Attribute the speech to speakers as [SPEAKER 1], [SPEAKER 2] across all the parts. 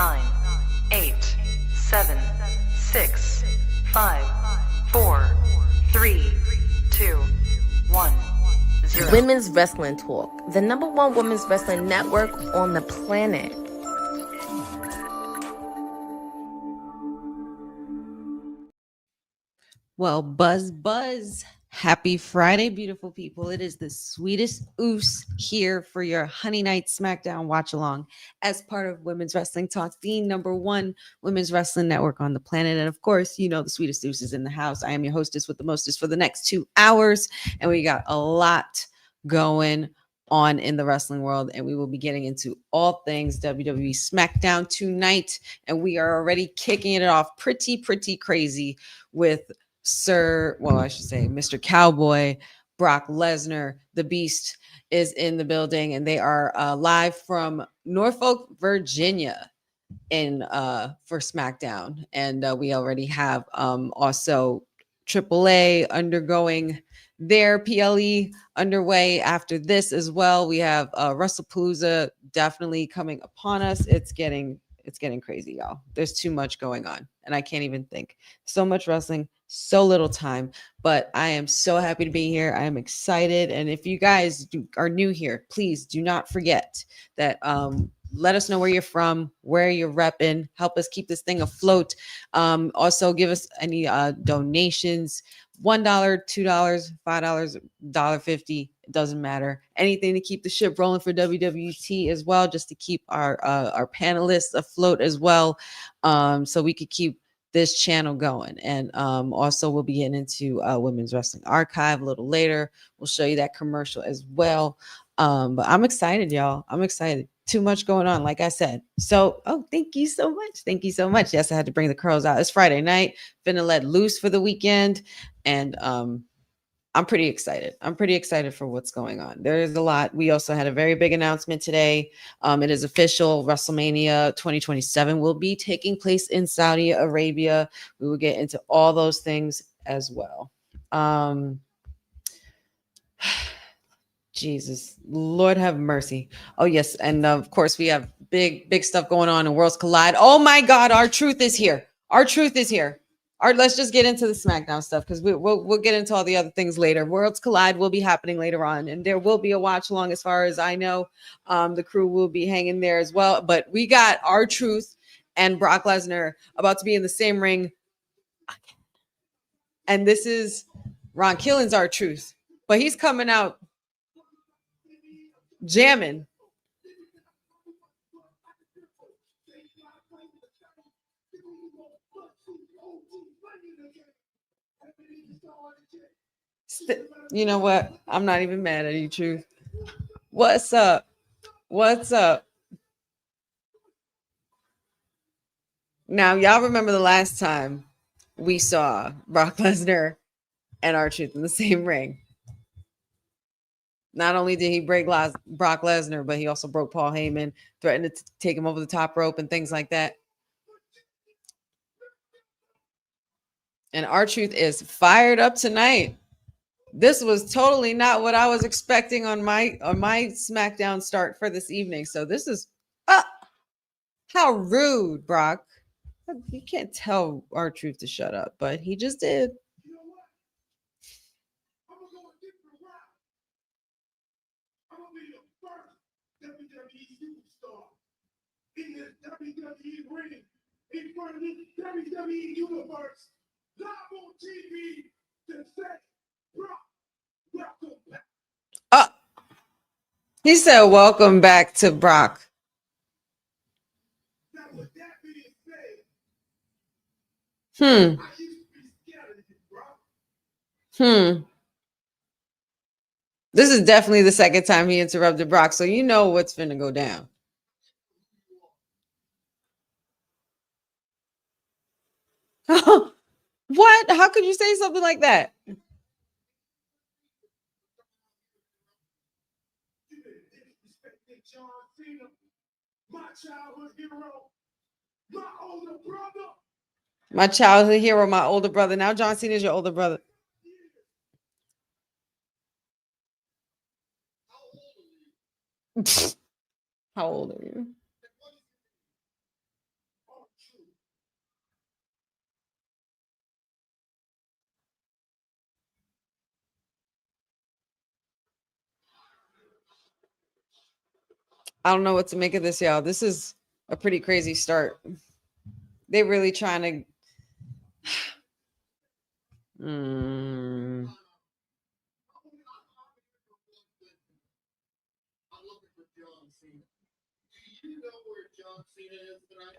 [SPEAKER 1] 9, 8, 7, 6, 5, 4, 3, 2, 1, 0.
[SPEAKER 2] Women's Wrestling Talk, the #1 women's wrestling network on the planet.
[SPEAKER 3] Well, buzz. Happy Friday, beautiful people. It is the sweetest oos here for your Honey Night SmackDown watch along as part of Women's Wrestling Talk, the #1 women's wrestling network on the planet. And of course, you know, the sweetest oos is in the house. I am your hostess with the mostest for the next 2 hours. And we got a lot going on in the wrestling world. And we will be getting into all things WWE SmackDown tonight. And we are already kicking it off pretty crazy with Mr. Cowboy, Brock Lesnar, the Beast is in the building, and they are live from Norfolk, Virginia, for SmackDown. And we already have also AAA undergoing their PLE underway after this as well. We have WrestlePalooza definitely coming upon us. It's getting crazy, y'all. There's too much going on, and I can't even think. So much wrestling, so little time, but I am so happy to be here. I am excited. And if you guys are new here, please do not forget that let us know where you're from, where you're repping, help us keep this thing afloat. Also give us any donations, $1, $2, $5, $1.50. It doesn't matter. Anything to keep the ship rolling for WWT as well, just to keep our panelists afloat as well, so we could keep this channel going. And also we'll be getting into Women's Wrestling Archive a little later. We'll show you that commercial as well. But I'm excited, y'all. I'm excited. Too much going on, like I said. So, thank you so much. Thank you so much. Yes, I had to bring the curls out. It's Friday night. Finna let loose for the weekend. And I'm pretty excited. I'm pretty excited for what's going on. There is a lot. We also had a very big announcement today. It is official. WrestleMania 2027 will be taking place in Saudi Arabia. We will get into all those things as well. Jesus, Lord have mercy. Oh, yes. And of course, we have big stuff going on in Worlds Collide. Oh, my God. Our truth is here. Our truth is here. Let's just get into the SmackDown stuff, because we'll get into all the other things later. Worlds Collide will be happening later on, and there will be a watch along as far as I know. The crew will be hanging there as well. But we got our truth and Brock Lesnar about to be in the same ring. And this is Ron Killen's our truth, but he's coming out jamming. You know what? I'm not even mad at you, truth. What's up? What's up? Now, y'all remember the last time we saw Brock Lesnar and R-Truth in the same ring. Not only did he break Brock Lesnar, but he also broke Paul Heyman, threatened to take him over the top rope and things like that. And R-Truth is fired up tonight. This was totally not what I was expecting on my SmackDown start for this evening. So this is how rude, Brock. You can't tell R-Truth to shut up, but he just did.
[SPEAKER 4] In this WWE ring, in front of this WWE universe, live on TV, to say, Brock, welcome back.
[SPEAKER 3] He said, welcome back to Brock.
[SPEAKER 4] Now, with that being said,
[SPEAKER 3] I
[SPEAKER 4] used to be scared of you, Brock.
[SPEAKER 3] This is definitely the second time he interrupted Brock, so you know what's finna go down. What? How could you say something like that?
[SPEAKER 4] My childhood hero, my older brother.
[SPEAKER 3] My childhood hero, my older brother. Now John Cena is your older brother. How old are you? I don't know what to make of this, y'all. This is a pretty crazy start. They really trying to.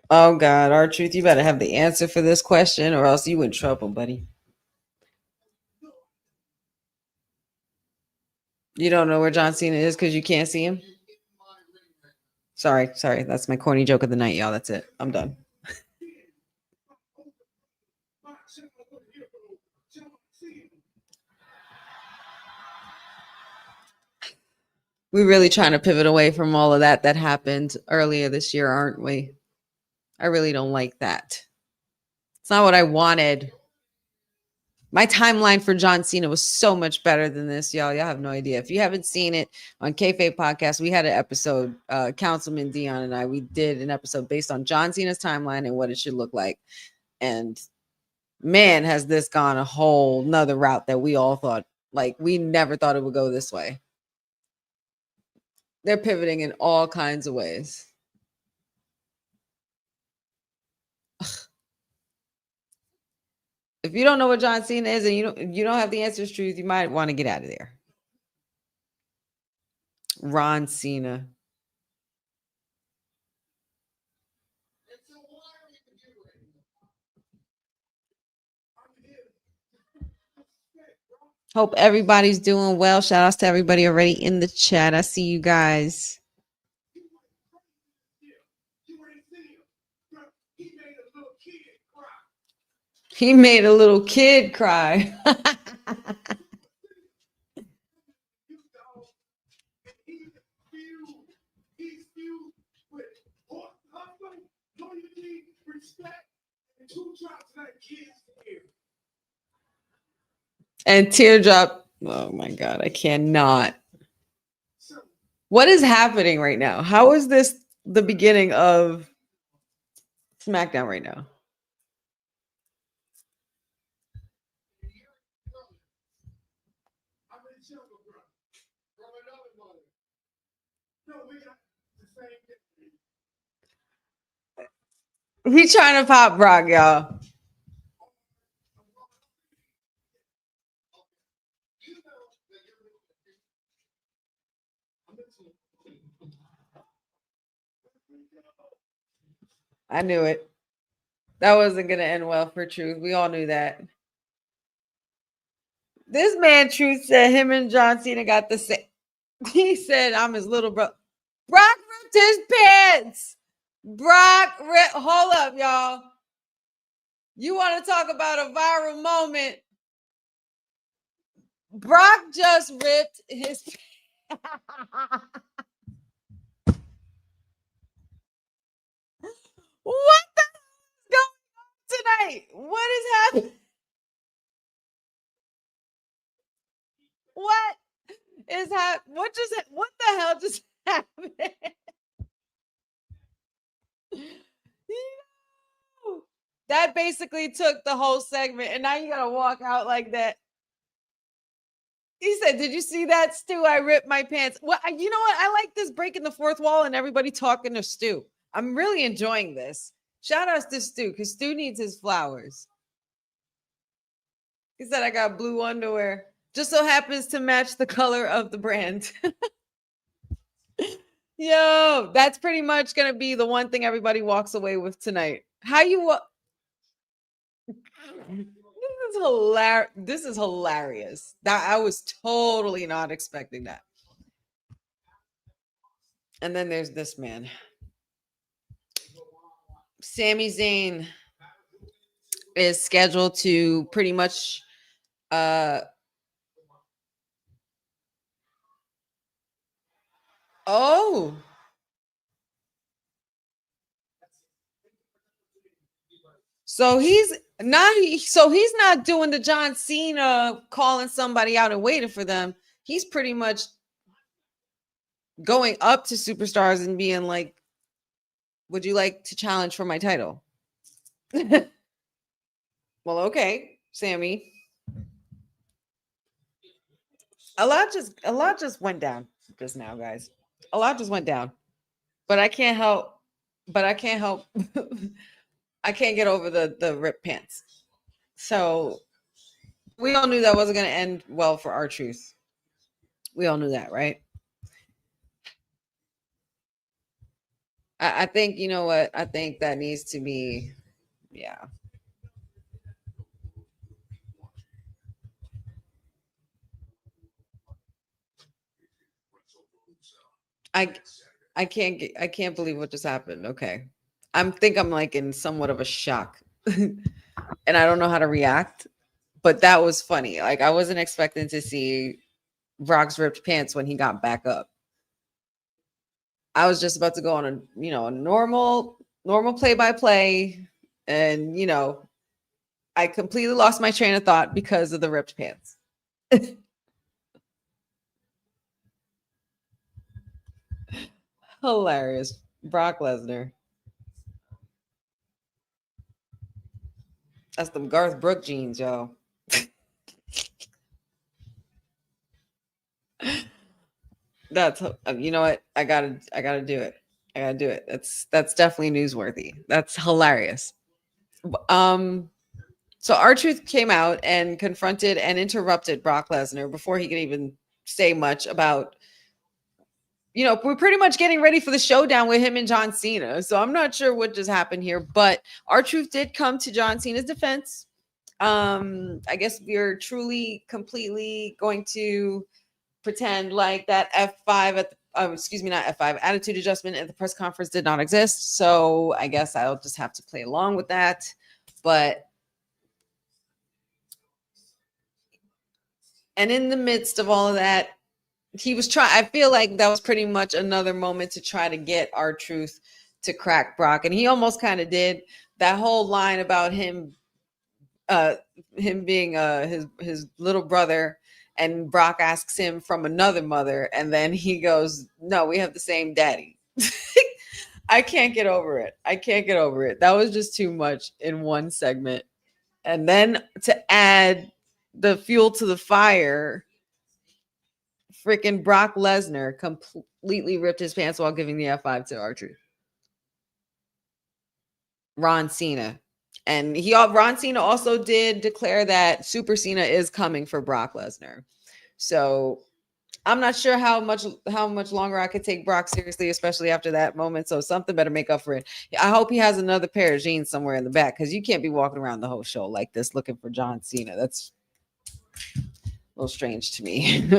[SPEAKER 3] Oh God, R-Truth, you better have the answer for this question, or else you in trouble, buddy. You don't know where John Cena is because you can't see him. Sorry. That's my corny joke of the night, y'all. That's it. I'm done. We're really trying to pivot away from all of that happened earlier this year, aren't we? I really don't like that. It's not what I wanted. My timeline for John Cena was so much better than this, y'all. Y'all have no idea. If you haven't seen it on Kayfabe Podcast, we had an episode, Councilman Dion and I, we did an episode based on John Cena's timeline and what it should look like. And man, has this gone a whole nother route that we all thought, like, we never thought it would go this way. They're pivoting in all kinds of ways. If you don't know what John Cena is and you don't have the answers, truth, you might want to get out of there. Ron Cena. Hope everybody's doing well. Shout outs to everybody already in the chat. I see you guys. He made a little kid cry. And teardrop. Oh my God, I cannot. What is happening right now? How is this the beginning of SmackDown right now? He's trying to pop Brock, y'all. I knew it. That wasn't going to end well for Truth. We all knew that. This man, Truth, said him and John Cena got the same. He said, I'm his little brother. Brock ripped his pants. Hold up, y'all. You want to talk about a viral moment? Brock just ripped his What the hell is going on tonight? What is happening? What is happening? What the hell just happened? That basically took the whole segment, and now you gotta walk out like that. He said, "Did you see that, Stu? I ripped my pants." Well, you know what? I like this breaking the fourth wall and everybody talking to Stu. I'm really enjoying this. Shout outs to Stu, because Stu needs his flowers. He said, "I got blue underwear. Just so happens to match the color of the brand." Yo, that's pretty much gonna be the one thing everybody walks away with tonight. How you? This is hilarious. This is hilarious. That I was totally not expecting that. And then there's this man, Sami Zayn, is scheduled to pretty much oh. So he's not doing the John Cena calling somebody out and waiting for them. He's pretty much going up to superstars and being like, would you like to challenge for my title? Well, okay, Sammy. A lot just went down just now, guys. A lot just went down. But I can't help. But I can't help. I can't get over the ripped pants. So we all knew that wasn't going to end well for R-Truth. We all knew that, right? I think, you know what? I think that needs to be, yeah. I I can't believe what just happened. Okay. I'm like in somewhat of a shock. And I don't know how to react, but that was funny. Like I wasn't expecting to see Brock's ripped pants when he got back up. I was just about to go on a, a normal play by play, and I completely lost my train of thought because of the ripped pants. Hilarious. Brock Lesnar. That's them Garth Brooks jeans, yo. That's you know what? I gotta do it. I gotta do it. That's definitely newsworthy. That's hilarious. Um so R-Truth came out and confronted and interrupted Brock Lesnar before he could even say much about, we're pretty much getting ready for the showdown with him and John Cena. So I'm not sure what just happened here, but R-Truth did come to John Cena's defense. I guess we're truly completely going to pretend like that F5 at the, not F5, attitude adjustment at the press conference did not exist. So I guess I'll just have to play along with that. But and in the midst of all of that, he was trying. I feel like that was pretty much another moment to try to get R-Truth to crack Brock, and he almost kind of did. That whole line about him being his little brother, and Brock asks him from another mother, and then he goes, "No, we have the same daddy." I can't get over it. I can't get over it. That was just too much in one segment. And then to add the fuel to the fire, freaking Brock Lesnar completely ripped his pants while giving the F5 to R-Truth. Ron Cena. And Ron Cena also did declare that Super Cena is coming for Brock Lesnar. So I'm not sure how much longer I could take Brock seriously, especially after that moment. So something better make up for it. I hope he has another pair of jeans somewhere in the back, because you can't be walking around the whole show like this looking for John Cena. That's a little strange to me.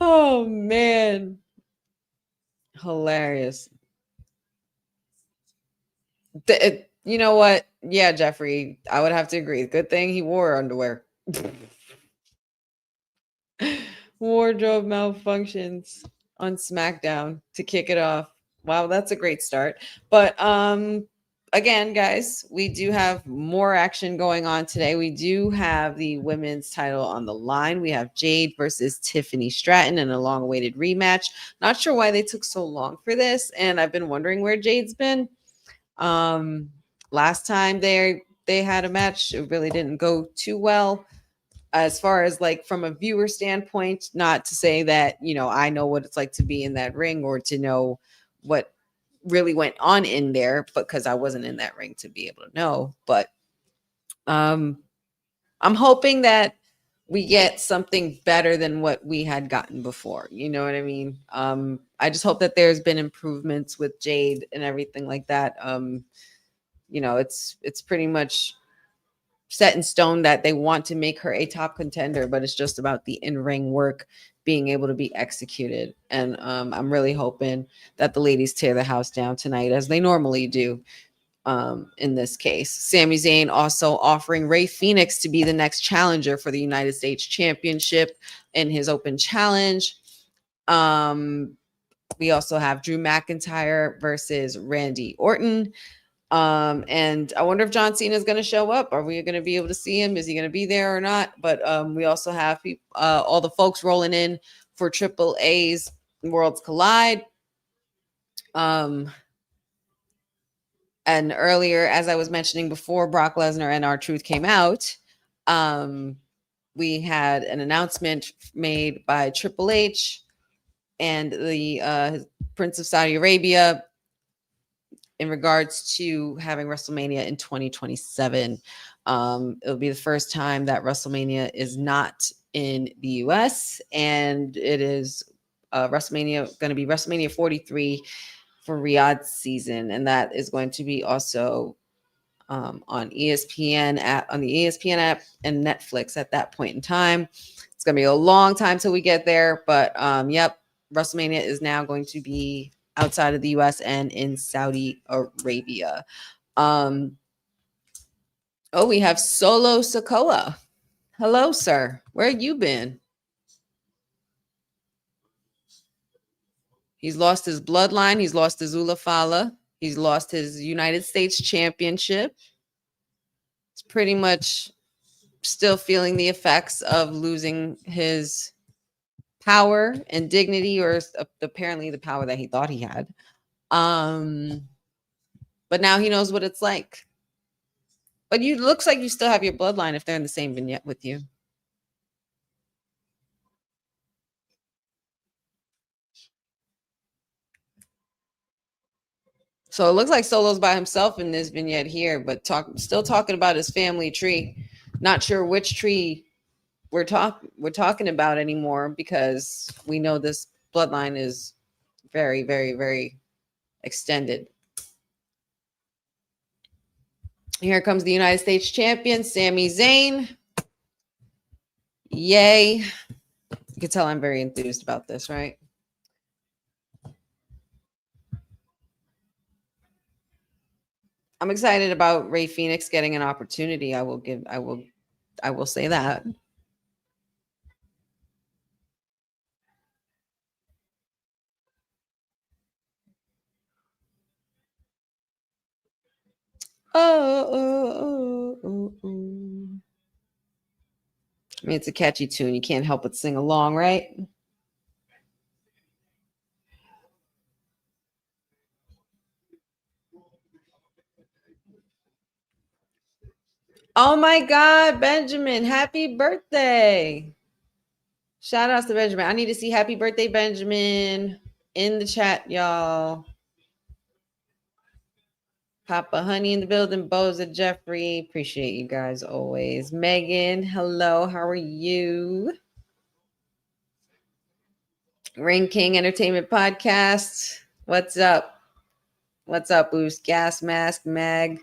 [SPEAKER 3] Oh man, hilarious. You know what? Yeah, Jeffrey, I would have to agree. Good thing he wore underwear. Wardrobe malfunctions on SmackDown to kick it off. Wow, that's a great start. But again, guys, we do have more action going on today. We do have the women's title on the line. We have Jade versus Tiffany Stratton in a long-awaited rematch. Not sure why they took so long for this, and I've been wondering where Jade's been. Last time they had a match, it really didn't go too well. As far as like from a viewer standpoint, not to say that, I know what it's like to be in that ring or to know what really went on in there, because I wasn't in that ring to be able to know. But I'm hoping that we get something better than what we had gotten before. You know what I mean? I just hope that there's been improvements with Jade and everything like that. It's pretty much set in stone that they want to make her a top contender, but it's just about the in-ring work being able to be executed. And I'm really hoping that the ladies tear the house down tonight, as they normally do. In this case, Sami Zayn also offering Rey Fenix to be the next challenger for the United States Championship in his open challenge. We also have Drew McIntyre versus Randy Orton. And I wonder if John Cena is going to show up. Are we going to be able to see him? Is he going to be there or not? But we also have all the folks rolling in for Triple A's Worlds Collide. And earlier, as I was mentioning before, Brock Lesnar and R-Truth came out. We had an announcement made by Triple H and the Prince of Saudi Arabia in regards to having WrestleMania in 2027. It'll be the first time that WrestleMania is not in the US, and it is WrestleMania going to be WrestleMania 43 for Riyadh season, and that is going to be also on ESPN app, on the ESPN app and Netflix at that point in time. It's going to be a long time till we get there, but yep, WrestleMania is now going to be outside of the US and in Saudi Arabia. Oh, we have Solo Sikoa. Hello, sir. Where have you been? He's lost his bloodline. He's lost his Ulafala. He's lost his United States Championship. He's pretty much still feeling the effects of losing his power and dignity, or apparently the power that he thought he had. But now he knows what it's like. But you looks like you still have your bloodline if they're in the same vignette with you. So it looks like Solo's by himself in this vignette here, but still talking about his family tree. Not sure which tree we're talking about anymore, because we know this bloodline is very, very, very extended. Here comes the United States champion, Sami Zayn. Yay. You can tell I'm very enthused about this, right? I'm excited about Rey Fenix getting an opportunity. I will say that. Oh. I mean, it's a catchy tune. You can't help but sing along, right? Oh my God, Benjamin, happy birthday. Shout outs to Benjamin. I need to see happy birthday, Benjamin, in the chat, y'all. Papa Honey in the building. Boza, Jeffrey. Appreciate you guys always. Megan, hello. How are you? Ring King Entertainment Podcast. What's up? What's up, Boost? Gas Mask, Mag.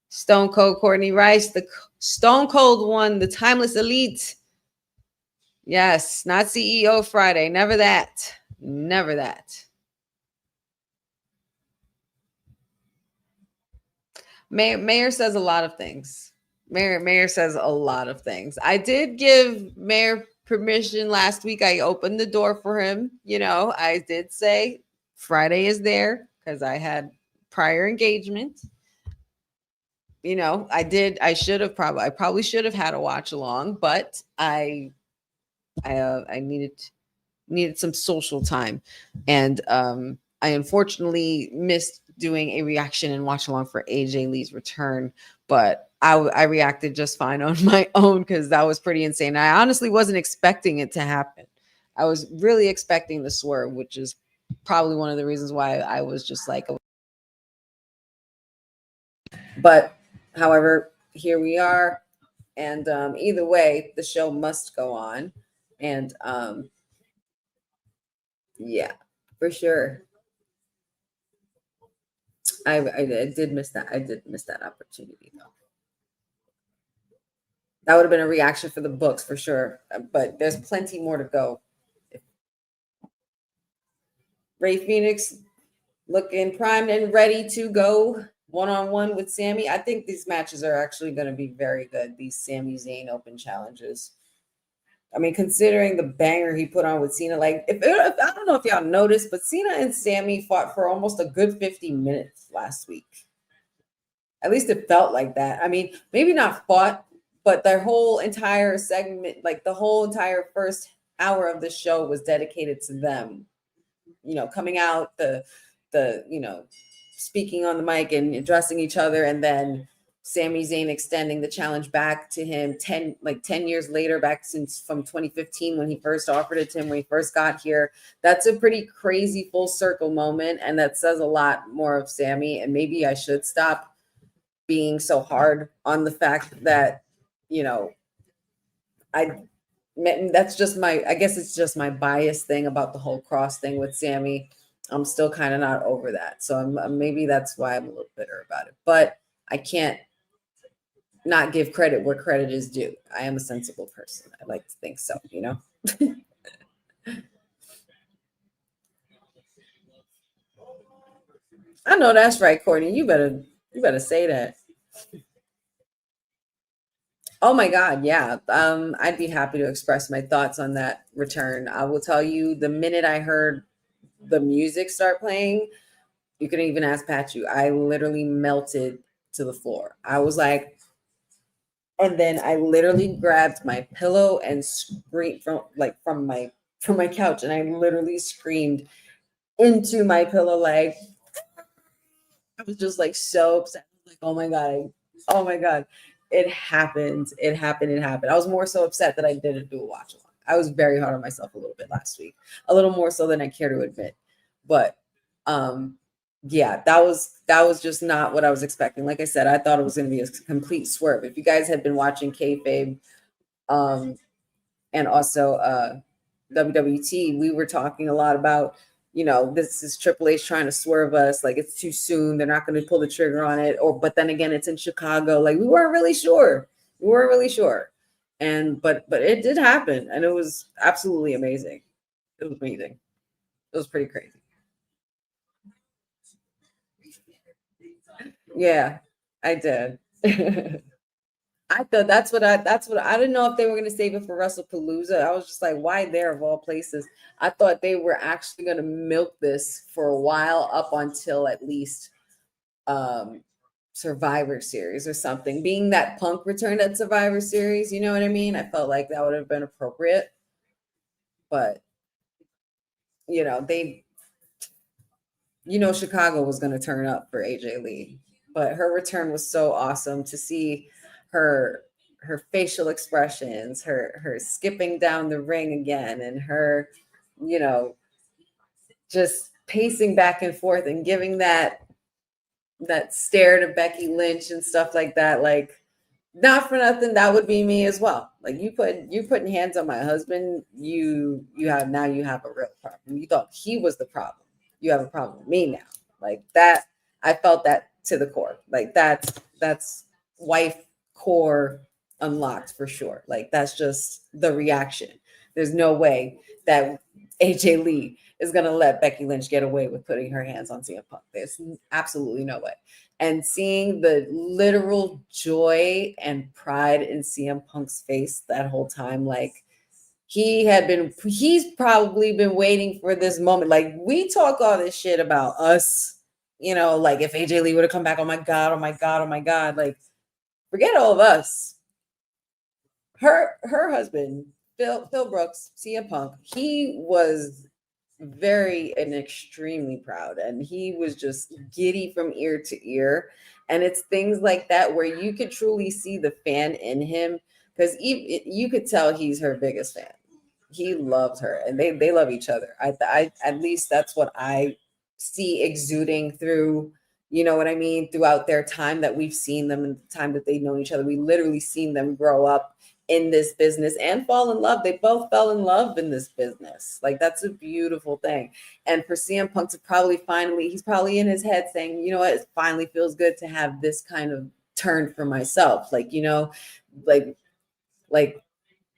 [SPEAKER 3] Stone Cold Courtney Rice. The Stone Cold one. The Timeless Elite. Yes, not CEO Friday. Never that. Never that. Mayor says a lot of things. Mayor says a lot of things. I did give Mayor permission last week. I opened the door for him. You know, I did say Friday is there because I had prior engagement. You know, I probably should have had a watch along, but I needed some social time, and I unfortunately missed doing a reaction and watch along for AJ Lee's return, but I reacted just fine on my own because that was pretty insane. I honestly wasn't expecting it to happen. I was really expecting the swerve, which is probably one of the reasons why I was just like, but however, here we are. And either way, the show must go on. And yeah, for sure. I did miss that. I did miss that opportunity though. That would have been a reaction for the books for sure. But there's plenty more to go. Rey Fenix looking primed and ready to go one-on-one with Sami. I think these matches are actually going to be very good. These Sami Zayn Open challenges. I mean, considering the banger he put on with Cena, like if I don't know if y'all noticed, but Cena and Sami fought for almost a good 50 minutes last week. At least it felt like that. I mean, maybe not fought, but their whole entire segment, like the whole entire first hour of the show was dedicated to them. You know, coming out, the you know, speaking on the mic and addressing each other, and then Sami Zayn extending the challenge back to him 10 years later, back since from 2015 when he first offered it to him, when he first got here. That's a pretty crazy full circle moment, and that says a lot more of Sami. And maybe I should stop being so hard on the fact that, you know, that's just I guess it's just my bias thing about the whole cross thing with Sami. I'm still kind of not over that. So maybe that's why I'm a little bitter about it. But I can't not give credit where credit is due. I am a sensible person. I like to think so, you know? I know that's right, Courtney. You better say that. Oh my God, yeah. I'd be happy to express my thoughts on that return. I will tell you, the minute I heard the music start playing, you can even ask Pachu, I literally melted to the floor. I was like, and then I literally grabbed my pillow and screamed from my couch, and I literally screamed into my pillow. Like, I was just like so upset. Like, oh my God. It happened. I was more so upset that I didn't do a watch along. I was very hard on myself a little bit last week, a little more so than I care to admit. But yeah, that was just not what I was expecting. Like I said, I thought it was going to be a complete swerve. If you guys had been watching kayfabe, and also WWT, we were talking a lot about, you know, this is Triple H trying to swerve us. Like, it's too soon. They're not going to pull the trigger on it. But then again, it's in Chicago. Like, we weren't really sure. And but it did happen, and it was absolutely amazing. It was amazing. It was pretty crazy. Yeah, I did. I thought that's what I didn't know if they were going to save it for WrestlePalooza. I was just like, why there of all places? I thought they were actually going to milk this for a while, up until at least Survivor Series or something. Being that Punk returned at Survivor Series, you know what I mean? I felt like that would have been appropriate. But, you know, Chicago was going to turn up for AJ Lee. But her return was so awesome to see her facial expressions, her skipping down the ring again, and her, you know, just pacing back and forth and giving that stare to Becky Lynch and stuff like that. Like, not for nothing, that would be me as well. Like, you putting hands on my husband, you have a real problem. You thought he was the problem. You have a problem with me now. Like that, I felt that to the core. Like that's wife core unlocked for sure. Like, that's just the reaction. There's no way that AJ Lee is going to let Becky Lynch get away with putting her hands on CM Punk. There's absolutely no way. And seeing the literal joy and pride in CM Punk's face that whole time, like, he's probably been waiting for this moment. Like, we talk all this shit about us, you know, like, if AJ Lee would have come back, oh my God. Like, forget all of us. Her husband, Phil Brooks, CM Punk, he was very and extremely proud, and he was just giddy from ear to ear. And it's things like that where you could truly see the fan in him, because you could tell he's her biggest fan. He loves her, and they love each other. I at least that's what I see exuding through, you know what I mean, throughout their time that we've seen them, and the time that they've known each other. We literally seen them grow up in this business and fall in love. They both fell in love in this business. Like, that's a beautiful thing. And for CM Punk to he's probably in his head saying, you know what, it finally feels good to have this kind of turn for myself. Like, you know, like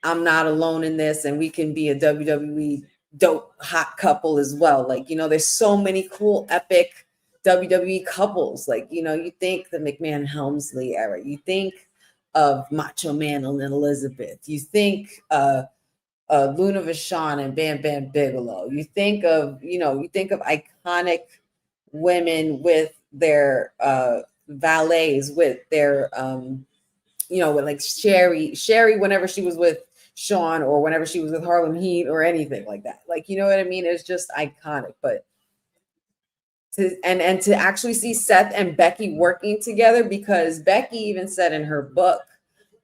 [SPEAKER 3] I'm not alone in this, and we can be a WWE dope hot couple as well. Like, you know, there's so many cool, epic WWE couples. Like, you know, you think the McMahon Helmsley era, you think of Macho Man and Elizabeth, you think Luna Vachon and Bam Bam Bigelow, you think of iconic women with their valets, with their with like Sherry whenever she was with Sean, or whenever she was with Harlem Heat, or anything like that. Like, you know what I mean? It's just iconic. But and to actually see Seth and Becky working together, because Becky even said in her book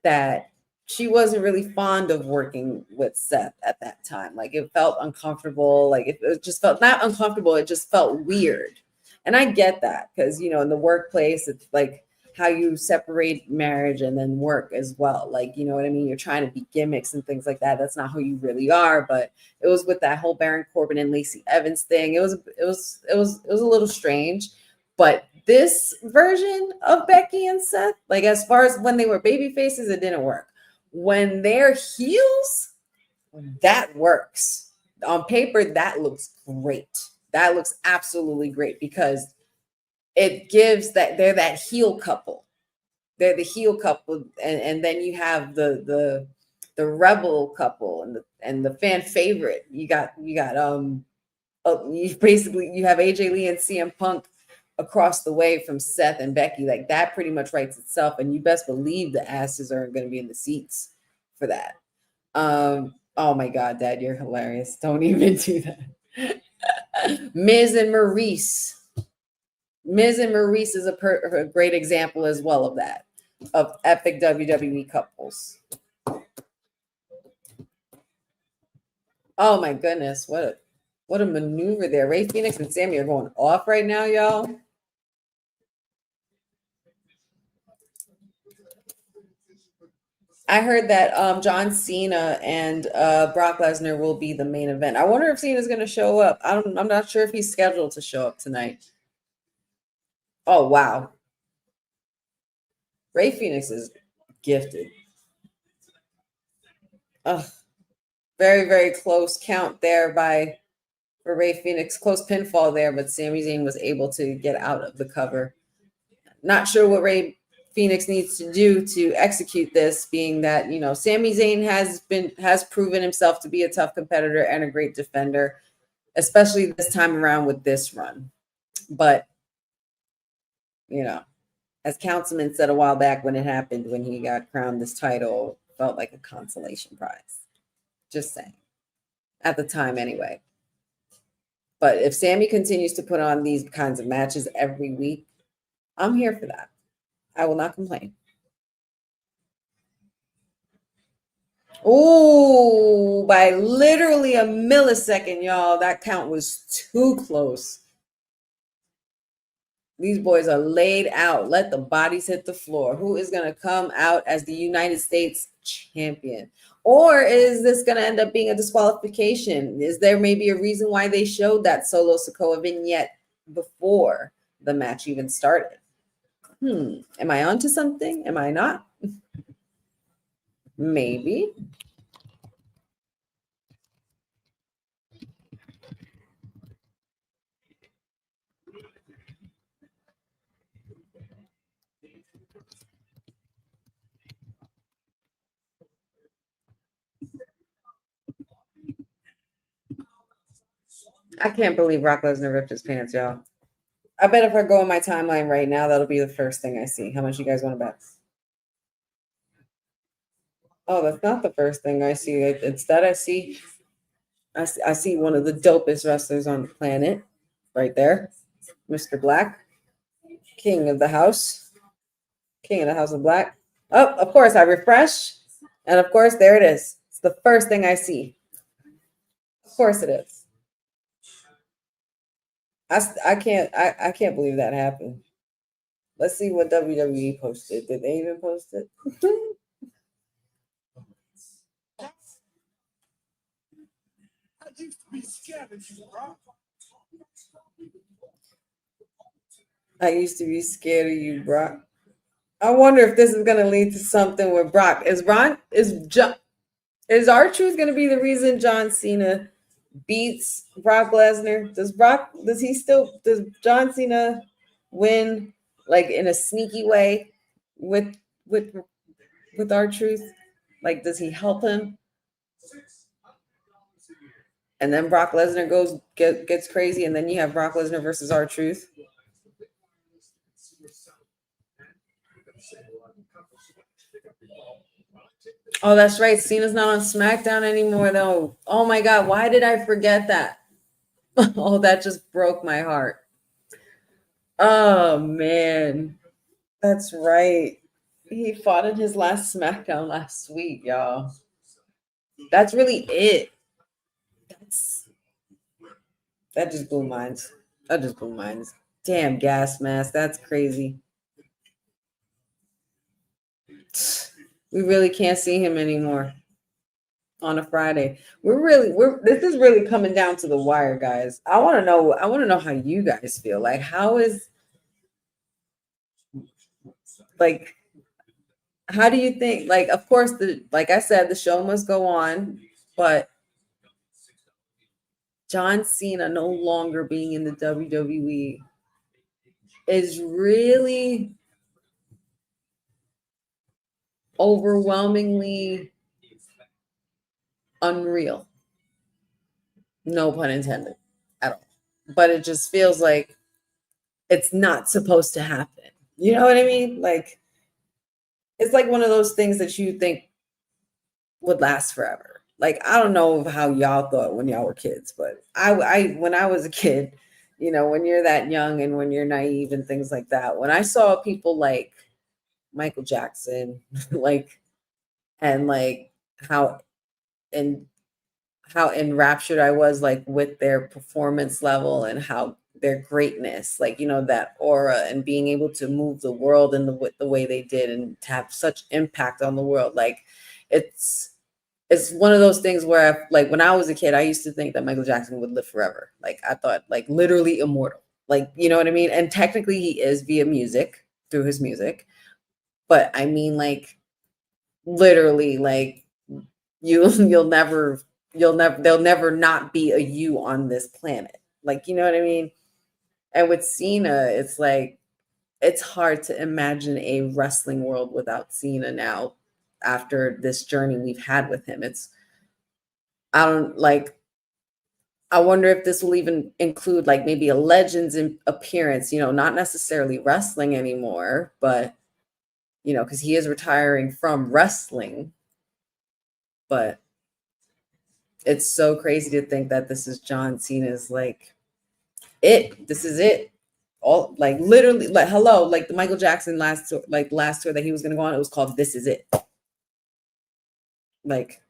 [SPEAKER 3] that she wasn't really fond of working with Seth at that time. Like it felt uncomfortable. Like it just felt not uncomfortable. It just felt weird. And I get that because, you know, in the workplace, it's like how you separate marriage and then work as well. Like, you know what I mean? You're trying to be gimmicks and things like that. That's not who you really are. But it was with that whole Baron Corbin and Lacey Evans thing. It was a little strange. But this version of Becky and Seth, like as far as when they were baby faces, it didn't work. When they're heels, that works. On paper, that looks great. That looks absolutely great because it gives that they're that heel couple. They're the heel couple, and then you have the rebel couple and the fan favorite. You have AJ Lee and CM Punk across the way from Seth and Becky. Like that pretty much writes itself, and you best believe the asses are going to be in the seats for that. Oh my God, Dad, you're hilarious. Don't even do that. Miz and Maurice. Miz and Maurice is a great example as well of that, of epic WWE couples. Oh my goodness, what a maneuver there. Rey Fenix and Sami are going off right now, y'all. I heard that John Cena and Brock Lesnar will be the main event. I wonder if Cena's going to show up. I'm not sure if he's scheduled to show up tonight. Oh, wow. Rey Fenix is gifted. Very, very close count there for Rey Fenix. Close pinfall there, but Sami Zayn was able to get out of the cover. Not sure what Rey Fenix needs to do to execute this, being that, you know, Sami Zayn has proven himself to be a tough competitor and a great defender, especially this time around with this run. But, you know, as Councilman said a while back when it happened, when he got crowned this title, felt like a consolation prize. Just saying. At the time, anyway. But if Sami continues to put on these kinds of matches every week, I'm here for that. I will not complain. Oh, by literally a millisecond, y'all. That count was too close. These boys are laid out. Let the bodies hit the floor. Who is going to come out as the United States champion? Or is this going to end up being a disqualification? Is there maybe a reason why they showed that Solo Sikoa vignette before the match even started? Am I onto something? Am I not? Maybe. I can't believe Brock Lesnar ripped his pants, y'all. I bet if I go on my timeline right now, that'll be the first thing I see. How much you guys want to bet? Oh, that's not the first thing I see. Instead, I see one of the dopest wrestlers on the planet right there. Mr. Black, king of the house of Black. Oh, of course, I refresh. And of course, there it is. It's the first thing I see. Of course it is. I can't believe that happened. Let's see what WWE posted. Did they even post it?
[SPEAKER 4] I used to be scared of you, bro.
[SPEAKER 3] I used to be scared of you, Brock. I wonder if this is going to lead to something with Brock. Is R-Truth going to be the reason John Cena beats Brock Lesnar? Does John Cena win like in a sneaky way with R-Truth? Like, does he help him? And then Brock Lesnar gets crazy, and then you have Brock Lesnar versus R-Truth. Oh, that's right. Cena's not on SmackDown anymore, though. Oh my God, why did I forget that? Oh, that just broke my heart. Oh man, that's right. He fought in his last SmackDown last week, y'all. That's really it. That's that just blew minds. That just blew minds. Damn gas mask. That's crazy. We really can't see him anymore on a Friday. We're this is really coming down to the wire, guys. I want to know how you guys feel. Like how is like how do you think like of course the like I said the show must go on, but John Cena no longer being in the WWE is really overwhelmingly unreal. No pun intended at all. But it just feels like it's not supposed to happen. You know what I mean? Like it's like one of those things that you think would last forever. Like I don't know how y'all thought when y'all were kids, but I when I was a kid, you know, when you're that young and when you're naive and things like that, when I saw people like Michael Jackson, like and like how and how enraptured I was like with their performance level and how their greatness, like you know that aura and being able to move the world in the way they did and to have such impact on the world, like it's it's one of those things where like when I was a kid, I used to think that Michael Jackson would live forever. Like I thought, like literally immortal. Like you know what I mean? And technically, he is via music through his music, but I mean like literally like you'll never there'll never not be a you on this planet, like you know what I mean. And with Cena it's like it's hard to imagine a wrestling world without Cena now after this journey we've had with him. It's I don't like I wonder if this will even include like maybe a legends appearance, you know, not necessarily wrestling anymore, but you know, because he is retiring from wrestling. But it's so crazy to think that this is John Cena's like this is it. All like literally like hello, like the Michael Jackson last tour that he was gonna go on, it was called This Is It. Like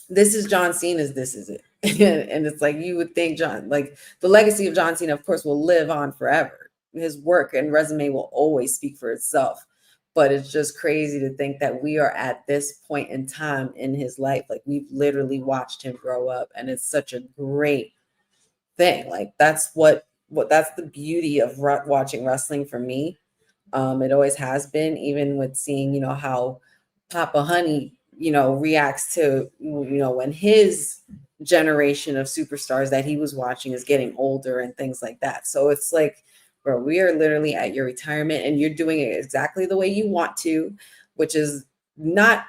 [SPEAKER 3] this is John Cena's This Is It. And it's like you would think John, like the legacy of John Cena, of course, will live on forever. His work and resume will always speak for itself. But it's just crazy to think that we are at this point in time in his life. Like we've literally watched him grow up, and it's such a great thing. Like that's what that's the beauty of watching wrestling for me. It always has been, even with seeing, you know, how Papa Honey, you know, reacts to, you know, when his generation of superstars that he was watching is getting older and things like that. So it's like, bro, we are literally at your retirement and you're doing it exactly the way you want to, which is not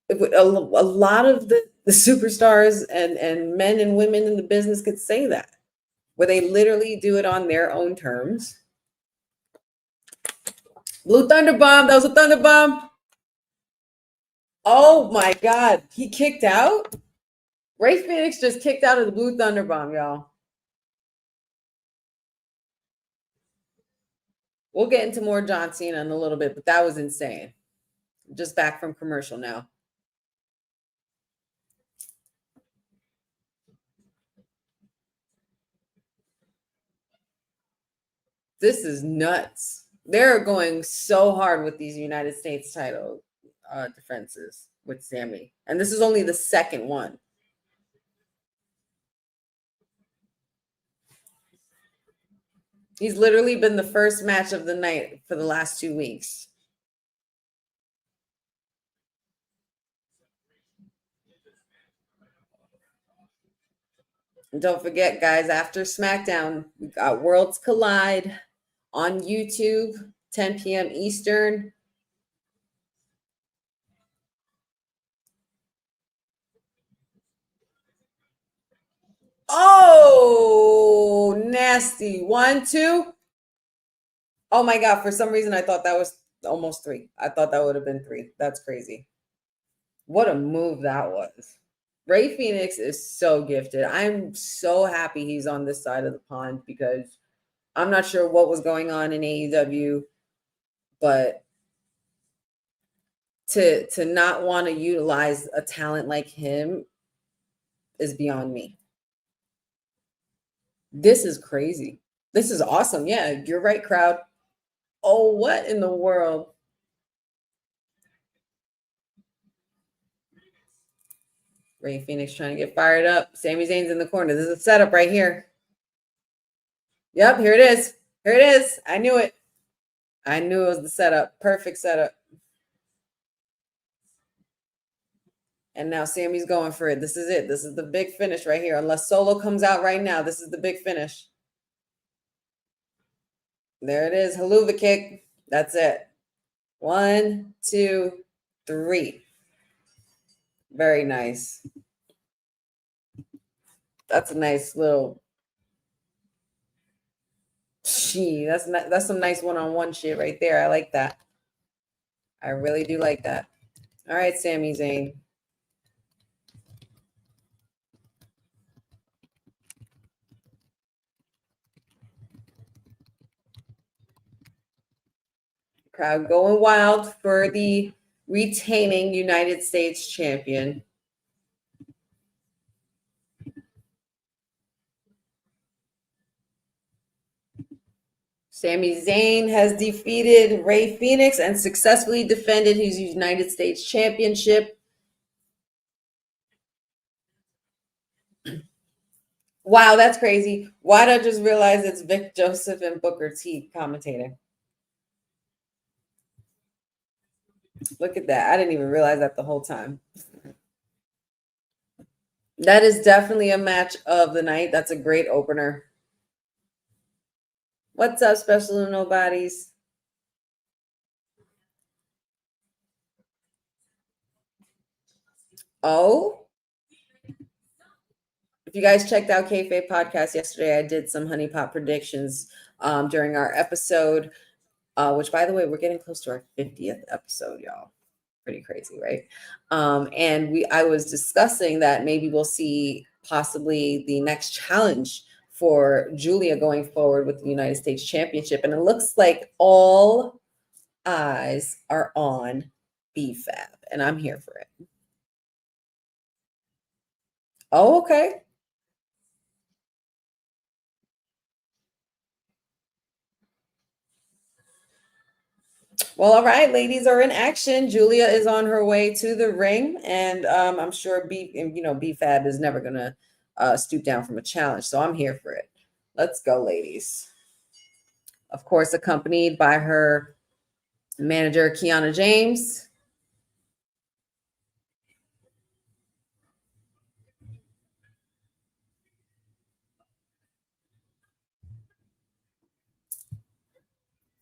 [SPEAKER 3] a lot of the superstars and men and women in the business could say that, where they literally do it on their own terms. Blue Thunder Bomb. That was a Thunder Bomb. Oh my God. He kicked out? Ray Fenix just kicked out of the Blue Thunder Bomb, y'all. We'll get into more John Cena in a little bit, but that was insane. Just back from commercial now. This is nuts. They're going so hard with these United States title defenses with Sami. And this is only the second one. He's literally been the first match of the night for the last 2 weeks. And don't forget, guys, after SmackDown, we got Worlds Collide on YouTube, 10 p.m. Eastern. Oh, nasty. 1, 2. Oh my God. For some reason, I thought that was almost 3. I thought that would have been 3. That's crazy. What a move that was. Ray Fenix is so gifted. I'm so happy he's on this side of the pond because I'm not sure what was going on in AEW, but to not want to utilize a talent like him is beyond me. This is crazy. This is awesome. Yeah, you're right, crowd. Oh, what in the world? Ray Fenix trying to get fired up. Sami Zayn's in the corner. This is a setup right here. Yep, here it is. Here it is. I knew it. I knew it was the setup. Perfect setup. And now Sami's going for it. This is it. This is the big finish right here. Unless Solo comes out right now, this is the big finish. There it is. Haluva kick. That's it. 1, 2, 3. Very nice. That's a nice little. That's some nice one-on-one shit right there. I like that. I really do like that. All right, Sami Zayn. Crowd going wild for the retaining United States champion. Sami Zayn has defeated Ray Fenix and successfully defended his United States championship. Wow, that's crazy. Why did I just realize it's Vic Joseph and Booker T commentating? Look at that. I didn't even realize that the whole time. That is definitely a match of the night. That's a great opener. What's up, Special Nobodies? Oh, if you guys checked out Kayfabe Podcast yesterday, I did some Honey Pot predictions during our episode, which, by the way, we're getting close to our 50th episode, y'all. Pretty crazy, right? And I was discussing that maybe we'll see possibly the next challenge for Giulia going forward with the United States Championship. And it looks like all eyes are on B-Fab, and I'm here for it. Oh, okay. Well, all right, ladies are in action. Giulia is on her way to the ring, and I'm sure B-Fab is never gonna stoop down from a challenge. So I'm here for it. Let's go, ladies. Of course, accompanied by her manager, Kiana James.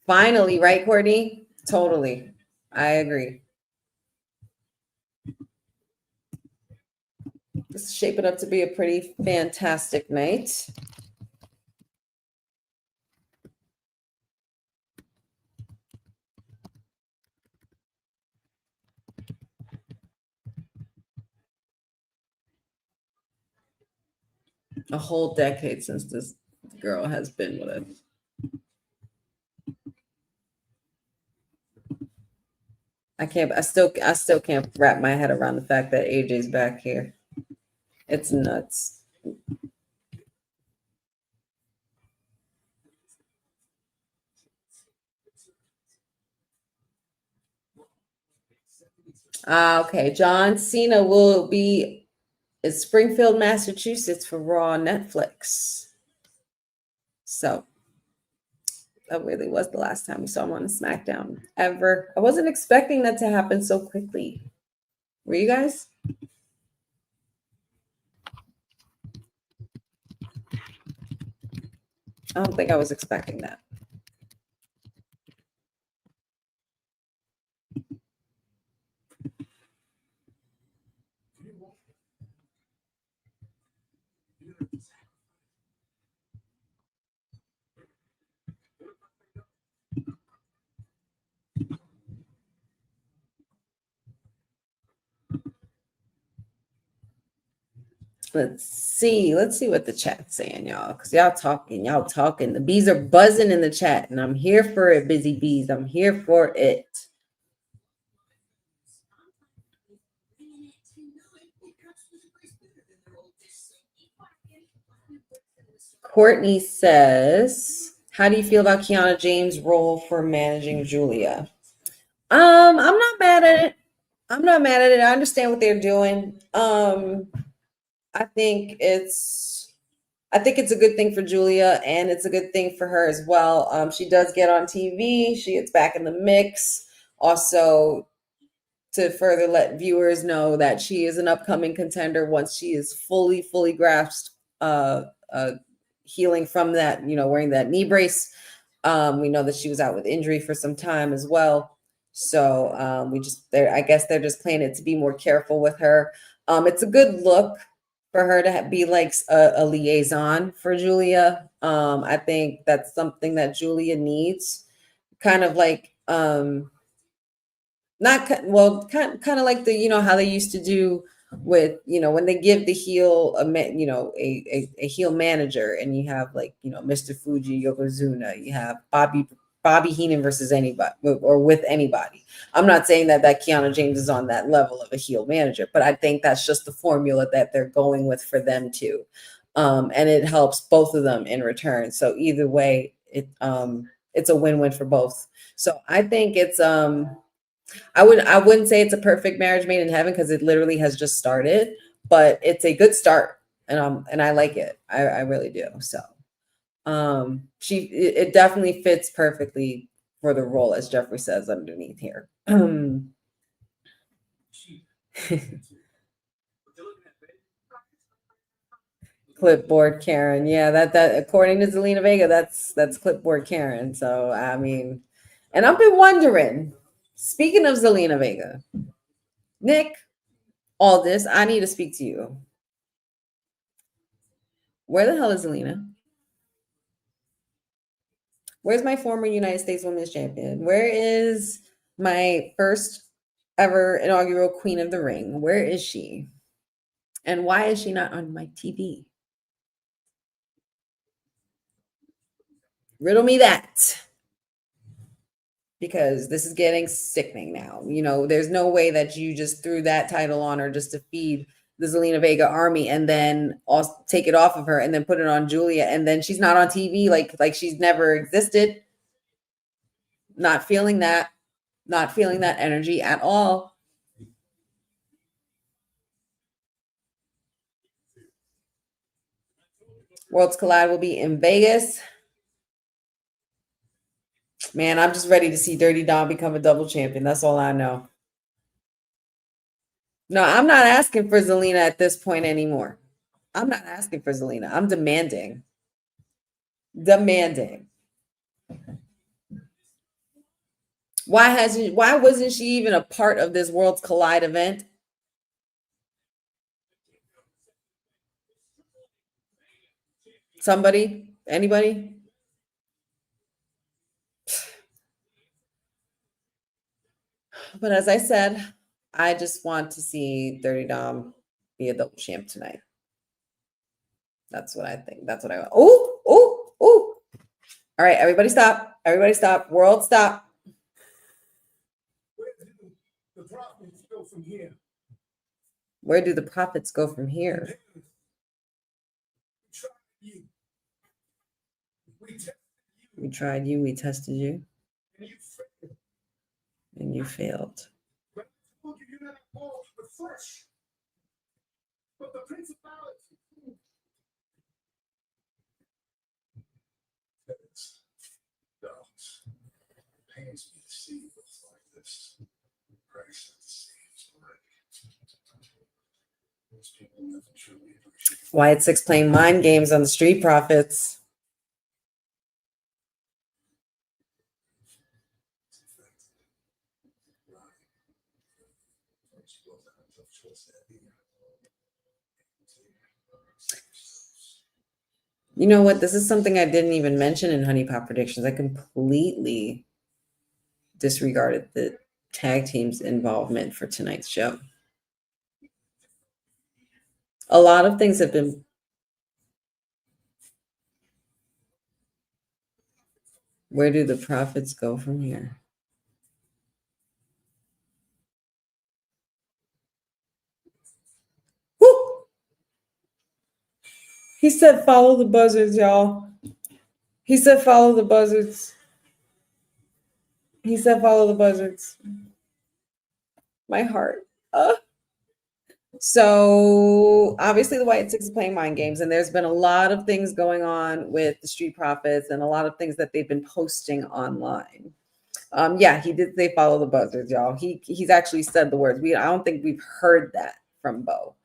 [SPEAKER 3] Finally, right, Courtney? Totally. I agree. This is shaping up to be a pretty fantastic night. A whole decade since this girl has been with us. I still can't wrap my head around the fact that AJ's back here. It's nuts. Okay. John Cena will be in Springfield, Massachusetts for Raw on Netflix. So that really was the last time we saw him on a SmackDown ever. I wasn't expecting that to happen so quickly. Were you guys? I don't think I was expecting that.
[SPEAKER 2] Let's see what the chat's saying, y'all. Because y'all talking. The bees are buzzing in the chat, and I'm here for it, busy bees. I'm here for it. Courtney says, how do you feel about Kiana James' role for managing Giulia? I'm not mad at it. I understand what they're doing. I think it's a good thing for Giulia, and it's a good thing for her as well. She does get on TV. She gets back in the mix. Also, to further let viewers know that she is an upcoming contender once she is fully grasped healing from that, wearing that knee brace. We know that she was out with injury for some time as well. So I guess they're just playing it to be more careful with her. It's a good look for her to be like a liaison for Giulia. I think that's something that Giulia needs, kind of like kind of like the, how they used to do with, when they give the heel a heel manager, and you have like, Mr. Fuji, Yokozuna, you have Bobby Heenan versus anybody or with anybody. I'm not saying that Kiana James is on that level of a heel manager, but I think that's just the formula that they're going with for them too. And it helps both of them in return. So either way, it's a win-win for both. So I think it's I wouldn't say it's a perfect marriage made in heaven, because it literally has just started, but it's a good start, and I like it. I really do. So it definitely fits perfectly for the role, as Jeffrey says underneath here. Clipboard Karen. Yeah, that according to Zelina Vega, that's Clipboard Karen. So I mean, and I've been wondering, speaking of Zelina Vega, Nick Aldis, I need to speak to you. Where the hell is Zelina? Where's my former United States Women's Champion? Where is my first ever inaugural Queen of the Ring? Where is she? And why is she not on my TV? Riddle me that. Because this is getting sickening now. There's no way that you just threw that title on her just to feed the Zelina Vega army, and then also take it off of her and then put it on Giulia, and then she's not on TV like she's never existed. Not feeling that energy at all. Worlds Collide will be in Vegas. Man, I'm just ready to see Dirty Dom become a double champion. That's all I know. No, I'm not asking for Zelina at this point anymore. I'm not asking for Zelina. I'm demanding. Why wasn't she even a part of this Worlds Collide event? Somebody? Anybody? But as I said, I just want to see Dirty Dom be a double champ tonight. That's what I think. That's what I want. Oh. All right, everybody stop. World, stop.
[SPEAKER 4] The profits go from here.
[SPEAKER 2] Where do the profits go from here? We tried you, we tested you, and you failed.
[SPEAKER 4] But I told you you're not all the flesh, but the principality. Pains me to see you like this.
[SPEAKER 2] Wyatt Six playing mind games on the Street Profits. You know what? This is something I didn't even mention in Honey Pot Predictions. I completely disregarded the tag team's involvement for tonight's show. A lot of things have been. Where do the profits go from here? Woo! He said follow the buzzards, y'all. He said follow the buzzards. He said follow the buzzards. My heart. So obviously the White Six is playing mind games, and there's been a lot of things going on with the Street Profits and a lot of things that they've been posting online. Yeah, he did say follow the buzzards, y'all. He's actually said the words. I don't think we've heard that from Bo.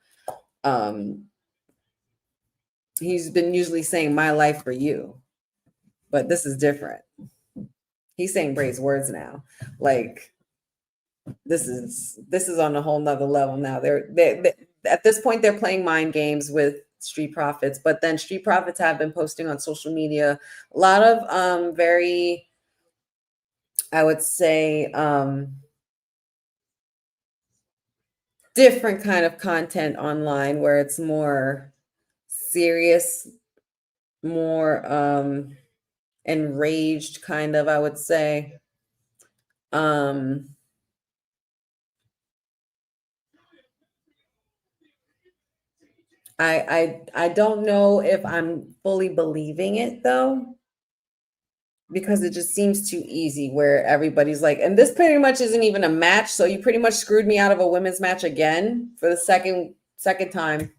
[SPEAKER 2] He's been usually saying my life for you, but this is different. He's saying Bray's words now. Like this is on a whole nother level now. They're at this point they're playing mind games with Street Profits, but then Street Profits have been posting on social media a lot of very, I would say, different kind of content online where it's more serious, more enraged kind of, I would say. I don't know if I'm fully believing it though, because it just seems too easy where everybody's like, and this pretty much isn't even a match, so you pretty much screwed me out of a women's match again for the second time.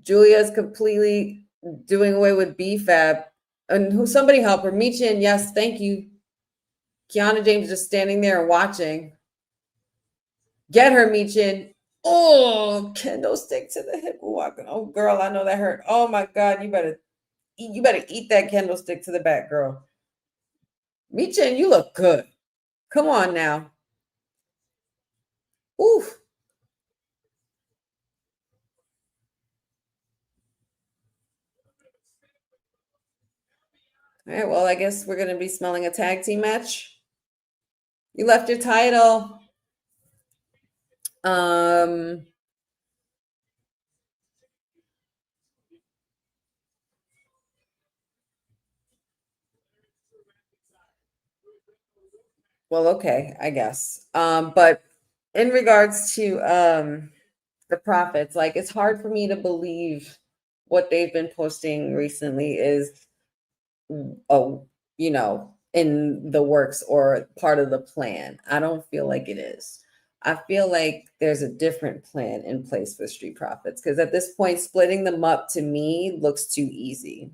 [SPEAKER 2] Giulia's completely doing away with B-Fab, and somebody help her. Michin, yes, thank you. Kiana James just standing there and watching. Get her, Michin. Oh, kendo stick to the hip walking. Oh, girl, I know that hurt. Oh my God, you better eat that kendo stick to the back, girl. Michin, you look good. Come on now. Oof. All right, well, I guess we're going to be smelling a tag team match. You left your title. Well, okay, I guess. But in regards to the Profits, like it's hard for me to believe what they've been posting recently is in the works or part of the plan. I don't feel like it is. I feel like there's a different plan in place for Street Profits, because at this point, splitting them up to me looks too easy.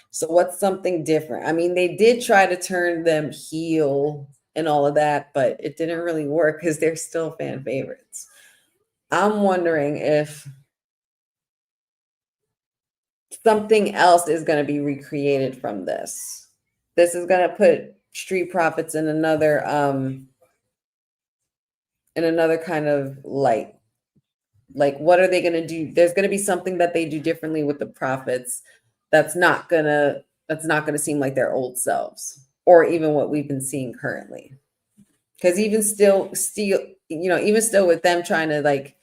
[SPEAKER 2] So what's something different? I mean, they did try to turn them heel and all of that, but it didn't really work because they're still fan favorites. I'm wondering if something else is going to be recreated from this. This is going to put Street Profits in another kind of light. Like, what are they going to do? There's going to be something that they do differently with the Profits that's not gonna seem like their old selves, or even what we've been seeing currently. Because even still with them trying to like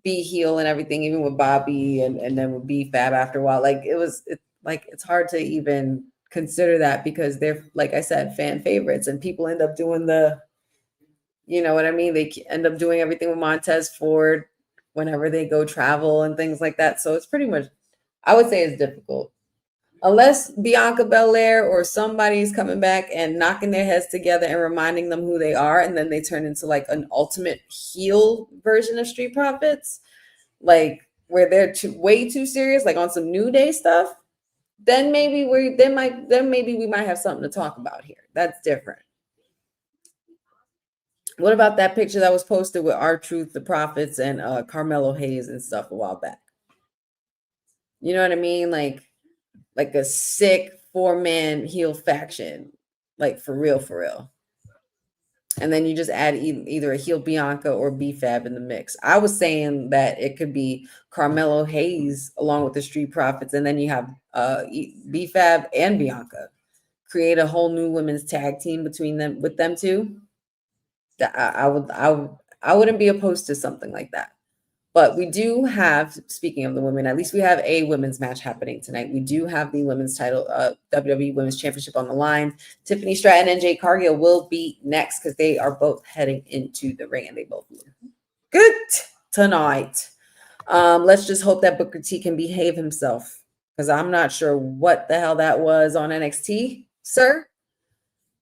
[SPEAKER 2] be heel and everything, even with Bobby and then with B-Fab after a while, like it's hard to even consider that, because they're, like I said, fan favorites, and people end up doing you know what I mean? They end up doing everything with Montez Ford whenever they go travel and things like that. So it's pretty much, I would say it's difficult. Unless Bianca Belair or somebody's coming back and knocking their heads together and reminding them who they are, and then they turn into like an ultimate heel version of Street Profits, like where they're way too serious, like on some New Day stuff, then maybe we might have something to talk about here. That's different. What about that picture that was posted with R-Truth, the Profits, and Carmelo Hayes and stuff a while back? You know what I mean? Like a sick 4-man heel faction, like for real. And then you just add either a heel Bianca or B-Fab in the mix. I was saying that it could be Carmelo Hayes along with the Street Profits, and then you have B-Fab and Bianca. Create a whole new women's tag team with them two. I wouldn't be opposed to something like that. But we do have, speaking of the women, at least we have a women's match happening tonight. We do have the women's title, WWE Women's Championship on the line. Tiffany Stratton and Jade Cargill will be next because they are both heading into the ring and they both look good tonight. Let's just hope that Booker T can behave himself because I'm not sure what the hell that was on NXT, sir.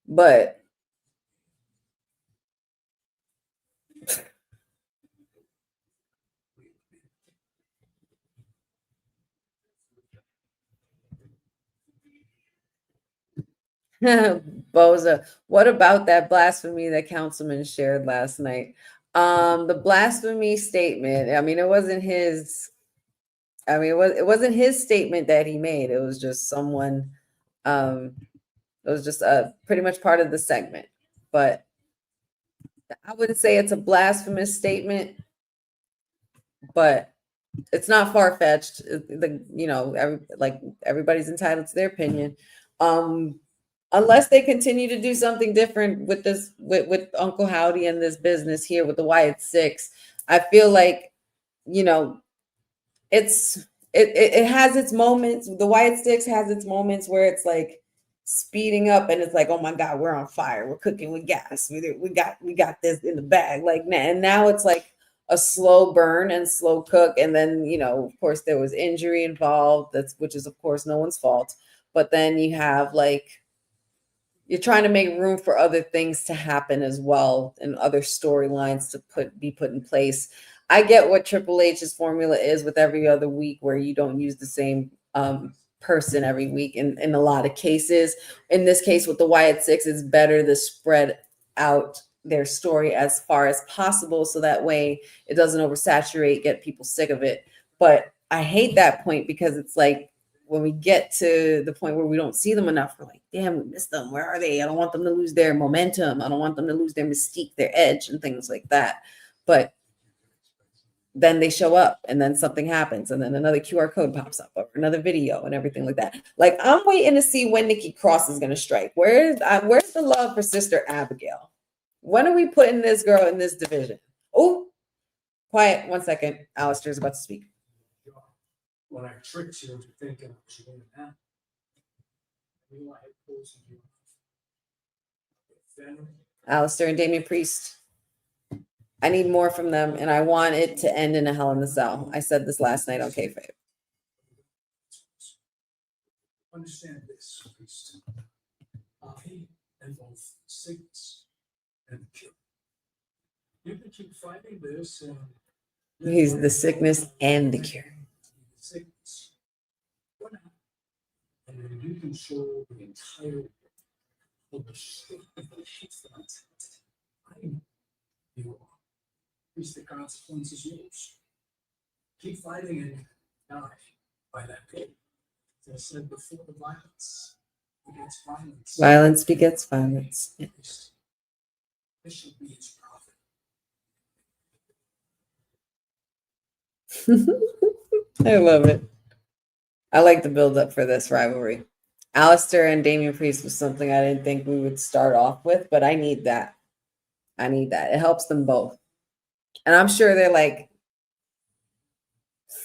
[SPEAKER 2] But Boza, what about that blasphemy that Councilman shared last night? The blasphemy statement. I mean, it wasn't his. I mean, it wasn't his statement that he made. It was just someone. It was just pretty much part of the segment. But I wouldn't say it's a blasphemous statement, but it's not far fetched. Everybody's entitled to their opinion. Unless they continue to do something different with this, with Uncle Howdy and this business here with the Wyatt Six, I feel like, it has its moments. The Wyatt Six has its moments where it's like speeding up and it's like, oh my God, we're on fire. We're cooking with gas. We got this in the bag. And now it's like a slow burn and slow cook. And then, of course there was injury involved. Which is of course no one's fault. But then you have you're trying to make room for other things to happen as well and other storylines to be put in place. I get what Triple H's formula is with every other week where you don't use the same person every week in a lot of cases. In this case with the Wyatt Six, it's better to spread out their story as far as possible so that way it doesn't oversaturate, get people sick of it. But I hate that point because it's like, when we get to the point where we don't see them enough, we're like, damn, we missed them. Where are they? I don't want them to lose their momentum. I don't want them to lose their mystique, their edge, and things like that. But then they show up and then something happens and then another QR code pops up or another video and everything like that. Like, I'm waiting to see when Nikki Cross is going to strike. Where's the love for Sister Abigail? When are we putting this girl in this division? Oh, quiet 1 second. Alistair's about to speak.
[SPEAKER 4] When I tricked you into thinking I was doing that, I knew I had poisoned you. Then
[SPEAKER 2] Alistair and Damian Priest. I need more from them, and I want it to end in a Hell in the Cell. I said this last night on Kayfabe.
[SPEAKER 4] understand this, priest. I am both sickness and cure. You can keep fighting this and
[SPEAKER 2] He's the sickness and the cure.
[SPEAKER 4] sickness. What happened? And then you can show the entire of the shit that she's not. I know you are. Here's the consequences yours. Keep fighting and die by that pig. As I said before, the violence begets violence.
[SPEAKER 2] Violence begets violence. Yeah.
[SPEAKER 4] This should be his prophet.
[SPEAKER 2] I love it. I like the build up for this rivalry. Alistair and Damian Priest was something I didn't think we would start off with, but I need that. I need that. It helps them both. And I'm sure they're like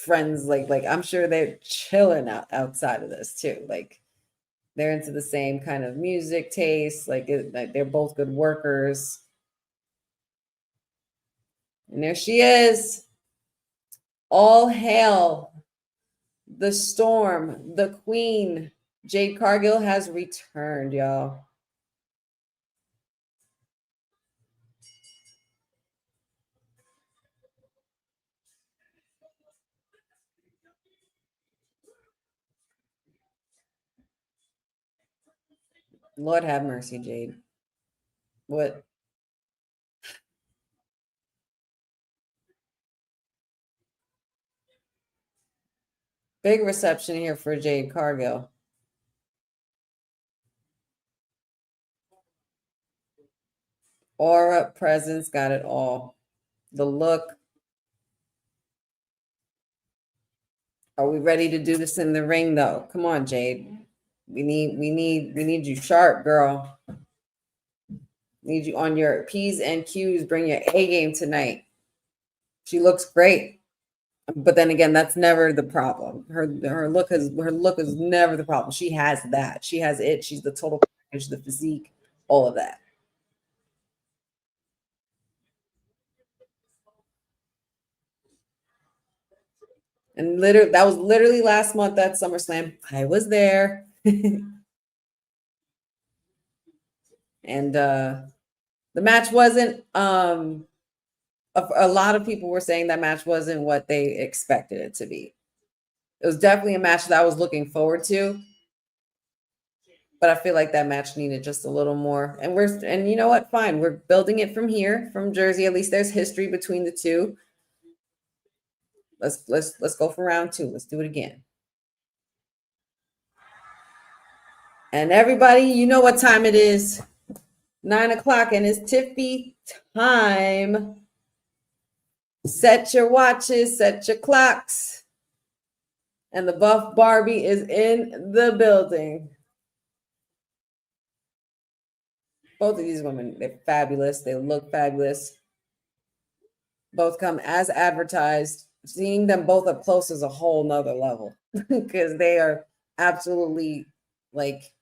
[SPEAKER 2] friends, like I'm sure they're chilling outside of this too. Like they're into the same kind of music taste, like they're both good workers. And there she is. All hail the storm, the queen. Jade Cargill has returned, y'all. Lord have mercy, Jade. What? Big reception here for Jade Cargill. Aura, presence, got it all. The look. Are we ready to do this in the ring though? Come on, Jade. We need you sharp, girl. Need you on your P's and Q's. Bring your A game tonight. She looks great. But then again, that's never the problem. Her look is never the problem. She has that. She has it. She's the total package, the physique, all of that. And literally, that was literally last month at SummerSlam. I was there. And the match wasn't a lot of people were saying that match wasn't what they expected it to be. It was definitely a match that I was looking forward to, but I feel like that match needed just a little more. And you know what? Fine, we're building it from here, from Jersey. At least there's history between the two. Let's go for round 2. Let's do it again. And everybody, you know what time it is. 9 o'clock, and it's Tiffy time. Set your watches, set your clocks. And the buff Barbie is in the building. Both of these women, they're fabulous. They look fabulous. Both come as advertised. Seeing them both up close is a whole nother level because they are absolutely like,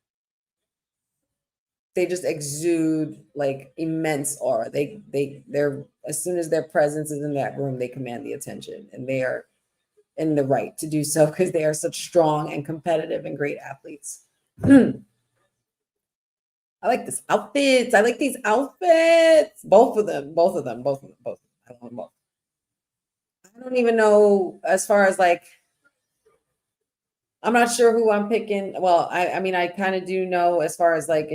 [SPEAKER 2] they just exude like immense aura. They're as soon as their presence is in that room, they command the attention, and they are in the right to do so because they are such strong and competitive and great athletes. I like this outfits. I like these outfits. Both of them. I love them both. I don't even know as far as like, I'm not sure who I'm picking. Well, I mean, I kind of do know as far as like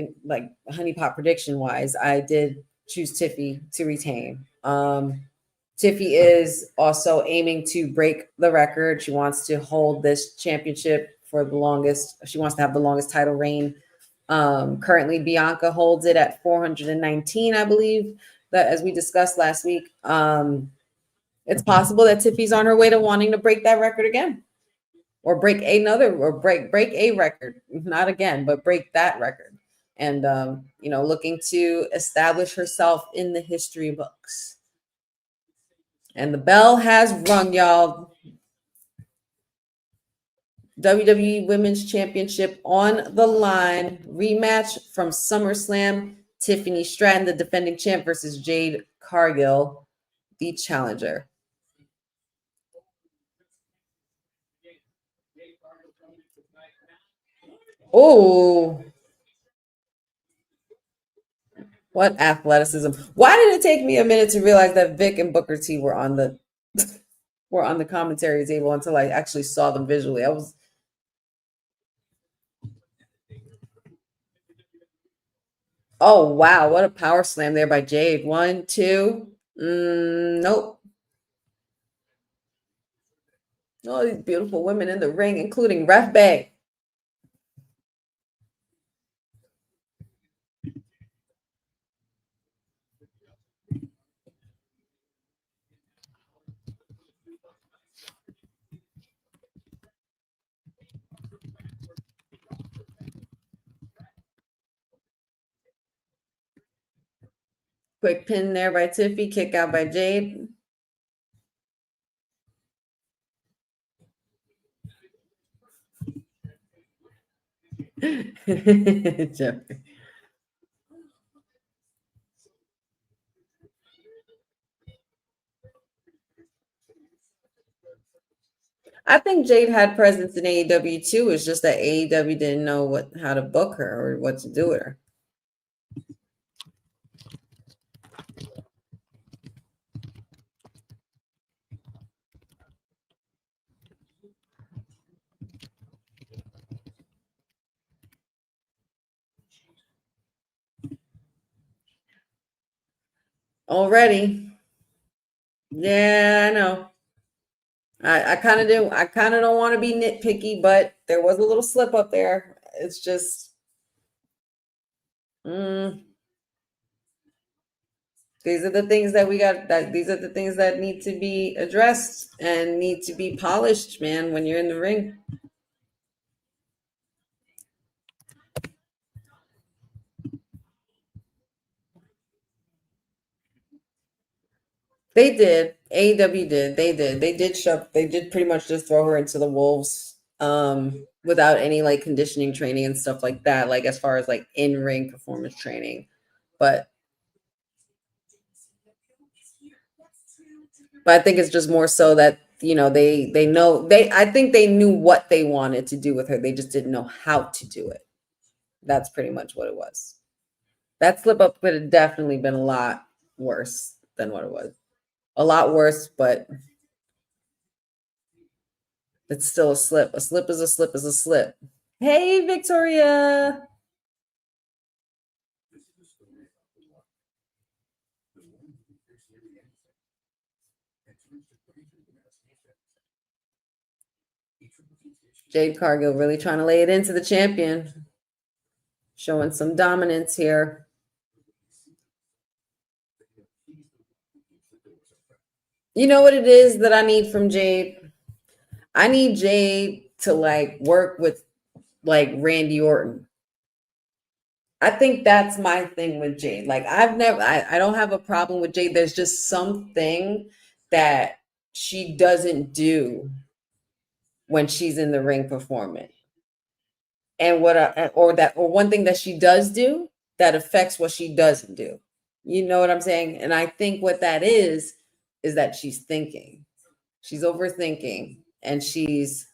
[SPEAKER 2] honey pot prediction wise, I did choose Tiffy to retain. Tiffy is also aiming to break the record. She wants to hold this championship for the longest. She wants to have the longest title reign. Currently, Bianca holds it at 419, I believe, that as we discussed last week. It's possible that Tiffy's on her way to wanting to break that record again, or break a record, not again, but break that record. And, looking to establish herself in the history books. And the bell has rung, y'all. WWE Women's Championship on the line. Rematch from SummerSlam. Tiffany Stratton, the defending champ, versus Jade Cargill, the challenger. Oh, what athleticism! Why did it take me a minute to realize that Vic and Booker T were on the commentary table until I actually saw them visually? Oh wow, what a power slam there by Jade. 1, 2. Nope. All these beautiful women in the ring, including Ref Bay. Quick pin there by Tiffy, kick out by Jade. Jeffrey. I think Jade had presence in AEW too. It's just that AEW didn't know how to book her or what to do with her. Already. Yeah, I know. I kind of do. I kind of don't want to be nitpicky, but there was a little slip up there. It's just these are the things that we got. These are the things that need to be addressed and need to be polished, man, when you're in the ring. They did. AEW did. They did. They did shove. They did pretty much just throw her into the wolves, without any like conditioning training and stuff like that. Like as far as like in ring performance training, but I think it's just more so that they know I think they knew what they wanted to do with her. They just didn't know how to do it. That's pretty much what it was. That slip up could have definitely been a lot worse than what it was. A lot worse, but it's still a slip. A slip is a slip is a slip. Hey, Victoria. Jade Cargill really trying to lay it into the champion. Showing some dominance here. You know what it is that I need from Jade? I need Jade to like work with like Randy Orton. I think that's my thing with Jade. Like I don't have a problem with Jade. There's just something that she doesn't do when she's in the ring performing. And or one thing that she does do that affects what she doesn't do. You know what I'm saying? And I think what that is that she's thinking. She's overthinking, and she's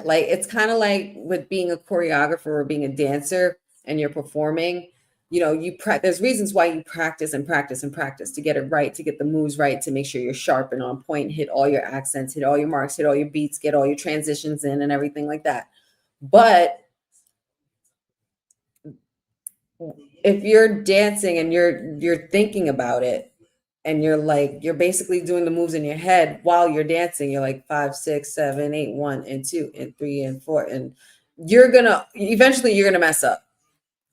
[SPEAKER 2] like, it's kind of like with being a choreographer or being a dancer and you're performing, there's reasons why you practice and practice and practice to get it right, to get the moves right, to make sure you're sharp and on point, hit all your accents, hit all your marks, hit all your beats, get all your transitions in and everything like that. But if you're dancing and you're thinking about it, and you're basically doing the moves in your head while you're dancing, you're like 5, 6, 7, 8, 1 and 2 and 3 and 4, and eventually you're gonna mess up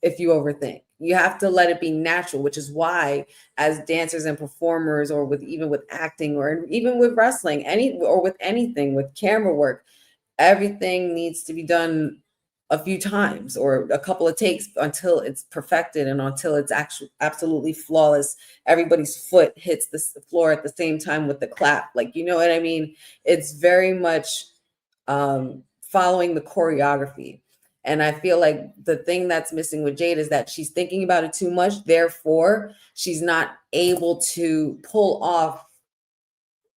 [SPEAKER 2] if you overthink. You have to let it be natural, which is why as dancers and performers, or even with acting, or even with wrestling, with anything, with camera work, everything needs to be done a few times or a couple of takes until it's perfected and until it's actually absolutely flawless. Everybody's foot hits the floor at the same time with the clap. Like, you know what I mean? It's very much following the choreography. And I feel like the thing that's missing with Jade is that she's thinking about it too much. Therefore, she's not able to pull off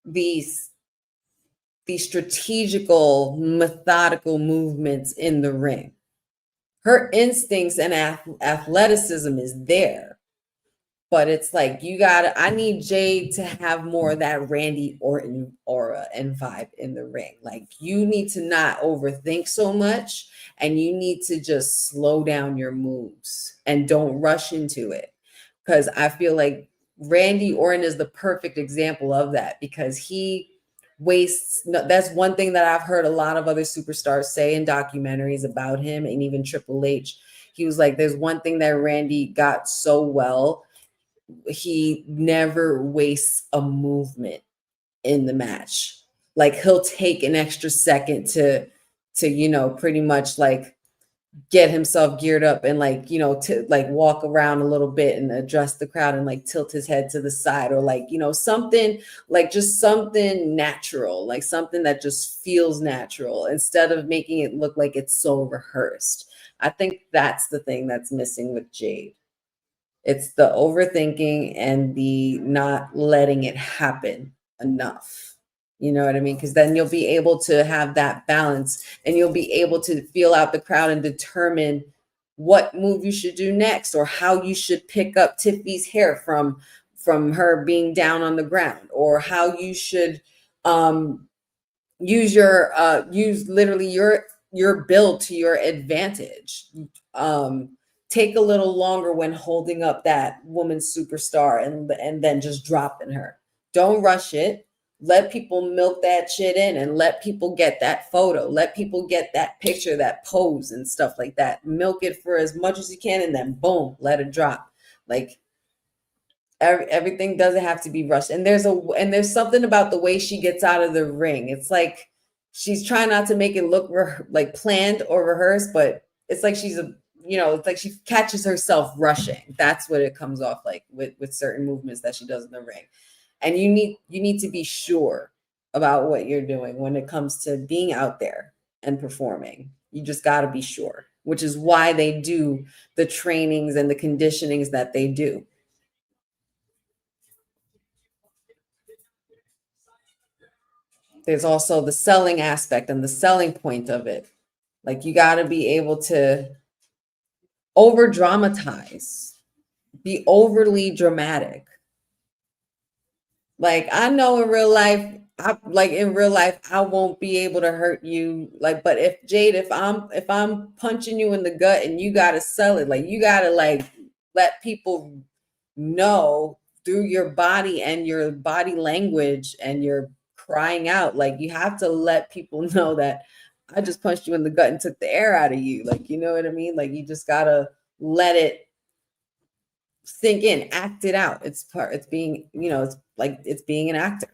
[SPEAKER 2] these strategical, methodical movements in the ring. Her instincts and athleticism is there, but it's like, I need Jade to have more of that Randy Orton aura and vibe in the ring. Like, you need to not overthink so much, and you need to just slow down your moves and don't rush into it. Because I feel like Randy Orton is the perfect example of that, because he that's one thing that I've heard a lot of other superstars say in documentaries about him, and even Triple H. He was like, there's one thing that Randy got so well. He never wastes a movement in the match. Like, he'll take an extra second to pretty much like get himself geared up and to like walk around a little bit and adjust the crowd and like tilt his head to the side, or like, something like just something natural, like something that just feels natural, instead of making it look like it's so rehearsed. I think that's the thing that's missing with Jade. It's the overthinking and the not letting it happen enough. You know what I mean? Because then you'll be able to have that balance, and you'll be able to feel out the crowd and determine what move you should do next, or how you should pick up Tiffany's hair from her being down on the ground, or how you should use literally your build to your advantage. Take a little longer when holding up that woman's superstar, and then just dropping her. Don't rush it. Let people milk that shit in, and let people get that photo. Let people get that picture, that pose and stuff like that. Milk it for as much as you can, and then boom, let it drop. Like, everything doesn't have to be rushed. And there's something about the way she gets out of the ring. It's like she's trying not to make it look like planned or rehearsed, but it's like it's like she catches herself rushing. That's what it comes off like with certain movements that she does in the ring. And you need to be sure about what you're doing when it comes to being out there and performing. You just got to be sure, which is why they do the trainings and the conditionings that they do. There's also the selling aspect and the selling point of it. Like, you got to be able to over dramatize, be overly dramatic. Like, I know in real life, I won't be able to hurt you. Like, but if Jade, if I'm punching you in the gut and you gotta sell it, like, you gotta like let people know through your body and your body language and your crying out. Like, you have to let people know that I just punched you in the gut and took the air out of you. Like, you know what I mean? Like, you just gotta let it sink in, act it out. It's being, it's like, it's being an actor.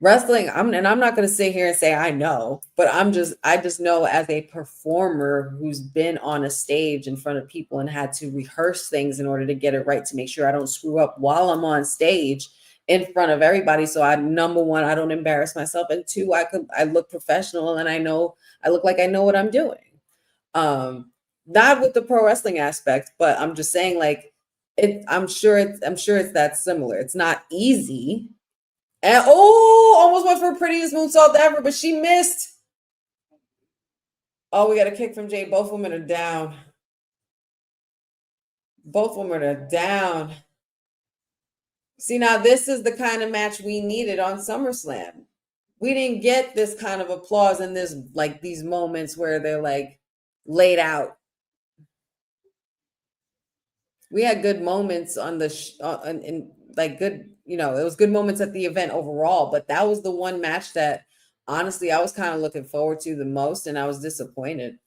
[SPEAKER 2] Wrestling, I'm not going to sit here and say I know, but I just know as a performer who's been on a stage in front of people and had to rehearse things in order to get it right, to make sure I don't screw up while I'm on stage in front of everybody. So number one, I don't embarrass myself, and two, I look professional and I look like I know what I'm doing. Not with the pro wrestling aspect, but I'm just saying, like, I'm sure it's that similar. It's not easy. And almost went for her prettiest moonsault ever, but she missed. Oh, we got a kick from Jade. Both women are down. Both women are down. See, now this is the kind of match we needed on SummerSlam. We didn't get this kind of applause in this, like, these moments where they're like laid out. We had good moments on the like good, it was good moments at the event overall, but that was the one match that honestly I was kind of looking forward to the most, and I was disappointed.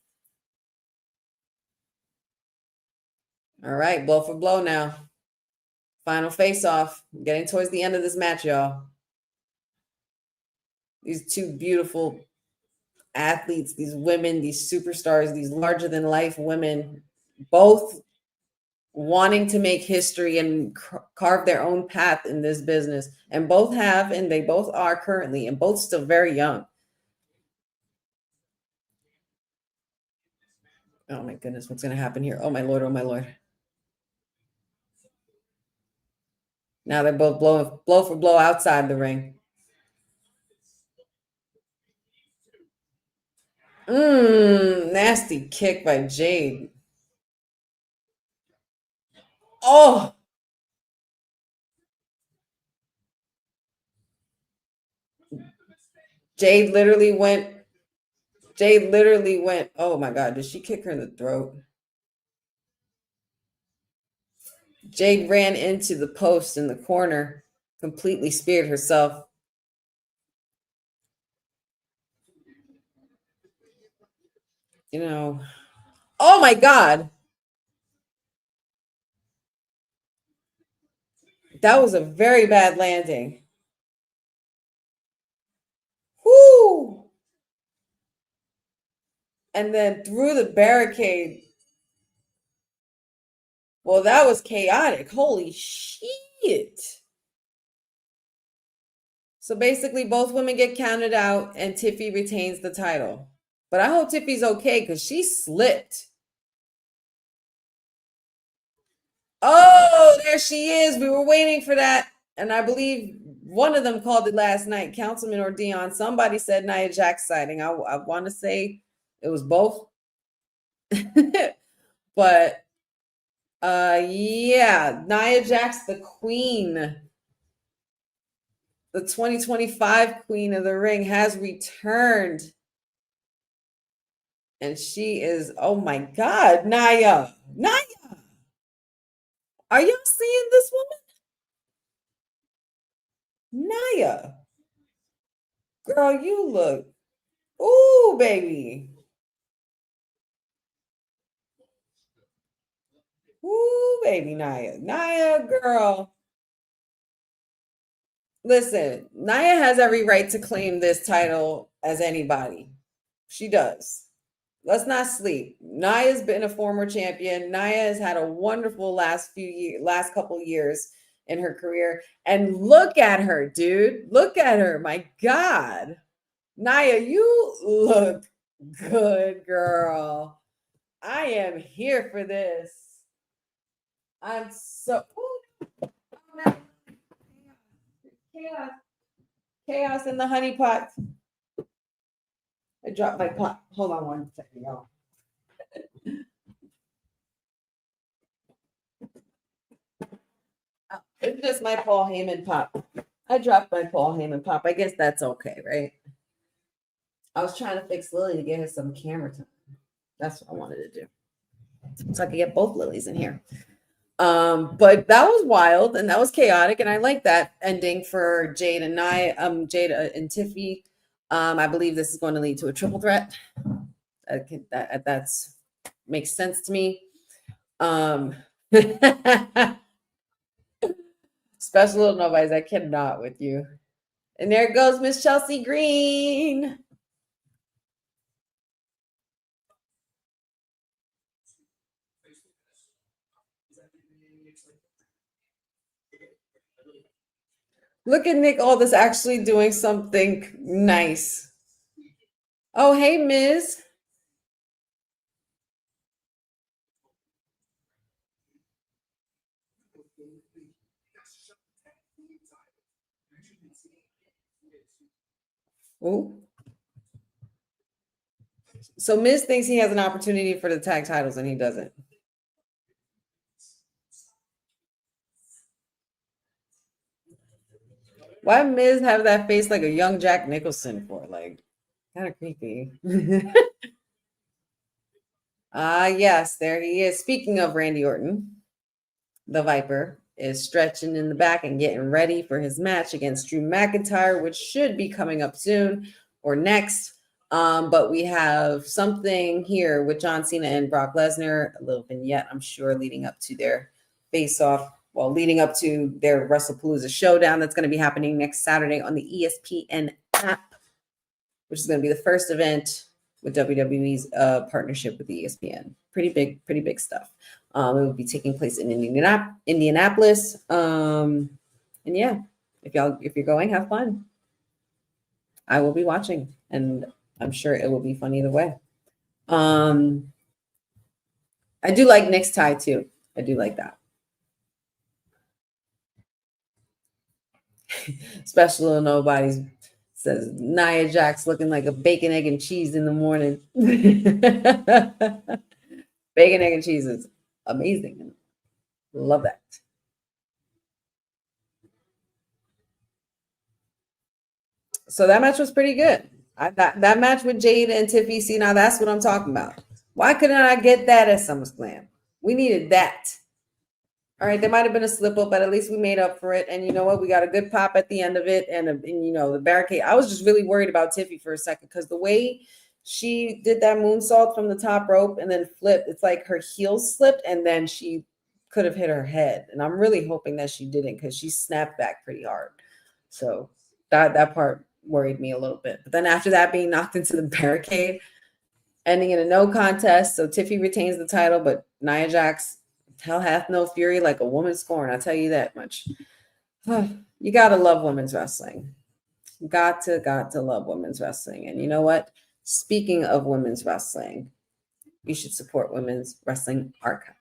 [SPEAKER 2] All right, blow for blow now. Final face-off. Getting towards the end of this match, y'all. These two beautiful athletes, these women, these superstars, these larger-than-life women, both wanting to make history and carve their own path in this business, and both have, and they both are currently, and both still very young. Oh my goodness, what's going to happen here? Oh my Lord, oh my Lord. Now they're both blow for blow outside the ring. Nasty kick by Jade. Oh, Jade literally went, oh my God, did she kick her in the throat? Jade ran into the post in the corner, completely speared herself. Oh my God. That was a very bad landing. Whoo! And then through the barricade. Well, that was chaotic. Holy shit. So basically, both women get counted out and Tiffy retains the title. But I hope Tiffy's okay because she slipped. Oh, there she is. We were waiting for that. And I believe one of them called it last night, Councilman or Dion. Somebody said Nia Jax sighting. I want to say it was both. But yeah, Nia Jax, the queen, the 2025 queen of the ring, has returned. And she is, oh my God, Nia. Are y'all seeing this woman? Nia. Girl, you look, ooh, baby. Ooh, baby, Nia. Nia, girl. Listen, Nia has every right to claim this title as anybody. She does. Let's not sleep. Nia's been a former champion. Nia has had a wonderful last couple years in her career. And look at her, dude. Look at her. My God. Nia, you look good, girl. I am here for this. I'm so chaos in the honey pot. I dropped my pot. Hold on one second, y'all. It's just my Paul Heyman pop. I dropped my Paul Heyman pop. I guess that's okay, right? I was trying to fix Lily to get her some camera time. That's what I wanted to do. So I could get both Lilies in here. But that was wild and that was chaotic. And I like that ending for Jade and Jade and Tiffy. I believe this is going to lead to a triple threat. That's makes sense to me. Special little nobody's. I cannot with you. And there goes Miss Chelsea Green. Look at Nick Aldis actually doing something nice. Oh, hey, Miz. Ooh. So Miz thinks he has an opportunity for the tag titles and he doesn't. Why Miz have that face like a young Jack Nicholson for? Like, kind of creepy. Yes, there he is. Speaking of Randy Orton, the Viper is stretching in the back and getting ready for his match against Drew McIntyre, which should be coming up soon or next. But we have something here with John Cena and Brock Lesnar, a little vignette, I'm sure, leading up to their face-off. Well, leading up to their WrestlePalooza showdown that's going to be happening next Saturday on the ESPN app, which is going to be the first event with WWE's partnership with ESPN. Pretty big stuff. It will be taking place in Indianapolis. And yeah, if you're going, have fun. I will be watching, and I'm sure it will be fun either way. I do like Nick's tie too. I do like that. Special little nobodies says Nia Jax looking like a bacon, egg, and cheese in the morning. Bacon, egg, and cheese is amazing. Love that. So that match was pretty good. That match with Jade and Tiffy, see, now that's what I'm talking about. Why couldn't I get that at SummerSlam? We needed that. All right, there might have been a slip up, but at least we made up for it. And you know what? We got a good pop at the end of it. And you know, the barricade. I was just really worried about Tiffy for a second because the way she did that moonsault from the top rope and then flipped, it's like her heels slipped and then she could have hit her head. And I'm really hoping that she didn't because she snapped back pretty hard. So that part worried me a little bit. But then after that, being knocked into the barricade, ending in a no contest. So Tiffy retains the title, but Nia Jax, hell hath no fury like a woman scorned. I'll tell you that much. You got to love women's wrestling. Got to love women's wrestling. And you know what? Speaking of women's wrestling, you should support Women's Wrestling Archive.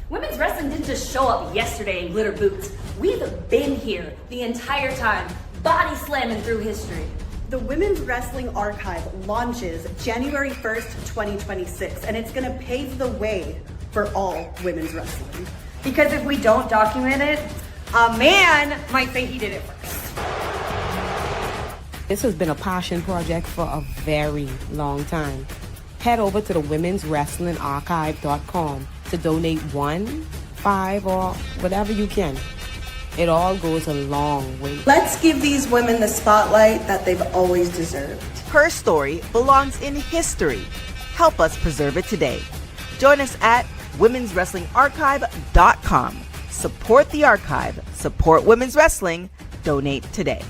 [SPEAKER 5] Women's wrestling didn't just show up yesterday in glitter boots. We've been here the entire time, body slamming through history.
[SPEAKER 6] The Women's Wrestling Archive launches January 1st, 2026, and it's gonna pave the way for all women's wrestling.
[SPEAKER 5] Because if we don't document it, a man might say he did it first.
[SPEAKER 7] This has been a passion project for a very long time. Head over to the womenswrestlingarchive.com to donate $1, $5, or whatever you can. It all goes a long way.
[SPEAKER 6] Let's give these women the spotlight that they've always deserved.
[SPEAKER 8] Her story belongs in history. Help us preserve it today. Join us at womenswrestlingarchive.com. Support the archive. Support women's wrestling. Donate today.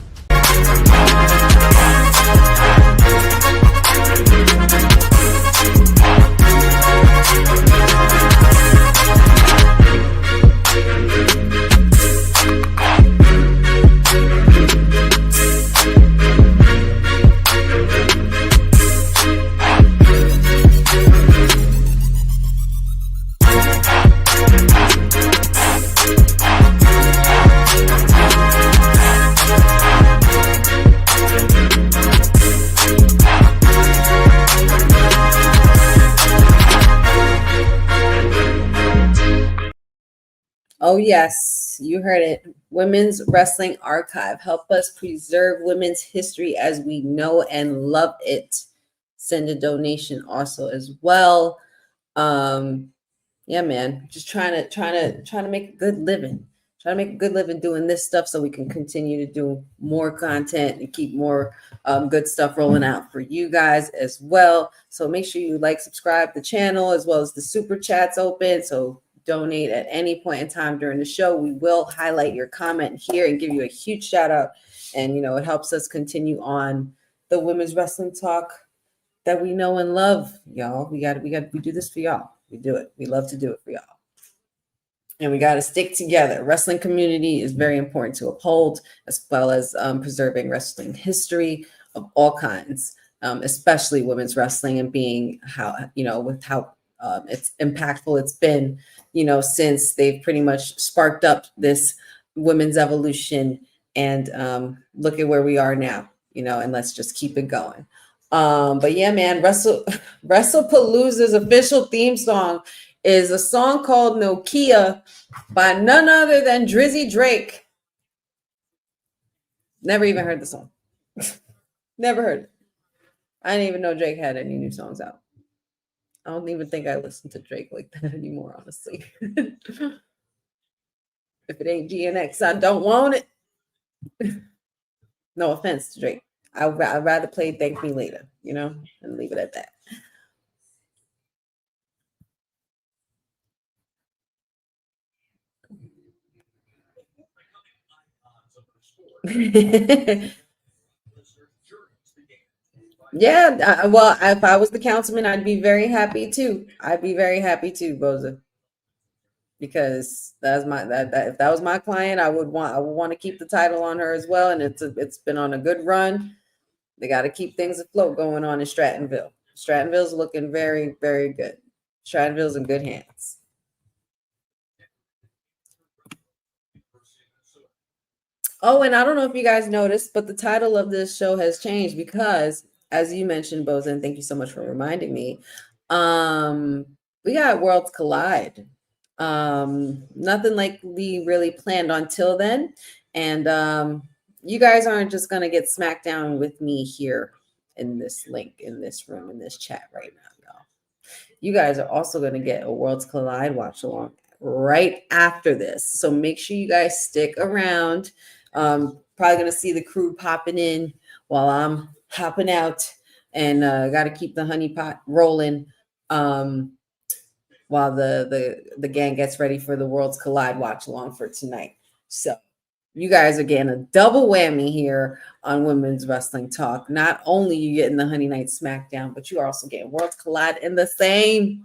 [SPEAKER 2] Oh, yes, you heard it. Women's Wrestling Archive. Help us preserve women's history as we know and love it. Send a donation also as well. Yeah, man, just trying to make a good living. Trying to make a good living doing this stuff so we can continue to do more content and keep more good stuff rolling out for you guys as well. So make sure you like, subscribe the channel, as well as the super chats open. So donate at any point in time during the show. We will highlight your comment here and give you a huge shout out. And, you know, it helps us continue on the women's wrestling talk that we know and love, y'all. We do this for y'all. We do it. We love to do it for y'all. And we got to stick together. Wrestling community is very important to uphold, as well as preserving wrestling history of all kinds, especially women's wrestling, and being how, you know, with how it's impactful it's been, you know, since they've pretty much sparked up this women's evolution. And look at where we are now, you know, and let's just keep it going. But yeah, man, WrestlePalooza's official theme song is a song called Nokia by none other than Drizzy Drake. Never even heard the song. Never heard it. I didn't even know Drake had any new songs out. I don't even think I listen to Drake like that anymore, honestly. If it ain't GNX, I don't want it. No offense to Drake. I'd rather play Thank Me Later, you know, and leave it at that. Yeah, well, if I was the councilman, I'd be very happy too. I'd be very happy too, Boza, because that's my if that was my client, I would want to keep the title on her as well, and it's been on a good run. They got to keep things afloat going on in Strattonville. Strattonville's looking very, very good. Strattonville's in good hands. Oh, and I don't know if you guys noticed, but the title of this show has changed because, as you mentioned, Bozen, thank you so much for reminding me. We got Worlds Collide. Nothing like we really planned until then. And you guys aren't just going to get SmackDown with me here in this link, in this room, in this chat right now, y'all. You guys are also going to get a Worlds Collide watch along right after this. So make sure you guys stick around. Probably going to see the crew popping in while I'm hopping out, and got to keep the honey pot rolling while the gang gets ready for the Worlds Collide watch along for tonight. So you guys are getting a double whammy here on Women's Wrestling Talk. Not only you getting the Honey Night SmackDown, but you are also getting Worlds Collide in the same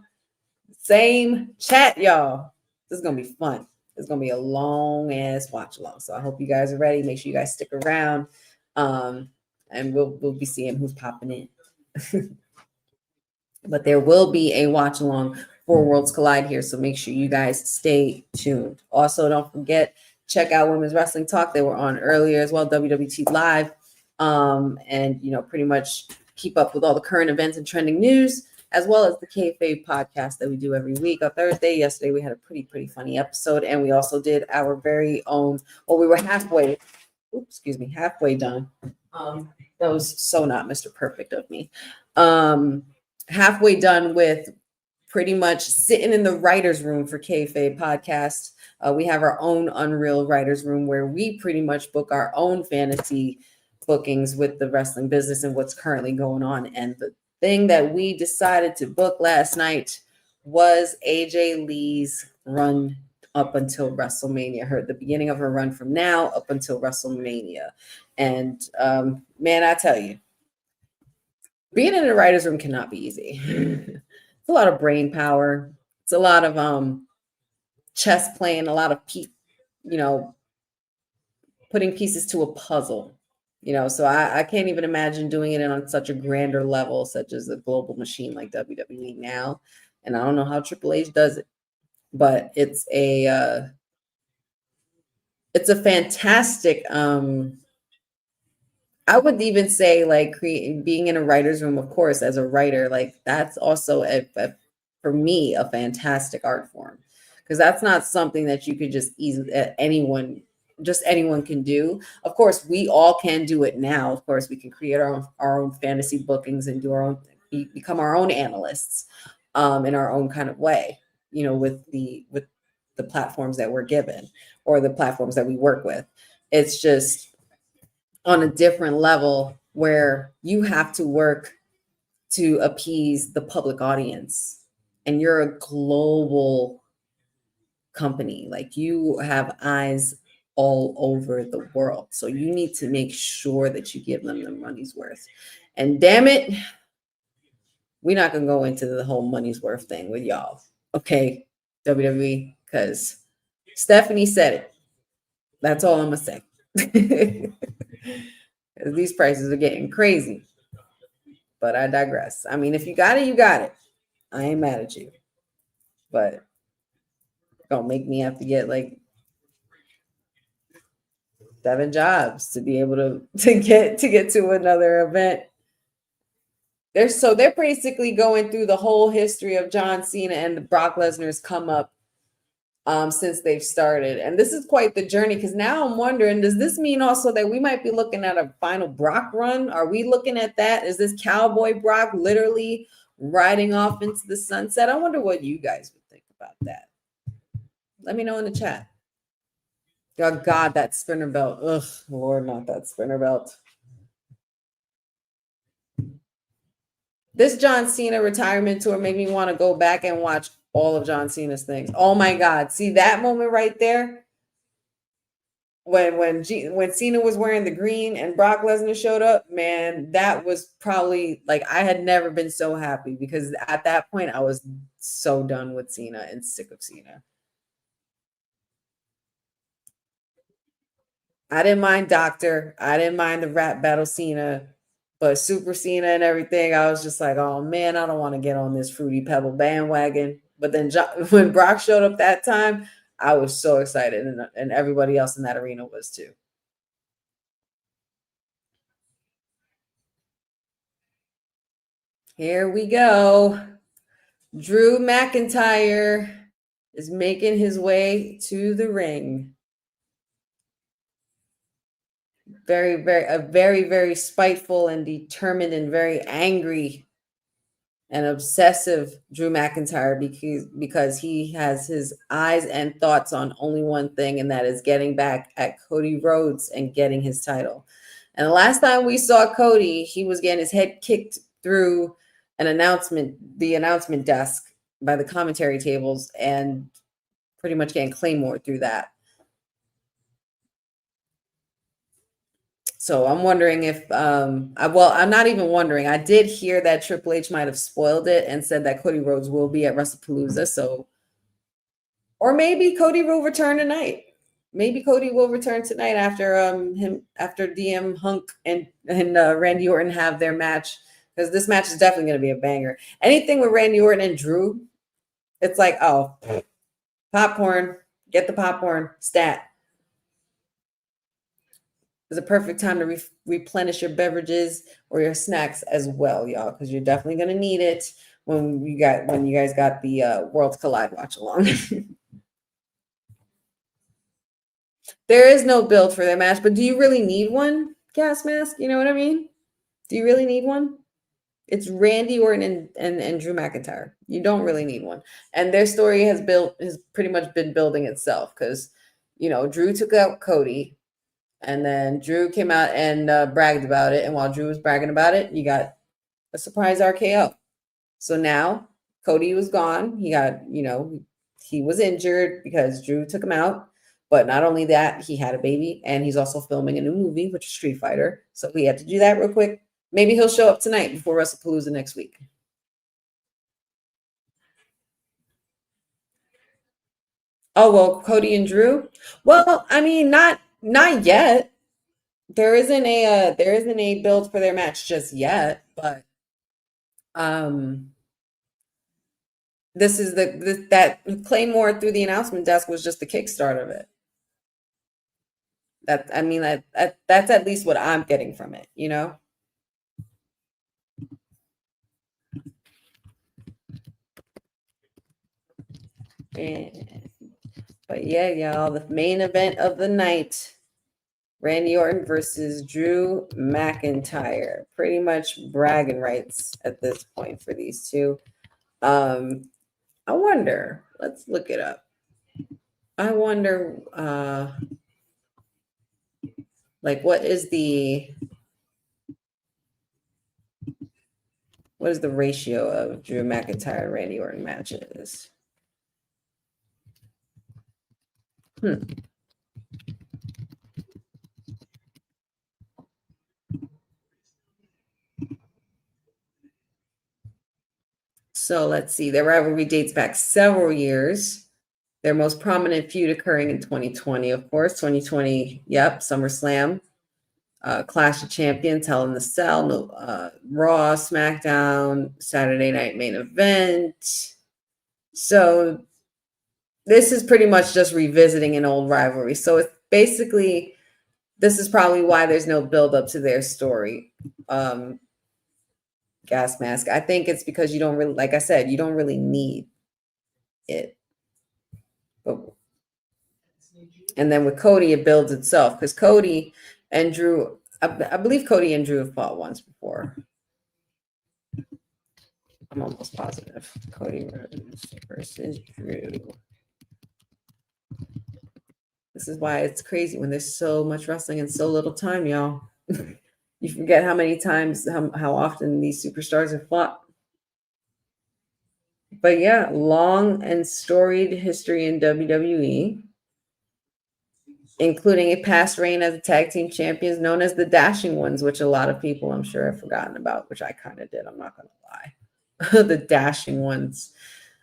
[SPEAKER 2] chat, y'all. This is gonna be fun. It's gonna be a long ass watch along. So I hope you guys are ready. Make sure you guys stick around. And we'll be seeing who's popping in. But there will be a watch along for Worlds Collide here. So make sure you guys stay tuned. Also, don't forget, check out Women's Wrestling Talk. They were on earlier as well, WWT Live. And, you know, pretty much keep up with all the current events and trending news, as well as the kayfabe podcast that we do every week on Thursday. Yesterday, we had a pretty funny episode. And we also did our very own, well, we were halfway done. That was so not Mr. Perfect of me. Halfway done with pretty much sitting in the writer's room for kayfabe podcast. We have our own Unreal writer's room where we pretty much book our own fantasy bookings with the wrestling business and what's currently going on. And the thing that we decided to book last night was AJ Lee's run up until WrestleMania, the beginning of her run from now up until WrestleMania. And man, I tell you, being in a writer's room cannot be easy. It's a lot of brain power. It's a lot of chess playing, a lot of putting pieces to a puzzle. So I can't even imagine doing it on such a grander level, such as a global machine like WWE now. And I don't know how Triple H does it, but it's a fantastic. I would even say, like, being in a writer's room, of course, as a writer, like that's also for me a fantastic art form, because that's not something that you could just easily anyone can do. Of course, we all can do it now. Of course, we can create our own fantasy bookings and do our own, become our own analysts in our own kind of way, you know, with the platforms that we're given or the platforms that we work with. It's just on a different level where you have to work to appease the public audience, and you're a global company. Like, you have eyes all over the world. So you need to make sure that you give them the money's worth. And damn it, we're not going to go into the whole money's worth thing with y'all. Okay, WWE, because Stephanie said it. That's all I'm going to say. These prices are getting crazy. But I digress. I mean, if you got it, you got it. I ain't mad at you. But don't make me have to get like 7 jobs to be able to get to another event. They're basically going through the whole history of John Cena and Brock Lesnar's come up since they've started. And this is quite the journey, because now I'm wondering, does this mean also that we might be looking at a final Brock run? Are we looking at that? Is this cowboy Brock literally riding off into the sunset? I wonder what you guys would think about that. Let me know in the chat. Oh God, that spinner belt. Ugh, Lord, not that spinner belt. This John Cena retirement tour made me want to go back and watch all of John Cena's things. Oh my God. See that moment right there? When Cena was wearing the green and Brock Lesnar showed up, man, that was probably like, I had never been so happy, because at that point I was so done with Cena and sick of Cena. I didn't mind Doctor. I didn't mind the rap battle Cena, but Super Cena and everything, I was just like, oh man, I don't want to get on this Fruity Pebble bandwagon. But then when Brock showed up that time, I was so excited, and everybody else in that arena was too. Here we go. Drew McIntyre is making his way to the ring. Very, very spiteful and determined and very angry and obsessive Drew McIntyre, because he has his eyes and thoughts on only one thing, and that is getting back at Cody Rhodes and getting his title. And the last time we saw Cody, he was getting his head kicked through the announcement desk by the commentary tables, and pretty much getting Claymore through that. So I'm wondering if, I'm not even wondering. I did hear that Triple H might have spoiled it and said that Cody Rhodes will be at WrestlePalooza. So, or maybe Cody will return tonight. Maybe Cody will return tonight after after DM Hunk and Randy Orton have their match, because this match is definitely going to be a banger. Anything with Randy Orton and Drew, it's like, oh, popcorn, get the popcorn, stat. It's a perfect time to replenish your beverages or your snacks as well, y'all, because you're definitely going to need it when you guys got the Worlds Collide watch along. There is no build for their match, but do you really need one, Gas Mask? You know what I mean? Do you really need one? It's Randy Orton and Drew McIntyre. You don't really need one. And their story has pretty much been building itself, because, you know, Drew took out Cody. And then Drew came out and bragged about it. And while Drew was bragging about it, you got a surprise RKO. So now Cody was gone. He got, he was injured because Drew took him out. But not only that, he had a baby, and he's also filming a new movie, which is Street Fighter. So he had to do that real quick. Maybe he'll show up tonight before WrestlePalooza next week. Oh, well, Cody and Drew? Well, I mean, not yet. There isn't a build for their match just yet, but this is that Claymore through the announcement desk was just the kickstart of it. That's at least what I'm getting from it, you know? And But yeah, y'all, the main event of the night, Randy Orton versus Drew McIntyre. Pretty much bragging rights at this point for these two. I wonder, let's look it up. I wonder, like, what is the ratio of Drew McIntyre and Randy Orton matches? So let's see. Their rivalry dates back several years. Their most prominent feud occurring in 2020, of course. 2020, yep, SummerSlam. Clash of Champions, Hell in the Cell, Raw, SmackDown, Saturday Night Main Event. So this is pretty much just revisiting an old rivalry. So it's basically, this is probably why there's no build-up to their story. Gas mask. I think it's because you don't really, like I said, you don't really need it. And then with Cody, it builds itself because Cody and Drew, I believe Cody and Drew have fought once before. I'm almost positive. Cody Rhodes versus Drew. This is why it's crazy when there's so much wrestling and so little time, y'all. You forget how many times, how often these superstars have fought. But yeah, long and storied history in WWE, including a past reign as a tag team champions known as the Dashing Ones, which a lot of people I'm sure have forgotten about, which I kind of did. I'm not going to lie. The Dashing Ones.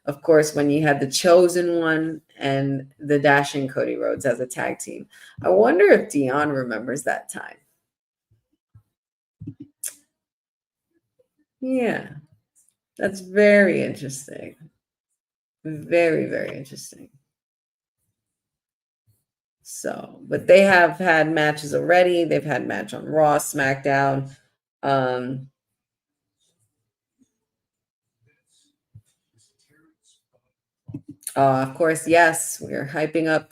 [SPEAKER 2] Of course, when you had the Chosen One and the Dashing Cody Rhodes as a tag team. I wonder if Dion remembers that time. Yeah, that's very interesting. Very, very interesting. So, but they have had matches already. They've had match on Raw, SmackDown. Of course, yes, we're hyping up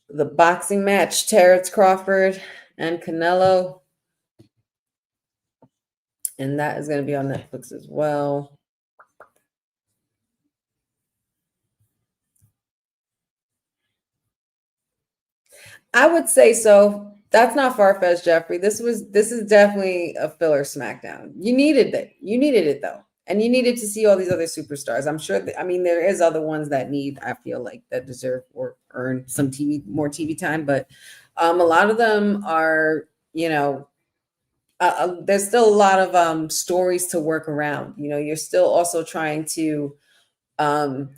[SPEAKER 2] the boxing match, Terrence Crawford and Canelo. And that is going to be on Netflix as well. I would say so. That's not far-fetched, Jeffrey. This is definitely a filler SmackDown. You needed it. You needed it though. And you needed to see all these other superstars. I'm sure I mean, there is other ones that I feel like that deserve or earn some more TV time, but a lot of them are, there's still a lot of stories to work around. You're still also trying to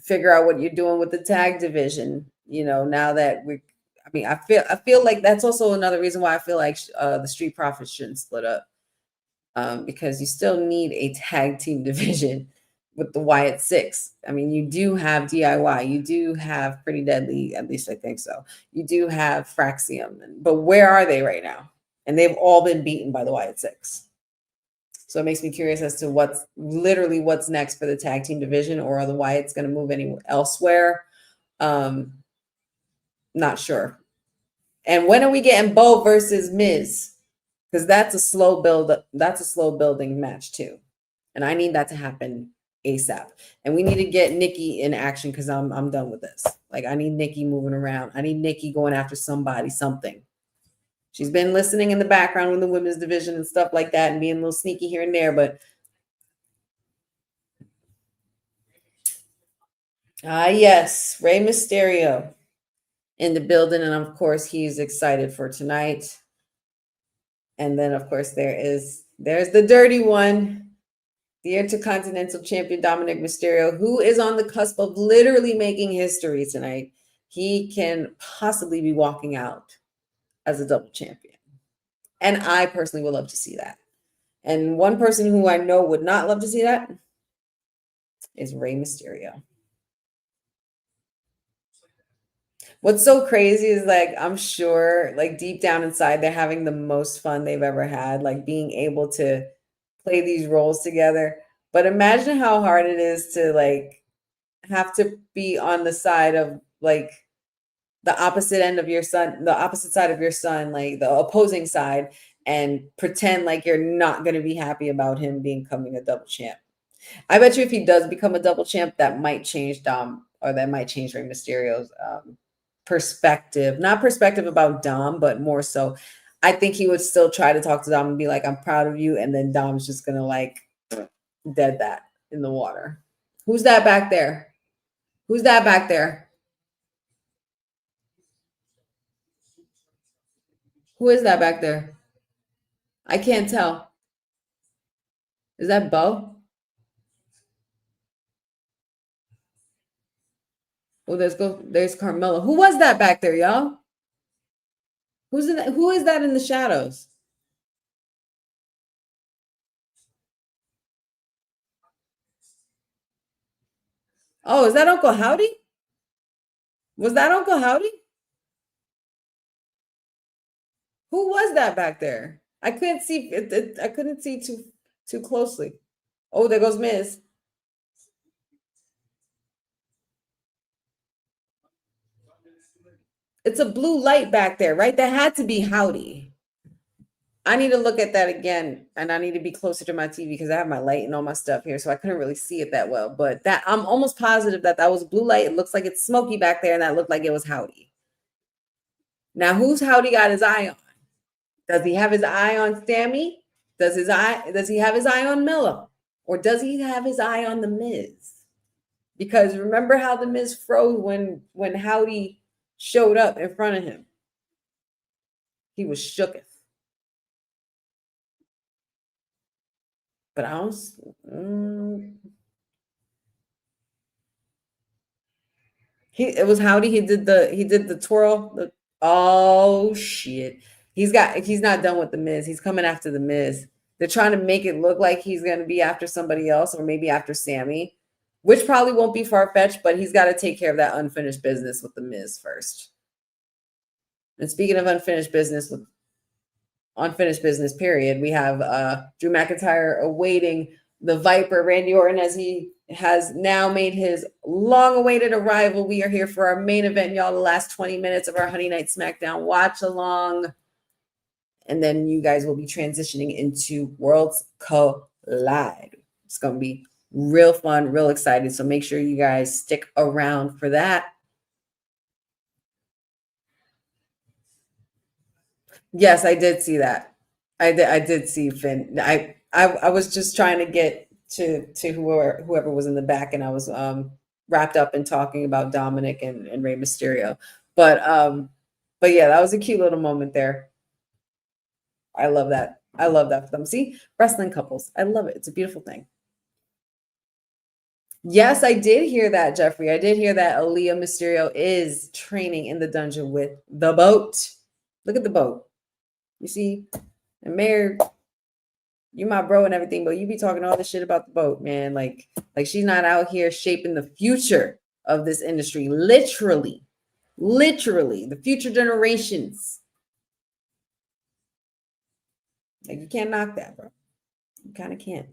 [SPEAKER 2] figure out what you're doing with the tag division, now that I feel like that's also another reason why I feel like the Street Profits shouldn't split up, because you still need a tag team division with the Wyatt Six. I mean, you do have DIY, you do have Pretty Deadly, at least I think so. You do have Fraxium, but where are they right now? And they've all been beaten by the Wyatt Six. So it makes me curious as to what's next for the tag team division, or are the Wyatts going to move anywhere elsewhere? Not sure. And when are we getting Bo versus Miz? Because that's a slow build. That's a slow building match too, and I need that to happen ASAP. And we need to get Nikki in action because I'm done with this. Like, I need Nikki moving around. I need Nikki going after somebody, something. She's been listening in the background with the women's division and stuff like that, and being a little sneaky here and there. But yes, Rey Mysterio in the building, and of course he's excited for tonight. And then of course there's the dirty one, the Intercontinental Champion Dominic Mysterio, who is on the cusp of literally making history tonight. He can possibly be walking out as a double champion, and I personally would love to see that. And one person who I know would not love to see that is Rey Mysterio. What's so crazy is, like, I'm sure, like, deep down inside, they're having the most fun they've ever had, like, being able to play these roles together. But imagine how hard it is to, like, have to be on the side of like the opposite end of your son, the opposite side of your son, like the opposing side, and pretend like you're not going to be happy about him becoming a double champ. I bet you if he does become a double champ, that might change Dom, or that might change Rey Mysterio's perspective. Not perspective about Dom, but more so, I think he would still try to talk to Dom and be like, I'm proud of you. And then Dom's just going to like dead that in the water. Who's that back there? Who's that back there? Who is that back there? I can't tell. Is that Bo? Oh, there's Carmelo. Who was that back there, y'all? Who is that in the shadows? Oh, is that Uncle Howdy? Was that Uncle Howdy? Who was that back there? I couldn't see it, I couldn't see too closely. Oh, there goes Miz. It's a blue light back there, right? That had to be Howdy. I need to look at that again, and I need to be closer to my TV because I have my light and all my stuff here, so I couldn't really see it that well. But that I'm almost positive that was blue light. It looks like it's smoky back there, and that looked like it was Howdy. Now, who's Howdy got his eye on? Does he have his eye on Sami? Does he have his eye on Melo? Or does he have his eye on the Miz? Because remember how the Miz froze when Howdy showed up in front of him? He was shooketh. But I don't. It was Howdy. He did the twirl. Oh shit! He's not done with the Miz. He's coming after the Miz. They're trying to make it look like he's going to be after somebody else, or maybe after Sami, which probably won't be far-fetched. But he's got to take care of that unfinished business with the Miz first. And speaking of unfinished business, period, we have Drew McIntyre awaiting the Viper, Randy Orton, as he has now made his long-awaited arrival. We are here for our main event, y'all, the last 20 minutes of our Honey Night SmackDown watch-along. And then you guys will be transitioning into Worlds Collide. It's going to be real fun, real excited. So make sure you guys stick around for that. Yes, I did see that. I did see Finn. I was just trying to get to whoever was in the back, and I was wrapped up in talking about Dominic and Rey Mysterio. But yeah, that was a cute little moment there. I love that. I love that for them. See, wrestling couples. I love it. It's a beautiful thing. Yes, I did hear that, Jeffrey. I did hear that Aaliyah Mysterio is training in the dungeon with the boat. Look at the boat. You see, and Mayor, you my bro and everything, but you be talking all this shit about the boat, man. Like she's not out here shaping the future of this industry. Literally, the future generations. Like, you can't knock that, bro. You kind of can't.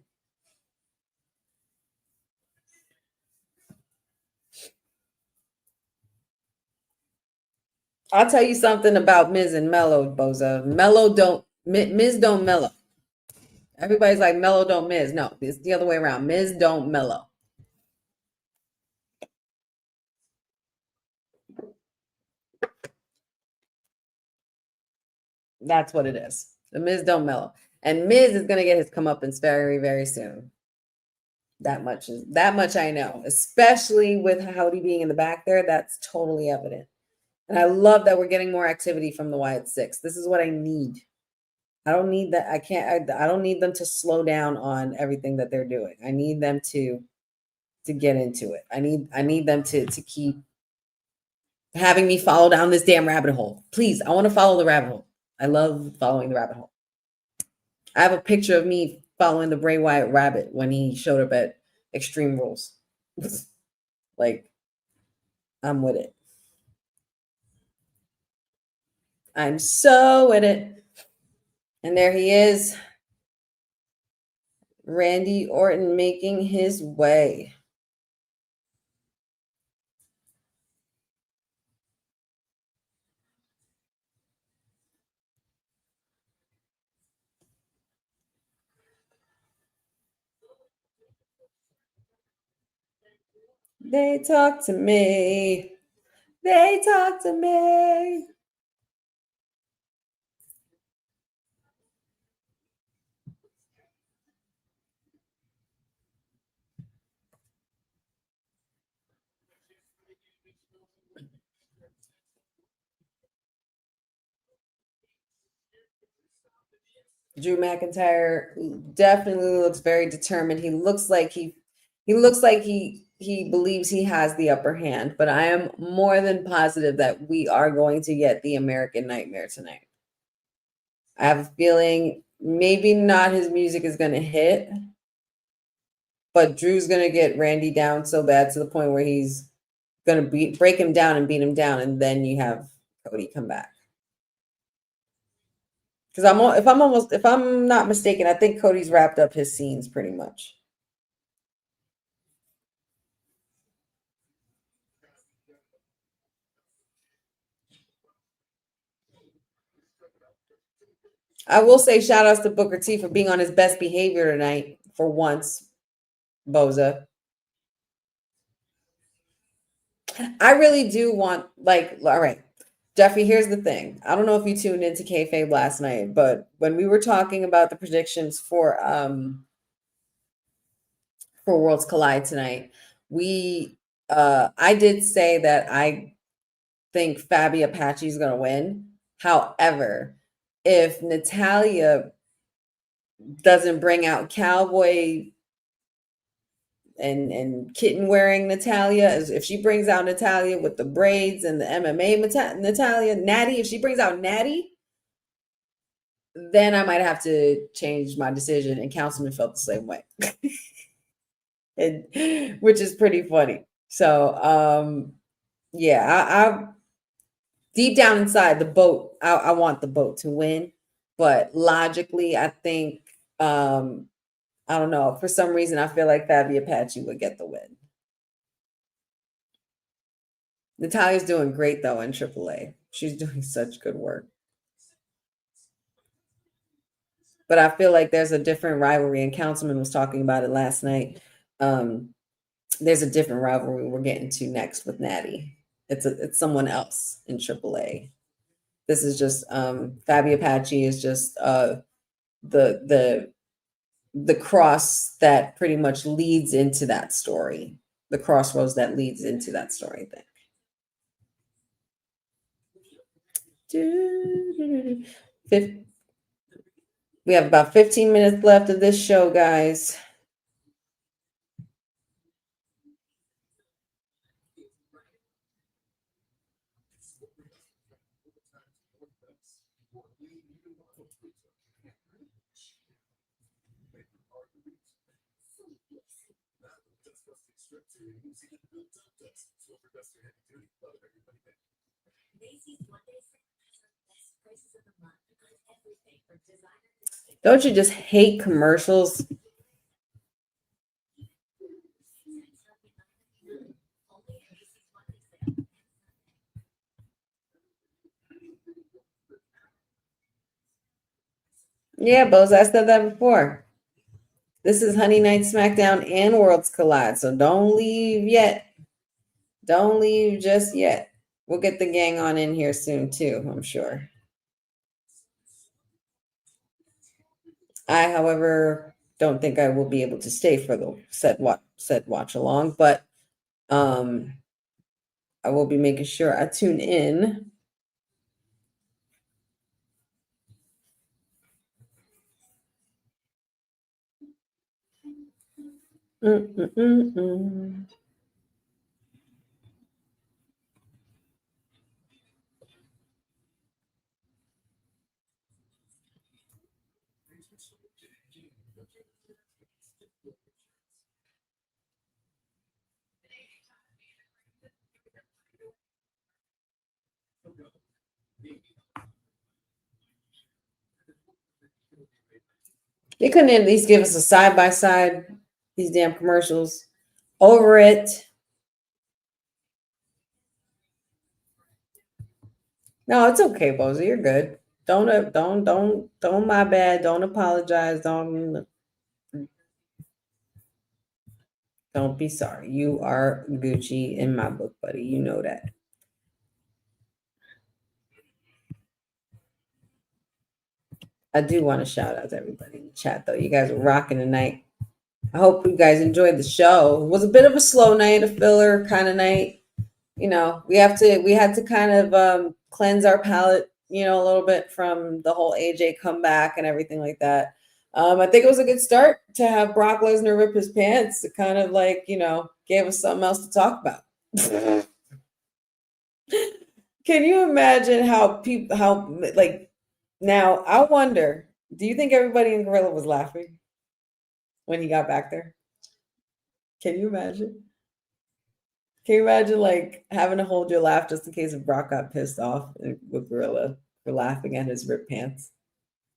[SPEAKER 2] I'll tell you something about Miz and Mello, Boza. Miz don't mellow. Everybody's like, Mello don't Miz. No, it's the other way around. Miz don't mellow. That's what it is. The Miz don't mellow. And Miz is going to get his comeuppance very, very soon. That much I know. Especially with Howdy being in the back there, that's totally evident. And I love that we're getting more activity from the Wyatt Six. This is what I need. I don't need that. I don't need them to slow down on everything that they're doing. I need them to get into it. I need them to keep having me follow down this damn rabbit hole. Please, I want to follow the rabbit hole. I love following the rabbit hole. I have a picture of me following the Bray Wyatt rabbit when he showed up at Extreme Rules. Like, I'm with it. I'm so with it. And there he is. Randy Orton making his way. They talk to me. They talk to me. Drew McIntyre definitely looks very determined. He looks like he believes he has the upper hand, but I am more than positive that we are going to get the American Nightmare tonight. I have a feeling maybe not his music is going to hit, but Drew's going to get Randy down so bad to the point where he's going to break him down and beat him down, and then you have Cody come back. Because if I'm not mistaken, I think Cody's wrapped up his scenes pretty much. I will say shout outs to Booker T for being on his best behavior tonight for once, Boza. I really do want, like, all right, Jeffrey, here's the thing. I don't know if you tuned into kayfabe last night, but when we were talking about the predictions for Worlds Collide tonight, I did say that I think Fabi Apache is going to win. However, if Natalya doesn't bring out cowboy and kitten wearing Natalya, if she brings out Natalya with the braids and the MMA Natalya, Natty, if she brings out Natty, then I might have to change my decision. And Councilman felt the same way, which is pretty funny. So, yeah, I deep down inside the boat, I want the boat to win, but logically, I think, I don't know. For some reason, I feel like Fabi Apache would get the win. Natalya's doing great, though, in AAA. She's doing such good work. But I feel like there's a different rivalry, and Councilman was talking about it last night. There's a different rivalry we're getting to next with Natty. It's someone else in AAA. This is just Fabi Apache is just the cross that pretty much leads into that story, the crossroads that leads into that story thing. We have about 15 minutes left of this show, guys. Don't you just hate commercials? Yeah, Bose, I said that before. This is Honey Night SmackDown and Worlds Collide, so don't leave yet. Don't leave just yet. We'll get the gang on in here soon, too, I'm sure. I, however, don't think I will be able to stay for the said watch along, but I will be making sure I tune in. They couldn't at least give us a side-by-side, these damn commercials. Over it. No, it's okay, Bozy. You're good. Don't my bad. Don't apologize. Don't. Don't be sorry. You are Gucci in my book, buddy. You know that. I do want to shout out to everybody in the chat, though. You guys are rocking tonight. I hope you guys enjoyed the show. It was a bit of a slow night, a filler kind of night. You know, we had to kind of cleanse our palate, you know, a little bit from the whole AJ comeback and everything like that. I think it was a good start to have Brock Lesnar rip his pants. It kind of like, you know, gave us something else to talk about. Can you imagine how like, now I wonder, do you think everybody in Gorilla was laughing when he got back there? Can you imagine? Can you imagine like having to hold your laugh just in case if Brock got pissed off with Gorilla for laughing at his ripped pants?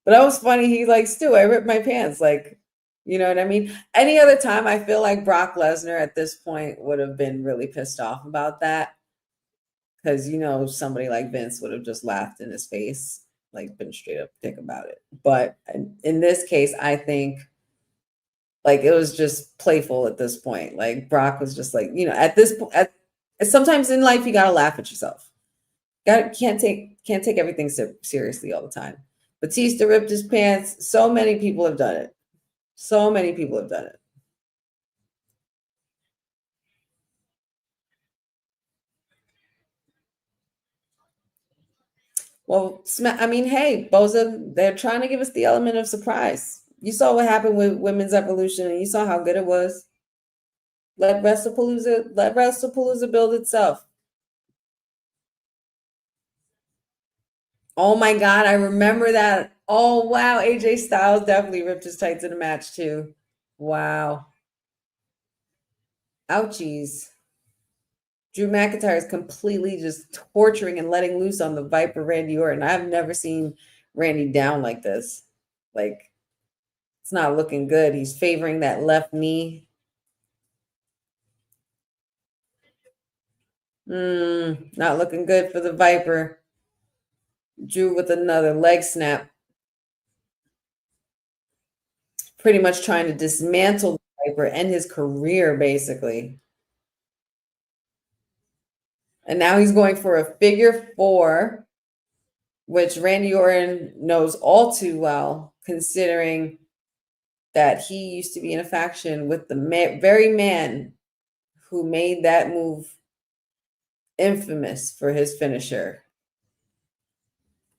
[SPEAKER 2] But that was funny. He like, Stu, I ripped my pants. Like, you know what I mean? Any other time, I feel like Brock Lesnar at this point would have been really pissed off about that. Because, you know, somebody like Vince would have just laughed in his face, like been straight up dick about it. But in this case, I think like it was just playful at this point. Like Brock was just like, you know, at this point, sometimes in life you gotta laugh at yourself. Can't take everything seriously all the time. Batista ripped his pants. So many people have done it. So many people have done it. Well, I mean, hey, Boza, they're trying to give us the element of surprise. You saw what happened with Women's Evolution, and you saw how good it was. Let WrestlePalooza build itself. Oh my God, I remember that. Oh wow, AJ Styles definitely ripped his tights in a match too. Wow. Ouchies. Drew McIntyre is completely just torturing and letting loose on the Viper Randy Orton. I've never seen Randy down like this. Like, it's not looking good. He's favoring that left knee. Not looking good for the Viper. Drew with another leg snap. Pretty much trying to dismantle the Viper and his career, basically. And now he's going for a figure four, which Randy Orton knows all too well, considering that he used to be in a faction with the very man who made that move infamous for his finisher.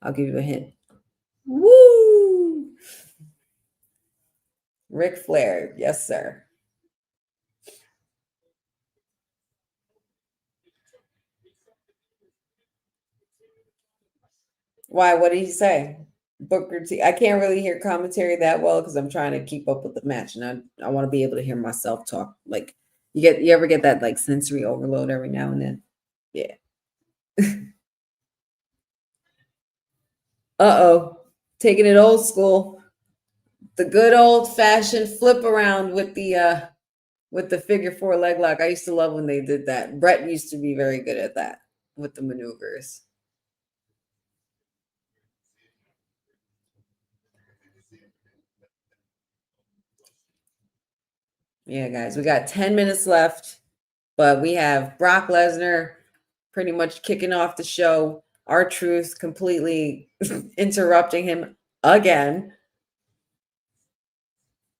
[SPEAKER 2] I'll give you a hint. Woo! Ric Flair. Yes, sir. Why? What did he say? Booker T. I can't really hear commentary that well because I'm trying to keep up with the match, and I want to be able to hear myself talk. Like you ever get that like sensory overload every now and then? Yeah. Uh-oh. Taking it old school. The good old fashioned flip around with the figure four leg lock. I used to love when they did that. Brett used to be very good at that with the maneuvers. Yeah, guys, we got 10 minutes left, but we have Brock Lesnar pretty much kicking off the show. R-Truth completely interrupting him again.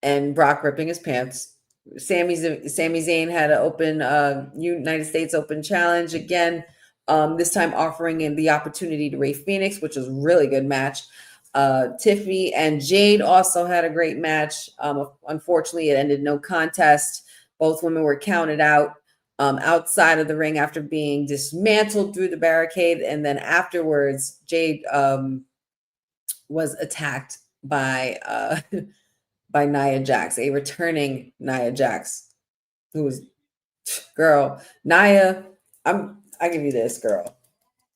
[SPEAKER 2] And Brock ripping his pants. Sami Zayn had an open United States Open challenge again. This time offering him the opportunity to race Fenix, which was a really good match. Tiffany and Jade also had a great match. Unfortunately, it ended no contest. Both women were counted out outside of the ring after being dismantled through the barricade. And then afterwards, Jade was attacked by by Nia Jax, a returning Nia Jax, who was, girl, Nia, I give you this, girl,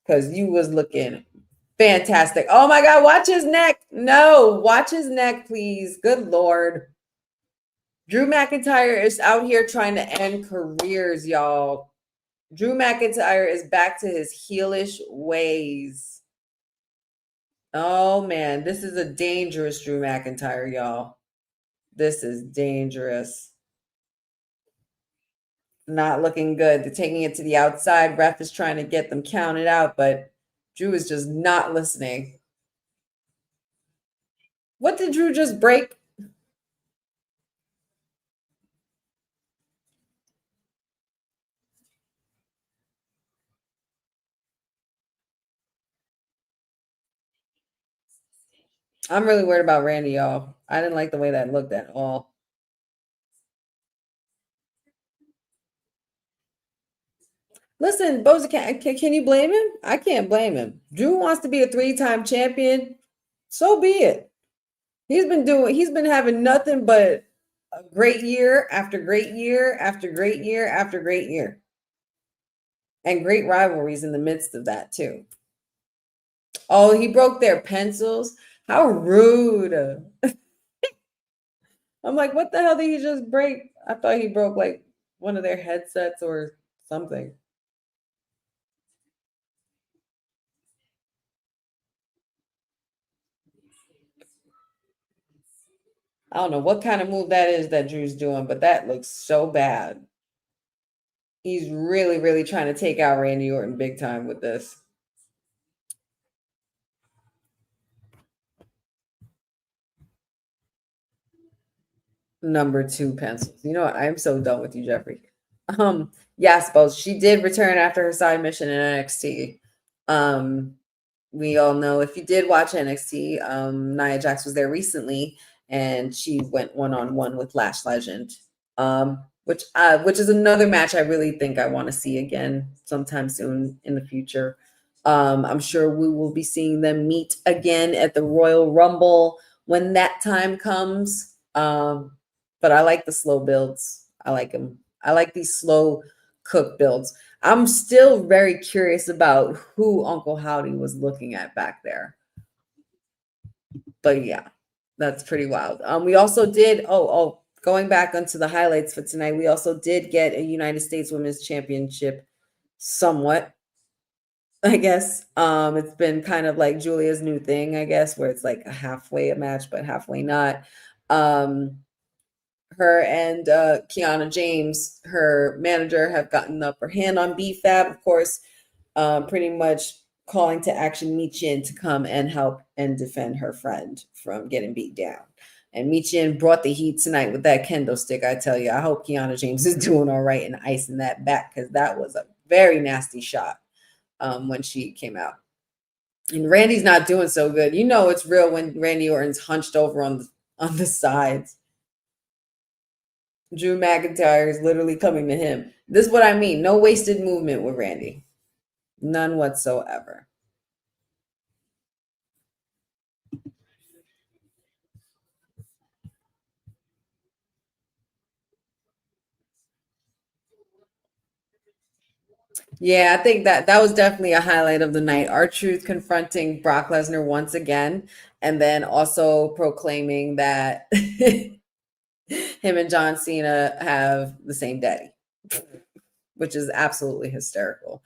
[SPEAKER 2] because you was looking fantastic. Oh my God, watch his neck. No, watch his neck, please. Good Lord. Drew McIntyre is out here trying to end careers, y'all. Drew McIntyre is back to his heelish ways. Oh man, this is a dangerous Drew McIntyre, y'all. This is dangerous. Not looking good. They're taking it to the outside. Ref is trying to get them counted out, but Drew is just not listening. What did Drew just break? I'm really worried about Randy, y'all. I didn't like the way that looked at all. Listen, Boza, can you blame him? I can't blame him. Drew wants to be a 3-time champion. So be it. He's been having nothing but a great year after great year after great year after great year. And great rivalries in the midst of that, too. Oh, he broke their pencils. How rude. I'm like, what the hell did he just break? I thought he broke like one of their headsets or something. I don't know what kind of move that is that Drew's doing, but that looks so bad. He's really, really trying to take out Randy Orton big time with this. Number 2 pencils. You know what? I'm so done with you, Jeffrey. Yes, both. She did return after her side mission in NXT. We all know, if you did watch NXT, Nia Jax was there recently, and she went one-on-one with Lash Legend, which is another match I really think I want to see again sometime soon in the future. I'm sure we will be seeing them meet again at the Royal Rumble when that time comes. But I like the slow builds. I like them. I like these slow cook builds. I'm still very curious about who Uncle Howdy was looking at back there. But yeah, that's pretty wild. We also did, going back onto the highlights for tonight, we also did get a United States Women's Championship somewhat, I guess. It's been kind of like Giulia's new thing, I guess, where it's like a halfway a match, but halfway not. Her and Kiana James, her manager, have gotten the upper hand on B-Fab, of course, pretty much calling to action Michin to come and help and defend her friend from getting beat down. And Michin brought the heat tonight with that kendo stick, I tell you. I hope Kiana James is doing all right and icing that back, because that was a very nasty shot when she came out. And Randy's not doing so good. You know it's real when Randy Orton's hunched over on the sides. Drew McIntyre is literally coming to him. This is what I mean. No wasted movement with Randy. None whatsoever. Yeah, I think that was definitely a highlight of the night. R-Truth confronting Brock Lesnar once again, and then also proclaiming that him and John Cena have the same daddy, which is absolutely hysterical.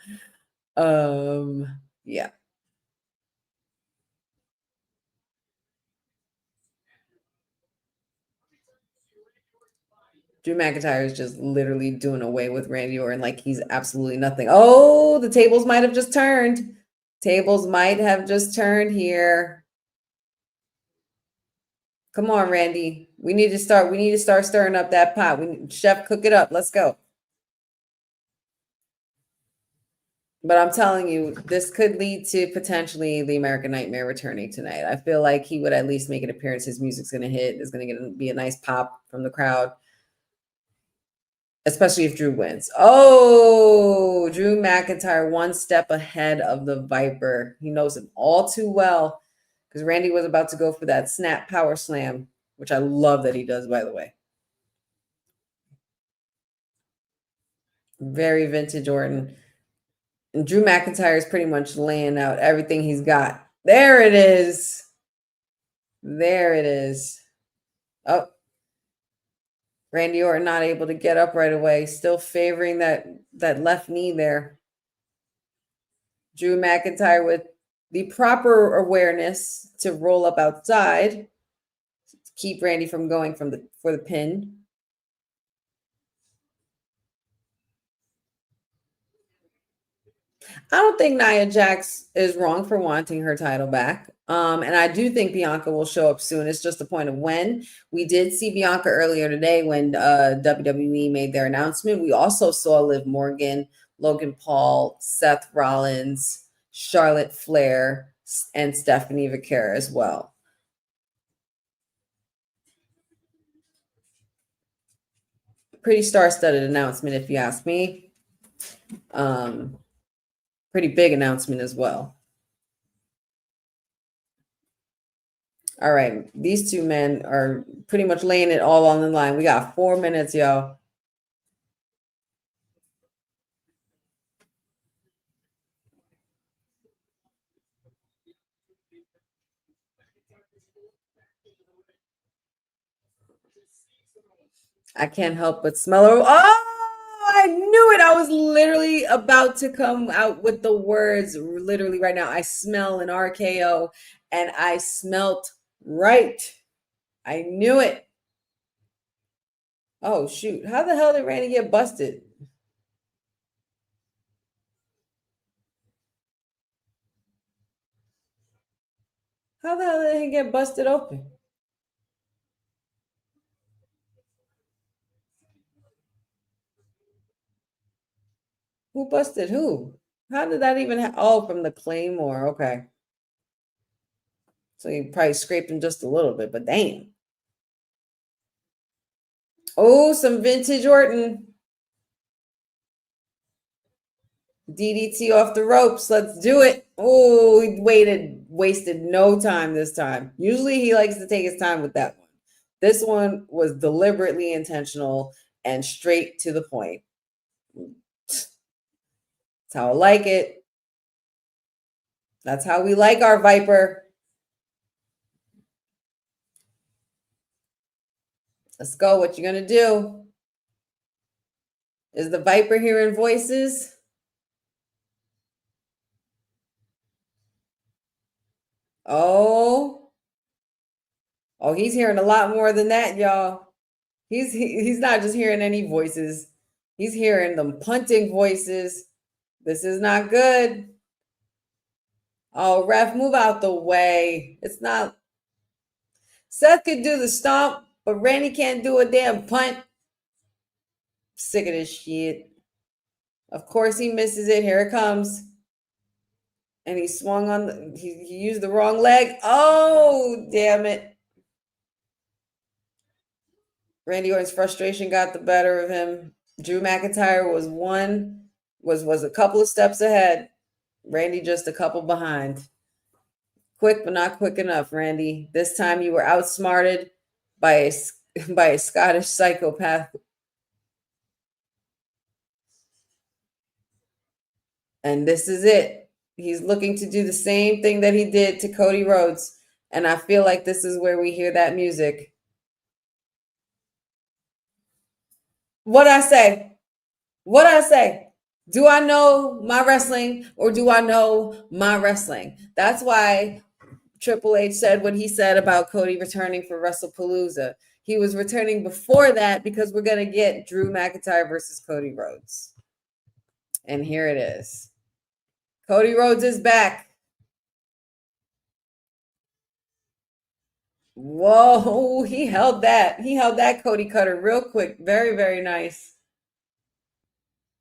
[SPEAKER 2] Yeah. Drew McIntyre is just literally doing away with Randy Orton like he's absolutely nothing. Oh, the tables might have just turned. Tables might have just turned here. Come on, Randy. We need to start stirring up that pot. Chef, cook it up. Let's go. But I'm telling you, this could lead to potentially the American Nightmare returning tonight. I feel like he would at least make an appearance. His music's going to hit. There's going to be a nice pop from the crowd, especially if Drew wins. Oh, Drew McIntyre one step ahead of the Viper. He knows him all too well, because Randy was about to go for that snap power slam, which I love that he does, by the way. Very vintage Orton. And Drew McIntyre is pretty much laying out everything he's got. There it is. There it is. Oh, Randy Orton not able to get up right away. Still favoring that left knee there. Drew McIntyre with the proper awareness to roll up outside to keep Randy from going for the pin. I don't think Nia Jax is wrong for wanting her title back. And I do think Bianca will show up soon. It's just a point of when. We did see Bianca earlier today when WWE made their announcement. We also saw Liv Morgan, Logan Paul, Seth Rollins, Charlotte Flair, and Stephanie Vaquera as well. Pretty star-studded announcement, if you ask me. Pretty big announcement as well. All right, these two men are pretty much laying it all on the line. We got 4 minutes, y'all. I can't help but smell her. Oh, I knew it. I was literally about to come out with the words literally right now. I smell an RKO, and I smelt right. I knew it. Oh, shoot. How the hell did Randy get busted? How the hell did he get busted open? Who busted who? How did that even happen? Oh, from the Claymore. Okay. So he probably scraped him just a little bit, but damn. Oh, some vintage Orton. DDT off the ropes. Let's do it. Oh, he wasted no time this time. Usually he likes to take his time with that one. This one was deliberately intentional and straight to the point. That's how I like it. That's how we like our Viper. Let's go. What you gonna do? Is the Viper hearing voices? Oh, he's hearing a lot more than that, y'all. He's not just hearing any voices. He's hearing them punting voices. This is not good. Oh, ref, move out the way. It's not. Seth could do the stomp, but Randy can't do a damn punt. Sick of this shit. Of course he misses it. Here it comes. And he swung on he used the wrong leg. Oh, damn it. Randy Orton's frustration got the better of him. Drew McIntyre was a couple of steps ahead. Randy just a couple behind. Quick, but not quick enough, Randy. This time you were outsmarted by a Scottish psychopath. And this is it. He's looking to do the same thing that he did to Cody Rhodes. And I feel like this is where we hear that music. What'd I say? What'd I say? Do I know my wrestling or do I know my wrestling? That's why Triple H said what he said about Cody returning for WrestlePalooza. He was returning before that because we're going to get Drew McIntyre versus Cody Rhodes. And here it is. Cody Rhodes is back. Whoa, he held that. He held that Cody Cutter real quick. Very, very nice.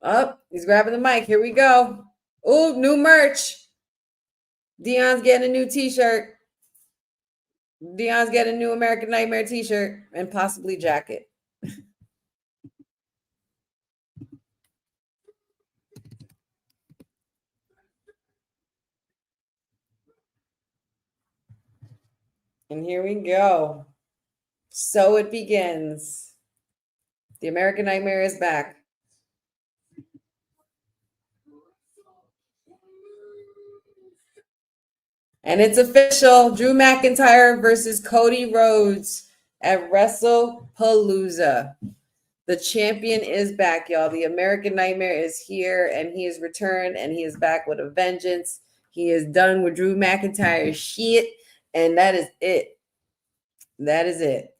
[SPEAKER 2] Up, he's grabbing the mic. Here we go. Ooh, new merch. Dion's getting a new t-shirt. Dion's getting a new American Nightmare t-shirt and possibly jacket. And here we go. So it begins. The American Nightmare is back. And it's official. Drew McIntyre versus Cody Rhodes at WrestlePalooza. The champion is back, y'all. The American Nightmare is here, and he is returned, and he is back with a vengeance. He is done with Drew McIntyre's shit, and that is it. That is it.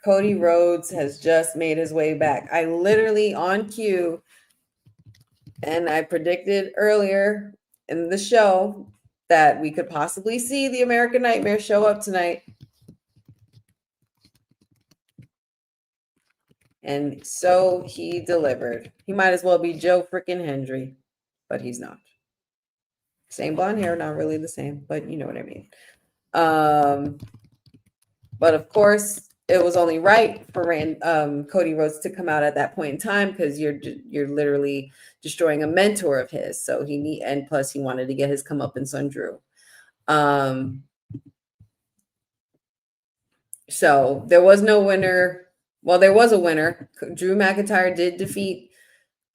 [SPEAKER 2] Cody Rhodes has just made his way back. I literally, on cue, And I predicted earlier in the show that we could possibly see the American Nightmare show up tonight. And so he delivered. He might as well be Joe freaking Hendry, but he's not. Same blonde hair, not really the same, but you know what I mean. But of course, it was only right for Cody Rhodes to come out at that point in time, because you're literally destroying a mentor of his. So and plus he wanted to get his comeuppance on Drew. So there was no winner. Well, there was a winner. Drew McIntyre did defeat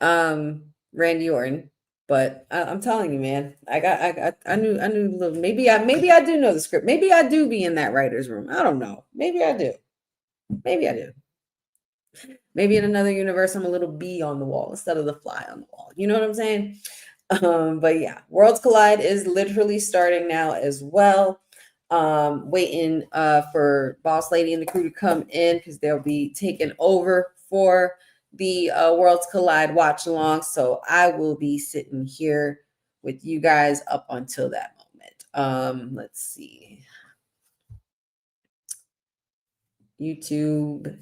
[SPEAKER 2] Randy Orton, but I'm telling you, man, I knew maybe I do know the script. Maybe I do be in that writer's room. I don't know. Maybe I do. Maybe I do. Maybe in another universe, I'm a little bee on the wall instead of the fly on the wall. You know what I'm saying? But yeah, Worlds Collide is literally starting now as well. Waiting for Boss Lady and the crew to come in, because they'll be taking over for the Worlds Collide watch along. So I will be sitting here with you guys up until that moment. Let's see. YouTube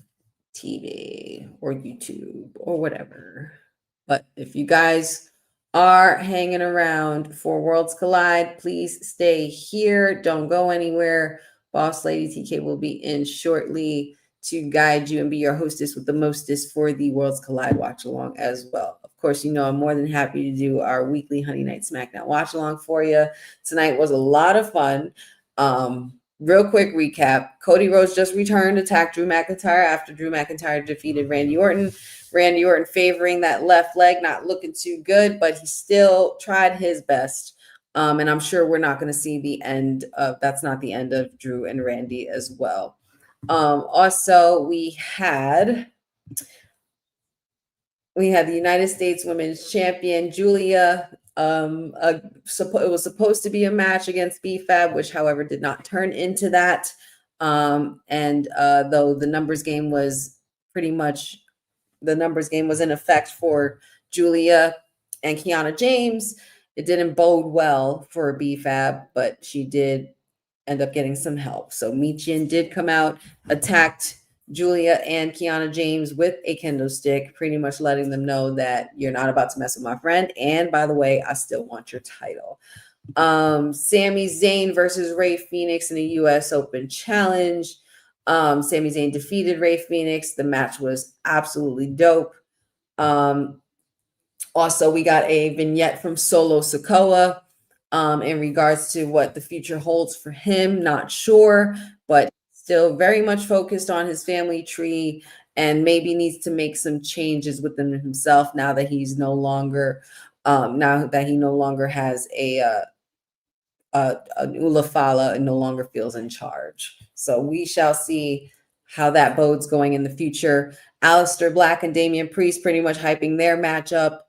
[SPEAKER 2] TV or YouTube or whatever. But if you guys are hanging around for Worlds Collide, please stay here. Don't go anywhere. Boss Lady TK will be in shortly to guide you and be your hostess with the mostest for the Worlds Collide watch along as well. Of course, you know I'm more than happy to do our weekly Honey Night SmackDown watch along for you. Tonight was a lot of fun. Real quick recap. Cody Rhodes just returned, attacked Drew McIntyre after Drew McIntyre defeated Randy Orton. Randy Orton favoring that left leg, not looking too good, but he still tried his best. And I'm sure we're not going to see the end of, that's not the end of Drew and Randy as well. Also, we had the United States Women's Champion, Giulia. It was supposed to be a match against B-Fab, which, however, did not turn into that. Though the numbers game was in effect for Giulia and Kiana James, it didn't bode well for B-Fab, but she did end up getting some help. So Michin did come out, attacked Giulia and Kiana James with a kendo stick, pretty much letting them know that you're not about to mess with my friend. And by the way, I still want your title. Sami Zayn versus Rey Fenix in a US Open Challenge. Sami Zayn defeated Rey Fenix. The match was absolutely dope. Also, we got a vignette from Solo Sikoa in regards to what the future holds for him. Not sure, but still very much focused on his family tree and maybe needs to make some changes within himself now that he's no longer has an Ulafala and no longer feels in charge. So we shall see how that bodes going in the future. Aleister Black and Damian Priest pretty much hyping their matchup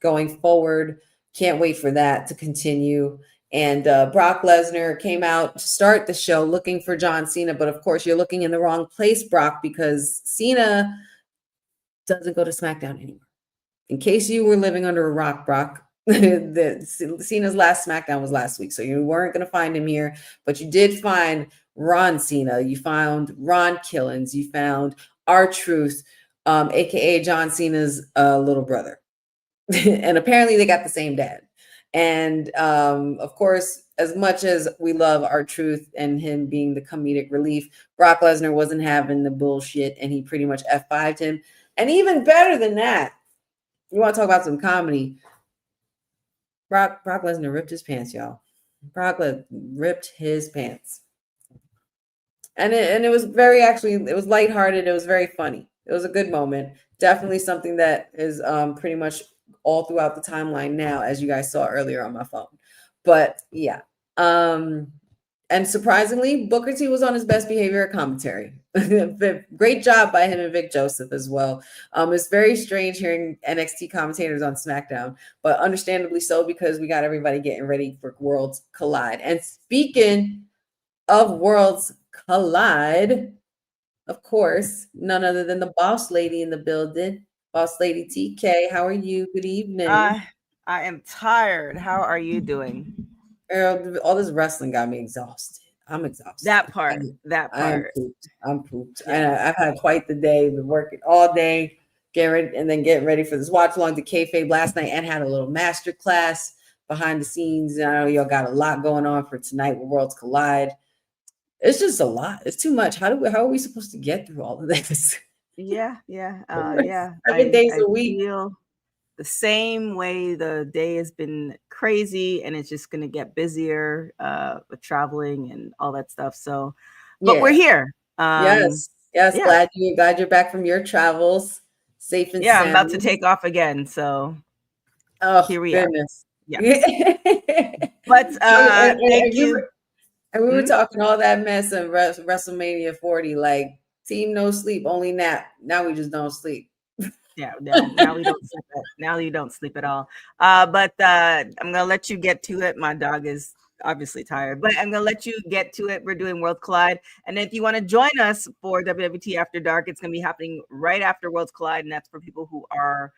[SPEAKER 2] going forward. Can't wait for that to continue. And Brock Lesnar came out to start the show looking for John Cena. But of course, you're looking in the wrong place, Brock, because Cena doesn't go to SmackDown anymore. In case you were living under a rock, Brock, Cena's last SmackDown was last week. So you weren't going to find him here. But you did find Ron Cena. You found Ron Killens. You found R-Truth, a.k.a. John Cena's little brother. And apparently they got the same dad. And of course, as much as we love R-Truth and him being the comedic relief, Brock Lesnar wasn't having the bullshit, and he pretty much F5'd him. And even better than that, you want to talk about some comedy, Brock Lesnar ripped his pants, y'all. Brock Lesnar ripped his pants. And it was it was lighthearted. It was very funny. It was a good moment. Definitely something that is pretty much all throughout the timeline now, as you guys saw earlier on my phone. But yeah. And surprisingly, Booker T was on his best behavior at commentary. Great job by him and Vic Joseph as well. It's very strange hearing NXT commentators on SmackDown, but understandably so, because we got everybody getting ready for Worlds Collide. And speaking of Worlds Collide, of course, none other than the boss lady in the building, Boss Lady TK, how are you? Good evening.
[SPEAKER 8] I am tired. How are you doing?
[SPEAKER 2] Girl, all this wrestling got me exhausted. I'm exhausted.
[SPEAKER 8] That part.
[SPEAKER 2] I'm pooped. I'm pooped.
[SPEAKER 8] Yes.
[SPEAKER 2] I've had quite the day. Been working all day, getting ready for this watch along to kayfabe last night, and had a little master class behind the scenes. I know y'all got a lot going on for tonight with Worlds Collide. It's just a lot. It's too much. How are we supposed to get through all of this?
[SPEAKER 8] Yeah.
[SPEAKER 2] 7 days a week.
[SPEAKER 8] Feel the same way. The day has been crazy, and it's just going to get busier with traveling and all that stuff. So, but we're here.
[SPEAKER 2] Yes. Glad you're back from your travels, safe and sound.
[SPEAKER 8] I'm about to take off again. So, here we are. Yeah. But thank you.
[SPEAKER 2] And we were talking all that mess of WrestleMania 40, like team no sleep, only nap. Now we just don't sleep.
[SPEAKER 8] Yeah, now we don't sleep. Now you don't sleep at all. But I'm gonna let you get to it. My dog is obviously tired, but I'm gonna let you get to it. We're doing Worlds Collide, and if you want to join us for WWT After Dark, it's gonna be happening right after Worlds Collide, and that's for people who are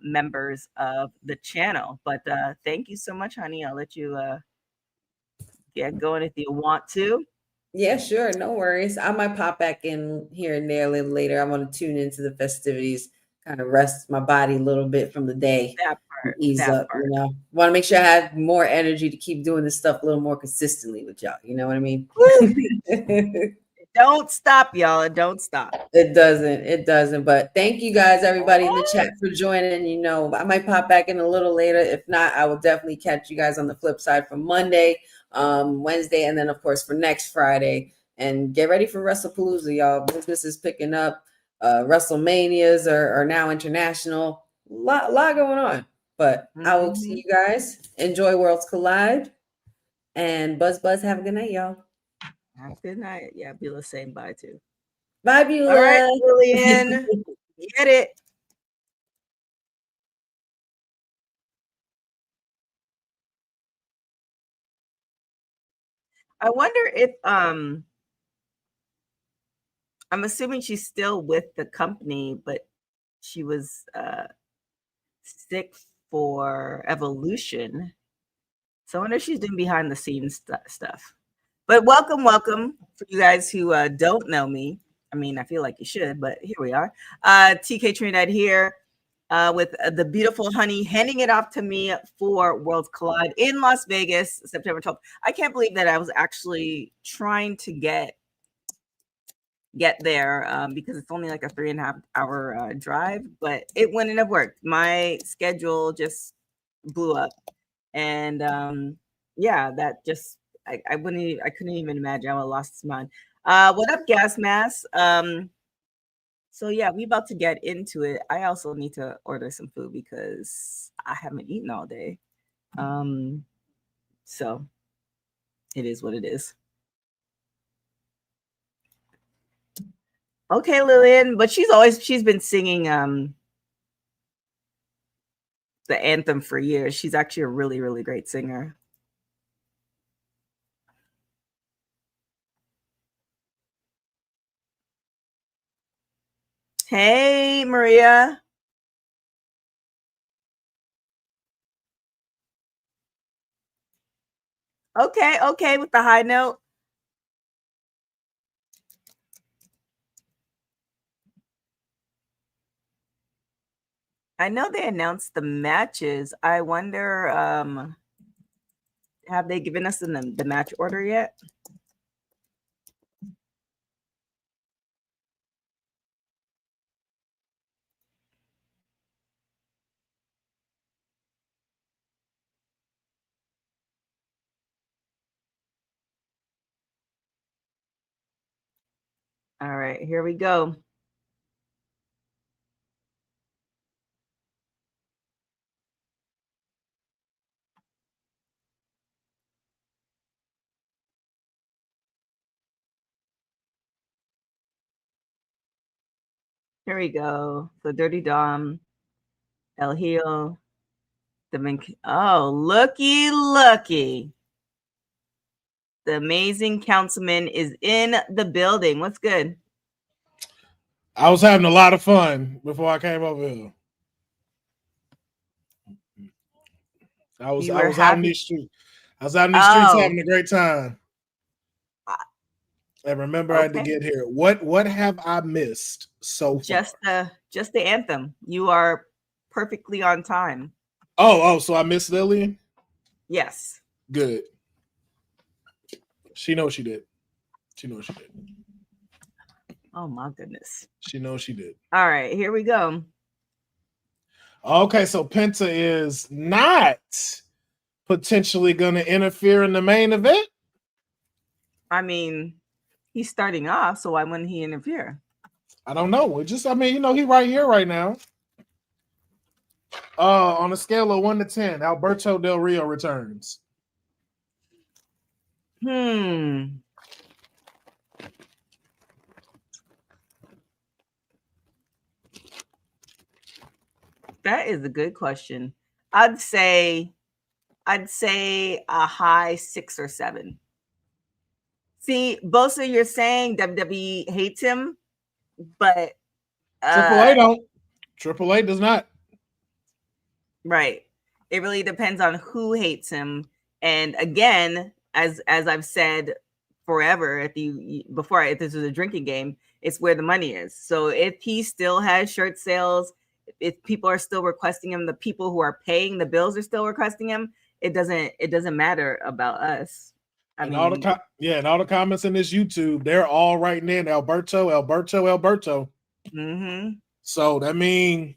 [SPEAKER 8] members of the channel. But thank you so much, honey. I'll let you get going if you want to.
[SPEAKER 2] Yeah, sure. No worries. I might pop back in here and there a little later. I want to tune into the festivities, kind of rest my body a little bit from the day.
[SPEAKER 8] That part.
[SPEAKER 2] Ease up, you know. Want to make sure I have more energy to keep doing this stuff a little more consistently with y'all. You know what I mean?
[SPEAKER 8] Don't stop, y'all. It don't stop.
[SPEAKER 2] It doesn't. But thank you guys, everybody in the chat, for joining. You know, I might pop back in a little later. If not, I will definitely catch you guys on the flip side for Monday, Wednesday, and then of course for next Friday. And get ready for WrestlePalooza, y'all. Business is picking up. WrestleManias are now international. Lot going on. But I will see you guys. Enjoy Worlds Collide. And buzz. Have a good night, y'all.
[SPEAKER 8] Have a good night. Yeah, Beulah's saying bye too.
[SPEAKER 2] Bye, Beulah.
[SPEAKER 8] All right, Lillian. Get it. I wonder if I'm assuming she's still with the company, but she was sick for Evolution. So I wonder if she's doing behind the scenes stuff. But welcome for you guys who don't know me. I mean, I feel like you should, but here we are. TK Trinidad here with the beautiful honey handing it off to me for Worlds Collide in Las Vegas, September 12th. I can't believe that I was actually trying to get there because it's only like a 3.5 hour drive, but it wouldn't have worked. My schedule just blew up, and that just I couldn't even imagine. I would have lost his mind. What up, Gas Mask? So yeah, we about to get into it. I also need to order some food because I haven't eaten all day. So it is what it is. Okay, Lillian, but she's been singing the anthem for years. She's actually a really, really great singer. Hey, Maria. Okay, with the high note. I know they announced the matches. I wonder, have they given us the match order yet? All right, here we go. Here we go. So Dirty Dom, El Heel, oh, looky. The amazing councilman is in the building. What's good?
[SPEAKER 9] I was having a lot of fun before I came over here. I was out in these streets. I was out in these streets having a great time. And remember, I had to get here. What have I missed so far?
[SPEAKER 8] Just the anthem. You are perfectly on time.
[SPEAKER 9] Oh, so I missed Lillian?
[SPEAKER 8] Yes.
[SPEAKER 9] Good. She knows she did. She knows she did.
[SPEAKER 8] Oh my goodness.
[SPEAKER 9] She knows she did.
[SPEAKER 8] All right, here we go.
[SPEAKER 9] Okay, so Penta is not potentially going to interfere in the main event?
[SPEAKER 8] I mean, he's starting off, so why wouldn't he interfere?
[SPEAKER 9] I don't know. He right here right now. On a scale of 1 to 10, Alberto Del Rio returns.
[SPEAKER 8] That is a good question. I'd say a high 6 or 7. See, both of you're saying WWE hates him, but
[SPEAKER 9] AAA don't. AAA does not.
[SPEAKER 8] Right. It really depends on who hates him. And again, as I've said forever, if this was a drinking game, it's where the money is. So if he still has shirt sales, if people are still requesting him, the people who are paying the bills are still requesting him, it doesn't matter about us.
[SPEAKER 9] And all the comments in this YouTube, they're all writing in Alberto.
[SPEAKER 8] Mm-hmm.
[SPEAKER 9] So that means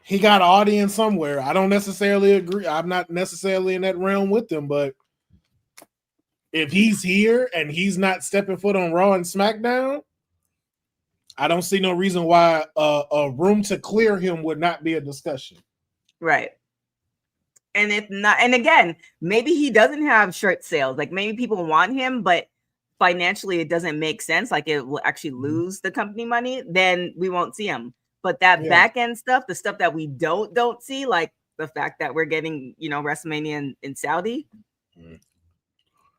[SPEAKER 9] he got an audience somewhere. I don't necessarily agree. I'm not necessarily in that realm with him, but if he's here and he's not stepping foot on Raw and SmackDown, I don't see no reason why a room to clear him would not be a discussion.
[SPEAKER 8] Right. And if not, and again, maybe he doesn't have shirt sales. Like maybe people want him, but financially it doesn't make sense. Like it will actually lose the company money. Then we won't see him. But that back end stuff, the stuff that we don't see, like the fact that we're getting, WrestleMania in Saudi.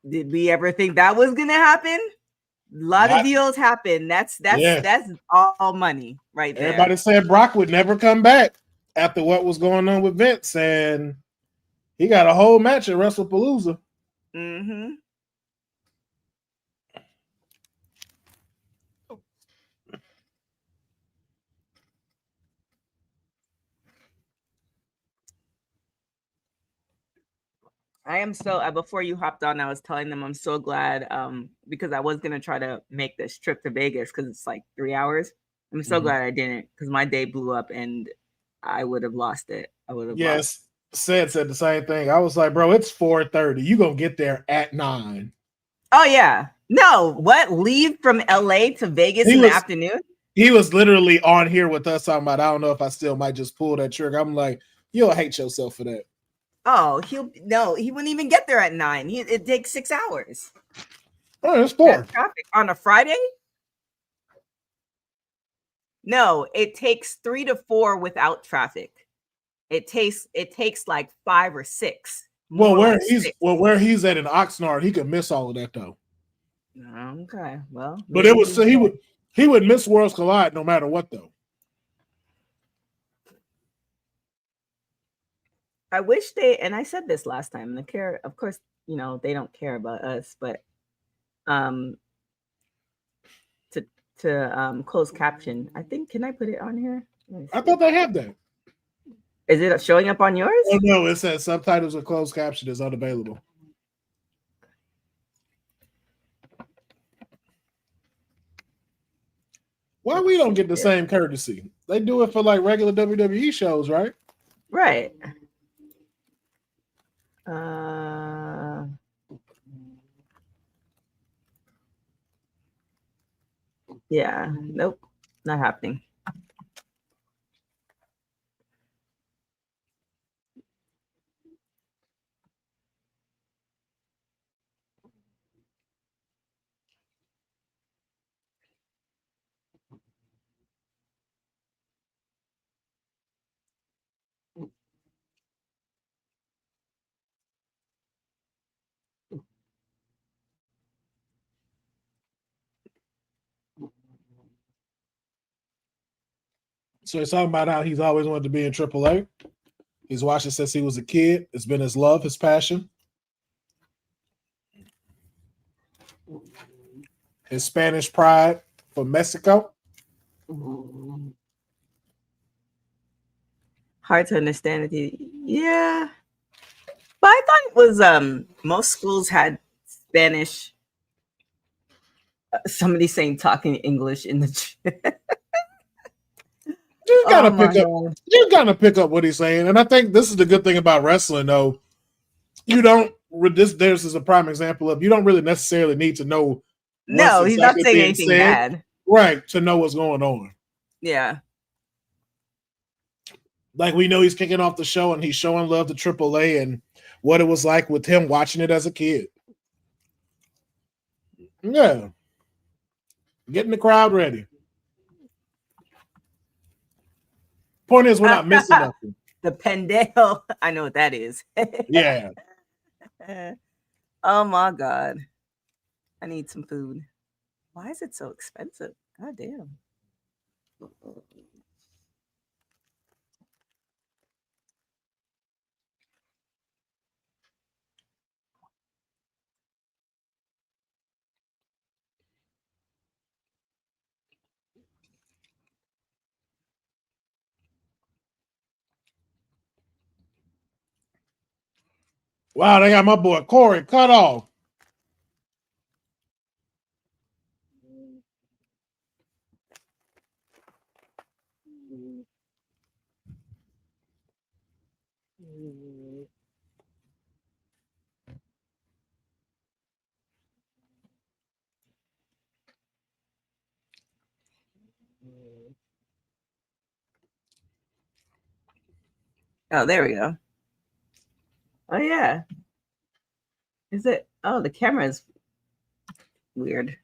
[SPEAKER 8] Did we ever think that was gonna happen? A lot of deals happen. That's all money right there.
[SPEAKER 9] Everybody said Brock would never come back after what was going on with Vince, and he got a whole match at WrestlePalooza.
[SPEAKER 8] Mm-hmm. I am so before you hopped on, I was telling them I'm so glad because I was gonna try to make this trip to Vegas because it's like 3 hours. I'm so glad I didn't because my day blew up and I would have lost it. I would have lost.
[SPEAKER 9] Said the same thing. I was like, bro, it's 4:30. You gonna get there at 9.
[SPEAKER 8] Oh yeah. No, what? Leave from LA to Vegas in the afternoon?
[SPEAKER 9] He was literally on here with us talking about, I don't know if I still might just pull that trigger. I'm like, you'll hate yourself for that.
[SPEAKER 8] Oh, he wouldn't even get there at 9. It takes 6 hours.
[SPEAKER 9] Oh, it's 4.
[SPEAKER 8] That's traffic on a Friday? No, it takes 3 to 4 without traffic. It takes like 5 or 6.
[SPEAKER 9] Where he's at in Oxnard, he could miss all of that though.
[SPEAKER 8] Okay, well,
[SPEAKER 9] but he would miss Worlds Collide no matter what though.
[SPEAKER 8] I wish and I said this last time, of course, they don't care about us, but to close caption, I think, can I put it on here?
[SPEAKER 9] I thought they have that.
[SPEAKER 8] Is it showing up on yours?
[SPEAKER 9] Oh no, it says subtitles or closed caption is unavailable. Why we don't get the same courtesy? They do it for like regular WWE shows, right?
[SPEAKER 8] Right. Yeah, nope, not happening.
[SPEAKER 9] So he's talking about how he's always wanted to be in AAA. He's watched it since he was a kid. It's been his love, his passion. His Spanish pride for Mexico.
[SPEAKER 8] Hard to understand it. Yeah. But I thought it was most schools had Spanish. Somebody saying talking English in the chat.
[SPEAKER 9] You gotta pick up. You gotta pick up what he's saying, and I think this is the good thing about wrestling. Though you don't. This is a prime example of you don't really necessarily need to know.
[SPEAKER 8] No, he's not saying anything bad,
[SPEAKER 9] right? To know what's going on.
[SPEAKER 8] Yeah.
[SPEAKER 9] Like we know he's kicking off the show, and he's showing love to AAA and what it was like with him watching it as a kid. Yeah, getting the crowd ready. Point is, we're not missing nothing.
[SPEAKER 8] The pendejo. I know what that is.
[SPEAKER 9] Yeah.
[SPEAKER 8] Oh my God. I need some food. Why is it so expensive? God damn.
[SPEAKER 9] Wow, they got my boy Corey cut off.
[SPEAKER 8] Oh, there we go. Oh yeah. Is it? Oh, the camera is weird.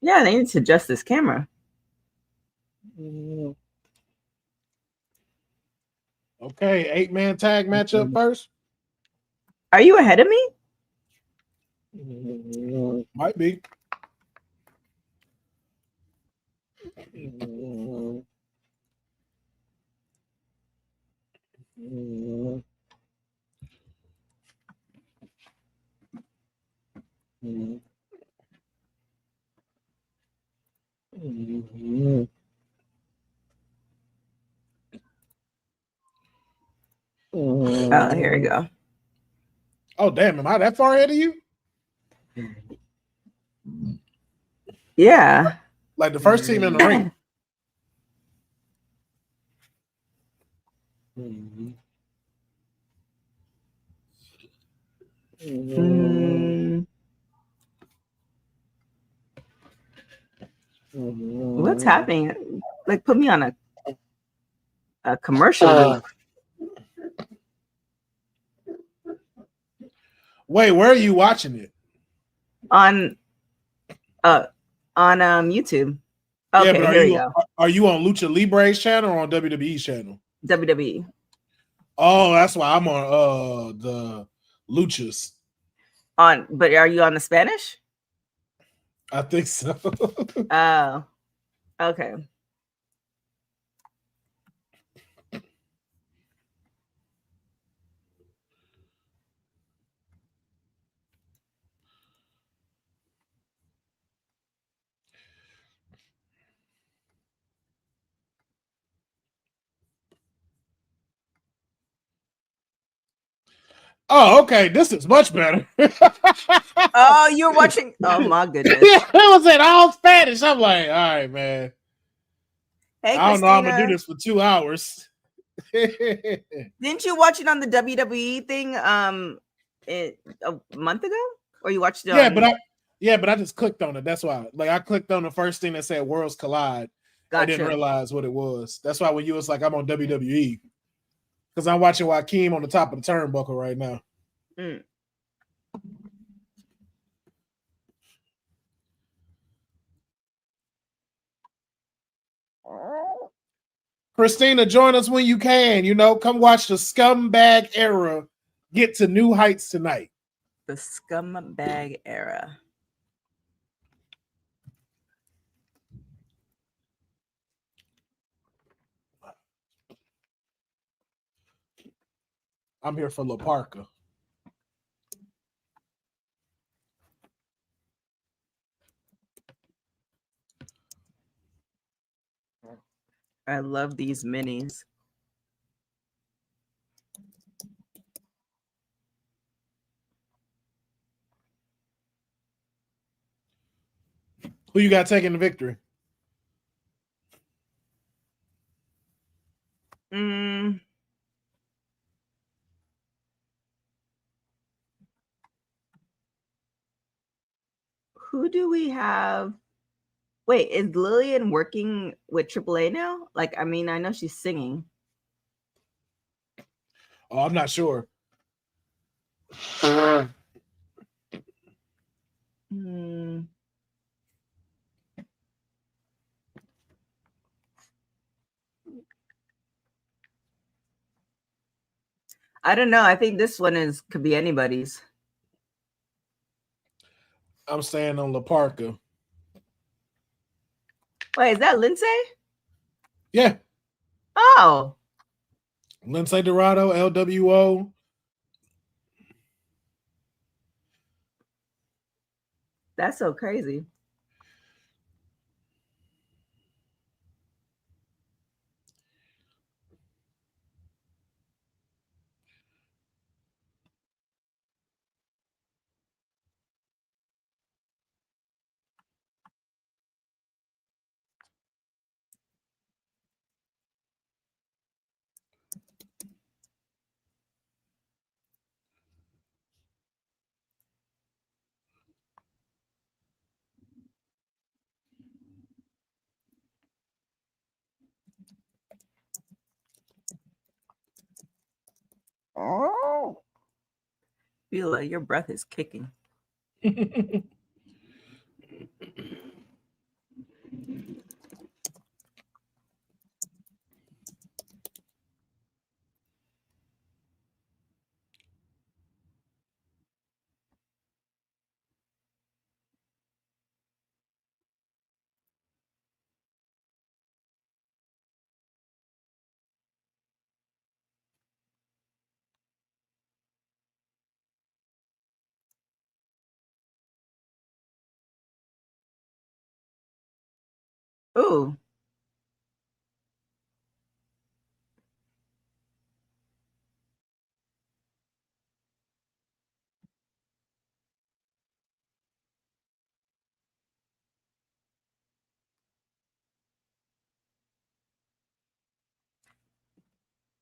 [SPEAKER 8] Yeah, they need to adjust this camera.
[SPEAKER 9] Okay, 8-man tag matchup first.
[SPEAKER 8] Are you ahead of me?
[SPEAKER 9] Might be.
[SPEAKER 8] Oh, here we go.
[SPEAKER 9] Oh, damn. Am I that far ahead of you?
[SPEAKER 8] Yeah.
[SPEAKER 9] Like the first team in the ring.
[SPEAKER 8] What's happening? Like, put me on a commercial loop.
[SPEAKER 9] Wait, where are you watching it?
[SPEAKER 8] On YouTube. Okay,
[SPEAKER 9] yeah, but
[SPEAKER 8] here we go.
[SPEAKER 9] Are you on Lucha Libre's channel or on WWE's channel?
[SPEAKER 8] WWE.
[SPEAKER 9] Oh, that's why I'm on the Luchas.
[SPEAKER 8] But are you on the Spanish?
[SPEAKER 9] I think so.
[SPEAKER 8] Oh, okay.
[SPEAKER 9] Oh, okay. This is much better.
[SPEAKER 8] Oh, you're watching. Oh my goodness.
[SPEAKER 9] Yeah, it was in all Spanish. I'm like, all right, man.
[SPEAKER 8] Hey,
[SPEAKER 9] I don't know how I'm
[SPEAKER 8] Christina.
[SPEAKER 9] gonna do this for 2 hours.
[SPEAKER 8] Didn't you watch it on the WWE thing a month ago? Or you watched it
[SPEAKER 9] but I just clicked on it. That's why. Like I clicked on the first thing that said Worlds Collide.
[SPEAKER 8] Gotcha.
[SPEAKER 9] I didn't realize what it was. That's why when you was like, I'm on WWE. Because I'm watching Joaquin on the top of the turnbuckle right now. Christina, join us when you can. You know, come watch the scumbag era get to new heights tonight.
[SPEAKER 8] The scumbag era.
[SPEAKER 9] I'm here for La Parka.
[SPEAKER 8] I love these minis.
[SPEAKER 9] Who you got taking the victory?
[SPEAKER 8] Who do we have? Wait, is Lillian working with AAA now? Like, I mean, I know she's singing.
[SPEAKER 9] Oh, I'm not sure.
[SPEAKER 8] I don't know. I think this one could be anybody's.
[SPEAKER 9] I'm staying on La Parka.
[SPEAKER 8] Wait, is that Lindsay?
[SPEAKER 9] Yeah.
[SPEAKER 8] Oh.
[SPEAKER 9] Lindsay Dorado, LWO.
[SPEAKER 8] That's so crazy. Oh. Feel like your breath is kicking. Ooh.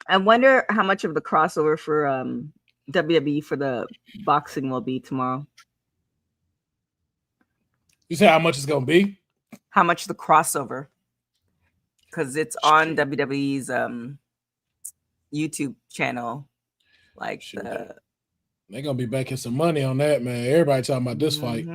[SPEAKER 8] I wonder how much of the crossover for WWE for the boxing will be tomorrow.
[SPEAKER 9] You say how much it's gonna be?
[SPEAKER 8] How much the crossover? Because it's on WWE's YouTube channel. Like
[SPEAKER 9] they're gonna be making some money on that, man. Everybody talking about this fight.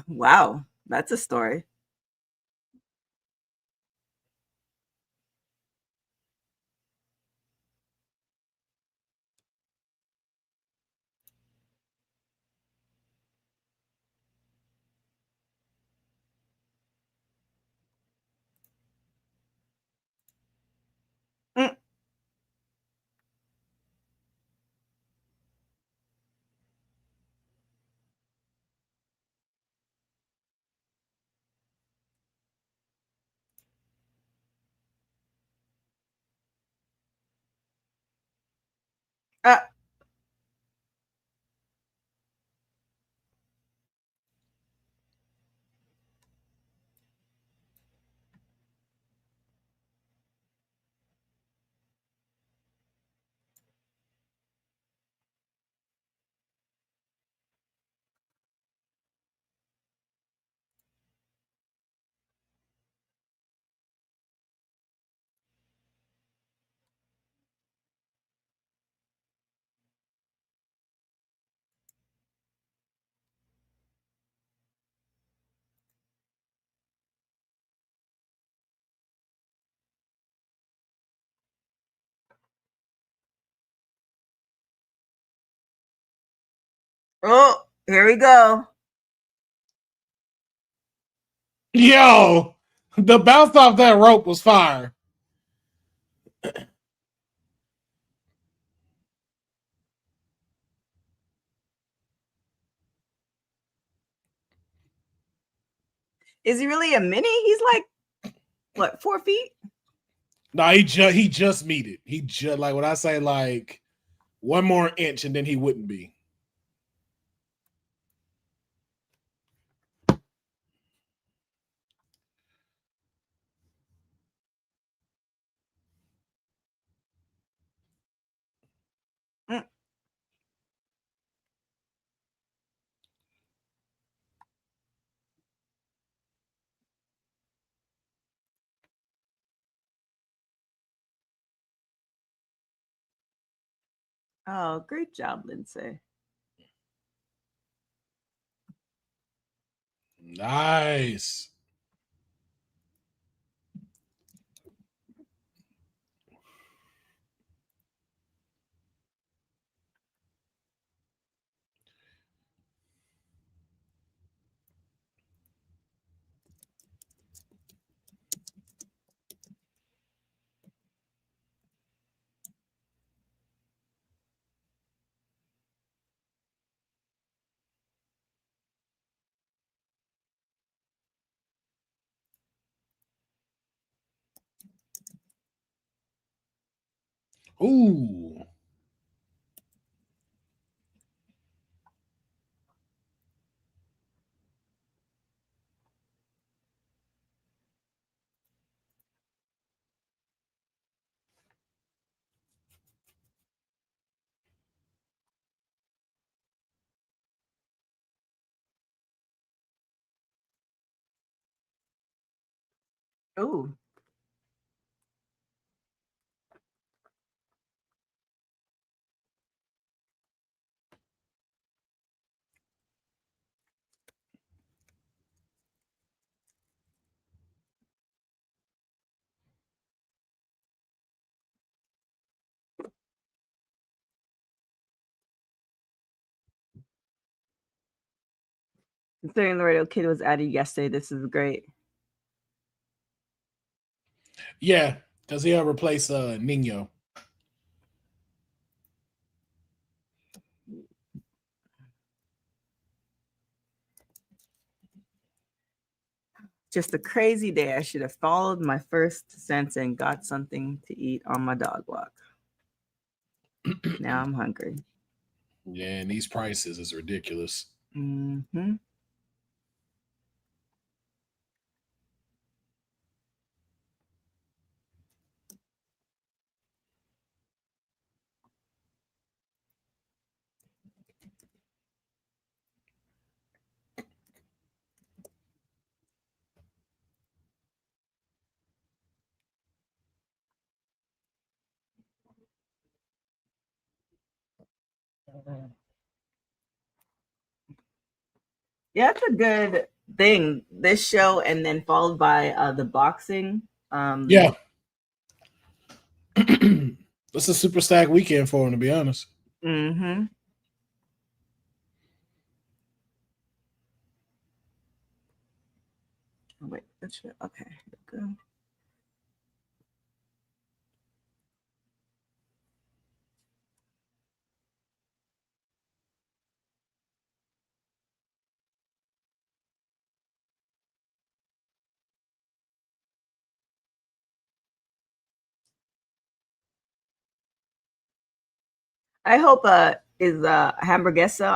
[SPEAKER 8] Wow, that's a story. Oh, here we go.
[SPEAKER 9] Yo, the bounce off that rope was fire.
[SPEAKER 8] Is he really a mini? He's like, what, 4 feet?
[SPEAKER 9] No, he just meet it. He just, like, when I say like one more inch and then he wouldn't be.
[SPEAKER 8] Mm. Oh, great job, Lindsay.
[SPEAKER 9] Nice. Ooh.
[SPEAKER 8] Ooh. Considering the radio kid was added yesterday, this is great.
[SPEAKER 9] Yeah, because he'll replace Nino.
[SPEAKER 8] Just a crazy day. I should have followed my first sense and got something to eat on my dog walk. Now I'm hungry.
[SPEAKER 9] Yeah, and these prices is ridiculous.
[SPEAKER 8] Mm-hmm. Yeah, that's a good thing. This show, and then followed by the boxing.
[SPEAKER 9] Yeah. It's a super stack weekend for him, to be honest.
[SPEAKER 8] Mm-hmm. Oh, wait, that's okay. Here we go. I hope is Hamburguesa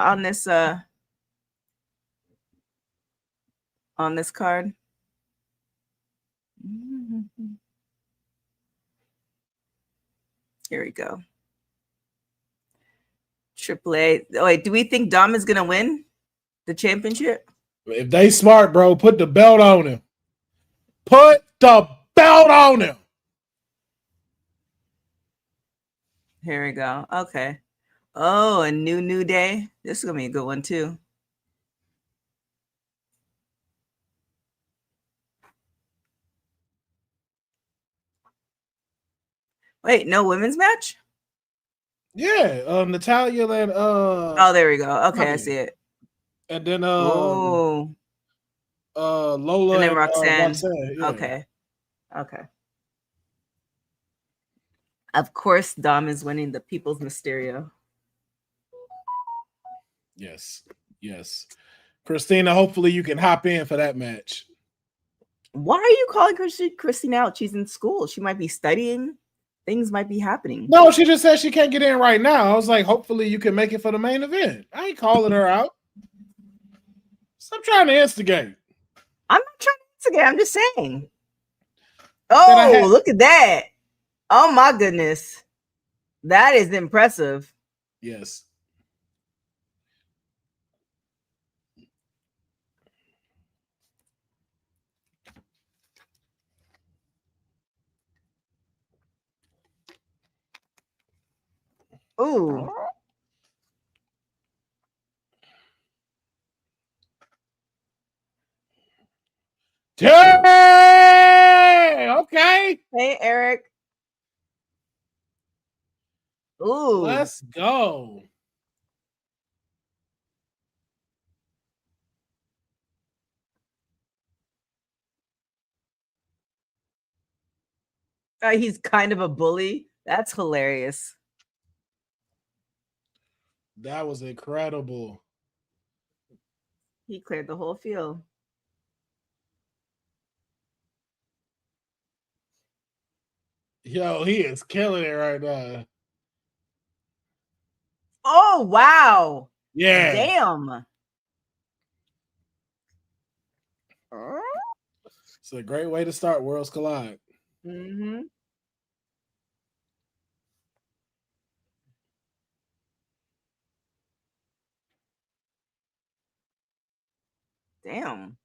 [SPEAKER 8] on this card. Mm-hmm. Here we go. AAA. Oh, wait, do we think Dom is gonna win the championship?
[SPEAKER 9] If they smart, bro, put the belt on him. Put the belt on him.
[SPEAKER 8] Here we go. Okay. Oh, a new day. This is gonna be a good one too. Wait, no women's match?
[SPEAKER 9] Yeah, Natalia and
[SPEAKER 8] Oh, there we go. Okay, I
[SPEAKER 9] Bobby.
[SPEAKER 8] see it.
[SPEAKER 9] And then
[SPEAKER 8] Oh,
[SPEAKER 9] Lola
[SPEAKER 8] and then
[SPEAKER 9] and
[SPEAKER 8] Roxanne.
[SPEAKER 9] yeah.
[SPEAKER 8] Okay. Of course, Dom is winning the People's Mysterio.
[SPEAKER 9] Yes. Christina, hopefully you can hop in for that match.
[SPEAKER 8] Why are you calling Christina out? She's in school. She might be studying. Things might be happening.
[SPEAKER 9] No, she just said she can't get in right now. I was like, hopefully you can make it for the main event. I ain't calling her out. Stop trying to instigate.
[SPEAKER 8] I'm not trying to instigate. I'm just saying. Oh, look at that. Oh, my goodness. That is impressive.
[SPEAKER 9] Yes.
[SPEAKER 8] Ooh.
[SPEAKER 9] Hey, okay.
[SPEAKER 8] Hey, Eric. Ooh.
[SPEAKER 9] Let's go.
[SPEAKER 8] He's kind of a bully. That's hilarious.
[SPEAKER 9] That was incredible.
[SPEAKER 8] He cleared the whole field.
[SPEAKER 9] Yo, he is killing it right now.
[SPEAKER 8] Oh, wow.
[SPEAKER 9] Yeah.
[SPEAKER 8] Damn.
[SPEAKER 9] It's a great way to start Worlds Collide.
[SPEAKER 8] Mm-hmm. Damn.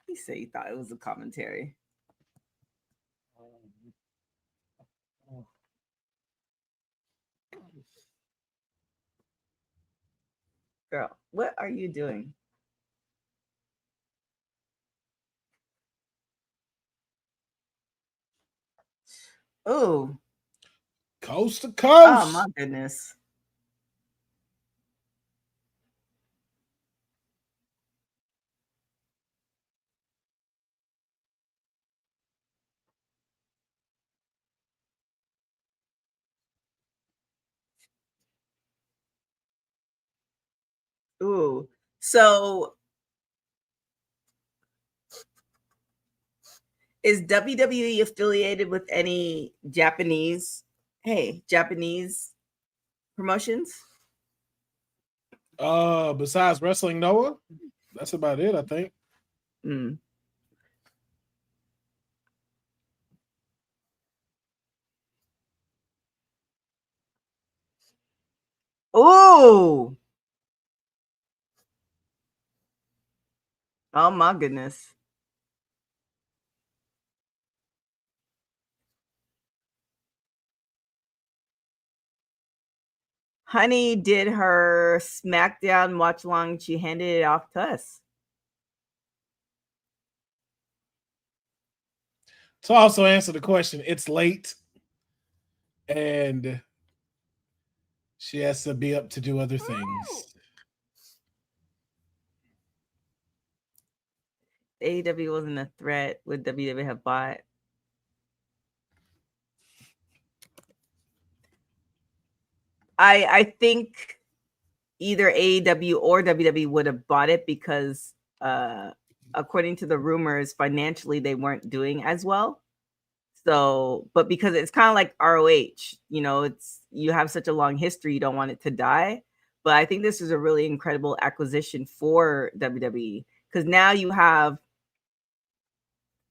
[SPEAKER 8] He said he thought it was a commentary. Girl, what are you doing? Oh.
[SPEAKER 9] Coast to coast.
[SPEAKER 8] Oh, my goodness. Ooh. So is WWE affiliated with any Japanese promotions?
[SPEAKER 9] Besides Wrestling Noah, that's about it, I think.
[SPEAKER 8] Mm. Oh. Oh my goodness. Honey did her SmackDown watch along. She handed it off to us.
[SPEAKER 9] To also answer the question, it's late and she has to be up to do other things.
[SPEAKER 8] AEW wasn't a threat. Would WWE have bought? I think either AEW or WWE would have bought it because according to the rumors, financially they weren't doing as well. So, but because it's kind of like ROH, you know, you have such a long history, you don't want it to die. But I think this is a really incredible acquisition for WWE because now you have,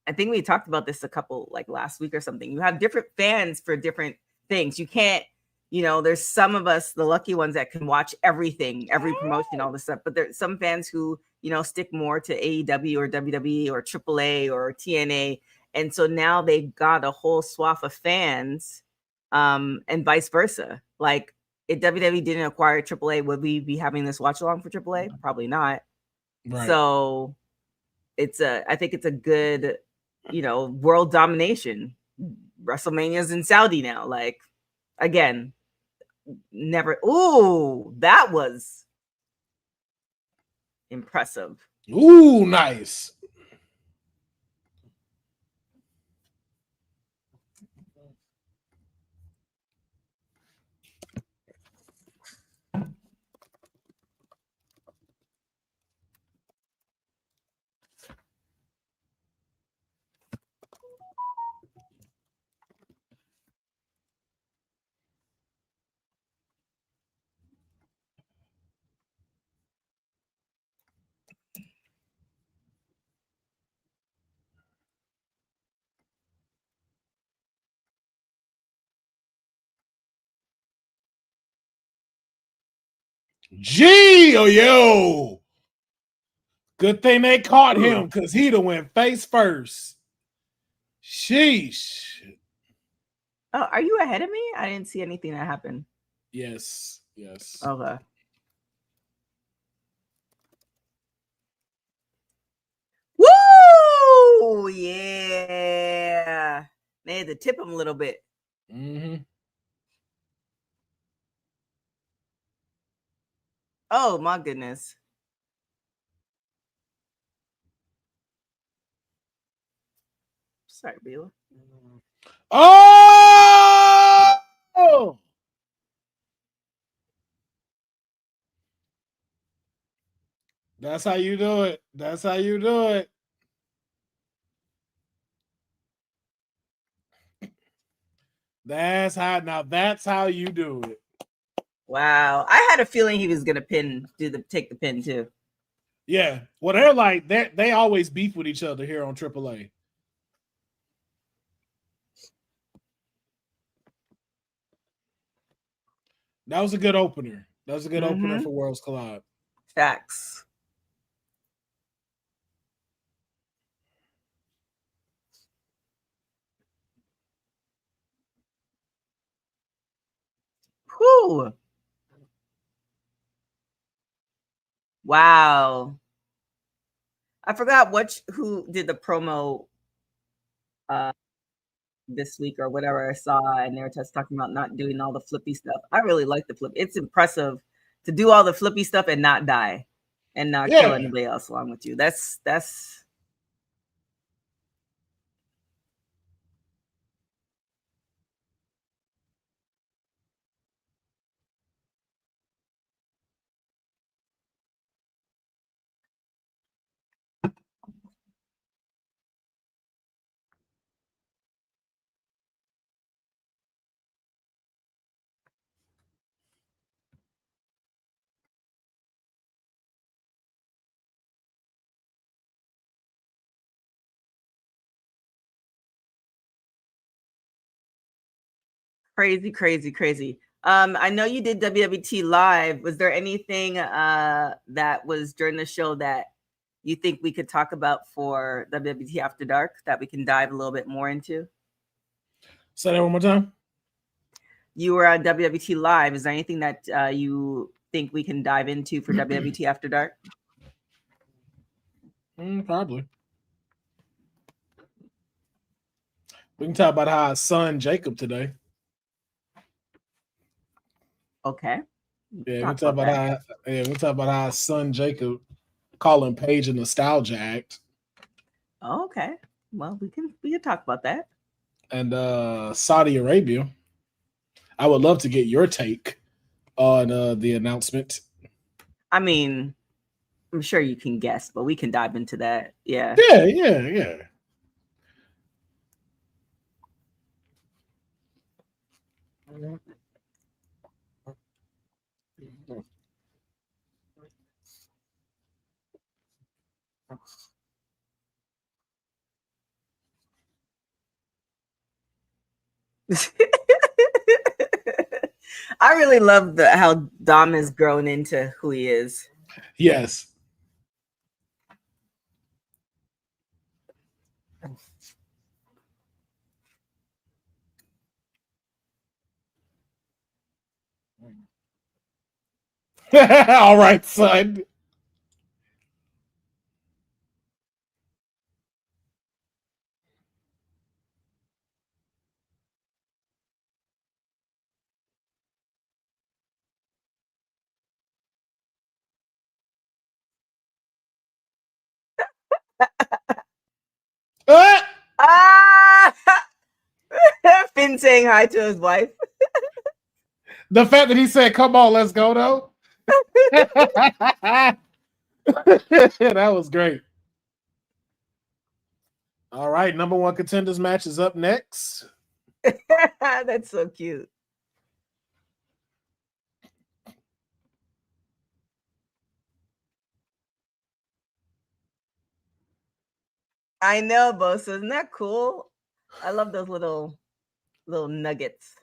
[SPEAKER 8] I think we talked about this a couple like last week or something. You have different fans for different things. You can't, there's some of us, the lucky ones, that can watch everything, every promotion, all this stuff. But there's some fans who, stick more to AEW or WWE or AAA or TNA. And so now they've got a whole swath of fans, and vice versa. Like, if WWE didn't acquire AAA, would we be having this watch along for AAA? Probably not.
[SPEAKER 9] Right.
[SPEAKER 8] So I think it's a good, world domination. WrestleMania's in Saudi now. Like, again, never. Ooh, that was impressive.
[SPEAKER 9] Ooh, nice. Yo. Good thing they caught him, because he'd have went face first. Sheesh.
[SPEAKER 8] Oh, are you ahead of me? I didn't see anything that happened.
[SPEAKER 9] Yes.
[SPEAKER 8] Okay. Woo! Yeah. They had to tip him a little bit.
[SPEAKER 9] Mm-hmm.
[SPEAKER 8] Oh, my goodness. Sorry, Beulah.
[SPEAKER 9] Oh! That's how you do it. That's how you do it. That's how you do it.
[SPEAKER 8] Wow. I had a feeling he was gonna take the pin too.
[SPEAKER 9] Yeah. Well, they're like they always beef with each other here on AAA. That was a good opener. That was a good opener for Worlds Collide.
[SPEAKER 8] Facts. Whew. Wow. I forgot who did the promo this week or whatever I saw, and they were just talking about not doing all the flippy stuff. I really like the flip. It's impressive to do all the flippy stuff and not die and not kill anybody else along with you. That's crazy. I know you did WWT live. Was there anything that was during the show that you think we could talk about for WWT After Dark that we can dive a little bit more into?
[SPEAKER 9] Say that one more time.
[SPEAKER 8] You were on WWT live. Is there anything that you think we can dive into for WWT After Dark?
[SPEAKER 9] Probably. We can talk about our son Jacob today.
[SPEAKER 8] Okay.
[SPEAKER 9] Yeah, we talk about our son Jacob calling Paige a nostalgia act.
[SPEAKER 8] Oh, okay. Well, we can talk about that.
[SPEAKER 9] And Saudi Arabia. I would love to get your take on the announcement.
[SPEAKER 8] I mean, I'm sure you can guess, but we can dive into that. Yeah.
[SPEAKER 9] Yeah.
[SPEAKER 8] I really love how Dom has grown into who he is.
[SPEAKER 9] Yes. All right, son.
[SPEAKER 8] Ah! Finn saying hi to his wife.
[SPEAKER 9] The fact that he said, "Come on, let's go," though. That was great. All right, number one contenders match is up next.
[SPEAKER 8] That's so cute. I know, Bosa. Isn't that cool? I love those little nuggets.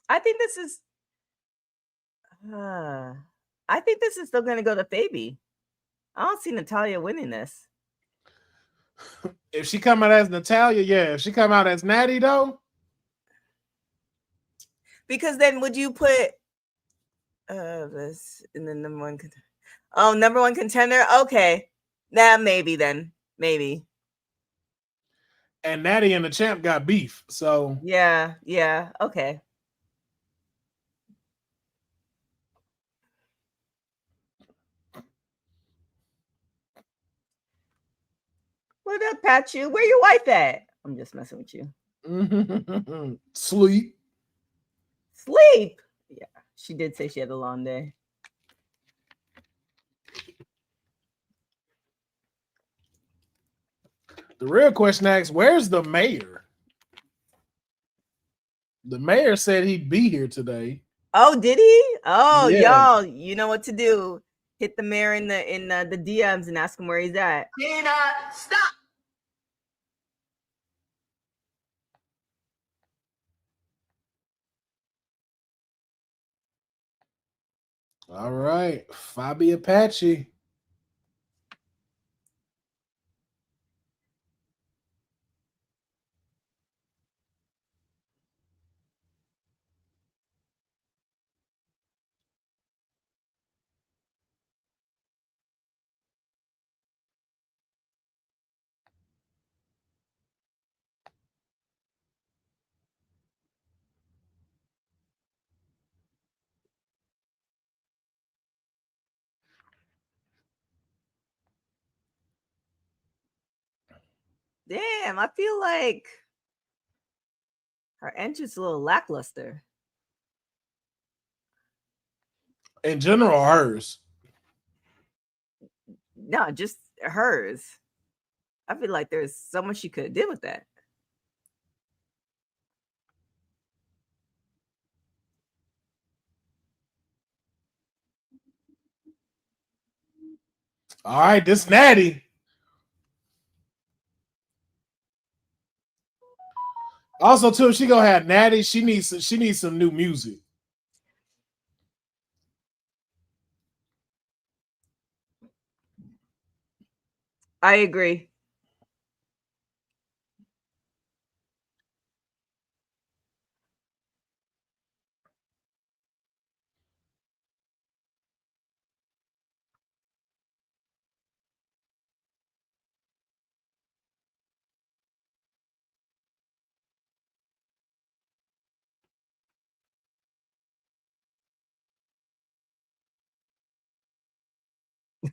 [SPEAKER 8] I think this is still going to go to Fabi. I don't see Natalya winning this.
[SPEAKER 9] If she come out as Natalya, yeah. If she come out as Natty, though,
[SPEAKER 8] because then would you put this in the number one contender? Oh, number one contender. Okay, maybe then maybe.
[SPEAKER 9] And Natty and the champ got beef, so
[SPEAKER 8] yeah, okay. What up, Pachu? Where your wife at? I'm just messing with you.
[SPEAKER 9] Sleep.
[SPEAKER 8] Yeah, she did say she had a long day.
[SPEAKER 9] The real question asks, where's the mayor? The mayor said he'd be here today.
[SPEAKER 8] Oh, did he? Oh,
[SPEAKER 9] yeah.
[SPEAKER 8] Y'all, you know what to do. Hit the mayor in the DMs and ask him where he's at.
[SPEAKER 6] Stop.
[SPEAKER 9] All right, Fabi Apache.
[SPEAKER 8] Damn, I feel like her entrance is a little lackluster.
[SPEAKER 9] In general, hers.
[SPEAKER 8] No, just hers. I feel like there's so much she could have did with that.
[SPEAKER 9] All right, this Natty. Also, too, if she gonna have Natty, she needs some new music.
[SPEAKER 8] I agree.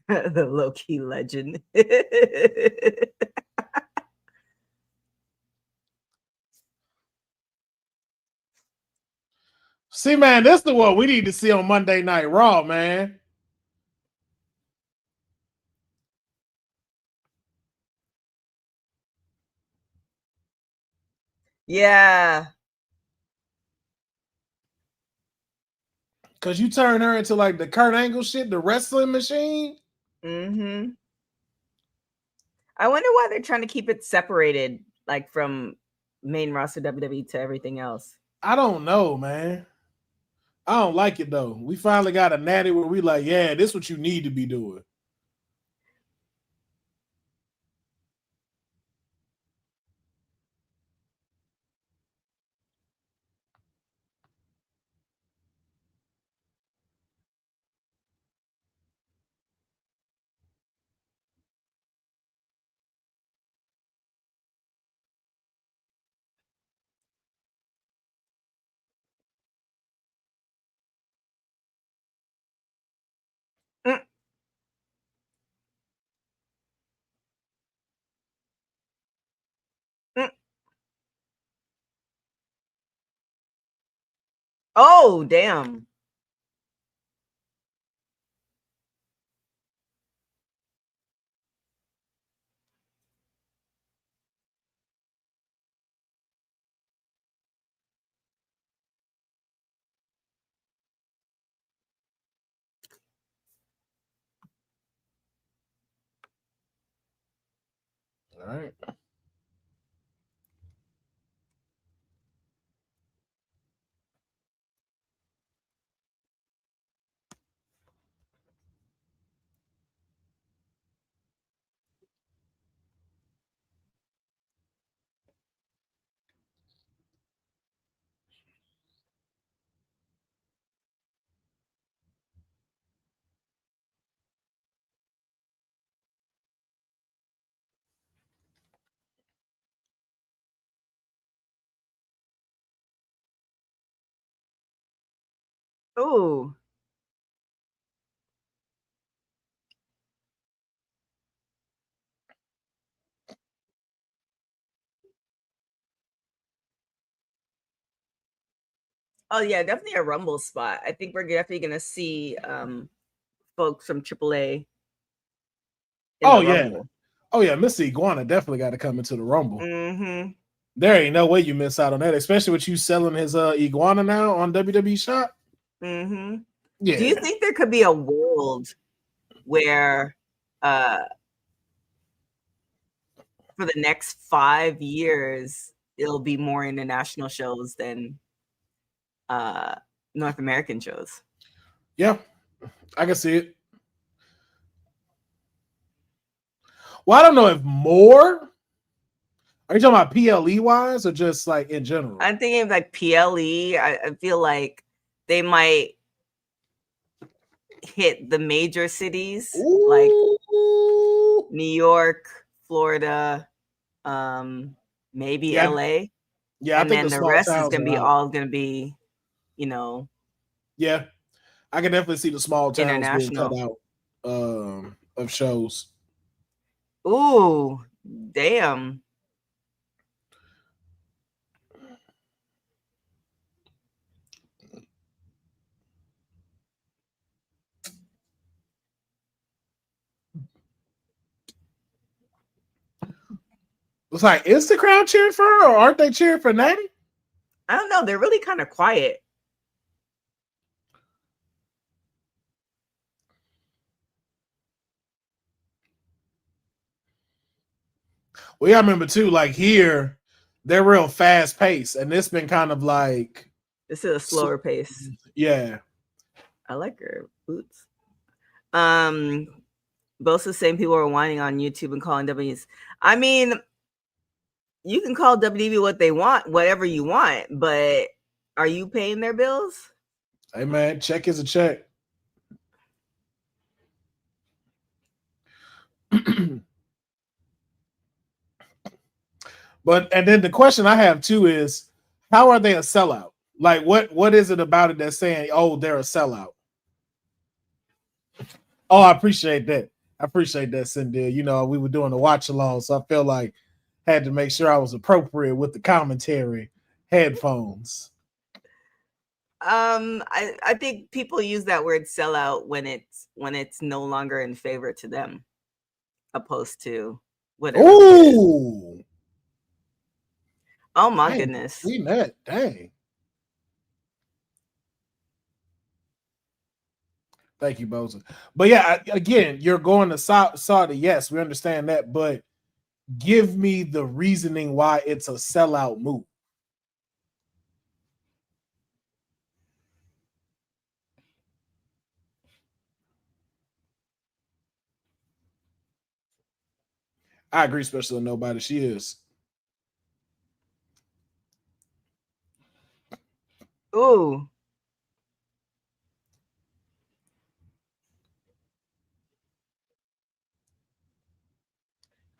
[SPEAKER 8] The low-key legend.
[SPEAKER 9] See, man, this is the one we need to see on Monday Night Raw, man.
[SPEAKER 8] Yeah.
[SPEAKER 9] Cause you turn her into like the Kurt Angle shit, the wrestling machine.
[SPEAKER 8] Mm-hmm. I wonder why they're trying to keep it separated, like from main roster WWE to everything else.
[SPEAKER 9] I don't know, man. I don't like it though. We finally got a natty where we like, yeah, this is what you need to be doing.
[SPEAKER 8] Mm. Mm. Oh, damn.
[SPEAKER 9] All right.
[SPEAKER 8] Ooh. Oh yeah, definitely a Rumble spot. I think we're definitely gonna see folks from AAA in
[SPEAKER 9] Oh
[SPEAKER 8] the
[SPEAKER 9] yeah.
[SPEAKER 8] Rumble.
[SPEAKER 9] Oh yeah, Mr. Iguana definitely got to come into the Rumble.
[SPEAKER 8] Mm-hmm.
[SPEAKER 9] There ain't no way you miss out on that, especially with you selling his iguana now on WWE Shop.
[SPEAKER 8] Mm-hmm.
[SPEAKER 9] Yeah.
[SPEAKER 8] Do you think there could be a world where for the next 5 years it'll be more international shows than North American shows?
[SPEAKER 9] Yeah, I can see it. Well, I don't know if more. Are you talking about PLE wise or just like in general?
[SPEAKER 8] I'm thinking of like PLE. I feel like they might hit the major cities like New York, Florida, maybe LA.
[SPEAKER 9] Yeah,
[SPEAKER 8] and
[SPEAKER 9] I think
[SPEAKER 8] then the
[SPEAKER 9] small
[SPEAKER 8] rest is
[SPEAKER 9] towns
[SPEAKER 8] gonna
[SPEAKER 9] are
[SPEAKER 8] be
[SPEAKER 9] out.
[SPEAKER 8] all gonna be, you know,
[SPEAKER 9] Yeah, I can definitely see the small towns being cut
[SPEAKER 8] international.
[SPEAKER 9] out of shows.
[SPEAKER 8] Ooh, damn.
[SPEAKER 9] It's like, is the crowd cheering for her or aren't they cheering for Natty?
[SPEAKER 8] I don't know. They're really kind of quiet.
[SPEAKER 9] Well, yeah, I remember too, like here, they're real fast paced, and this been kind of like
[SPEAKER 8] This is a slower pace.
[SPEAKER 9] Yeah.
[SPEAKER 8] I like her boots. Both the same people are whining on YouTube and calling W's. I mean, you can call WWE what they want, whatever you want, but are you paying their bills?
[SPEAKER 9] Hey man, check is a check. But and then the question I have too is, how are they a sellout? Like what is it about it that's saying, oh, they're a sellout? Oh, I appreciate that. I appreciate that, Cindy. You know, we were doing a watch along, so I felt like I had to make sure I was appropriate with the commentary headphones.
[SPEAKER 8] I think people use that word sellout when it's no longer in favor to them, opposed to whatever.
[SPEAKER 9] Ooh.
[SPEAKER 8] Oh my goodness.
[SPEAKER 9] Seen that. Dang. Thank you, Boza. But yeah, again, you're going to Saudi. Yes, we understand that, but give me the reasoning why it's a sellout move. I agree, especially with nobody. She is.
[SPEAKER 8] Ooh.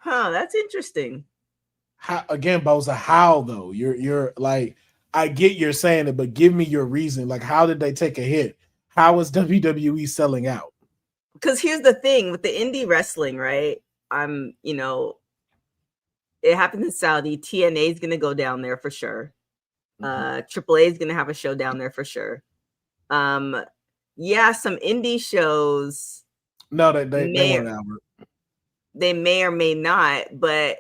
[SPEAKER 8] Huh, that's interesting.
[SPEAKER 9] How again, Boza? How though? You're like, I get you're saying it, but give me your reason. Like, how did they take a hit? How is WWE selling out?
[SPEAKER 8] Because here's the thing with the indie wrestling, right? You know, it happened in Saudi. TNA is gonna go down there for sure. AAA is gonna have a show down there for sure. Yeah, some indie shows.
[SPEAKER 9] No, they weren't Albert.
[SPEAKER 8] They may or may not, but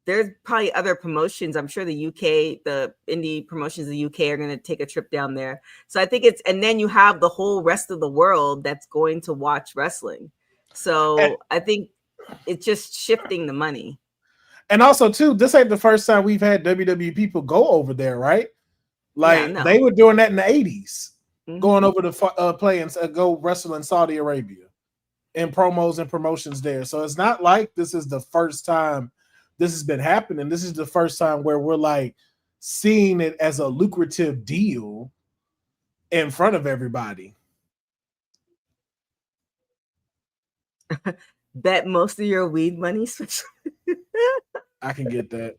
[SPEAKER 8] there's probably other promotions. I'm sure the UK, the indie promotions in the UK are going to take a trip down there. So I think and then you have the whole rest of the world that's going to watch wrestling. So I think it's just shifting the money.
[SPEAKER 9] And also, too, this ain't the first time we've had WWE people go over there, right? Like, they were doing that in the 80s, going over to play and go wrestle in Saudi Arabia in promos and promotions there. So it's not like this is the first time this has been happening. This is the first time where we're like seeing it as a lucrative deal in front of everybody.
[SPEAKER 8] Bet most of your weed money.
[SPEAKER 9] I can get that.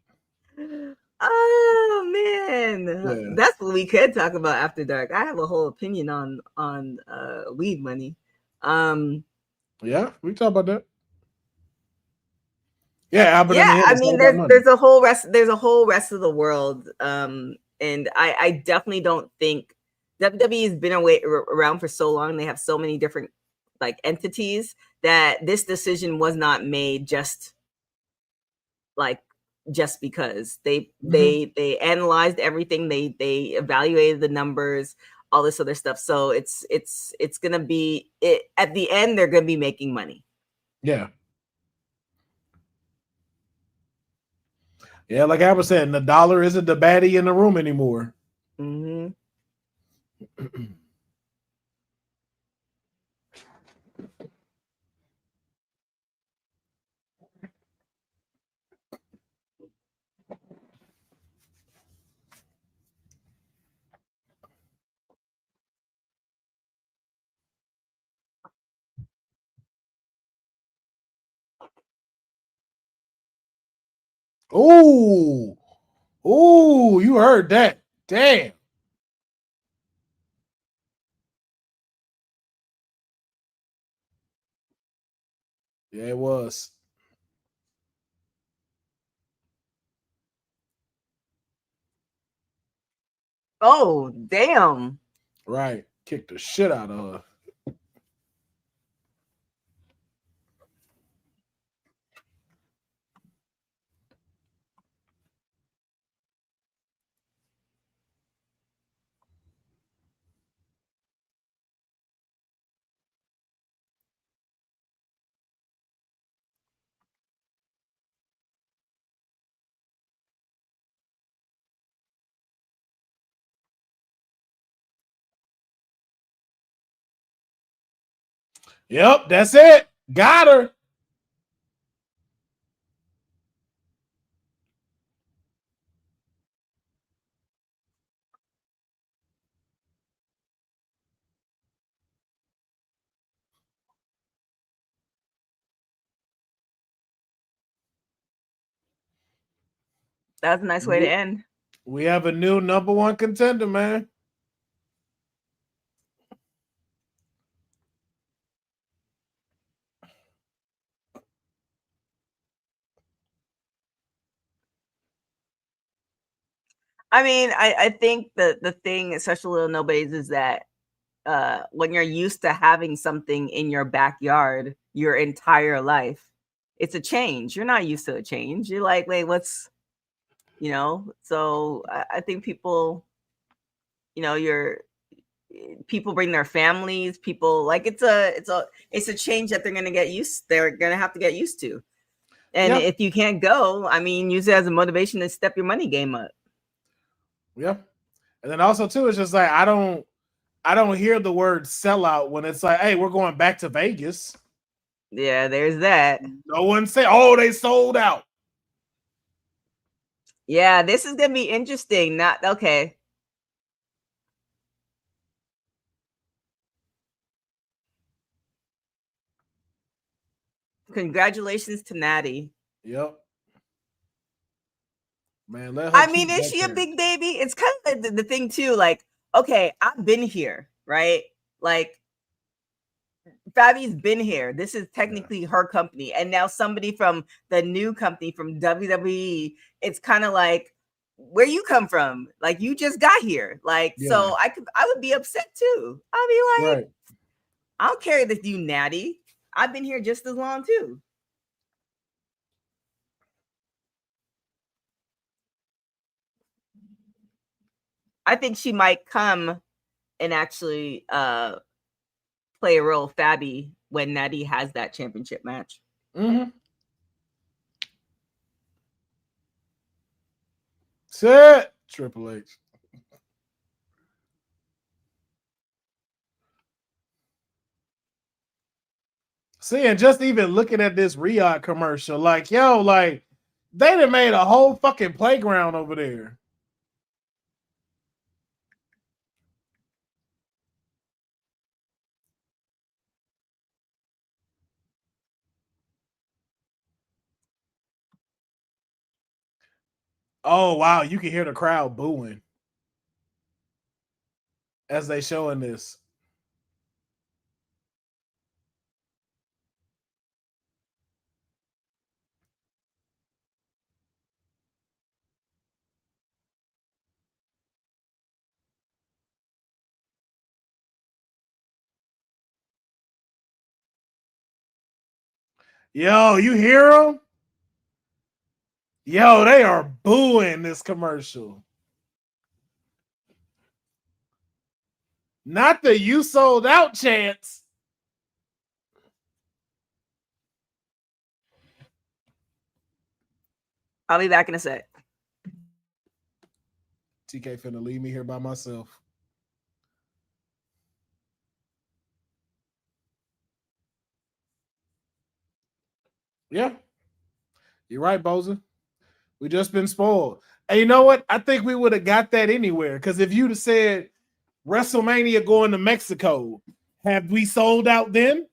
[SPEAKER 8] Oh man, that's what we could talk about after dark. I have a whole opinion on weed money.
[SPEAKER 9] Yeah, we talk about that. Yeah, Albert.
[SPEAKER 8] Yeah, I mean, there's a whole rest of the world, and I definitely don't think WWE has been around for so long. They have so many different like entities that this decision was not made just because they analyzed everything, they evaluated the numbers, all this other stuff. So it's gonna be at the end they're gonna be making money.
[SPEAKER 9] Yeah. Yeah, like Albert said, the dollar isn't the baddie in the room anymore.
[SPEAKER 8] Mm-hmm.
[SPEAKER 9] Ooh. Ooh, you heard that. Damn. Yeah, it was.
[SPEAKER 8] Oh, damn.
[SPEAKER 9] Right. Kicked the shit out of her. Yep, that's it. Got her.
[SPEAKER 8] That's a nice way to end.
[SPEAKER 9] We have a new number one contender, man.
[SPEAKER 8] I mean, I think the thing, especially Little Nobodies, is that when you're used to having something in your backyard your entire life, it's a change. You're not used to a change. You're like, wait, what's, so I think people, you're people bring their families. People like it's a change that they're gonna have to get used to. And if you can't go, I mean, use it as a motivation to step your money game up.
[SPEAKER 9] Yeah. And then also too, it's just like I don't hear the word sellout when it's like, hey, we're going back to Vegas.
[SPEAKER 8] Yeah, there's that.
[SPEAKER 9] No one say, oh, they sold out.
[SPEAKER 8] Yeah, this is gonna be interesting. Not okay. Congratulations to Natty.
[SPEAKER 9] Yep. Man,
[SPEAKER 8] I mean, is she a big baby? It's kind of like the thing too. Like, okay, I've been here, right? Like, Fabi's been here. This is technically her company, and now somebody from the new company from WWE. It's kind of like, where you come from? Like, you just got here. Like, so I would be upset too. I'd be like, I don't care that you Natty. I've been here just as long too. I think she might come and actually play a role Fabi when Natty has that championship match.
[SPEAKER 9] Mm-hmm. Sit, Triple H. See, and just even looking at this Riyadh commercial, like, yo, like, they done made a whole fucking playground over there. Oh, wow, you can hear the crowd booing as they showing this. Yo, you hear them? Yo, they are booing this commercial. Not the you sold out chance.
[SPEAKER 8] I'll be back in a sec.
[SPEAKER 9] TK finna leave me here by myself. Yeah. You're right, Boza. We just been spoiled. And you know what? I think we would have got that anywhere. Because if you'd have said WrestleMania going to Mexico, have we sold out then?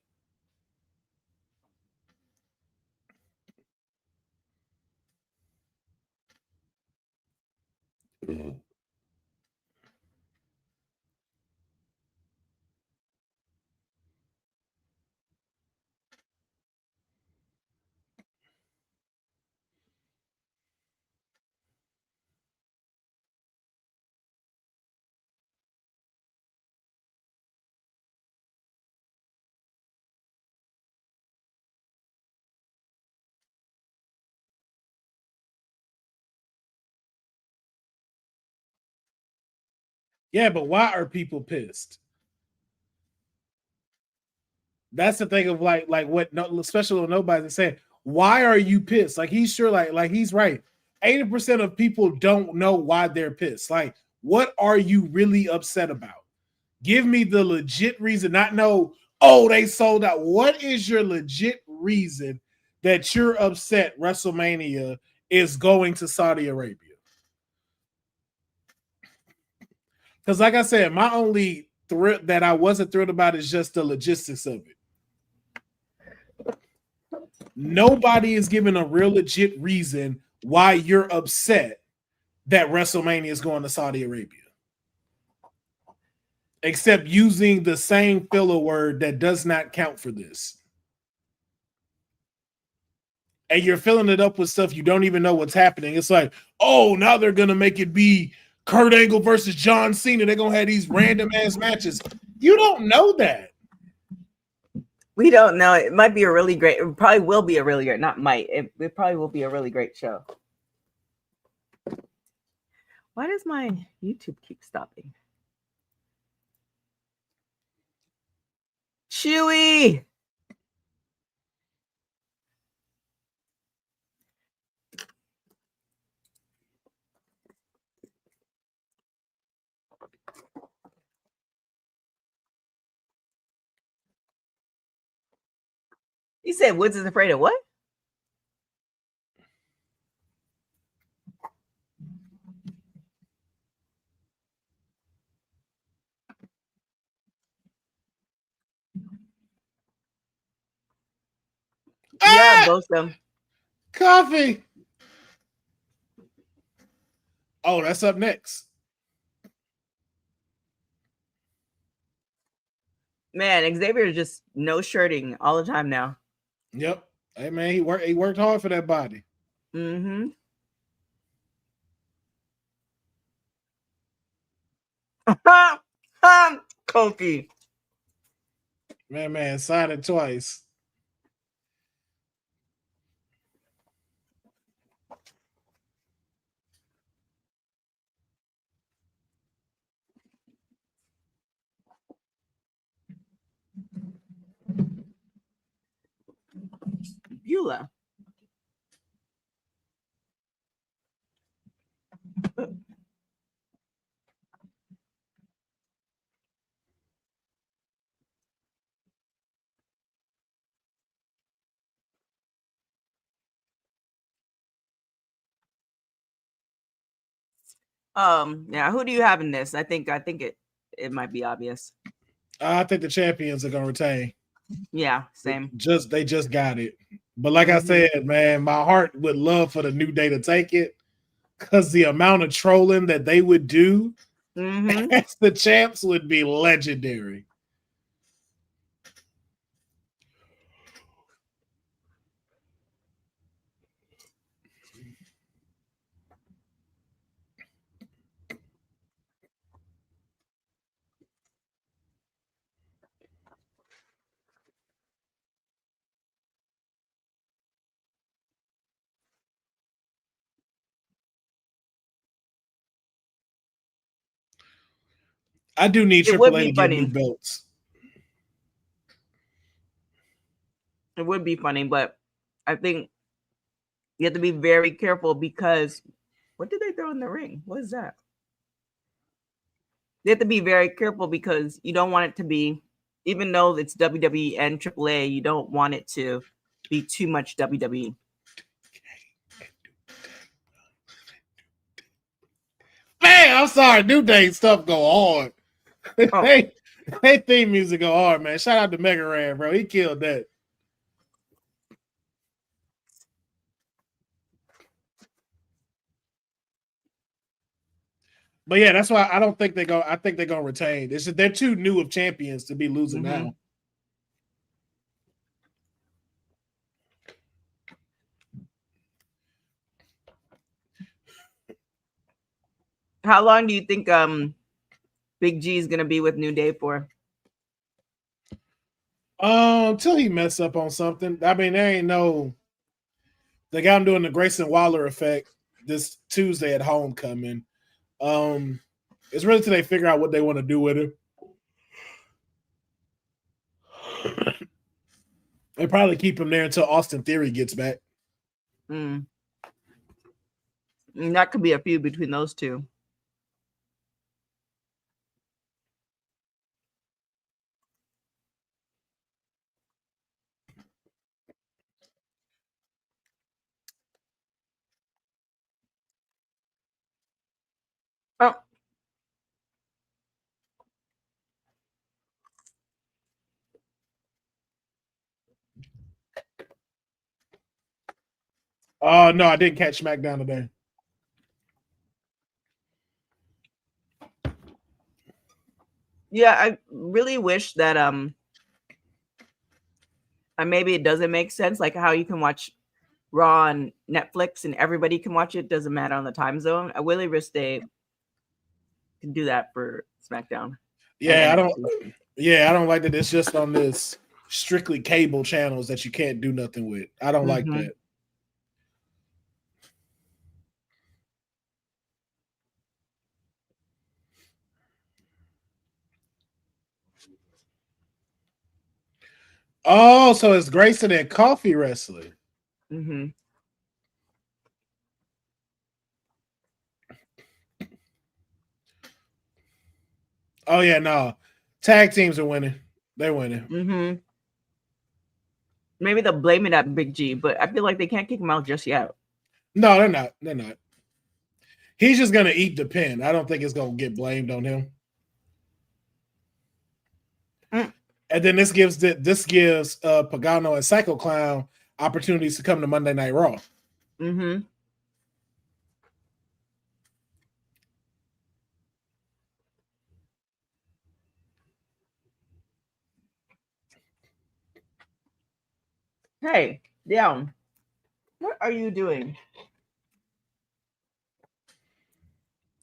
[SPEAKER 9] Yeah, but why are people pissed? That's the thing of like what no, especially when nobody's saying, why are you pissed? Like he's sure like he's right. 80% of people don't know why they're pissed. Like, what are you really upset about? Give me the legit reason, not know, oh, they sold out. What is your legit reason that you're upset WrestleMania is going to Saudi Arabia? Because like I said, my only thrill that I wasn't thrilled about is just the logistics of it. Nobody is giving a real legit reason why you're upset that WrestleMania is going to Saudi Arabia. Except using the same filler word that does not count for this. And you're filling it up with stuff you don't even know what's happening. It's like, oh, now they're going to make it be Kurt Angle versus John Cena. They're going to have these random ass matches. You don't know that.
[SPEAKER 8] We don't know. It might be a really great, it probably will be a really great, not might, it probably will be a really great show. Why does my YouTube keep stopping? Chewy. He said Woods is afraid of what? Yeah, both of them.
[SPEAKER 9] Coffee. Oh, that's up next.
[SPEAKER 8] Man, Xavier is just no shirting all the time now.
[SPEAKER 9] Yep. Hey man, he worked hard for that body.
[SPEAKER 8] Mm-hmm. Kofi.
[SPEAKER 9] Man, signed it twice.
[SPEAKER 8] Giulia. Yeah, who do you have in this? I think it might be obvious.
[SPEAKER 9] I think the champions are gonna retain.
[SPEAKER 8] Yeah, same.
[SPEAKER 9] They just got it. But like I said, man, my heart would love for the New Day to take it because the amount of trolling that they would do as the champs would be legendary. I do need Triple A to get new belts.
[SPEAKER 8] It would be funny, but I think you have to be very careful because what did they throw in the ring? What is that? You have to be very careful because you don't want it to be, even though it's WWE and AAA, you don't want it to be too much WWE.
[SPEAKER 9] Man, I'm sorry. New Day stuff go hard. Oh. Hey, theme music go hard, man. Shout out to Mega Ran, bro. He killed that. But yeah, that's why I don't think they go. I think they're gonna retain. It's just, they're too new of champions to be losing now.
[SPEAKER 8] How long do you think Big G is gonna be with New Day for?
[SPEAKER 9] Until he mess up on something. I mean, there ain't no. They got him doing the Grayson Waller effect this Tuesday at Homecoming. It's really till they figure out what they want to do with him. They probably keep him there until Austin Theory gets back.
[SPEAKER 8] And that could be a feud between those two. Oh.
[SPEAKER 9] No, I didn't catch SmackDown today.
[SPEAKER 8] Yeah, I really wish that maybe it doesn't make sense, like how you can watch Raw on Netflix and everybody can watch it. Doesn't matter on the time zone. I really wish they can do that for SmackDown.
[SPEAKER 9] Yeah, I don't like that it's just on this strictly cable channels that you can't do nothing with. I don't like that. Oh, so it's Grayson and Coffee wrestling.
[SPEAKER 8] Mm-hmm.
[SPEAKER 9] Oh yeah, no. Tag teams are winning. They're winning.
[SPEAKER 8] Mm-hmm. Maybe they'll blame it at Big G, but I feel like they can't kick him out just yet.
[SPEAKER 9] No, they're not. They're not. He's just gonna eat the pin. I don't think it's gonna get blamed on him. And then this gives Pagano and Psycho Clown opportunities to come to Monday Night Raw.
[SPEAKER 8] Mm-hmm. Hey, down. What are you doing?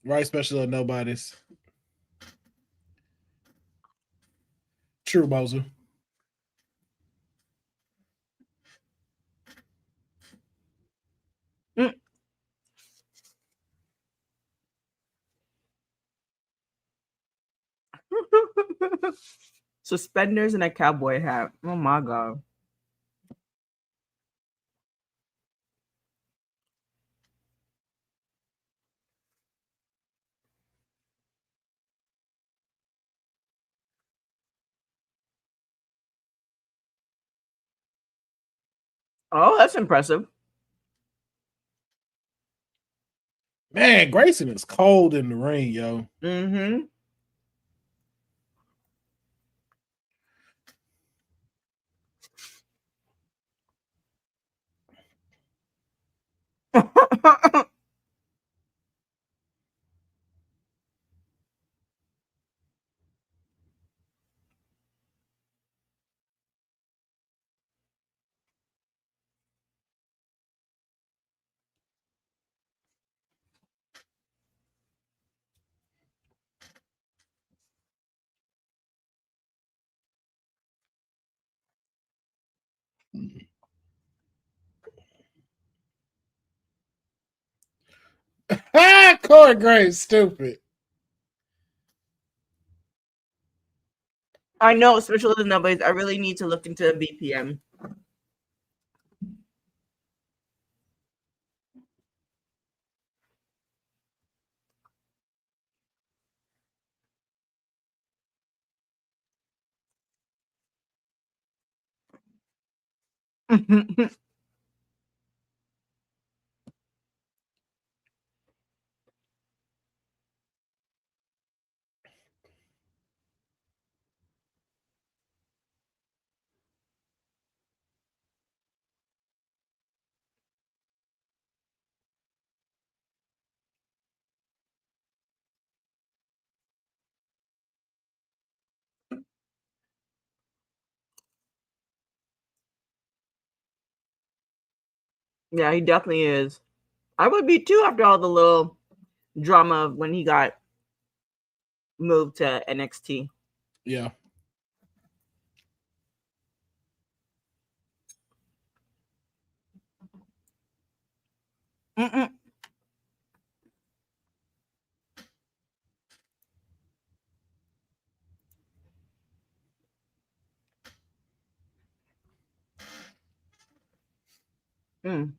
[SPEAKER 9] Right, special of nobody's. True, Moser.
[SPEAKER 8] Suspenders and a cowboy hat. Oh my god. Oh, that's impressive.
[SPEAKER 9] Man, Grayson is cold in the ring, yo.
[SPEAKER 8] Mm-hmm.
[SPEAKER 9] Corey Graves, stupid.
[SPEAKER 8] I know, especially the numbers. I really need to look into a BPM. Yeah, he definitely is. I would be too after all the little drama of when he got moved to NXT.
[SPEAKER 9] Yeah.
[SPEAKER 8] Mm-mm. Mm.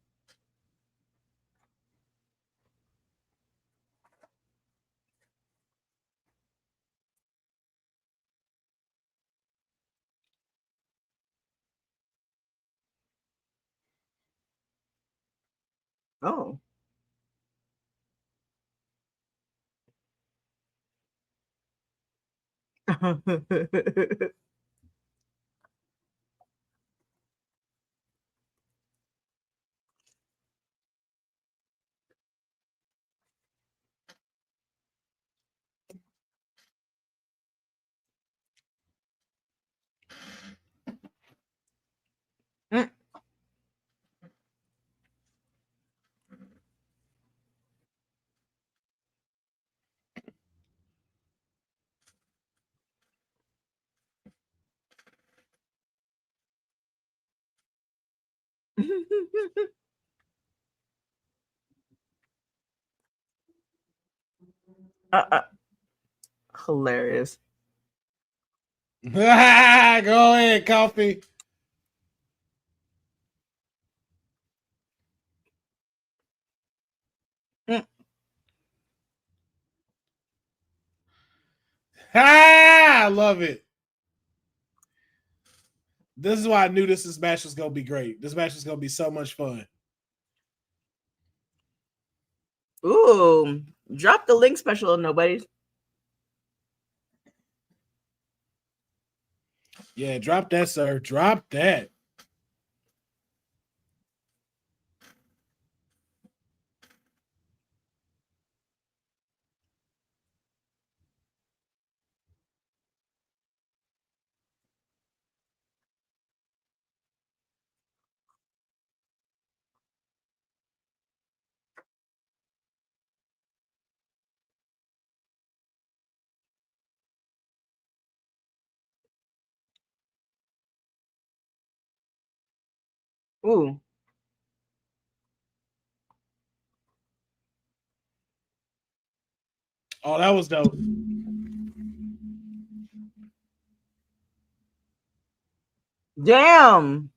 [SPEAKER 8] Oh. Mm. Hilarious.
[SPEAKER 9] Go ahead, Coffee. Ah, I love it. This is why I knew this match was going to be great. This match was going to be so much fun.
[SPEAKER 8] Ooh, drop the link special, nobody's.
[SPEAKER 9] Yeah, drop that, sir. Drop that.
[SPEAKER 8] Ooh.
[SPEAKER 9] Oh, that was dope.
[SPEAKER 8] Damn.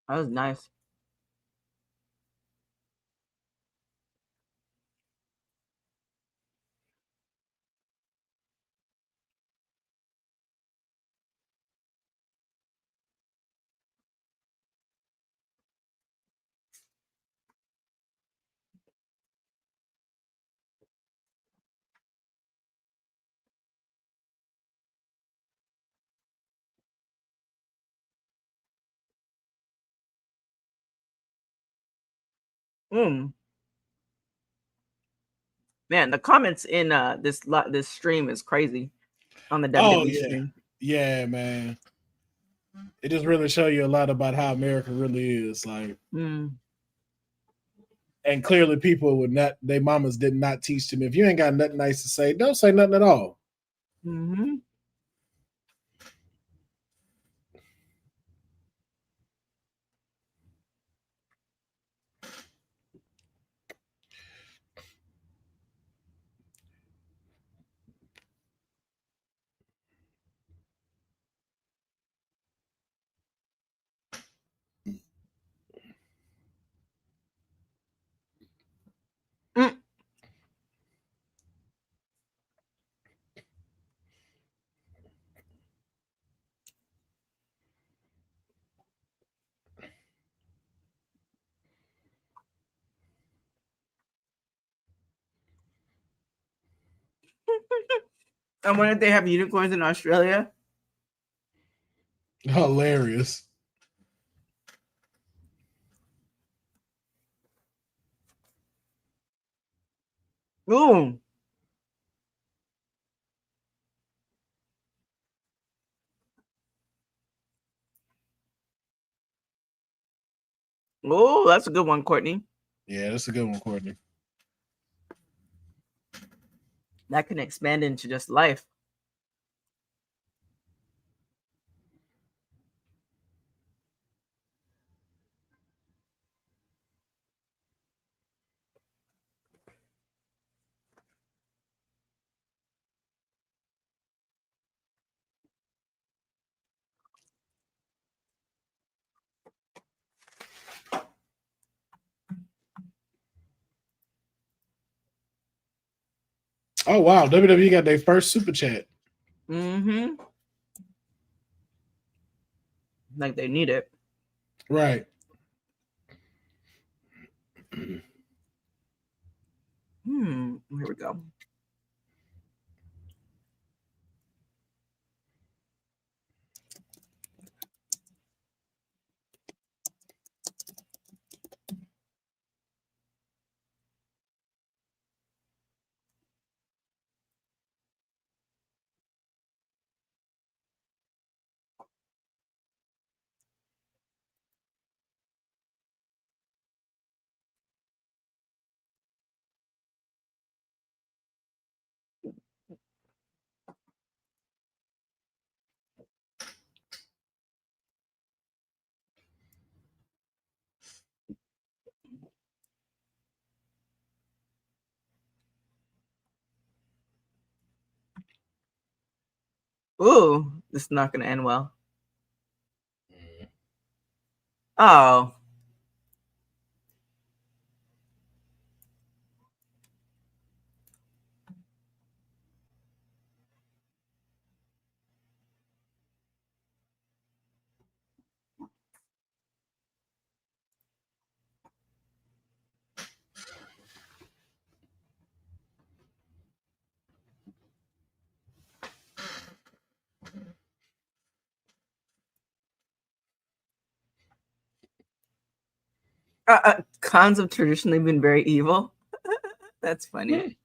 [SPEAKER 8] That was nice. Man, the comments in this stream is crazy on the WWE stream.
[SPEAKER 9] Yeah, man. It just really show you a lot about how America really is. Like, and clearly people would not, their mamas did not teach them. If you ain't got nothing nice to say, don't say nothing at all.
[SPEAKER 8] Mm-hmm. I wonder if they have unicorns in Australia.
[SPEAKER 9] Hilarious.
[SPEAKER 8] Ooh. Oh, that's a good one, Courtney.
[SPEAKER 9] Yeah, that's a good one, Courtney.
[SPEAKER 8] That can expand into just life.
[SPEAKER 9] Oh, wow. WWE got their first super chat.
[SPEAKER 8] Mm-hmm. Like they need it.
[SPEAKER 9] Right.
[SPEAKER 8] Here we go. Ooh, this is not going to end well. Oh. Cons have traditionally been very evil. That's funny.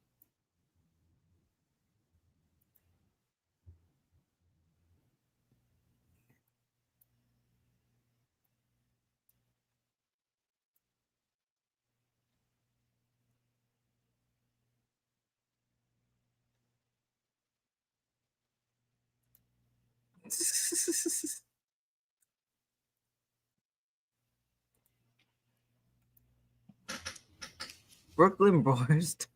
[SPEAKER 8] Brooklyn Borscht.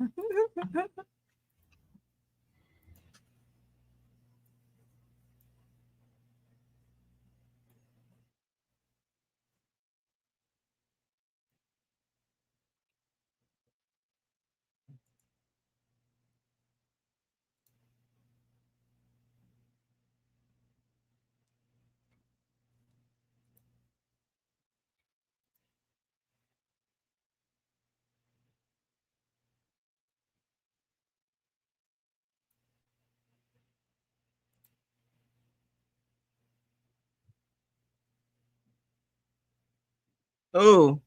[SPEAKER 8] Oh.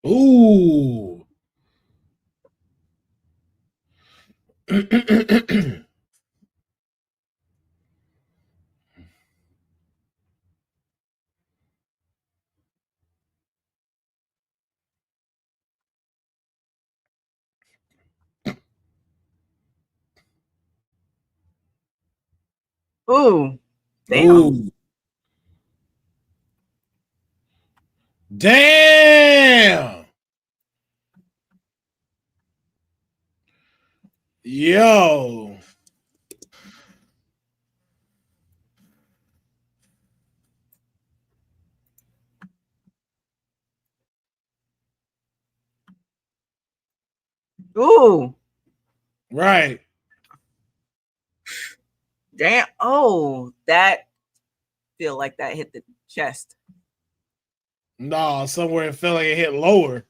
[SPEAKER 9] Ooh.
[SPEAKER 8] Ooh. Damn.
[SPEAKER 9] Ooh. Damn. Yo.
[SPEAKER 8] Ooh.
[SPEAKER 9] Right.
[SPEAKER 8] Damn. Oh, that feel like that hit the chest.
[SPEAKER 9] No, somewhere it felt like it hit lower.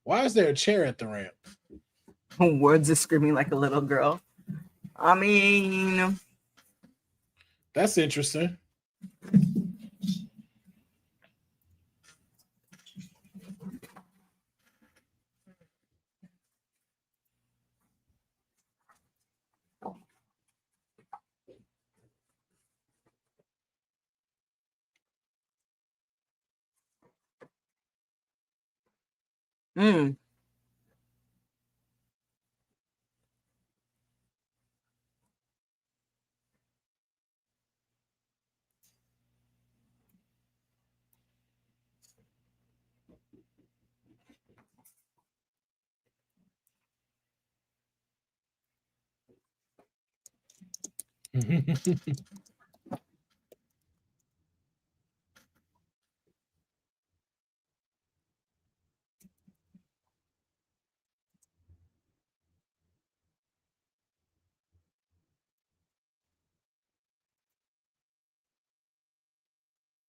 [SPEAKER 9] Why is there a chair at the ramp?
[SPEAKER 8] Words are screaming like a little girl. I mean,
[SPEAKER 9] that's interesting.
[SPEAKER 8] mm.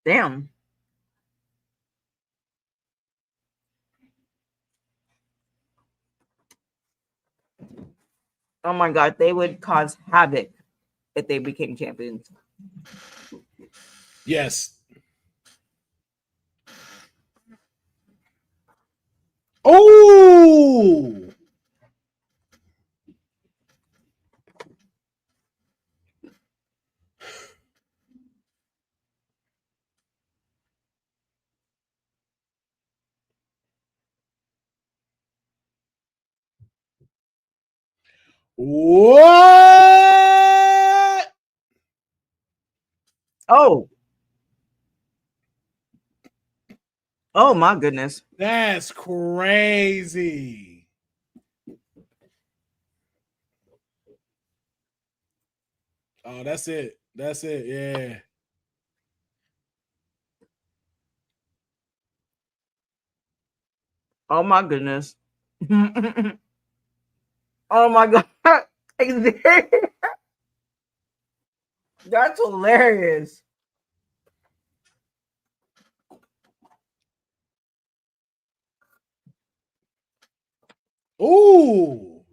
[SPEAKER 8] Damn. Oh my god, they would cause havoc if they became champions.
[SPEAKER 9] Yes. Oh. What?
[SPEAKER 8] Oh. Oh my goodness.
[SPEAKER 9] That's crazy. Oh, that's it. That's it. Yeah.
[SPEAKER 8] Oh my goodness. Oh my god. That's hilarious.
[SPEAKER 9] Ooh.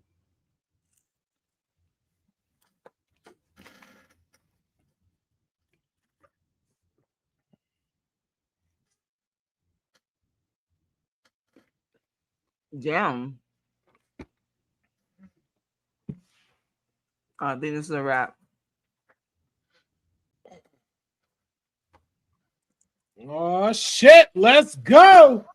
[SPEAKER 8] Damn. I think this is a wrap.
[SPEAKER 9] Oh shit, let's go.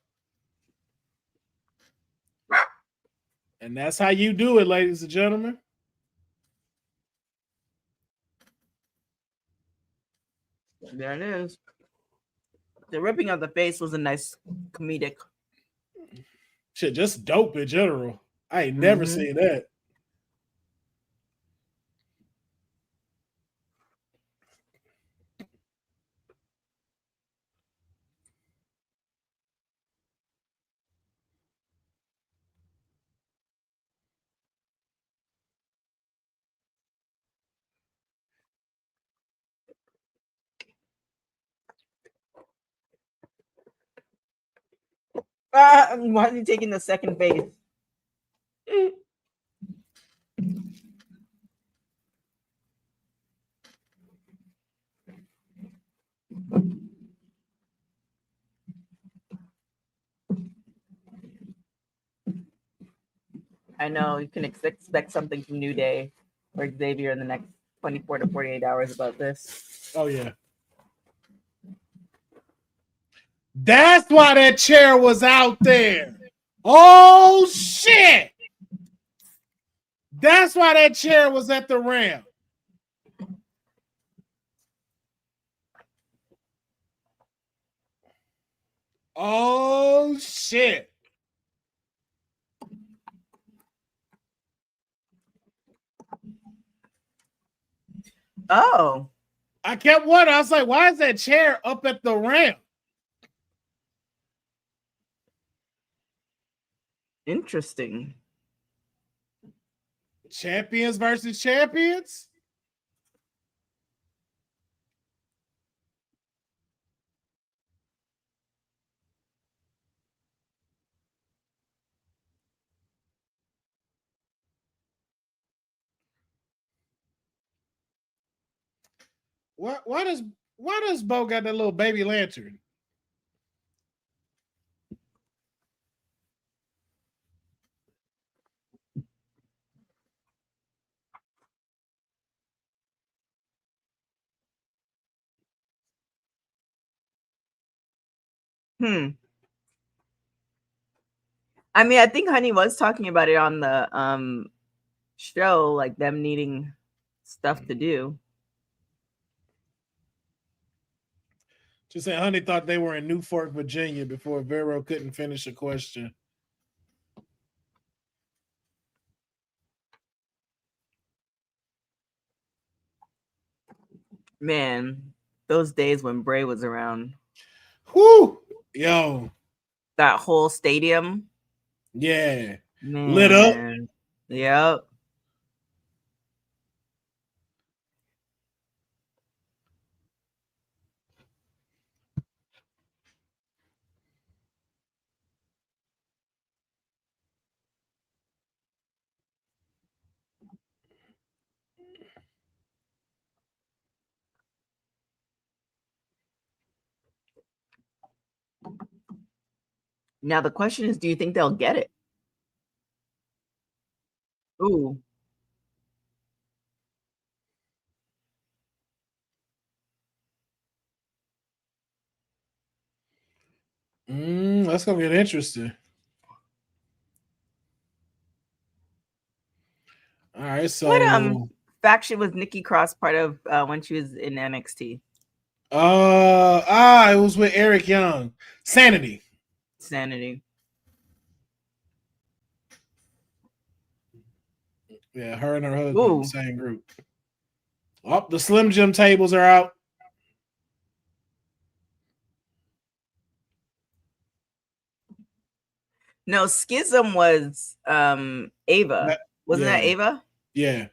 [SPEAKER 9] And that's how you do it, ladies and gentlemen.
[SPEAKER 8] There it is. The ripping of the face was a nice comedic.
[SPEAKER 9] Shit, just dope in general. I ain't never seen that.
[SPEAKER 8] Why is he taking the second base? I know you can expect something from New Day or Xavier in the next 24 to 48 hours about this.
[SPEAKER 9] Oh yeah. That's why that chair was out there. Oh shit. That's why that chair was at the ramp. Oh shit.
[SPEAKER 8] Oh.
[SPEAKER 9] I kept wondering. I was like, why is that chair up at the ramp?
[SPEAKER 8] Interesting.
[SPEAKER 9] Champions versus champions? Why does Bo got that little baby lantern?
[SPEAKER 8] I mean, I think Honey was talking about it on the show, like them needing stuff to do.
[SPEAKER 9] Just saying, Honey thought they were in Newport, Virginia before Vero couldn't finish a question.
[SPEAKER 8] Man, those days when Bray was around.
[SPEAKER 9] Whoo! Yo.
[SPEAKER 8] That whole stadium.
[SPEAKER 9] Yeah.
[SPEAKER 8] Man.
[SPEAKER 9] Lit up.
[SPEAKER 8] Yep. Now the question is, do you think they'll get it? Ooh.
[SPEAKER 9] That's gonna get interesting. All right, so
[SPEAKER 8] What faction was Nikki Cross part of when she was in NXT?
[SPEAKER 9] It was with Eric Young. Sanity. Yeah, her and her husband, same group. Oh, the Slim Jim tables are out.
[SPEAKER 8] No, Schism was Ava. Wasn't that Ava?
[SPEAKER 9] Yeah.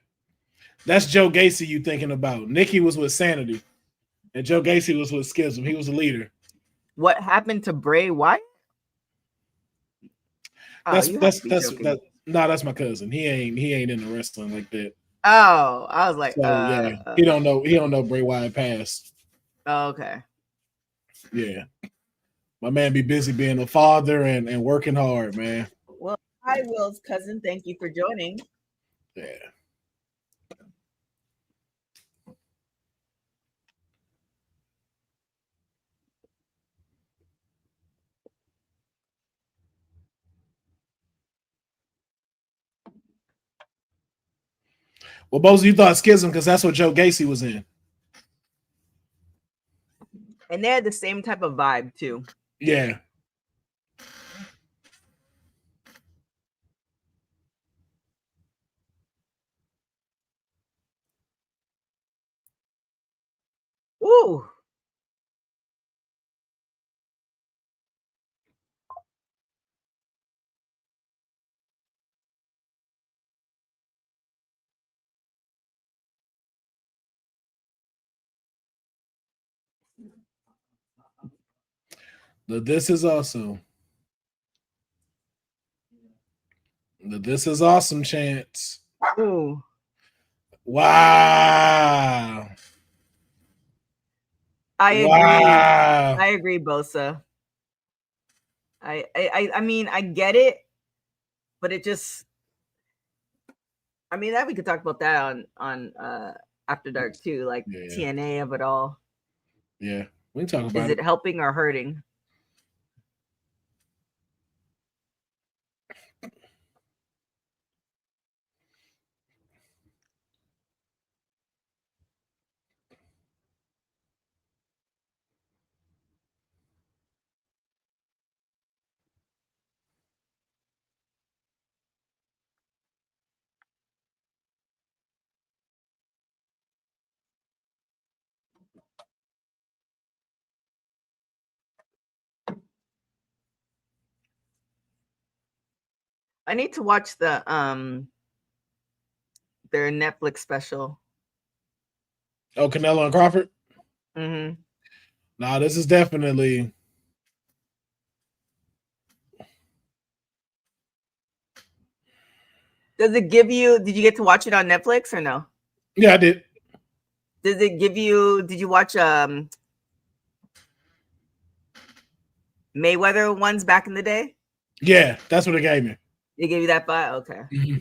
[SPEAKER 9] That's Joe Gacy you thinking about. Nikki was with Sanity. And Joe Gacy was with Schism. He was the leader.
[SPEAKER 8] What happened to Bray Wyatt?
[SPEAKER 9] That's my cousin. He ain't into wrestling like that.
[SPEAKER 8] Oh, I was like,
[SPEAKER 9] he don't know Bray Wyatt passed.
[SPEAKER 8] Oh, okay.
[SPEAKER 9] Yeah. My man be busy being a father and working hard, man.
[SPEAKER 8] Well, hi, Will's cousin. Thank you for joining.
[SPEAKER 9] Yeah. Well, both of you thought Schism because that's what Joe Gacy was in.
[SPEAKER 8] And they had the same type of vibe too.
[SPEAKER 9] Yeah.
[SPEAKER 8] Ooh.
[SPEAKER 9] This is awesome. This is awesome chance.
[SPEAKER 8] Ooh.
[SPEAKER 9] Wow.
[SPEAKER 8] I agree.
[SPEAKER 9] Wow.
[SPEAKER 8] I agree, Bosa. I mean, I get it, but it just, I mean, that we could talk about that on After Dark too, like TNA of it all.
[SPEAKER 9] Yeah, we can talk about
[SPEAKER 8] it. Is it helping or hurting? I need to watch the their Netflix special.
[SPEAKER 9] Oh, Canelo and Crawford?
[SPEAKER 8] Mm-hmm.
[SPEAKER 9] Nah, this is definitely.
[SPEAKER 8] Does it give you, did you get to watch it on Netflix or no?
[SPEAKER 9] Yeah, I did.
[SPEAKER 8] Does it give you, did you watch Mayweather ones back in the day?
[SPEAKER 9] Yeah, that's what it gave me.
[SPEAKER 8] They gave you that vibe? Okay.
[SPEAKER 9] Mm-hmm.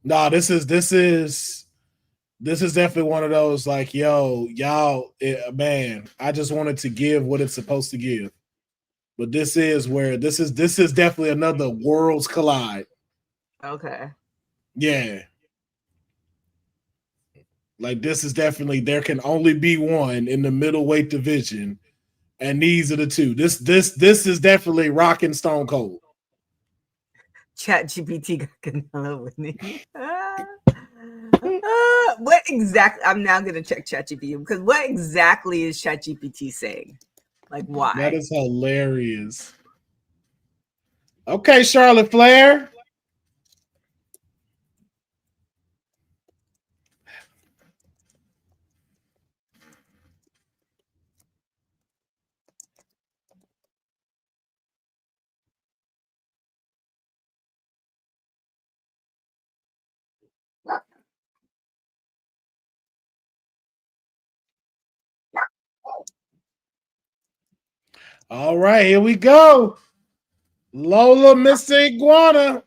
[SPEAKER 9] Nah, this is definitely one of those like, yo, y'all, man, I just wanted to give what it's supposed to give. But this is definitely another worlds collide.
[SPEAKER 8] Okay.
[SPEAKER 9] Yeah. Like this is definitely, there can only be one in the middleweight division. And these are the two. This is definitely Rock and Stone Cold.
[SPEAKER 8] ChatGPT got Canelo winning. What exactly? I'm now going to check ChatGPT because what exactly is ChatGPT saying? Like, why?
[SPEAKER 9] That is hilarious. Okay, Charlotte Flair. All right, here we go. Lola, Mr. Iguana,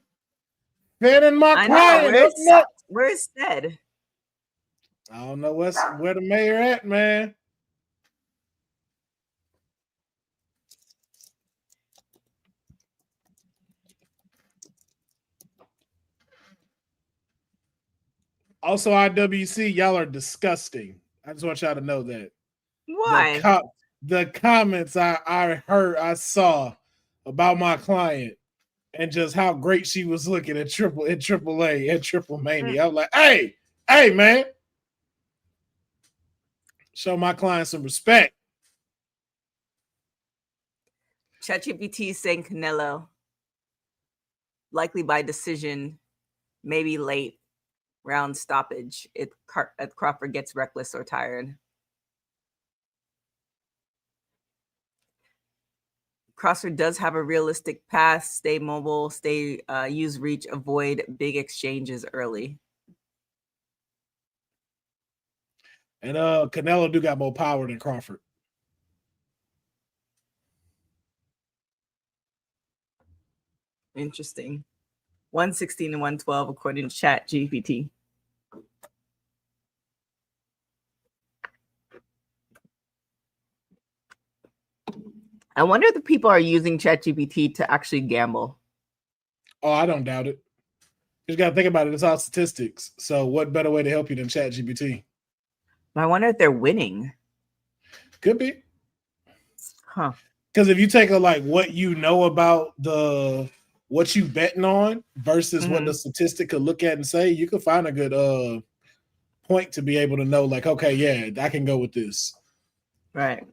[SPEAKER 9] Fed and my
[SPEAKER 8] I know.
[SPEAKER 9] client. Up next.
[SPEAKER 8] Where's Ted?
[SPEAKER 9] I don't know where the mayor at, man. Also, IWC, y'all are disgusting. I just want y'all to know that.
[SPEAKER 8] Why?
[SPEAKER 9] The comments I saw about my client and just how great she was looking at Triple A and Triple Mania. I was like, hey, man. Show my client some respect.
[SPEAKER 8] ChatGPT saying Canelo. Likely by decision, maybe late round stoppage if Crawford gets reckless or tired. Crawford does have a realistic path, stay mobile, use reach, avoid big exchanges early.
[SPEAKER 9] And Canelo do got more power than Crawford.
[SPEAKER 8] Interesting. 116 and 112 according to ChatGPT. I wonder if the people are using ChatGPT to actually gamble.
[SPEAKER 9] Oh, I don't doubt it. You just got to think about it. It's all statistics. So what better way to help you than ChatGPT?
[SPEAKER 8] I wonder if they're winning.
[SPEAKER 9] Could be.
[SPEAKER 8] Huh.
[SPEAKER 9] Because if you take what you know about what you betting on versus what the statistic could look at and say, you could find a good point to be able to know, okay, yeah, I can go with this.
[SPEAKER 8] Right.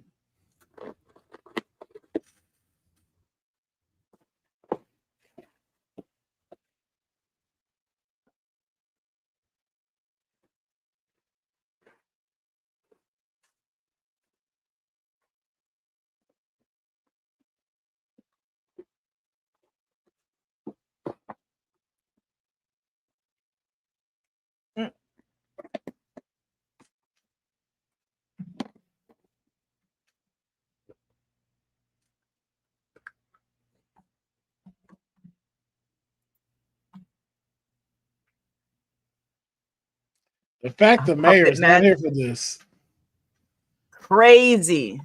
[SPEAKER 9] The fact the mayor is not here for this.
[SPEAKER 8] Crazy.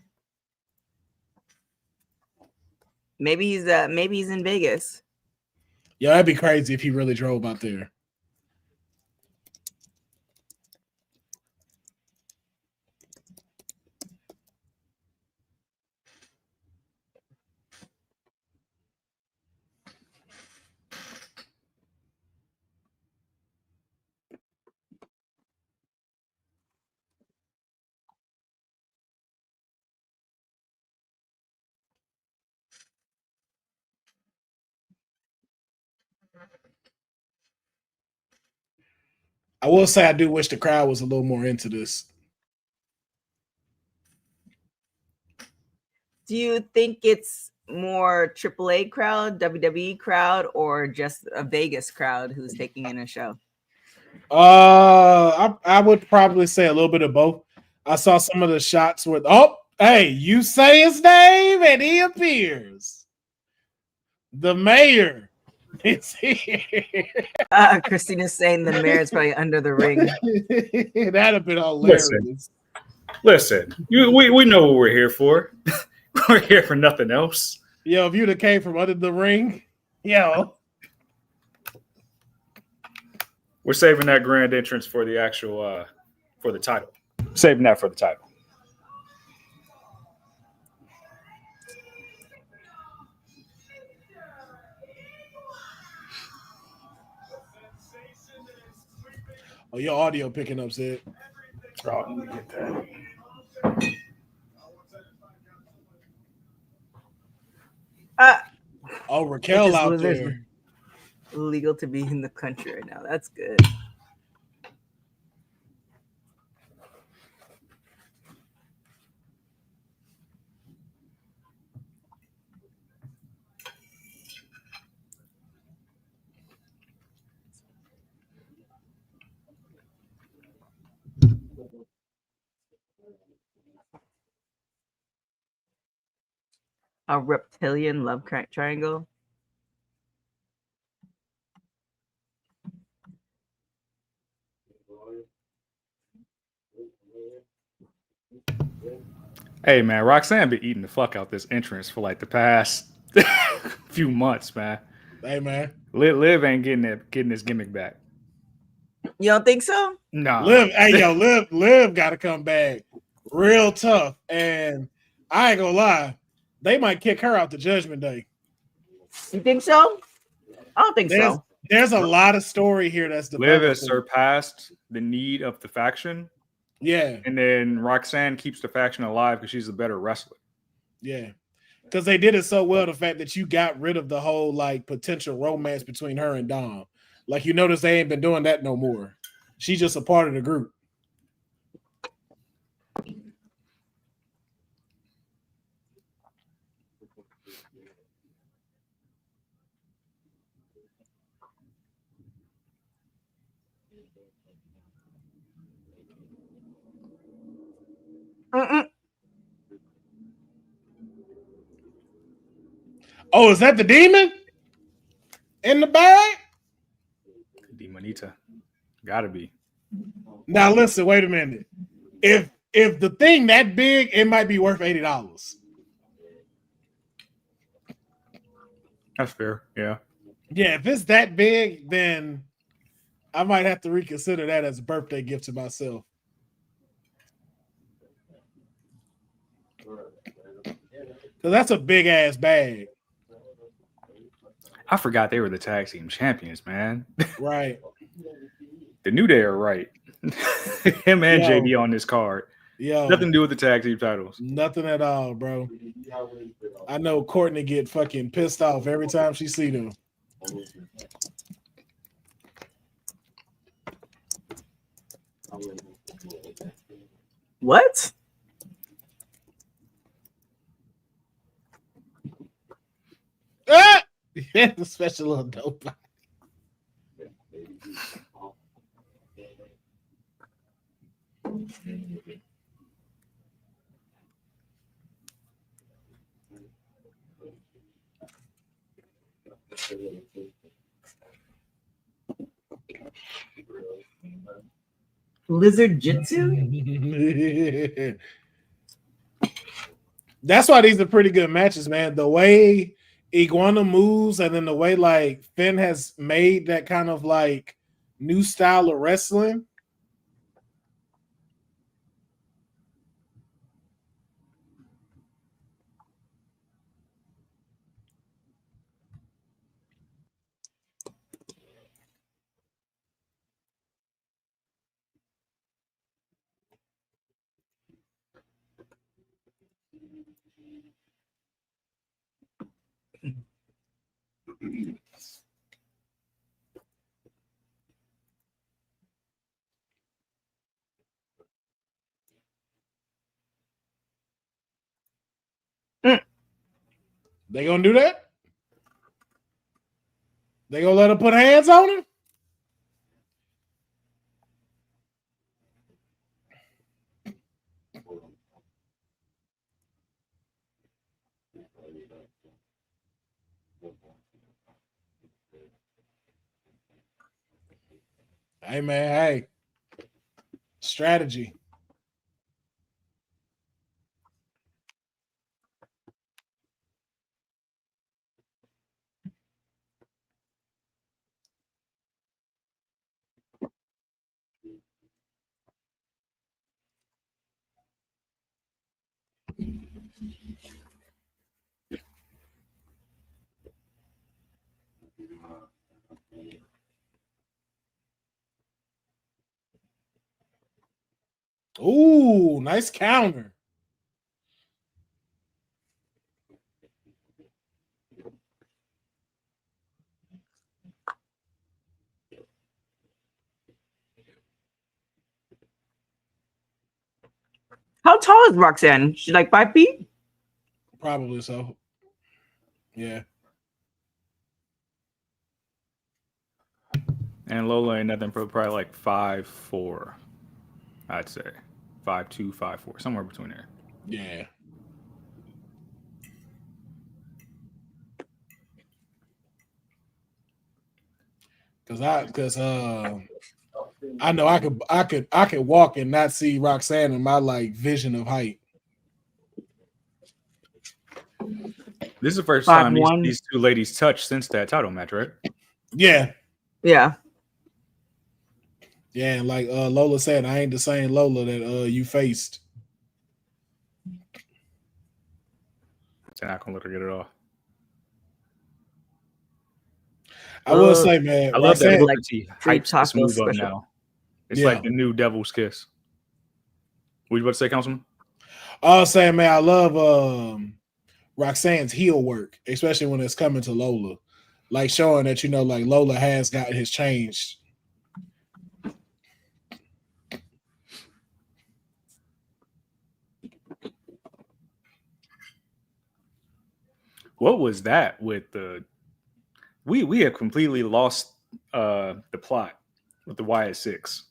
[SPEAKER 8] Maybe he's in Vegas.
[SPEAKER 9] Yeah, that'd be crazy if he really drove out there. I will say I do wish the crowd was a little more into this.
[SPEAKER 8] Do you think it's more AAA crowd, WWE crowd, or just a Vegas crowd who's taking in a show?
[SPEAKER 9] I would probably say a little bit of both. I saw some of the shots with, hey, you say his name and he appears. The mayor is here.
[SPEAKER 8] Christina's saying the mayor's probably under the ring.
[SPEAKER 9] That'd have been hilarious.
[SPEAKER 10] Listen, we know what we're here for. We're here for nothing else.
[SPEAKER 9] Yo, if you'd have came from under the ring, yo.
[SPEAKER 10] We're saving that grand entrance for the actual for the title. Saving that for the title.
[SPEAKER 9] Oh, your audio picking up, Sid.
[SPEAKER 10] Oh, let me get that.
[SPEAKER 9] Raquel out there.
[SPEAKER 8] Legal to be in the country right now. That's good. A reptilian love triangle.
[SPEAKER 10] Hey man, Roxanne been eating the fuck out this entrance for like the past few months, man.
[SPEAKER 9] Hey man,
[SPEAKER 10] Liv ain't getting his gimmick back.
[SPEAKER 8] You don't think so?
[SPEAKER 10] Nah.
[SPEAKER 9] Liv got to come back real tough, and I ain't gonna lie, they might kick her out the Judgment Day.
[SPEAKER 8] You think so? I don't think so.
[SPEAKER 9] There's a lot of story here that's
[SPEAKER 10] Liv
[SPEAKER 9] developing.
[SPEAKER 10] has surpassed the need of the faction.
[SPEAKER 9] Yeah,
[SPEAKER 10] and then Roxanne keeps the faction alive because she's a better wrestler.
[SPEAKER 9] Yeah, because they did it so well. The fact that you got rid of the whole like potential romance between her and Dom, like you notice they ain't been doing that no more. She's just a part of the group. Oh, is that the demon in the bag?
[SPEAKER 10] Demonita, gotta be.
[SPEAKER 9] Now listen, wait a minute. If the thing that big, it might be worth $80.
[SPEAKER 10] That's fair. Yeah.
[SPEAKER 9] Yeah, if it's that big, then I might have to reconsider that as a birthday gift to myself. Because that's a big ass bag.
[SPEAKER 10] I forgot they were the tag team champions, man.
[SPEAKER 9] Right.
[SPEAKER 10] The New Day are right. Him and
[SPEAKER 9] Yo.
[SPEAKER 10] JD on this card.
[SPEAKER 9] Yo,
[SPEAKER 10] Nothing to do with the tag team titles.
[SPEAKER 9] nothing at all, bro. I know Courtney get fucking pissed off every time she see them.
[SPEAKER 8] What?
[SPEAKER 9] Ah! The special little dope.
[SPEAKER 8] Lizard Jitsu?
[SPEAKER 9] That's why these are pretty good matches, man. The way Iguana moves, and then the way like Finn has made that kind of like new style of wrestling. They gonna do that? They gonna let her put hands on him? Hey man, hey. Strategy. Ooh, nice counter.
[SPEAKER 8] How tall is Roxanne? She's like 5 feet?
[SPEAKER 9] Probably so. Yeah.
[SPEAKER 10] And Lola ain't nothing but probably like 5'4", I'd say. 5'2", 5'4", somewhere between there.
[SPEAKER 9] Yeah. Because I know I could walk and not see Roxanne in my like vision of height.
[SPEAKER 10] This is the first time
[SPEAKER 8] 5'1".
[SPEAKER 10] these two ladies touched since that title match, right?
[SPEAKER 9] Yeah.
[SPEAKER 8] Yeah.
[SPEAKER 9] Yeah, and like Lola said, I ain't the same Lola that you faced.
[SPEAKER 10] They're not gonna let her get it off.
[SPEAKER 9] I will say, man,
[SPEAKER 10] I love that
[SPEAKER 9] Roxanne,
[SPEAKER 10] Booker T hypes this
[SPEAKER 8] taco
[SPEAKER 10] move up
[SPEAKER 8] special.
[SPEAKER 10] now. It's like the new devil's kiss. What you about to say, Councilman?
[SPEAKER 9] I was saying, man, I love Roxanne's heel work, especially when it's coming to Lola. Like showing that, like Lola has got his changed.
[SPEAKER 10] What was that with the we have completely lost the plot with the YS6.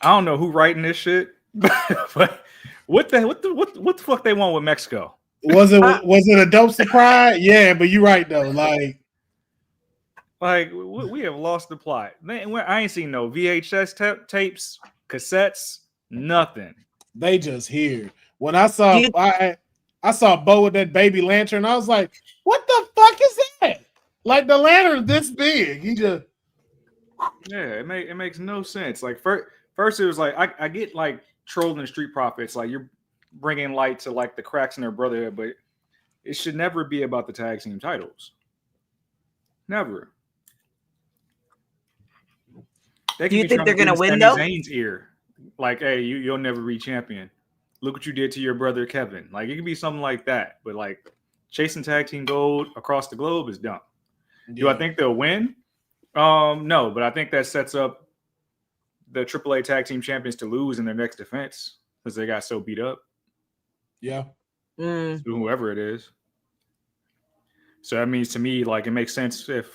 [SPEAKER 10] I don't know who writing this shit, but what the fuck they want with Mexico?
[SPEAKER 9] Was it a dope surprise? Yeah, but you're right though.
[SPEAKER 10] Like we have lost the plot. Man, I ain't seen no VHS tapes, cassettes, nothing.
[SPEAKER 9] They just here. When I saw I saw Bo with that baby lantern, I was like, what the fuck is that? Like the lantern this big. He just
[SPEAKER 10] it makes no sense. Like first it was like I get like trolling the Street Profits, like you're bringing light to like the cracks in their brotherhood, but it should never be about the tag team titles. Never.
[SPEAKER 8] Do you think they're gonna win though?
[SPEAKER 10] Zayn's ear, like, hey, you'll never be champion. Look what you did to your brother Kevin. Like it could be something like that, but like chasing tag team gold across the globe is dumb. Yeah. Do I think they'll win? No, but I think that sets up the AAA tag team champions to lose in their next defense because they got so beat up.
[SPEAKER 9] Yeah.
[SPEAKER 10] Whoever it is. So that means to me, like, it makes sense if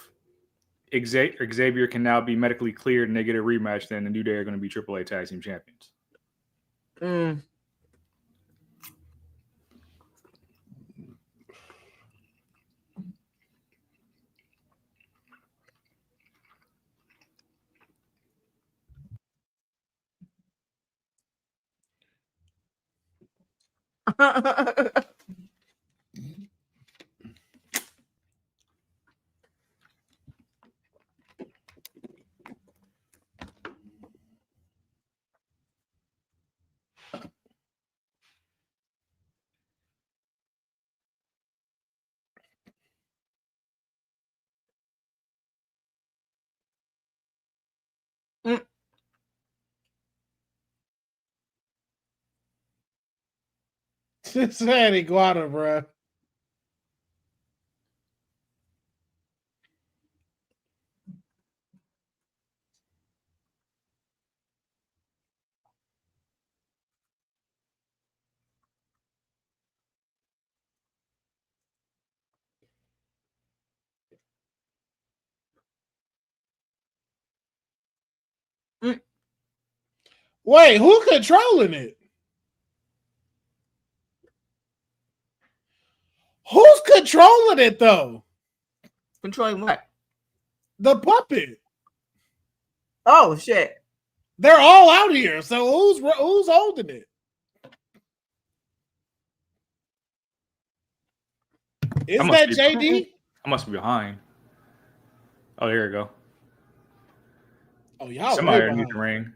[SPEAKER 10] Xavier can now be medically cleared and they get a rematch, then the New Day are going to be AAA tag team champions.
[SPEAKER 9] Cincinnati Guada, bro. Wait, who controlling it? Who's controlling it though?
[SPEAKER 8] Controlling what?
[SPEAKER 9] The puppet.
[SPEAKER 8] Oh shit!
[SPEAKER 9] They're all out here. So who's holding it? Is that JD?
[SPEAKER 10] I must be behind. Oh, there you go.
[SPEAKER 9] Oh, y'all
[SPEAKER 10] somebody underneath the ring.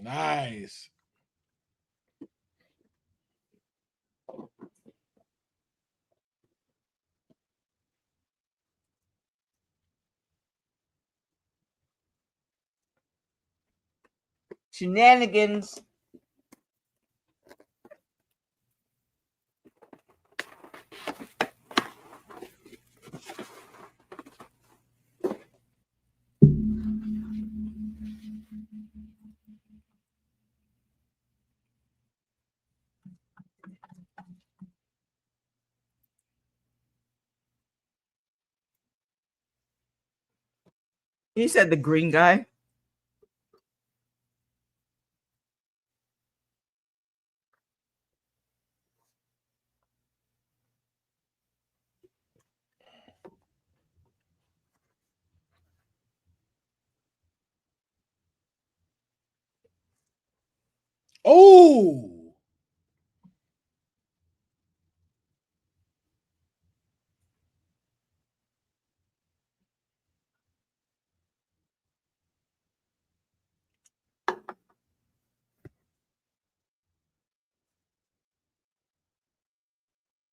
[SPEAKER 9] Nice.
[SPEAKER 8] Shenanigans. You said the green guy.
[SPEAKER 9] Oh,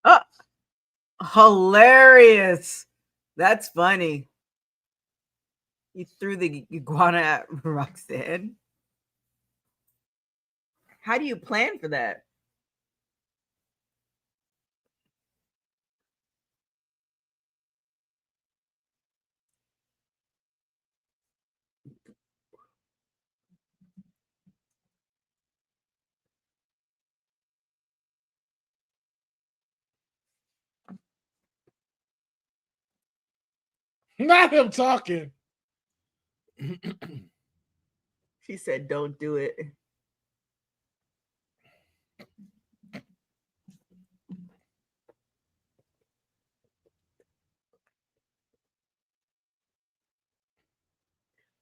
[SPEAKER 8] Oh, hilarious. That's funny. He threw the iguana at Roxanne. How do you plan for that?
[SPEAKER 9] not him talking.
[SPEAKER 8] She said, don't do it.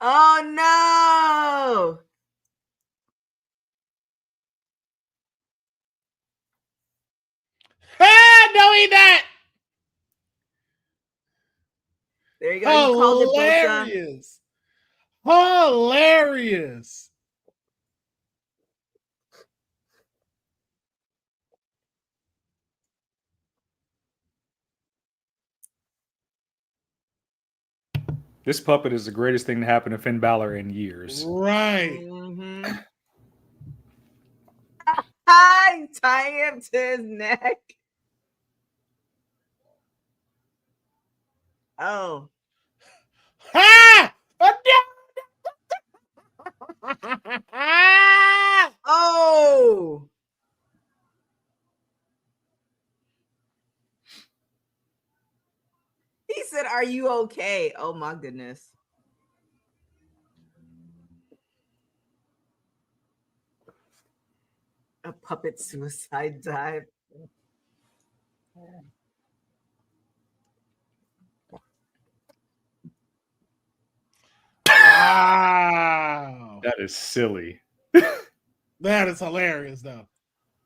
[SPEAKER 8] Oh no!
[SPEAKER 9] Ah, no, he not.
[SPEAKER 8] There you go. You called it, Bosa.
[SPEAKER 9] Hilarious. Hilarious.
[SPEAKER 10] This puppet is the greatest thing to happen to Finn Balor in years.
[SPEAKER 9] Right.
[SPEAKER 8] Mm-hmm. Hi, tying him to his neck. Oh.
[SPEAKER 9] Ah!
[SPEAKER 8] Oh. He said, are you okay? Oh my goodness. A puppet suicide dive.
[SPEAKER 9] Wow.
[SPEAKER 10] That is silly.
[SPEAKER 9] That is hilarious, though.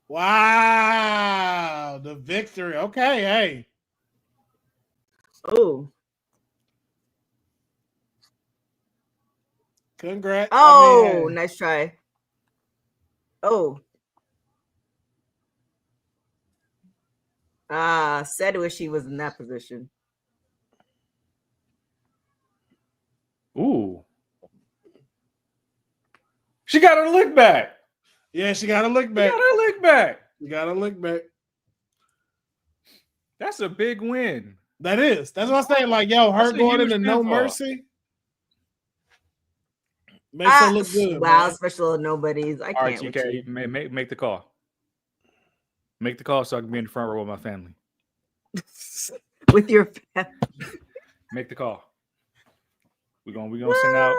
[SPEAKER 9] Wow. The victory. Okay, hey.
[SPEAKER 8] Oh.
[SPEAKER 9] Congrats.
[SPEAKER 8] Oh, nice try. Oh. Said wish she was in that position.
[SPEAKER 10] Ooh. She got her lick back.
[SPEAKER 9] Yeah, she got a lick back.
[SPEAKER 10] She got her lick back.
[SPEAKER 9] You got a lick back.
[SPEAKER 10] That's a big win.
[SPEAKER 9] That is. That's what I'm saying. Like, yo, her
[SPEAKER 10] That's a
[SPEAKER 9] going
[SPEAKER 10] huge
[SPEAKER 9] into No
[SPEAKER 10] pinfall.
[SPEAKER 9] Mercy makes her look good.
[SPEAKER 8] Wow,
[SPEAKER 9] man.
[SPEAKER 8] special nobodies. I
[SPEAKER 10] All right,
[SPEAKER 8] can't with you.
[SPEAKER 10] TK, make the call. Make the call so I can be in the front row with my family.
[SPEAKER 8] With your family.
[SPEAKER 10] Make the call. We're gonna send out.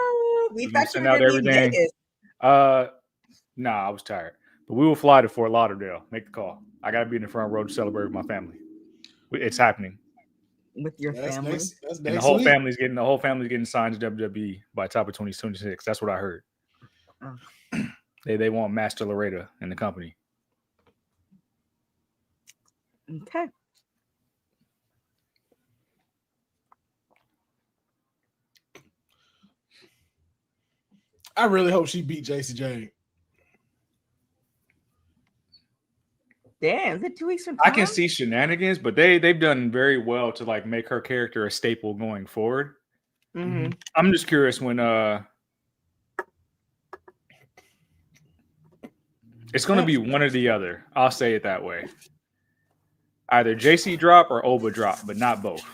[SPEAKER 8] We
[SPEAKER 10] We're gonna
[SPEAKER 8] thought you
[SPEAKER 10] send
[SPEAKER 8] were
[SPEAKER 10] out
[SPEAKER 8] gonna be in
[SPEAKER 10] everything.
[SPEAKER 8] Vegas.
[SPEAKER 10] Nah, I was tired. But we will fly to Fort Lauderdale. Make the call. I gotta be in the front row to celebrate with my family. It's happening.
[SPEAKER 8] With your family.
[SPEAKER 9] That's
[SPEAKER 10] And the
[SPEAKER 9] next
[SPEAKER 10] whole
[SPEAKER 9] week.
[SPEAKER 10] family's getting signed to WWE by top of 2026. That's what I heard.
[SPEAKER 8] Oh.
[SPEAKER 10] They want Master Laredo in the company.
[SPEAKER 8] Okay.
[SPEAKER 9] I really hope she beat JC Jane.
[SPEAKER 8] Damn, is it 2 weeks from
[SPEAKER 10] I can
[SPEAKER 8] prom?
[SPEAKER 10] see shenanigans, but they've done very well to like make her character a staple going forward.
[SPEAKER 8] Mm-hmm.
[SPEAKER 10] I'm just curious when It's going to be one or the other. I'll say it that way. Either JC drop or Oba drop, but not both.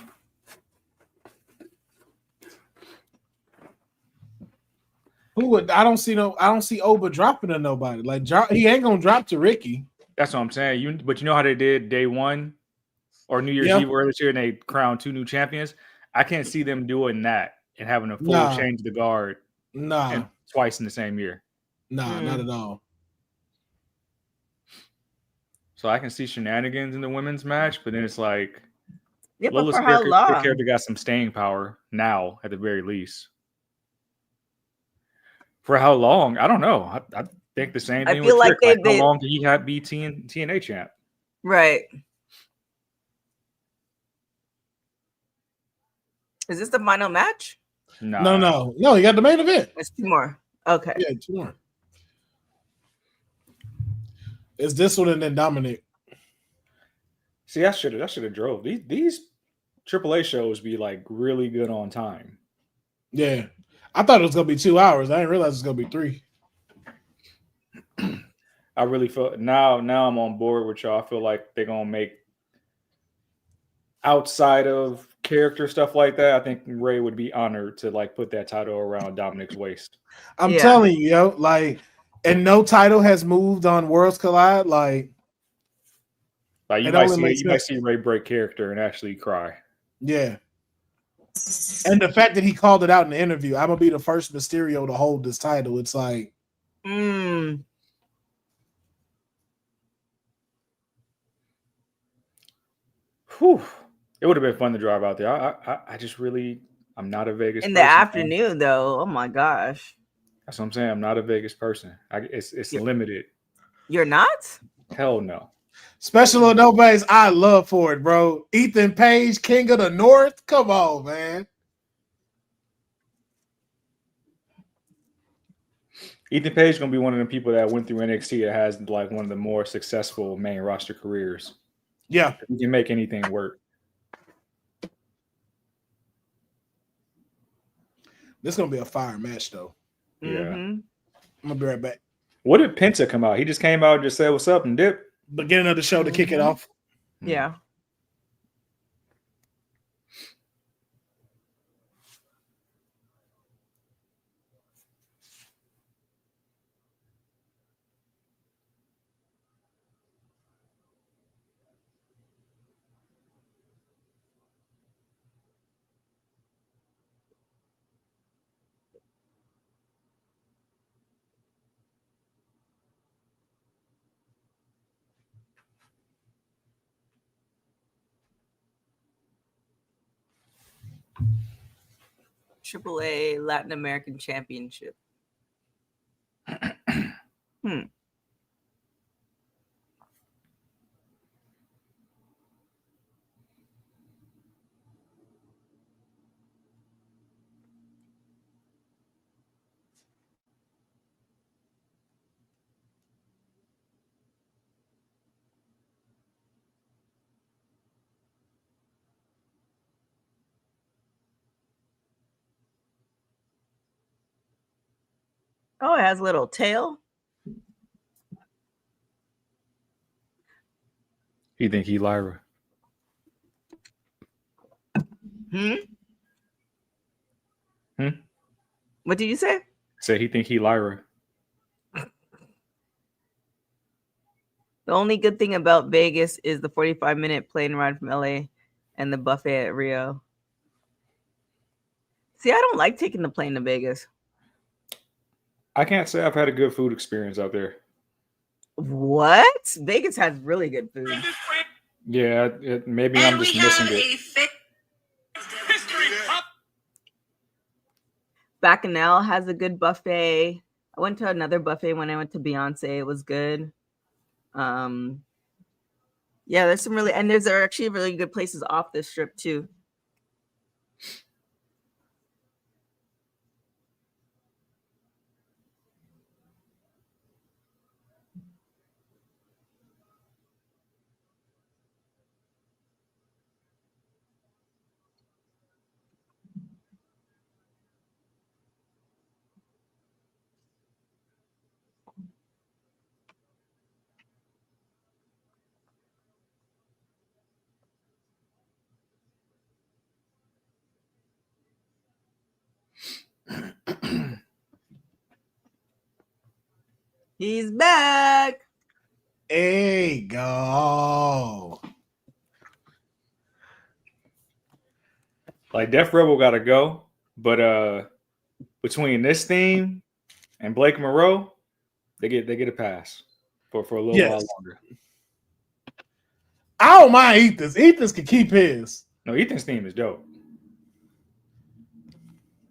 [SPEAKER 9] Who would? I don't see Oba dropping to nobody. Like he ain't gonna drop to Ricky.
[SPEAKER 10] That's what I'm saying. But you know how they did day one or New Year's Eve earlier this year, and they crowned 2 new champions. I can't see them doing that and having a full change of the guard. Twice in the same year.
[SPEAKER 9] Not at all.
[SPEAKER 10] So I can see shenanigans in the women's match, but then it's like,
[SPEAKER 8] yeah, but for how long?
[SPEAKER 10] Character got some staying power now, at the very least. For how long? I don't know. I think the same thing.
[SPEAKER 8] I feel like
[SPEAKER 10] how long did he be TNA champ?
[SPEAKER 8] Right. Is this the final match?
[SPEAKER 9] No. You got the main event.
[SPEAKER 8] It's 2 more. Okay.
[SPEAKER 9] Yeah, 2 more. It's this one and then Dominic.
[SPEAKER 10] See, I should have drove. These AAA shows be like really good on time.
[SPEAKER 9] Yeah. I thought it was gonna be 2 hours. I didn't realize it's gonna be 3.
[SPEAKER 10] I really feel now I'm on board with y'all. I feel like they're gonna make outside of character stuff like that. I think Ray would be honored to like put that title around Dominic's waist.
[SPEAKER 9] I'm telling you, yo, like, and no title has moved on Worlds Collide. Like
[SPEAKER 10] you might see Ray break character and actually cry.
[SPEAKER 9] Yeah. And the fact that he called it out in the interview, I'm gonna be the first Mysterio to hold this title. It's like,
[SPEAKER 10] Whew. It would have been fun to drive out there. I just really, I'm not a Vegas
[SPEAKER 8] in
[SPEAKER 10] person,
[SPEAKER 8] the afternoon, though. Oh my gosh.
[SPEAKER 10] That's what I'm saying. I'm not a Vegas person. It's limited.
[SPEAKER 8] You're not?
[SPEAKER 10] Hell no.
[SPEAKER 9] Special or no base, I love for it, bro. Ethan Page, King of the North. Come on, man.
[SPEAKER 10] Ethan Page is gonna be one of the people that went through NXT that has like one of the more successful main roster careers.
[SPEAKER 9] Yeah,
[SPEAKER 10] he can make anything work.
[SPEAKER 9] This is gonna be a fire match, though.
[SPEAKER 10] Yeah,
[SPEAKER 9] I'm gonna be right back.
[SPEAKER 10] What did Penta come out? He just came out and just said what's up and dip.
[SPEAKER 9] Beginning of the show to kick it off.
[SPEAKER 8] Yeah. AAA Latin American Championship. Oh, it has a little tail.
[SPEAKER 10] You think he Lyra?
[SPEAKER 8] What did you say?
[SPEAKER 10] Said he think he Lyra.
[SPEAKER 8] The only good thing about Vegas is the 45-minute plane ride from LA and the buffet at Rio. See, I don't like taking the plane to Vegas.
[SPEAKER 10] I can't say I've had a good food experience out there.
[SPEAKER 8] What? Vegas has really good food.
[SPEAKER 10] Yeah, maybe I'm just missing it.
[SPEAKER 8] Bacchanal has a good buffet. I went to another buffet when I went to Beyonce. It was good. Yeah, there's some really, and there's actually really good places off this strip too. He's back.
[SPEAKER 9] Hey, go.
[SPEAKER 10] Like Def Rebel gotta go, but between this theme and Blake Moreau, they get a pass for a little while longer.
[SPEAKER 9] I don't mind Ethan's. Ethan's can keep his.
[SPEAKER 10] No, Ethan's theme is dope.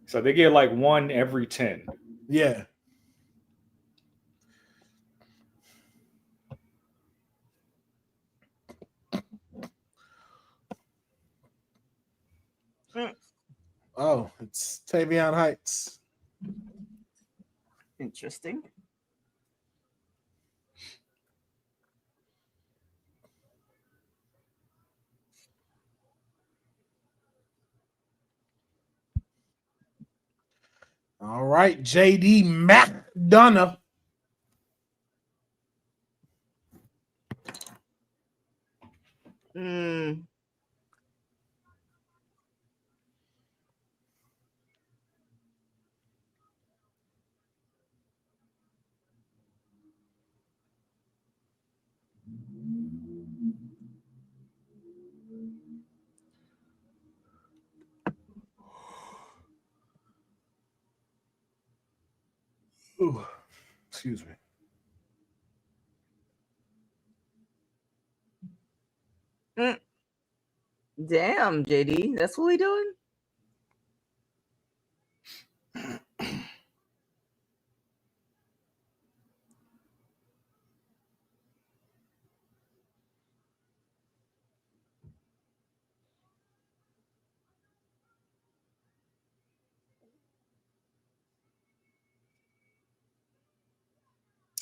[SPEAKER 10] So they get like 1 every 10.
[SPEAKER 9] Yeah. Oh, it's Tavion Heights.
[SPEAKER 8] Interesting.
[SPEAKER 9] All right, JD McDonough. Ooh, excuse me.
[SPEAKER 8] Damn, JD, that's what we doing?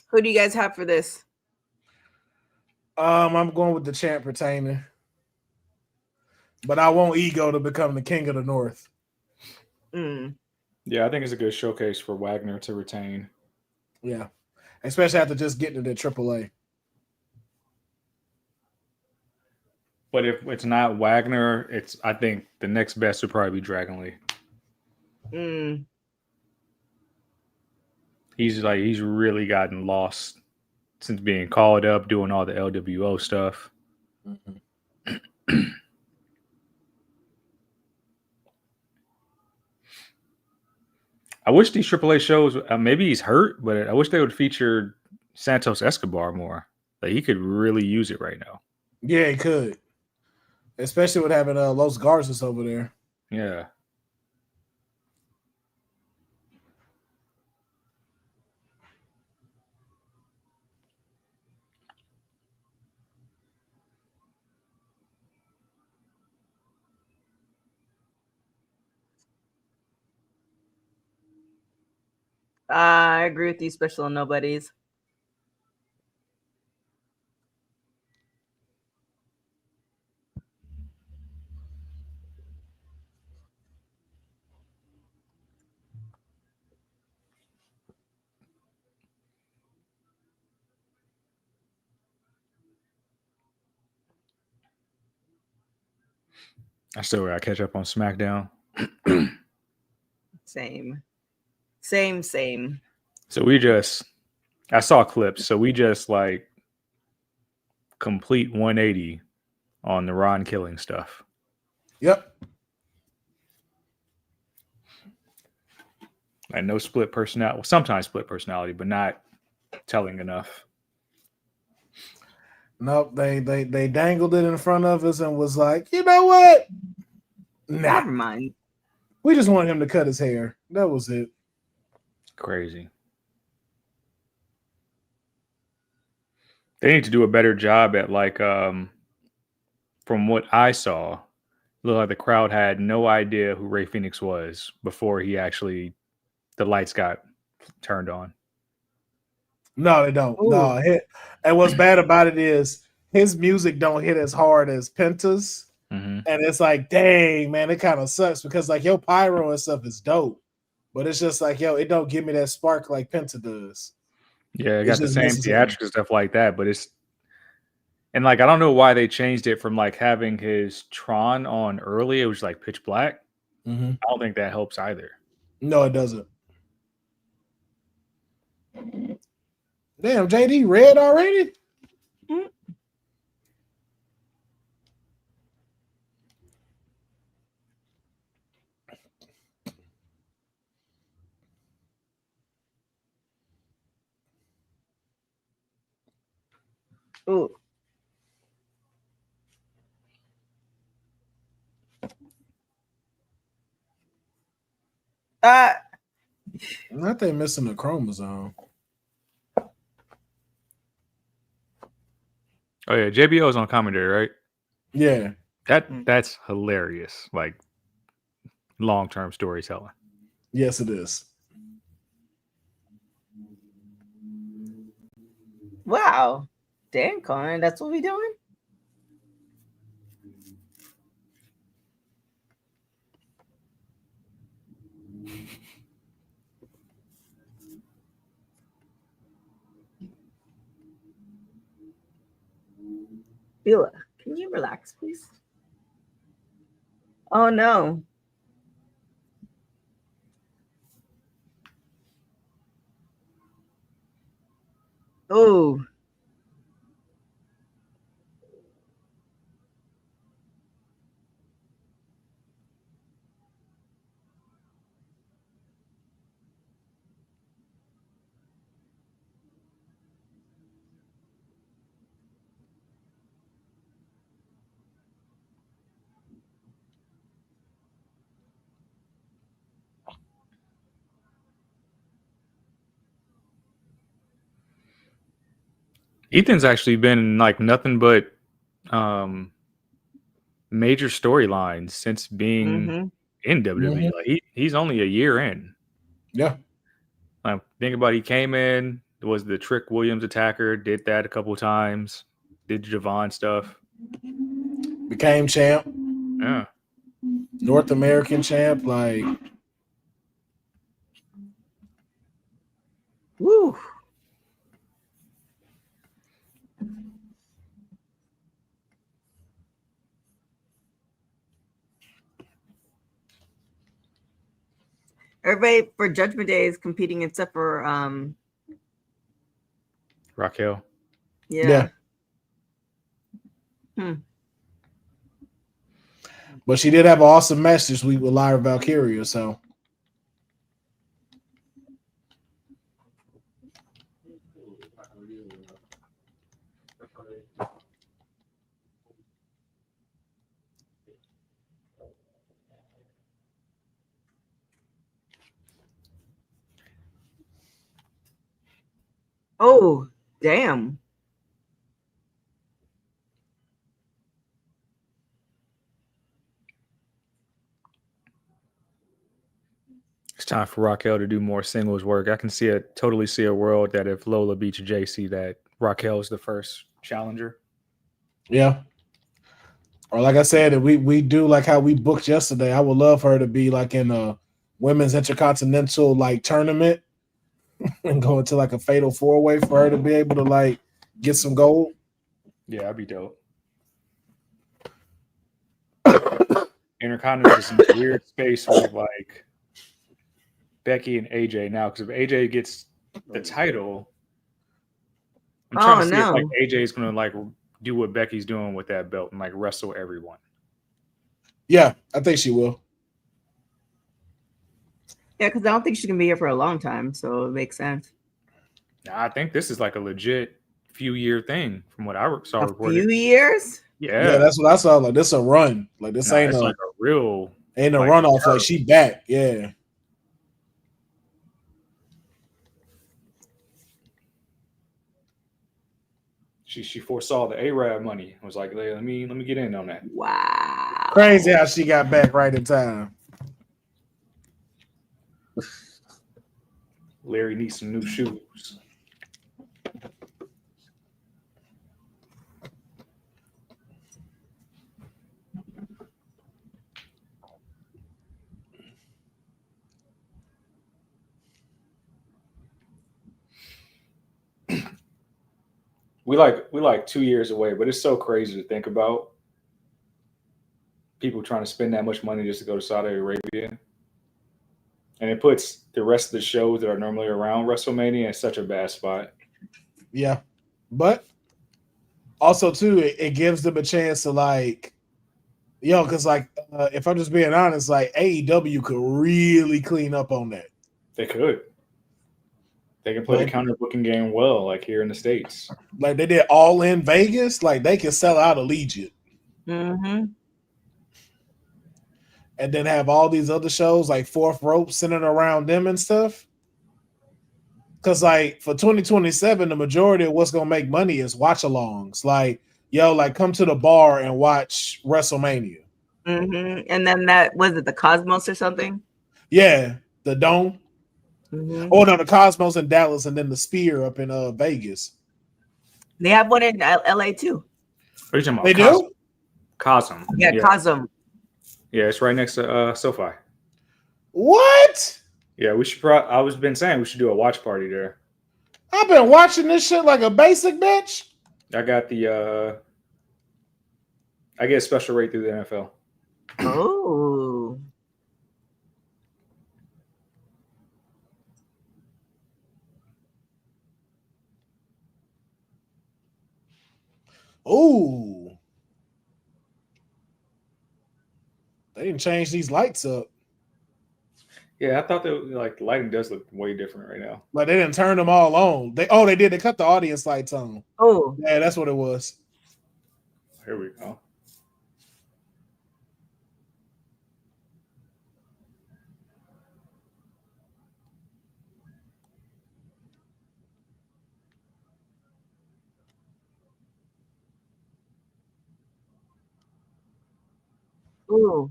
[SPEAKER 8] Who do you guys have for this?
[SPEAKER 9] I'm going with the champ retainer. But I want Ego to become the king of the North.
[SPEAKER 10] Yeah, I think it's a good showcase for Wagner to retain.
[SPEAKER 9] Yeah. Especially after just getting to the AAA.
[SPEAKER 10] But if it's not Wagner, I think the next best would probably be Dragon Lee. He's really gotten lost since being called up, doing all the LWO stuff. I wish these AAA shows, maybe he's hurt, but I wish they would feature Santos Escobar more. Like he could really use it right now.
[SPEAKER 9] Yeah, he could. Especially with having Los Garces over there.
[SPEAKER 10] Yeah.
[SPEAKER 8] I agree with you, special nobodies.
[SPEAKER 10] I still gotta catch up on SmackDown.
[SPEAKER 8] Same.
[SPEAKER 10] So I saw clips. So we just like complete 180 on the Ron killing stuff.
[SPEAKER 9] Yep.
[SPEAKER 10] Like no split personality. Well, sometimes split personality, but not telling enough.
[SPEAKER 9] Nope, they dangled it in front of us and was like, you know what? Nah.
[SPEAKER 8] Never mind.
[SPEAKER 9] We just wanted him to cut his hair. That was it.
[SPEAKER 10] Crazy. They need to do a better job at like from what I saw, it looked like the crowd had no idea who Rey Fenix was before the lights got turned on.
[SPEAKER 9] No, they don't.
[SPEAKER 8] Ooh.
[SPEAKER 9] No, and what's bad about it is his music don't hit as hard as Penta's.
[SPEAKER 10] Mm-hmm.
[SPEAKER 9] And it's like, dang, man, it kind of sucks because like your pyro and stuff is dope. But it's just like, yo, it don't give me that spark like Penta does.
[SPEAKER 10] Yeah, it got the same theatrics and stuff like that, but and like I don't know why they changed it from like having his Tron on early. It was like pitch black.
[SPEAKER 9] Mm-hmm.
[SPEAKER 10] I don't think that helps either.
[SPEAKER 9] No, it doesn't. Damn, JD red already?
[SPEAKER 8] Ooh.
[SPEAKER 9] Not they missing a chromosome.
[SPEAKER 10] Oh yeah, JBL's on commentary, right?
[SPEAKER 9] Yeah.
[SPEAKER 10] That's hilarious. Like long-term storytelling.
[SPEAKER 9] Yes, it is.
[SPEAKER 8] Wow. Damn, Con, that's what we doing? Giulia, can you relax, please? Oh no. Oh.
[SPEAKER 10] Ethan's actually been like nothing but major storylines since being in WWE. Like he's only a year in.
[SPEAKER 9] Yeah.
[SPEAKER 10] Like, think about he came in, was the Trick Williams attacker, did that a couple times, did Javon stuff.
[SPEAKER 9] Became champ.
[SPEAKER 10] Yeah.
[SPEAKER 9] North American champ. Like,
[SPEAKER 8] woo. Everybody for Judgment Day is competing except for
[SPEAKER 10] Raquel.
[SPEAKER 8] Yeah.
[SPEAKER 9] But she did have an awesome match this week with Lyra Valkyria, so.
[SPEAKER 8] Oh, damn.
[SPEAKER 10] It's time for Raquel to do more singles work. I can totally see a world that if Lola beats JC, that Raquel is the first challenger.
[SPEAKER 9] Yeah. Or like I said, if we do like how we booked yesterday, I would love her to be like in a women's intercontinental like tournament and go into like a fatal 4-way for her to be able to like get some gold.
[SPEAKER 10] Yeah, that'd be dope. Intercontinental is some weird space with like Becky and AJ now, because if AJ gets the title, I'm trying to see if like AJ is going to like do what Becky's doing with that belt and like wrestle everyone.
[SPEAKER 9] Yeah, I think she will.
[SPEAKER 8] Yeah, because I don't think she's gonna be here for a long time, so it makes sense.
[SPEAKER 10] I think this is like a legit few-year thing from what I saw reported.
[SPEAKER 8] Few years?
[SPEAKER 9] Yeah, that's what I saw. Like this a run. Like this ain't
[SPEAKER 10] like a real
[SPEAKER 9] ain't a
[SPEAKER 10] like,
[SPEAKER 9] runoff. Like she back. Yeah.
[SPEAKER 10] She foresaw the A-Rab money. I was like, let me get in on that.
[SPEAKER 8] Wow.
[SPEAKER 9] Crazy how she got back right in time.
[SPEAKER 10] Larry needs some new shoes. We like 2 years away, but it's so crazy to think about people trying to spend that much money just to go to Saudi Arabia. And it puts the rest of the shows that are normally around WrestleMania in such a bad spot.
[SPEAKER 9] Yeah, but also too, it gives them a chance to like, because like if I'm just being honest, like AEW could really clean up on that.
[SPEAKER 10] They could. They can play the counter booking game well, like here in the States.
[SPEAKER 9] Like they did All in Vegas, like they can sell out Allegiant.
[SPEAKER 8] Mm-hmm.
[SPEAKER 9] And then have all these other shows like Fourth Rope centered around them and stuff. Because like for 2027, the majority of what's gonna make money is watch alongs. Like, like come to the bar and watch WrestleMania.
[SPEAKER 8] Mm-hmm. And then that was it, the Cosmos or something?
[SPEAKER 9] Yeah, the Dome.
[SPEAKER 8] Mm-hmm.
[SPEAKER 9] Oh no, the Cosmos in Dallas, and then the Sphere up in Vegas.
[SPEAKER 8] They have one in LA too.
[SPEAKER 10] What are you talking about?
[SPEAKER 9] They do?
[SPEAKER 10] Cosm.
[SPEAKER 8] Yeah, Cosm.
[SPEAKER 10] Yeah, it's right next to SoFi.
[SPEAKER 9] What?
[SPEAKER 10] Yeah, we should. I was been saying we should do a watch party there.
[SPEAKER 9] I've been watching this shit like a basic bitch.
[SPEAKER 10] I got the. I get a special rate through the NFL.
[SPEAKER 8] Oh.
[SPEAKER 9] Ooh. They didn't change these lights up.
[SPEAKER 10] Yeah, I thought that like the lighting does look way different right now.
[SPEAKER 9] Like they didn't turn them all on. They did. They cut the audience lights on.
[SPEAKER 8] Oh.
[SPEAKER 9] Yeah, that's what it was.
[SPEAKER 10] Here we go.
[SPEAKER 8] Ooh.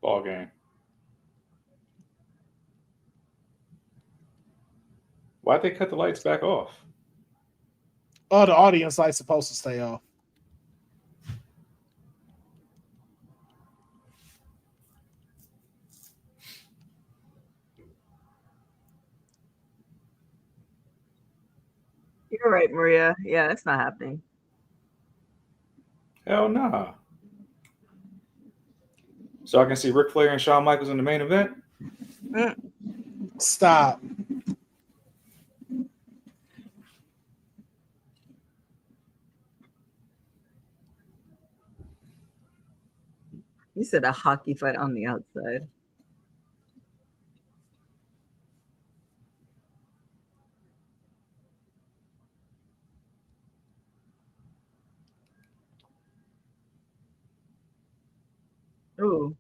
[SPEAKER 10] Ball game. Why'd they cut the lights back off?
[SPEAKER 9] Oh, the audience light's supposed to stay off.
[SPEAKER 8] You're right, Maria. Yeah, that's not happening.
[SPEAKER 10] Hell nah. So I can see Ric Flair and Shawn Michaels in the main event?
[SPEAKER 9] Stop.
[SPEAKER 8] You said a hockey fight on the outside. Ooh.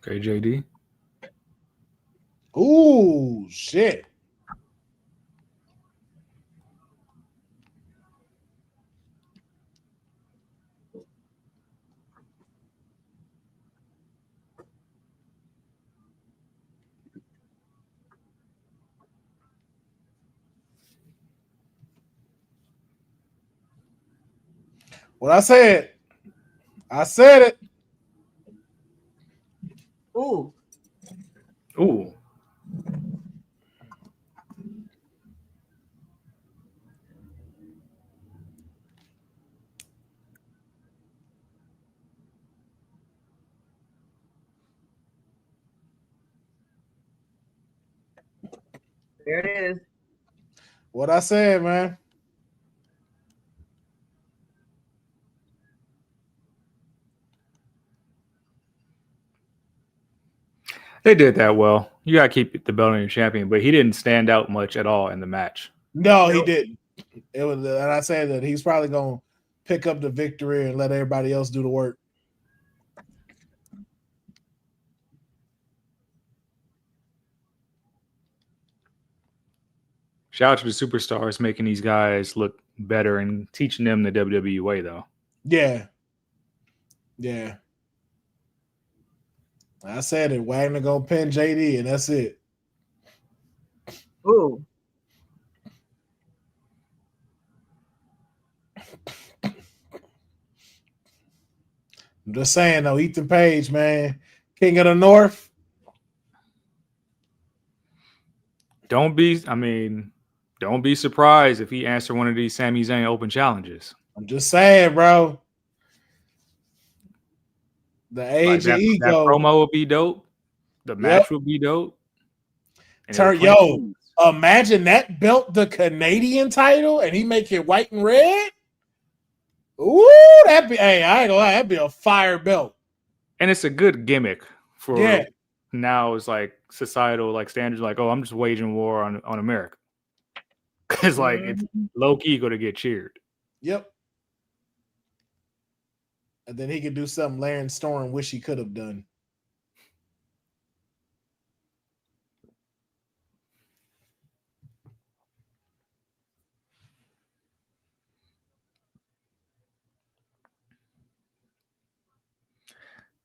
[SPEAKER 10] Okay, JD.
[SPEAKER 9] Ooh, shit. What I said. I said it.
[SPEAKER 8] Ooh.
[SPEAKER 10] Ooh.
[SPEAKER 8] There it is.
[SPEAKER 9] What I said, man.
[SPEAKER 10] They did that well. You gotta keep the belt on your champion, but he didn't stand out much at all in the match.
[SPEAKER 9] No, he didn't. It was, and I said that he's probably gonna pick up the victory and let everybody else do the work.
[SPEAKER 10] Shout out to the superstars making these guys look better and teaching them the WWE way, though.
[SPEAKER 9] Yeah. Yeah. I said it. Wagner gonna pin JD, and that's it.
[SPEAKER 8] Ooh.
[SPEAKER 9] I'm just saying though, Ethan Page, man, King of the North.
[SPEAKER 10] Don't be surprised if he answered one of these Sami Zayn open challenges.
[SPEAKER 9] I'm just saying, bro. The age of ego.
[SPEAKER 10] That promo would be dope. The match would be dope.
[SPEAKER 9] Imagine that belt the Canadian title and he make it white and red. Ooh, I ain't gonna lie, that'd be a fire belt.
[SPEAKER 10] And it's a good gimmick for now. It's like societal like standards, like, oh, I'm just waging war on America. Because like it's low key gonna get cheered.
[SPEAKER 9] Yep. And then he could do something Laren Storm wish he could have done.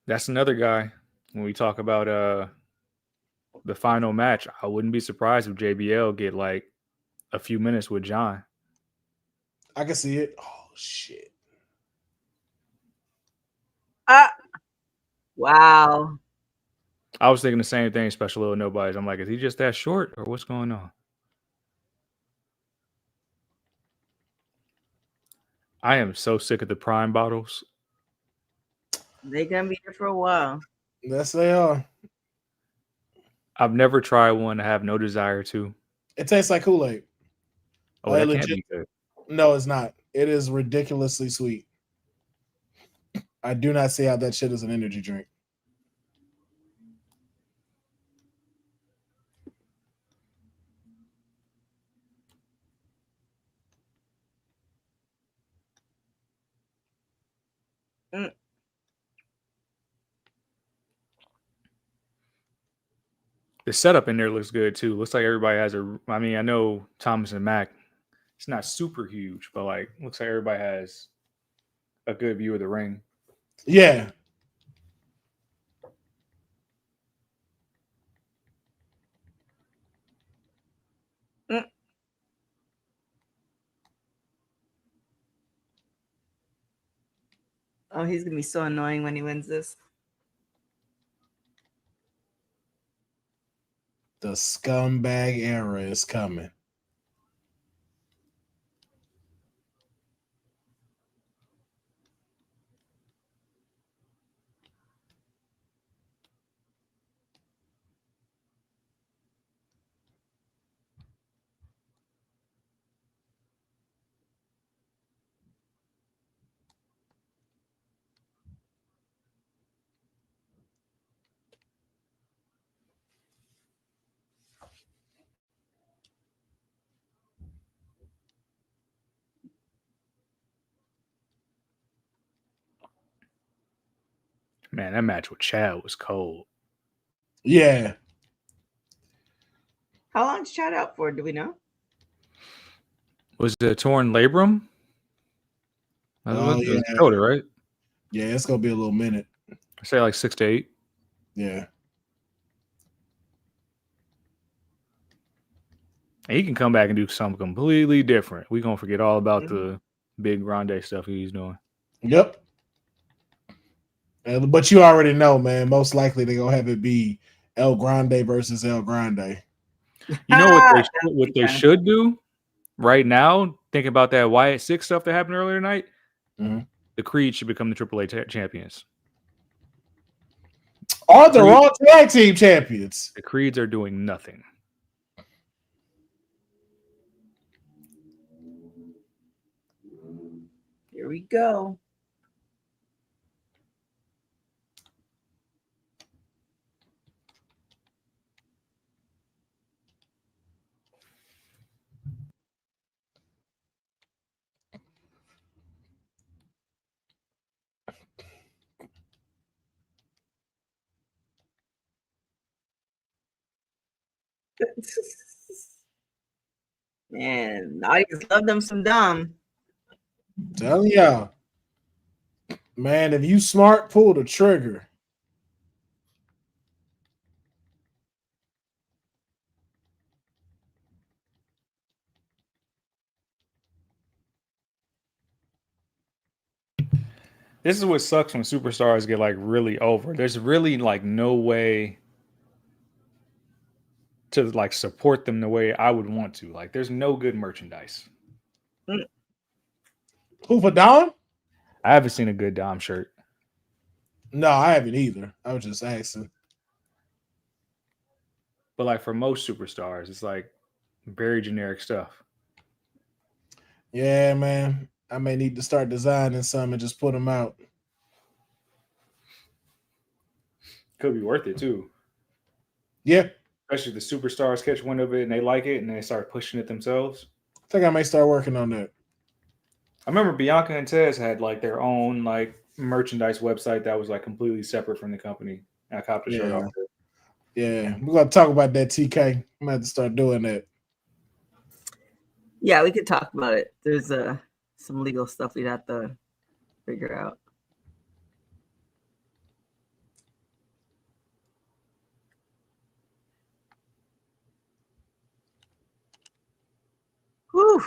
[SPEAKER 10] That's another guy. When we talk about the final match, I wouldn't be surprised if JBL get like a few minutes with John.
[SPEAKER 9] I can see it. Oh shit.
[SPEAKER 8] Wow.
[SPEAKER 10] I was thinking the same thing, Special Little Nobodies. I'm like, is he just that short or what's going on? I am so sick of the Prime bottles.
[SPEAKER 8] They're gonna be here for a while.
[SPEAKER 9] Yes, they are.
[SPEAKER 10] I've never tried one. I have no desire to.
[SPEAKER 9] It tastes like Kool-Aid.
[SPEAKER 10] Oh, that can't be good.
[SPEAKER 9] No, it's not. It is ridiculously sweet. I do not see how that shit is an energy drink.
[SPEAKER 10] The setup in there looks good too. Looks like everybody has I know Thomas and Mac, it's not super huge, but like looks like everybody has a good view of the ring.
[SPEAKER 9] Yeah.
[SPEAKER 8] Oh, he's gonna be so annoying when he wins this.
[SPEAKER 9] The scumbag era is coming.
[SPEAKER 10] Man, that match with Chad was cold.
[SPEAKER 9] Yeah.
[SPEAKER 8] How long's Chad out for? Do we know?
[SPEAKER 10] Was it a torn labrum?
[SPEAKER 9] Yeah.
[SPEAKER 10] Shoulder, right?
[SPEAKER 9] Yeah, it's gonna be a little minute.
[SPEAKER 10] I say like 6 to 8.
[SPEAKER 9] Yeah.
[SPEAKER 10] And he can come back and do something completely different. We're gonna forget all about the big grande stuff he's doing.
[SPEAKER 9] Yep. But you already know, man. Most likely they're gonna have it be El Grande versus El Grande.
[SPEAKER 10] You know what they should do right now? Think about that Wyatt 6 stuff that happened earlier tonight. The Creed should become the AAA champions.
[SPEAKER 9] Are the Raw Tag Team champions?
[SPEAKER 10] The Creeds are doing nothing.
[SPEAKER 8] Here we go. Man, audience love them some dumb.
[SPEAKER 9] Telling y'all, man, if you smart, pull the trigger.
[SPEAKER 10] This is what sucks when superstars get like really over. There's really like no way to like support them the way I would want to. Like, there's no good merchandise.
[SPEAKER 9] Who for Dom?
[SPEAKER 10] I haven't seen a good Dom shirt.
[SPEAKER 9] No, I haven't either. I was just asking.
[SPEAKER 10] But like for most superstars, it's like very generic stuff.
[SPEAKER 9] Yeah, man. I may need to start designing some and just put them out.
[SPEAKER 10] Could be worth it too.
[SPEAKER 9] Yeah.
[SPEAKER 10] Especially if the superstars catch wind of it and they like it and they start pushing it themselves.
[SPEAKER 9] I think I may start working on that.
[SPEAKER 10] I remember Bianca and Tez had like their own like merchandise website that was like completely separate from the company. And I copped a shirt off it.
[SPEAKER 9] Yeah, we're gonna talk about that, TK. I'm gonna have to start doing that.
[SPEAKER 8] Yeah, we could talk about it. There's some legal stuff we'd have to figure out. Whew.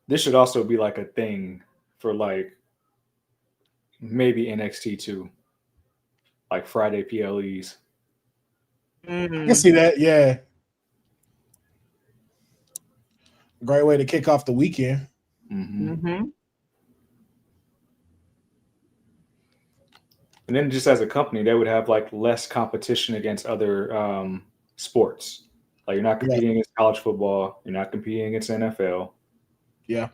[SPEAKER 10] This should also be like a thing for like maybe NXT too. Like Friday PLEs.
[SPEAKER 9] I can see that, yeah. Great way to kick off the weekend.
[SPEAKER 10] And then just as a company, they would have like less competition against other sports. Like you're not competing against college football. You're not competing against NFL.
[SPEAKER 9] Yeah.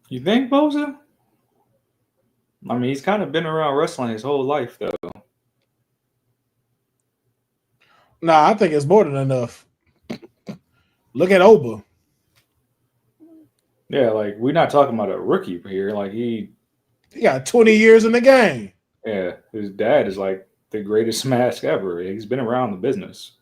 [SPEAKER 10] You think, Boza? I mean, he's kind of been around wrestling his whole life, though.
[SPEAKER 9] Nah, I think it's more than enough. Look at Oba.
[SPEAKER 10] Yeah, like we're not talking about a rookie here. Like he
[SPEAKER 9] got 20 years in the game.
[SPEAKER 10] Yeah, his dad is like the greatest mask ever. He's been around the business.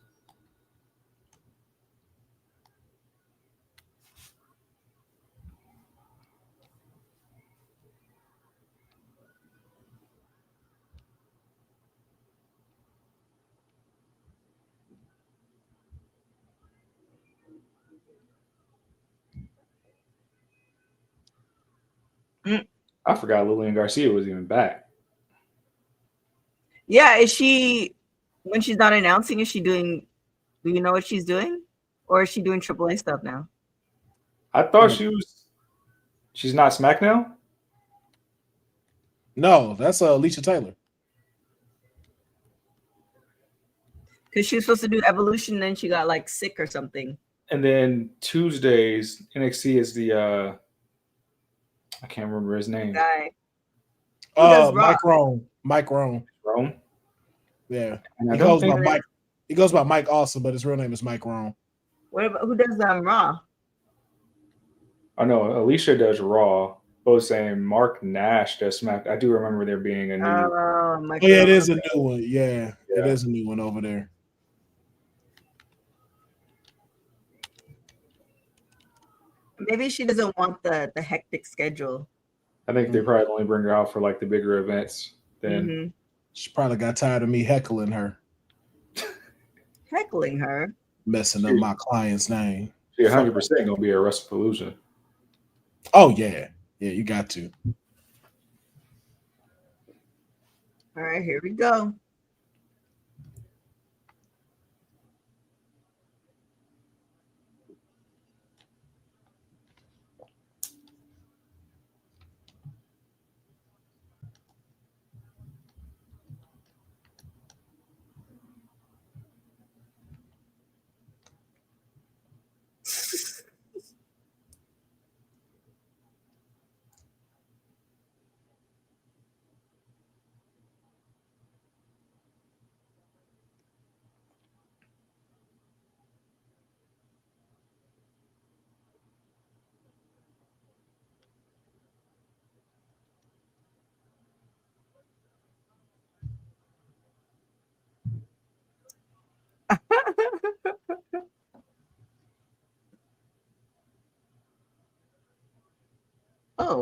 [SPEAKER 10] I forgot Lillian Garcia was even back.
[SPEAKER 8] Yeah, is she, when she's not announcing, is she doing, do you know what she's doing? Or is she doing AAA stuff now?
[SPEAKER 10] I thought she's not SmackDown?
[SPEAKER 9] No, that's Alicia Taylor.
[SPEAKER 8] Because she was supposed to do Evolution, then she got like sick or something.
[SPEAKER 10] And then Tuesdays, NXT is the I can't remember his name.
[SPEAKER 8] Guy.
[SPEAKER 9] Mike Rome. Mike Rome.
[SPEAKER 10] Rome?
[SPEAKER 9] Yeah.
[SPEAKER 10] And
[SPEAKER 9] He goes by Mike. He goes by Mike also, but his real name is Mike Rome.
[SPEAKER 8] What about, who does Raw?
[SPEAKER 10] Oh no, Alicia does Raw. Both saying Mark Nash does Smack. I do remember there being a new.
[SPEAKER 9] Oh yeah, it is a new one. Yeah, it is a new one over there.
[SPEAKER 8] Maybe she doesn't want the hectic schedule.
[SPEAKER 10] I think they probably only bring her out for like the bigger events. Then
[SPEAKER 9] She probably got tired of me heckling her.
[SPEAKER 8] Heckling her?
[SPEAKER 9] Messing up my client's name.
[SPEAKER 10] She 100% gonna be a WrestlePalooza.
[SPEAKER 9] Oh yeah. Yeah, you got to.
[SPEAKER 8] All right, here we go.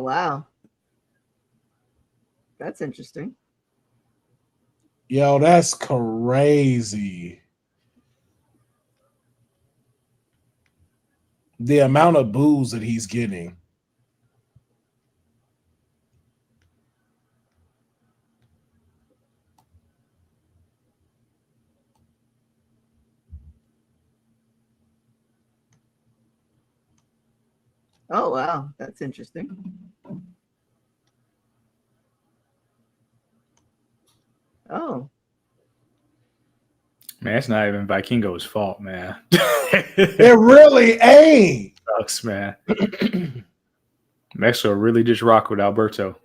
[SPEAKER 8] wow. That's interesting.
[SPEAKER 9] Yo, that's crazy. The amount of boos that he's getting.
[SPEAKER 8] Oh, wow. That's interesting. Oh.
[SPEAKER 10] Man, it's not even Vikingo's fault, man.
[SPEAKER 9] It really ain't.
[SPEAKER 10] Sucks, man. Mexico really just rock with Alberto.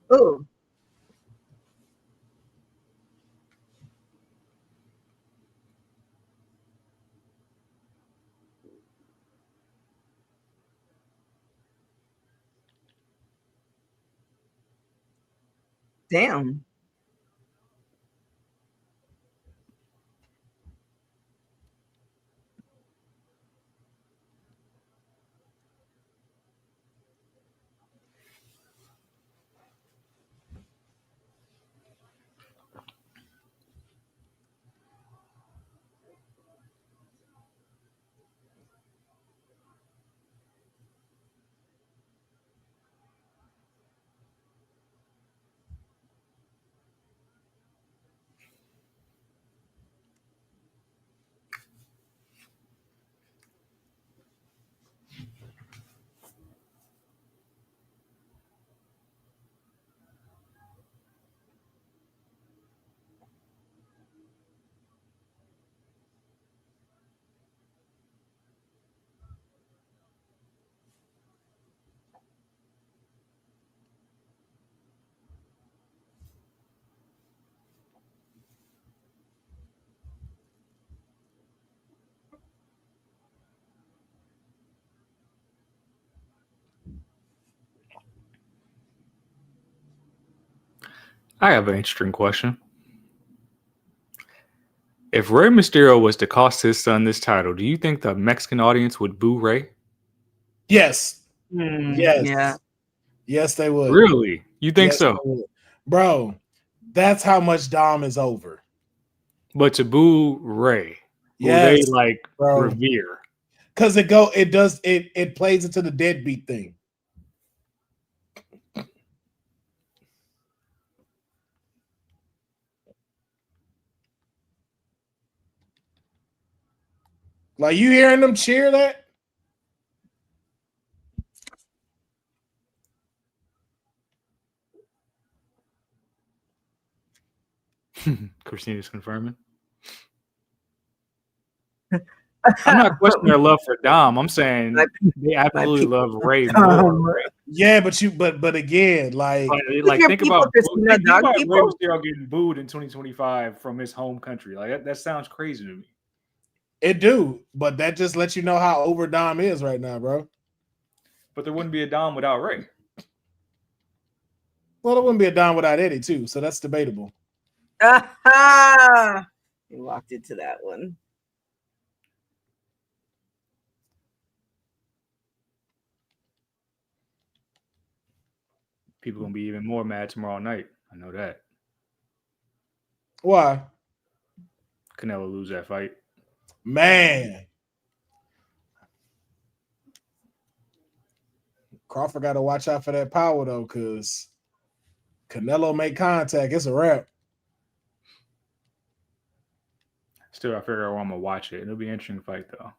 [SPEAKER 8] Oh. Damn.
[SPEAKER 10] I have an interesting question. If Rey Mysterio was to cost his son this title, do you think the Mexican audience would boo Rey?
[SPEAKER 9] Yes. Yes.
[SPEAKER 8] Yeah.
[SPEAKER 9] Yes, they would.
[SPEAKER 10] Really? You think
[SPEAKER 9] Yes,
[SPEAKER 10] so?
[SPEAKER 9] they would. Bro, that's how much Dom is over.
[SPEAKER 10] But to boo Rey, who
[SPEAKER 9] Yes,
[SPEAKER 10] they like
[SPEAKER 9] bro.
[SPEAKER 10] revere.
[SPEAKER 9] Because it plays into the deadbeat thing. Like, you hearing them cheer that?
[SPEAKER 10] Christina's confirming. I'm not questioning their love for Dom. I'm saying they absolutely love Rey more.
[SPEAKER 9] Yeah, but again, like
[SPEAKER 10] think about Rey Mysterio getting booed in 2025 from his home country. Like that sounds crazy to me.
[SPEAKER 9] It do, but that just lets you know how over Dom is right now, bro.
[SPEAKER 10] But there wouldn't be a Dom without Rey.
[SPEAKER 9] Well, there wouldn't be a Dom without Eddie too, so that's debatable.
[SPEAKER 8] You walked into that one.
[SPEAKER 10] People gonna be even more mad tomorrow night. I know that.
[SPEAKER 9] Why?
[SPEAKER 10] Canelo lose that fight.
[SPEAKER 9] Man. Crawford got to watch out for that power though, because Canelo make contact. It's a wrap.
[SPEAKER 10] Still, I figure out I'm gonna watch it. It'll be an interesting fight though.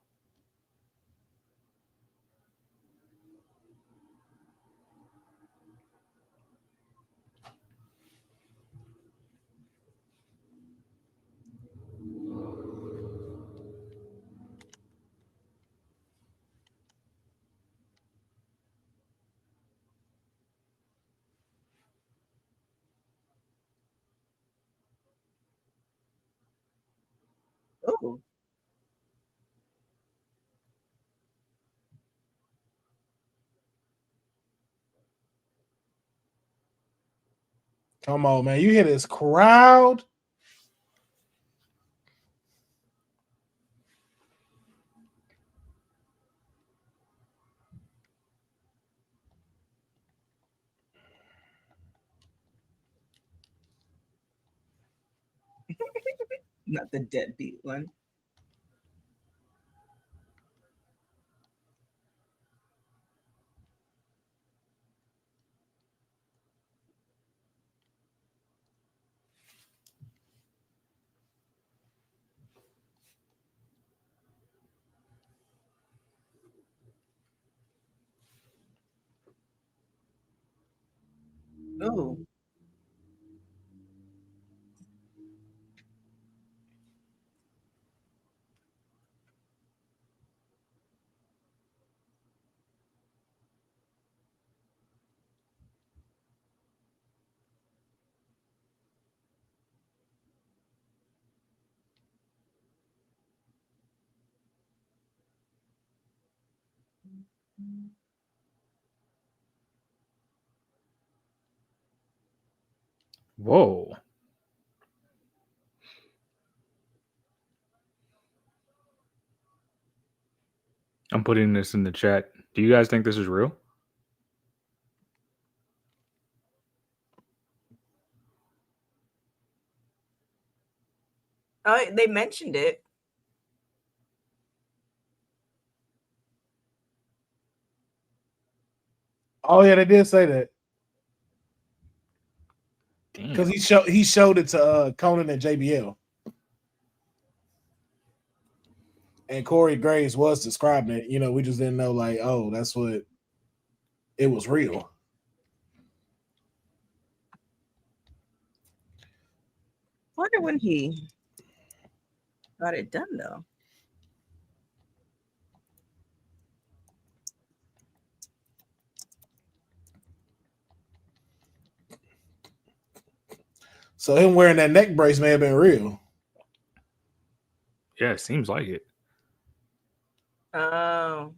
[SPEAKER 8] Oh,
[SPEAKER 9] Come on, man. You hear this crowd?
[SPEAKER 8] not the deadbeat one. Oh,
[SPEAKER 10] Whoa. I'm putting this in the chat. Do you guys think this is real?
[SPEAKER 8] oh, they mentioned it.
[SPEAKER 9] Oh yeah, they did say that
[SPEAKER 10] Damn.
[SPEAKER 9] because he showed it to Conan and JBL, and Corey Graves was describing it. You know, we just didn't know like, oh, that's what it was real.
[SPEAKER 8] Wonder when he got it done though.
[SPEAKER 9] So him wearing that neck brace may have been real.
[SPEAKER 10] Yeah, it seems like it.
[SPEAKER 8] Oh,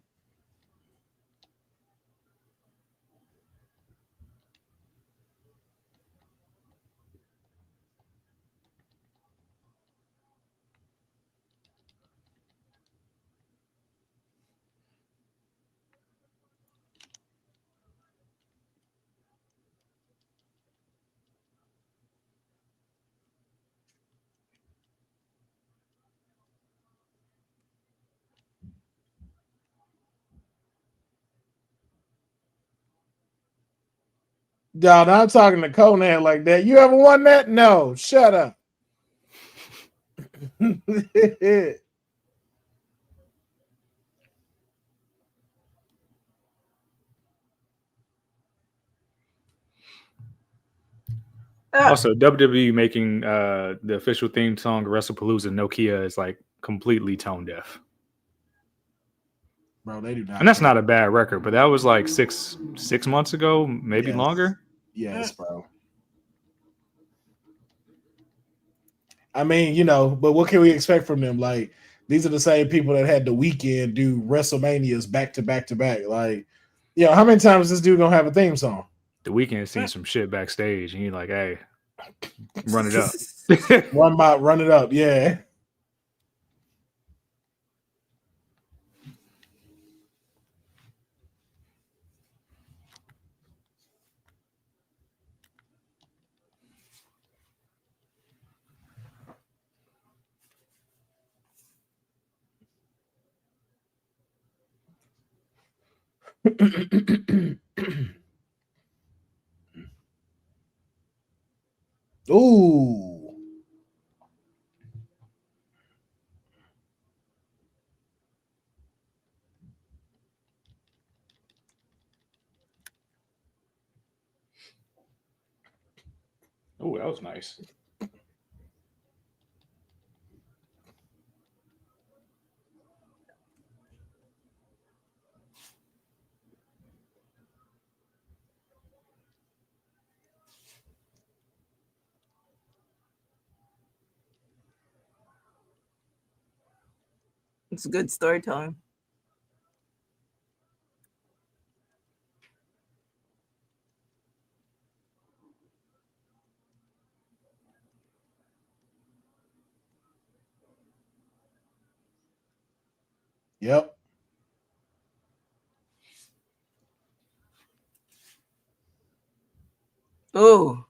[SPEAKER 9] Y'all, I'm talking to Conan like that. You ever won that? No, shut up.
[SPEAKER 10] Also, WWE making the official theme song WrestlePalooza Nokia is like completely tone deaf.
[SPEAKER 9] Bro, they do not.
[SPEAKER 10] And that's not a bad record, but that was like six months ago, maybe
[SPEAKER 9] Yes.
[SPEAKER 10] longer.
[SPEAKER 9] Yes, bro. I mean, you know, but what can we expect from them? Like, these are the same people that had The Weeknd do WrestleManias back to back to back. Like, you know, how many times is this dude gonna have a theme song?
[SPEAKER 10] The Weeknd seen some shit backstage, and you're like, "Hey, run it up."
[SPEAKER 9] Run it up, yeah. Ooh.
[SPEAKER 10] Oh, that was nice.
[SPEAKER 8] It's good storytelling.
[SPEAKER 9] Yep.
[SPEAKER 8] Oh.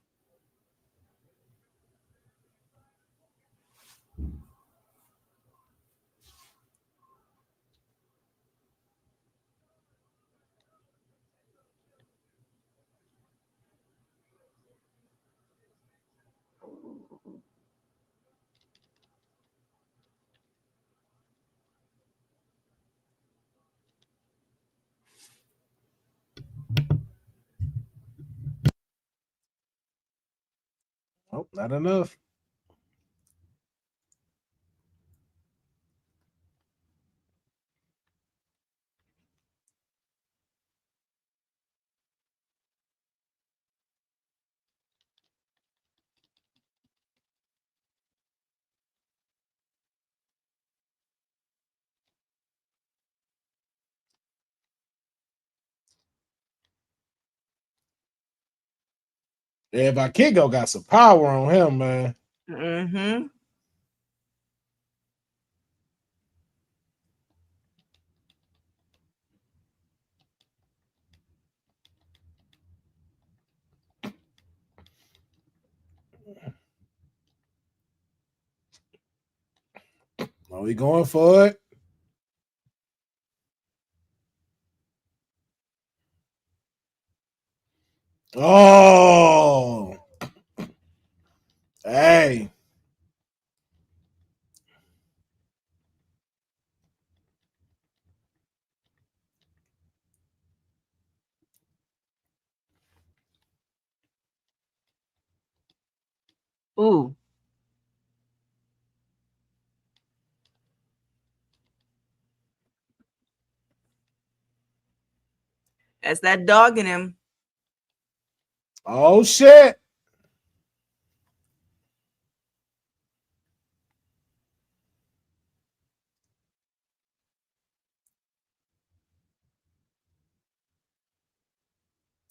[SPEAKER 9] Oh, not enough. Yeah, Vakigo got some power on him, man.
[SPEAKER 8] Mm-hmm.
[SPEAKER 9] Are we going for it? Oh, hey.
[SPEAKER 8] Ooh. That's that dog in him.
[SPEAKER 9] Oh, shit.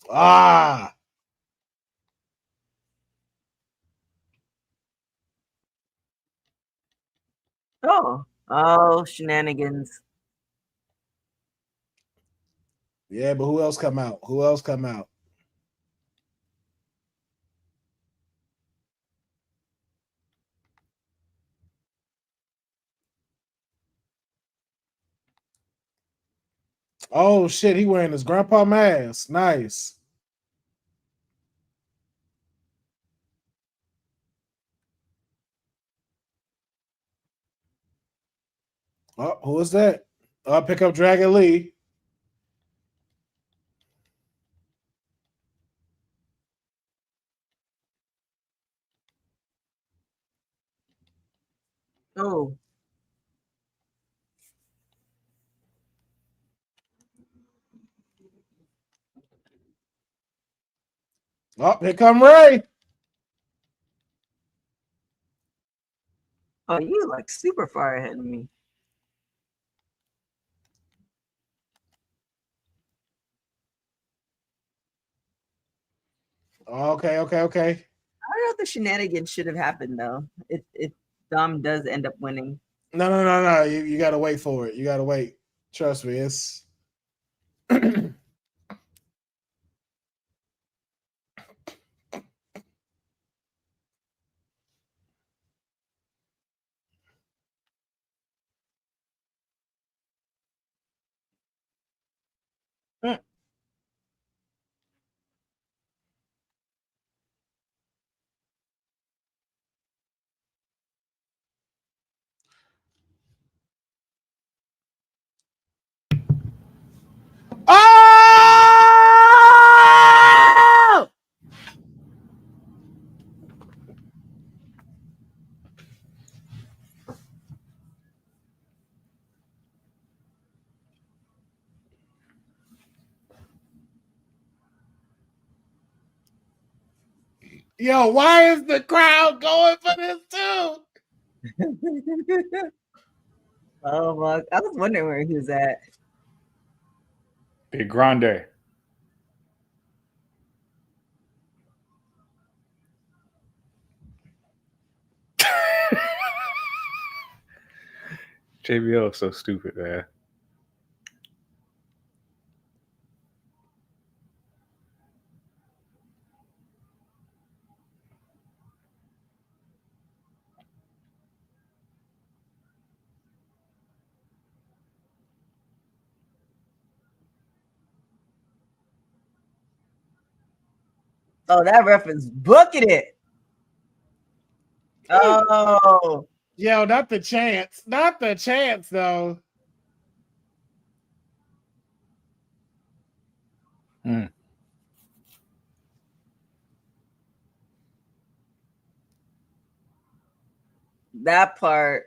[SPEAKER 9] Ah.
[SPEAKER 8] Oh, shenanigans.
[SPEAKER 9] Yeah, but who else come out? Who else come out? Oh, shit. He wearing his grandpa mask. Nice. Oh, who is that? Pick up Dragon Lee.
[SPEAKER 8] Oh.
[SPEAKER 9] Oh, here come Ray.
[SPEAKER 8] Oh, you like super far ahead of me.
[SPEAKER 9] Okay.
[SPEAKER 8] I don't know if the shenanigans should have happened though. If Dom does end up winning.
[SPEAKER 9] No. You got to wait for it. You got to wait. Trust me. It's.
[SPEAKER 8] Mm.
[SPEAKER 9] Oh! Yo, why is the crowd going for this too?
[SPEAKER 8] Oh my! I was wondering where he was at.
[SPEAKER 10] Big Grande. JBL is so stupid, man.
[SPEAKER 8] Oh, that ref is booking it. Oh,
[SPEAKER 9] Yo, not the chance. Not the chance, though.
[SPEAKER 8] that part.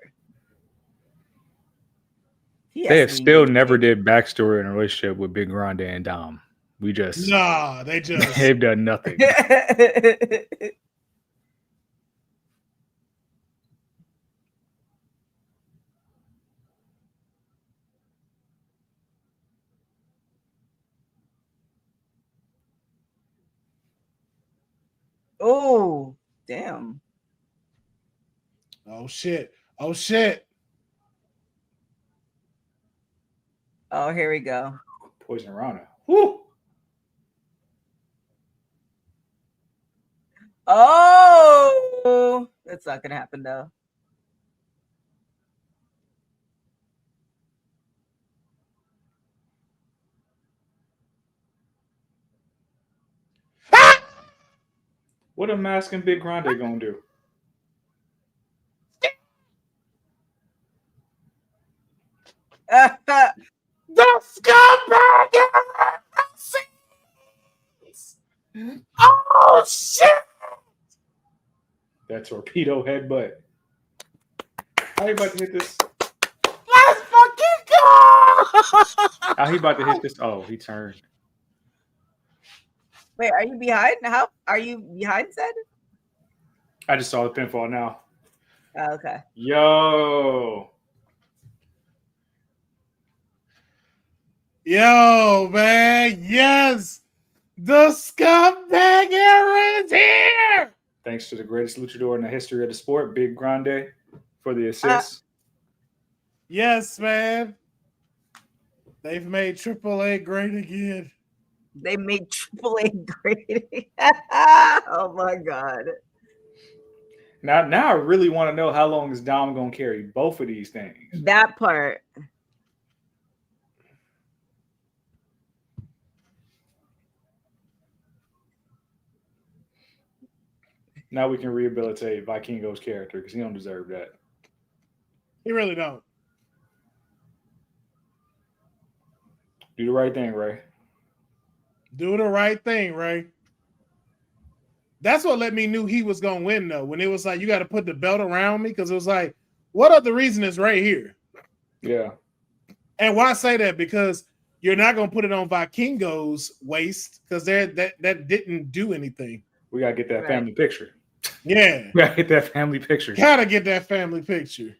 [SPEAKER 10] They have still never did backstory in a relationship with Big Grande and Dom. We just
[SPEAKER 9] Nah, they just
[SPEAKER 10] they've done nothing.
[SPEAKER 8] Oh, damn.
[SPEAKER 9] Oh shit. Oh shit.
[SPEAKER 8] Oh, here we go.
[SPEAKER 10] Poison Rana. Woo!
[SPEAKER 8] Oh, that's not gonna happen though.
[SPEAKER 10] What a Mask and Big Grande gonna do?
[SPEAKER 9] The scumbag! Oh shit!
[SPEAKER 10] That torpedo headbutt. How you about to hit this?
[SPEAKER 9] Let's fucking go!
[SPEAKER 10] How he about to hit this? Oh, he turned.
[SPEAKER 8] Wait, are you behind? How are you behind? Said.
[SPEAKER 10] I just saw the pinfall now.
[SPEAKER 8] Oh, okay.
[SPEAKER 10] Yo.
[SPEAKER 9] Yo, man, yes! The scumbag era is here!
[SPEAKER 10] Thanks to the greatest luchador in the history of the sport, Big Grande, for the assist.
[SPEAKER 9] Yes, man. They've made AAA great again.
[SPEAKER 8] They made AAA great. Oh my god.
[SPEAKER 10] Now I really want to know how long is Dom gonna carry both of these things.
[SPEAKER 8] That part.
[SPEAKER 10] Now we can rehabilitate Vikingo's character because he don't deserve that.
[SPEAKER 9] He really don't.
[SPEAKER 10] Do the right thing, Ray.
[SPEAKER 9] Do the right thing, Ray. That's what let me knew he was gonna win, though. When it was like, you got to put the belt around me, because it was like, what other reason is Ray here?
[SPEAKER 10] Yeah.
[SPEAKER 9] And why I say that? Because you're not gonna put it on Vikingo's waist, because that didn't do anything.
[SPEAKER 10] We gotta get that family picture.
[SPEAKER 9] Yeah.
[SPEAKER 10] We gotta get that family picture.
[SPEAKER 9] Gotta get that family picture.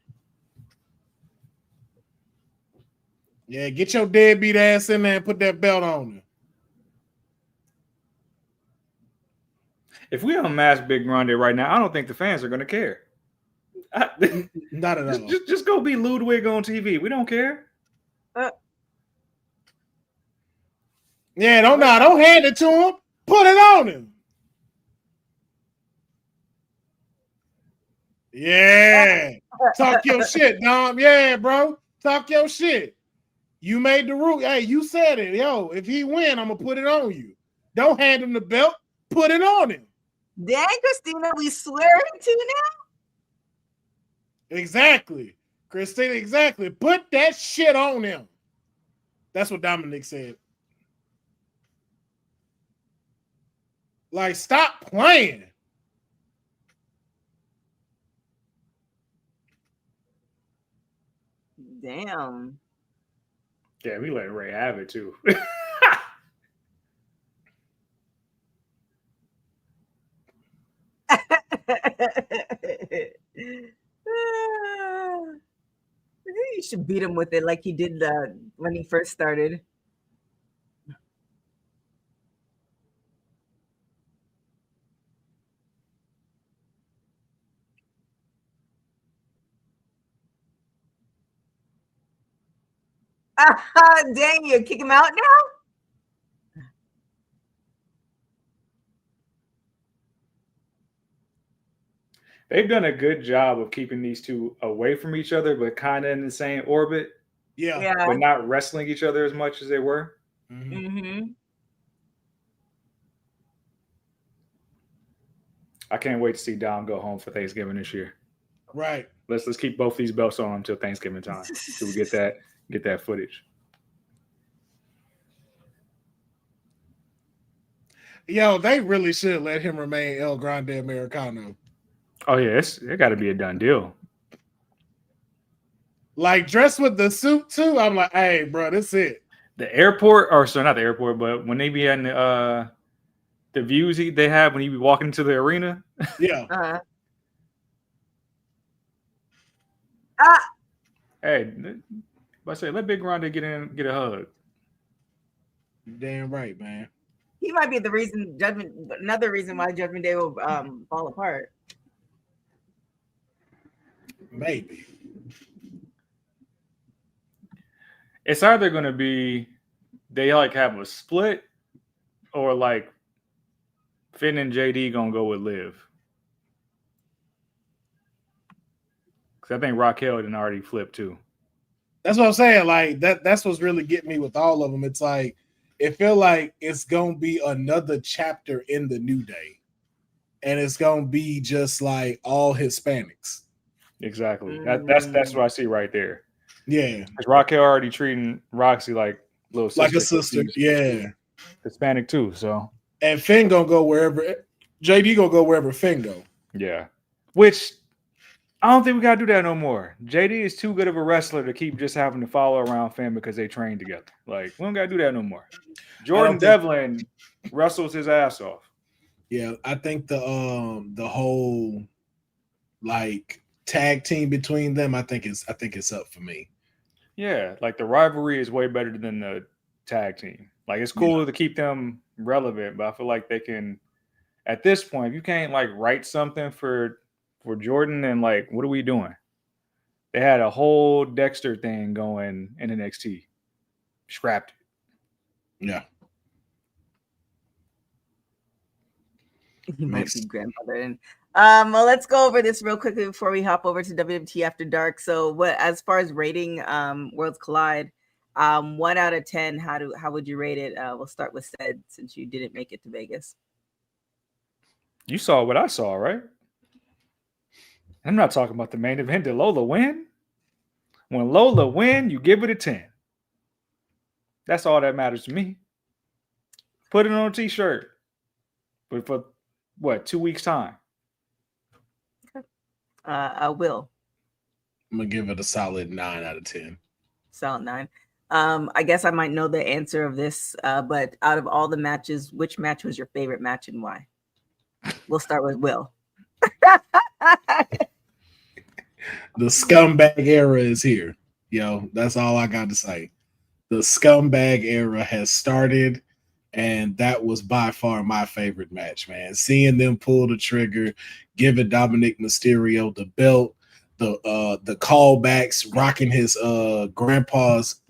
[SPEAKER 9] Yeah, get your deadbeat ass in there and put that belt on him.
[SPEAKER 10] If we unmask Big Grande right now, I don't think the fans are gonna care.
[SPEAKER 9] Not at all.
[SPEAKER 10] Just go be Ludwig on TV. We don't care.
[SPEAKER 9] Yeah, don't hand it to him. Put it on him. Yeah. Talk your shit, Dom. Yeah, bro. Talk your shit. You made the rule. Hey, you said it. Yo, if he win, I'm going to put it on you. Don't hand him the belt. Put it on him.
[SPEAKER 8] Dang, Christina, we swearing to now?
[SPEAKER 9] Exactly. Christina, exactly. Put that shit on him. That's what Dominic said. Like, stop playing.
[SPEAKER 8] Damn.
[SPEAKER 10] Yeah, we let Ray have it too.
[SPEAKER 8] he should beat him with it like he did when he first started. Dang, you kick him out now?
[SPEAKER 10] They've done a good job of keeping these two away from each other, but kind of in the same orbit.
[SPEAKER 9] Yeah.
[SPEAKER 10] But not wrestling each other as much as they were.
[SPEAKER 8] Mm-hmm.
[SPEAKER 10] I can't wait to see Dom go home for Thanksgiving this year.
[SPEAKER 9] Right.
[SPEAKER 10] Let's keep both these belts on until Thanksgiving time, so we get that footage.
[SPEAKER 9] Yo, they really should let him remain El Grande Americano.
[SPEAKER 10] Oh yeah, it got to be a done deal.
[SPEAKER 9] Like dressed with the suit too. I'm like, hey, bro, this it.
[SPEAKER 10] The airport, or so not the airport, but when they be in the views they have when you be walking into the arena.
[SPEAKER 9] Yeah.
[SPEAKER 10] Hey, I say let Big Grande get in, get a hug.
[SPEAKER 9] Damn right, man.
[SPEAKER 8] He might be the reason another reason why Judgment Day will fall apart.
[SPEAKER 9] Maybe.
[SPEAKER 10] It's either going to be they like have a split, or like Finn and JD gonna go with Liv. Because I think Raquel didn't already flip too.
[SPEAKER 9] That's what I'm saying. Like that's what's really getting me with all of them. It's like it feel like it's gonna be another chapter in the New Day, and it's gonna be just like all Hispanics.
[SPEAKER 10] Exactly. That's what I see right there.
[SPEAKER 9] Yeah.
[SPEAKER 10] Because Raquel already treating Roxy like little sister,
[SPEAKER 9] like a sister. Yeah.
[SPEAKER 10] Hispanic too. So
[SPEAKER 9] and Finn gonna go wherever JD gonna go wherever Finn go.
[SPEAKER 10] Yeah. Which I don't think we gotta do that no more. JD is too good of a wrestler to keep just having to follow around Finn because they train together. Like we don't gotta do that no more. Jordan Devlin wrestles his ass off.
[SPEAKER 9] Yeah, I think the whole like tag team between them, I think it's up for me.
[SPEAKER 10] Yeah, like the rivalry is way better than the tag team. Like it's cool to keep them relevant, but I feel like they can at this point, if you can't like write something for Jordan, and like what are we doing? They had a whole Dexter thing going in NXT. Scrapped it.
[SPEAKER 9] Yeah.
[SPEAKER 8] He might be grandmother. And well, let's go over this real quickly before we hop over to WWT After Dark. So, what as far as rating Worlds Collide, 1 out of 10, how would you rate it? We'll start with Ced since you didn't make it to Vegas.
[SPEAKER 10] You saw what I saw, right? I'm not talking about the main event. Did Lola win? When Lola win, you give it a 10. That's all that matters to me. Put it on a t-shirt. But for what, 2 weeks time?
[SPEAKER 8] I will.
[SPEAKER 9] I'm gonna give it a solid 9 out of 10.
[SPEAKER 8] Solid 9. I guess I might know the answer of this, but out of all the matches, which match was your favorite match and why? We'll start with Will.
[SPEAKER 9] The scumbag era is here. Yo, that's all I got to say. The scumbag era has started, and that was by far my favorite match, man. Seeing them pull the trigger, giving Dominic Mysterio the belt, the callbacks, rocking his grandpa's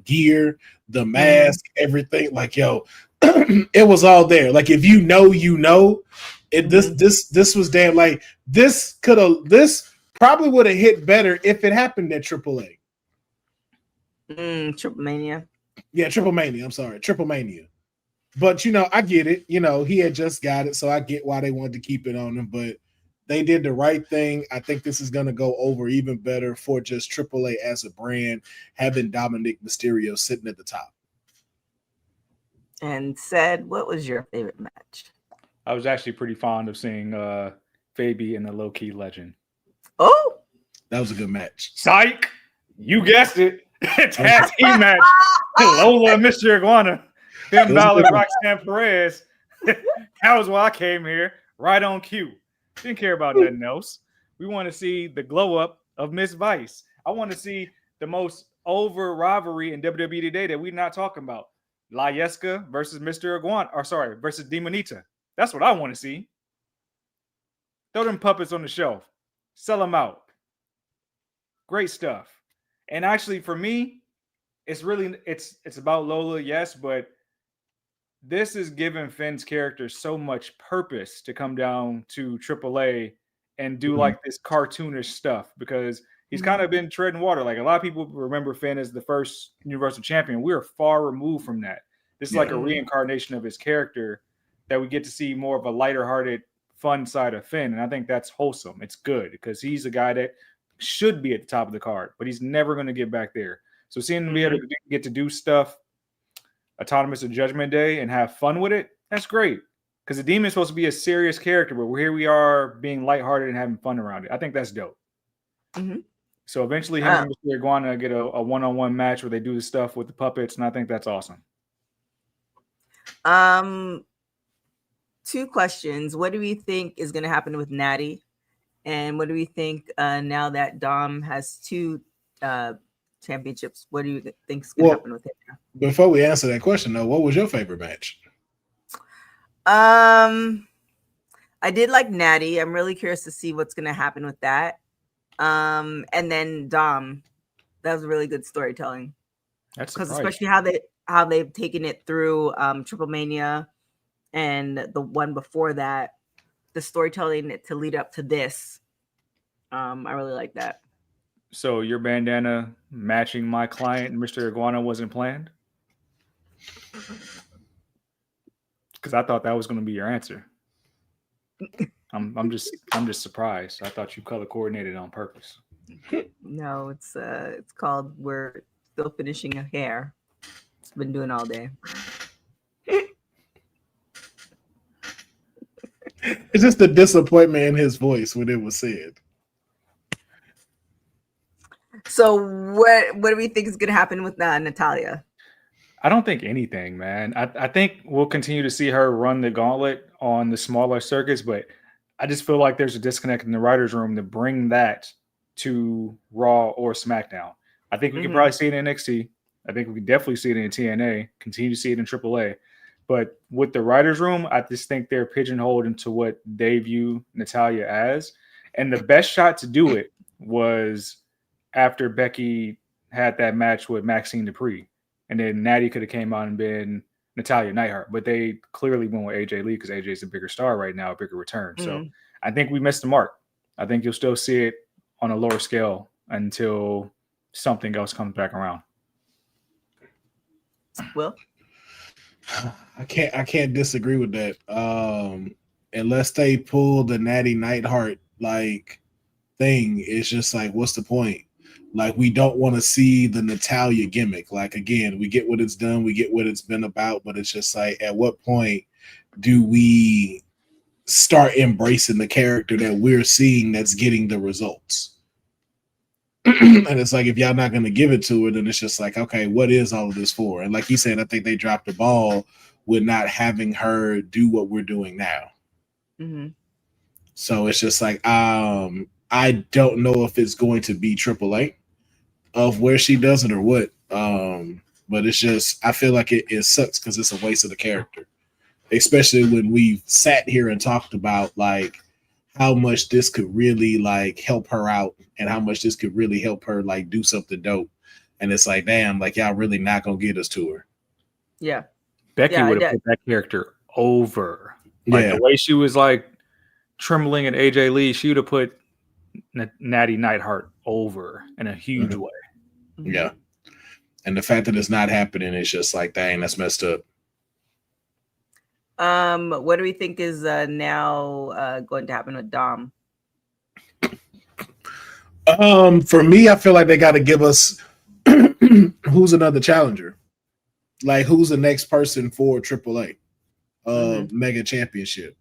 [SPEAKER 9] gear, the mask, everything. Like, yo, it was all there. Like, if you know, you know. This was damn like this probably would have hit better if it happened at AAA.
[SPEAKER 8] Triple Mania.
[SPEAKER 9] Yeah, Triple Mania. I'm sorry, Triple Mania. But I get it. He had just got it, so I get why they wanted to keep it on him. But they did the right thing. I think this is going to go over even better for just AAA as a brand, having Dominic Mysterio sitting at the top.
[SPEAKER 8] And Ced, what was your favorite match?
[SPEAKER 10] I was actually pretty fond of seeing Fabi and the Low Key Legend.
[SPEAKER 8] Oh,
[SPEAKER 9] that was a good match.
[SPEAKER 10] Psych, you guessed it. Tag team match. Lola and Mr. Iguana. Finn Balor, Roxanne Perez. That was why I came here. Right on cue. Didn't care about nothing else. We want to see the glow up of Miss Vice. I want to see the most over rivalry in WWE today that we're not talking about. La Yesca versus Mr. Iguana, or sorry, versus Demonita. That's what I want to see. Throw them puppets on the shelf. Sell them out. Great stuff. And actually, for me, it's about Lola, yes, but this is giving Finn's character so much purpose to come down to AAA and do like this cartoonish stuff, because he's kind of been treading water. Like, a lot of people remember Finn as the first Universal Champion. We are far removed from that. This is like a reincarnation of his character that we get to see more of a lighter-hearted, fun side of Finn. And I think that's wholesome. It's good because he's a guy that should be at the top of the card, but he's never going to get back there. So seeing him be able to get to do stuff autonomous of Judgment Day and have fun with it, that's great. Because the Demon is supposed to be a serious character, but here we are being lighthearted and having fun around it. I think that's dope. So eventually him and Mr. Iguana get a one-on-one match where they do the stuff with the puppets, and I think that's awesome.
[SPEAKER 8] 2 questions. What do we think is going to happen with Natty? And what do we think now that Dom has 2 championships? What do you think is going to happen with him now?
[SPEAKER 9] Before we answer that question, though, what was your favorite match?
[SPEAKER 8] I did like Natty. I'm really curious to see what's going to happen with that. And then Dom, that was really good storytelling.
[SPEAKER 10] That's
[SPEAKER 8] because especially how they've taken it through Triple Mania and the one before that, the storytelling to lead up to this. I really like that.
[SPEAKER 10] So your bandana matching my client, Mr. Iguana, wasn't planned? Because I thought that was going to be your answer. I'm just surprised. I thought you color coordinated on purpose.
[SPEAKER 8] No, it's called We're Still Finishing a Hair. It's been doing all day.
[SPEAKER 9] It's just the disappointment in his voice when it was said.
[SPEAKER 8] So what do we think is going to happen with Natalia?
[SPEAKER 10] I don't think anything, man. I think we'll continue to see her run the gauntlet on the smaller circuits, but I just feel like there's a disconnect in the writer's room to bring that to Raw or SmackDown. I think we can probably see it in NXT. I think we can definitely see it in TNA, continue to see it in AAA. But with the writer's room, I just think they're pigeonholed into what they view Natalia as. And the best shot to do it was after Becky had that match with Maxine Dupree. And then Natty could have came out and been Natalia Neidhart. But they clearly went with AJ Lee because AJ's a bigger star right now, a bigger return. So I think we missed the mark. I think you'll still see it on a lower scale until something else comes back around.
[SPEAKER 8] Well,
[SPEAKER 9] I can't disagree with that. Unless they pull the Natty Neidhart like thing, it's just like, what's the point? Like, we don't want to see the Natalia gimmick. Like, again, we get what it's done, we get what it's been about, but it's just like, at what point do we start embracing the character that we're seeing that's getting the results? And it's like, if y'all not going to give it to her, then it's just like, okay, what is all of this for? And like you said, I think they dropped the ball with not having her do what we're doing now. So it's just like, I don't know if it's going to be AAA of where she does it or what. But it's just, I feel like it sucks because it's a waste of the character, especially when we've sat here and talked about like how much this could really like help her out and how much this could really help her like do something dope. And it's like, damn, like y'all really not gonna get us to her.
[SPEAKER 8] Yeah.
[SPEAKER 10] Becky would have put that character over. Like the way she was like trembling at AJ Lee, she would have put Natty Neidhart over in a huge way.
[SPEAKER 9] Yeah. And the fact that it's not happening is just like, dang, that's messed up.
[SPEAKER 8] What do we think is now going to happen with Dom?
[SPEAKER 9] For me, I feel like they got to give us who's another challenger. Like, who's the next person for AAA Mega Championship?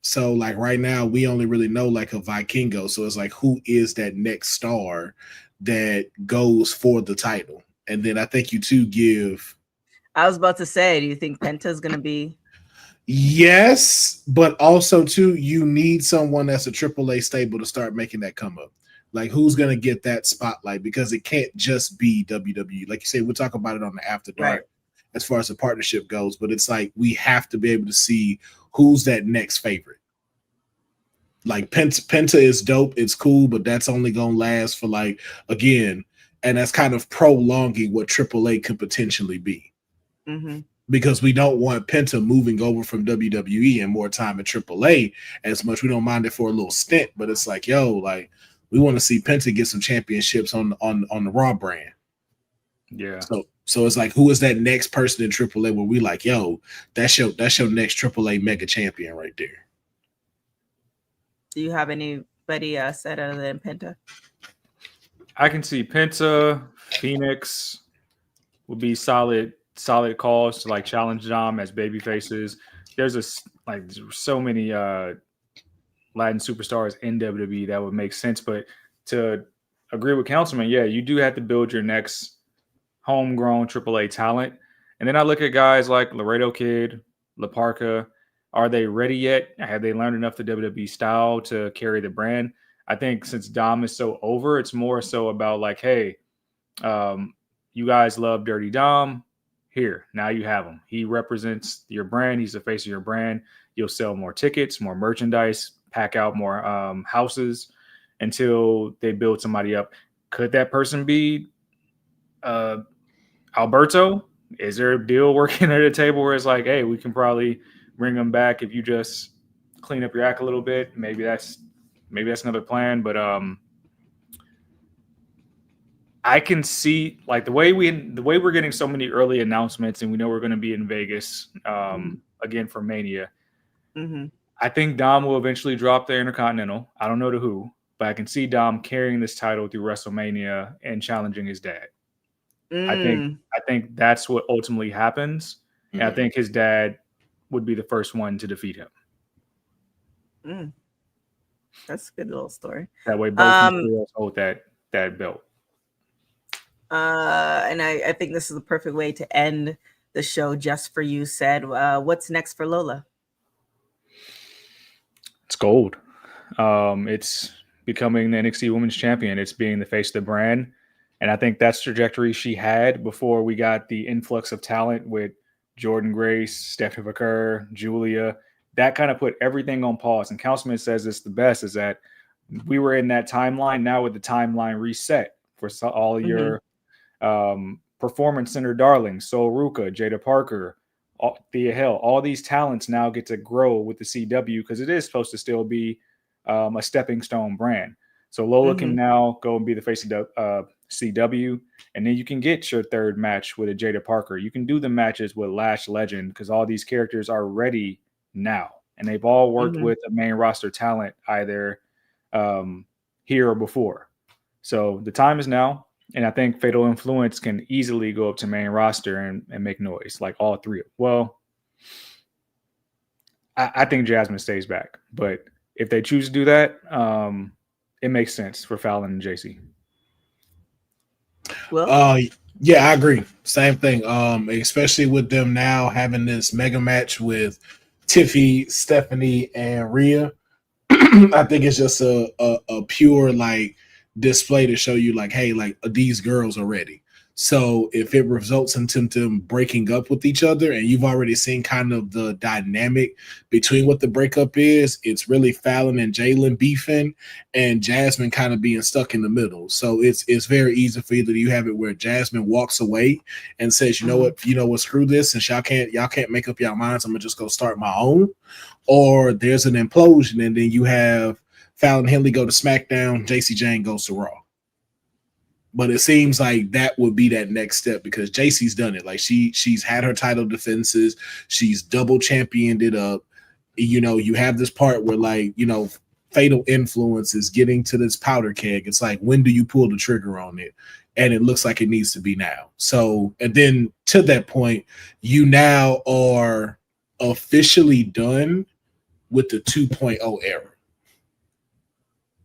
[SPEAKER 9] So, like, right now, we only really know, like, a Vikingo. So, it's like, who is that next star that goes for the title? And then I think you two give...
[SPEAKER 8] I was about to say, do you think Penta's going to be...
[SPEAKER 9] Yes, but also, too, you need someone that's a AAA stable to start making that come up. Like, who's gonna get that spotlight? Because it can't just be WWE. Like you say, we'll talk about it on the After Dark as far as the partnership goes. But it's like we have to be able to see who's that next favorite. Like Penta is dope, it's cool, but that's only gonna last for like again, and that's kind of prolonging what AAA could potentially be.
[SPEAKER 8] Mm-hmm.
[SPEAKER 9] Because we don't want Penta moving over from WWE and more time at AAA as much. We don't mind it for a little stint, but it's like, yo, like we want to see Penta get some championships on the Raw brand.
[SPEAKER 10] Yeah.
[SPEAKER 9] So it's like, who is that next person in AAA where we like, yo, that's your next AAA mega champion right there.
[SPEAKER 8] Do you have anybody set other than Penta?
[SPEAKER 10] I can see Penta, Fenix would be solid calls to like challenge Dom as baby faces. There's so many Latin superstars in WWE that would make sense. But to agree with Councilman, yeah, you do have to build your next homegrown AAA talent. And then I look at guys like Laredo Kid, La Parka. Are they ready yet? Have they learned enough the WWE style to carry the brand? I think since Dom is so over, it's more so about like, hey, you guys love Dirty Dom. Here, now you have him. He represents your brand. He's the face of your brand. You'll sell more tickets, more merchandise, pack out more houses until they build somebody up. Could that person be Alberto? Is there a deal working at a table where it's like, hey, we can probably bring him back if you just clean up your act a little bit? Maybe that's another plan. But I can see like the way we're getting so many early announcements, and we know we're going to be in Vegas again for Mania.
[SPEAKER 8] Mm-hmm.
[SPEAKER 10] I think Dom will eventually drop the Intercontinental. I don't know to who, but I can see Dom carrying this title through WrestleMania and challenging his dad. I think that's what ultimately happens, and I think his dad would be the first one to defeat him.
[SPEAKER 8] That's a good little story.
[SPEAKER 10] That way, both heroes hold that belt.
[SPEAKER 8] And I think this is the perfect way to end the show. Just for you, said, what's next for Lola?
[SPEAKER 10] It's gold. It's becoming the NXT Women's Champion. It's being the face of the brand. And I think that's the trajectory she had before we got the influx of talent with Jordan Grace, Stephanie McCurr, Giulia. That kind of put everything on pause. And Councilman says it's the best, is that we were in that timeline. Now with the timeline reset for all of your performance center darlings, Sol Ruka, Jada Parker, Thea Hill, all these talents now get to grow with the CW because it is supposed to still be a stepping stone brand. So Lola can now go and be the face of CW, and then you can get your third match with a Jada Parker. You can do the matches with Lash Legend because all these characters are ready now, and they've all worked with a main roster talent either here or before. So the time is now, and I think Fatal Influence can easily go up to main roster and make noise, like all three of them. Well, I think Jasmine stays back, but if they choose to do that, it makes sense for Fallon and JC.
[SPEAKER 8] Well,
[SPEAKER 9] yeah, I agree. Same thing. Especially with them now having this mega match with Tiffy, Stephanie, and Rhea. I think it's just a pure like display to show you like, hey, like these girls are ready. So if it results into them breaking up with each other, and you've already seen kind of the dynamic between what the breakup is, it's really Fallon and Jalen beefing and Jasmine kind of being stuck in the middle. So it's very easy for either you have it where Jasmine walks away and says, you know what, screw this, and y'all can't make up your minds, I'm gonna just go start my own. Or there's an implosion, and then you have Fallon Henley go to SmackDown, JC Jane goes to Raw. But it seems like that would be that next step because JC's done it. Like she's had her title defenses. She's double championed it up. You know, you have this part where like, you know, Fatal Influence is getting to this powder keg. It's like, when do you pull the trigger on it? And it looks like it needs to be now. So, and then to that point, you now are officially done with the 2.0 era.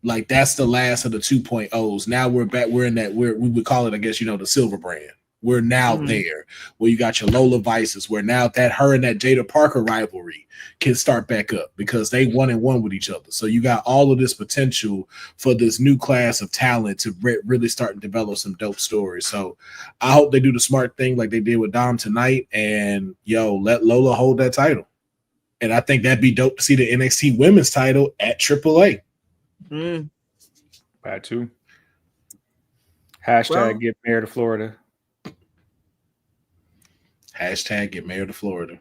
[SPEAKER 9] Like that's the last of the 2.0s. Now we're back. We're in that. We would call it, I guess, you know, the silver brand. We're now there. Where you got your Lola Vices, where now that her and that Jada Parker rivalry can start back up because they 1-1 with each other. So you got all of this potential for this new class of talent to really start and develop some dope stories. So I hope they do the smart thing like they did with Dom tonight, and let Lola hold that title. And I think that'd be dope to see the NXT Women's title at AAA.
[SPEAKER 10] Bad too. Hashtag get mayor to Florida.
[SPEAKER 9] Hashtag get mayor to Florida.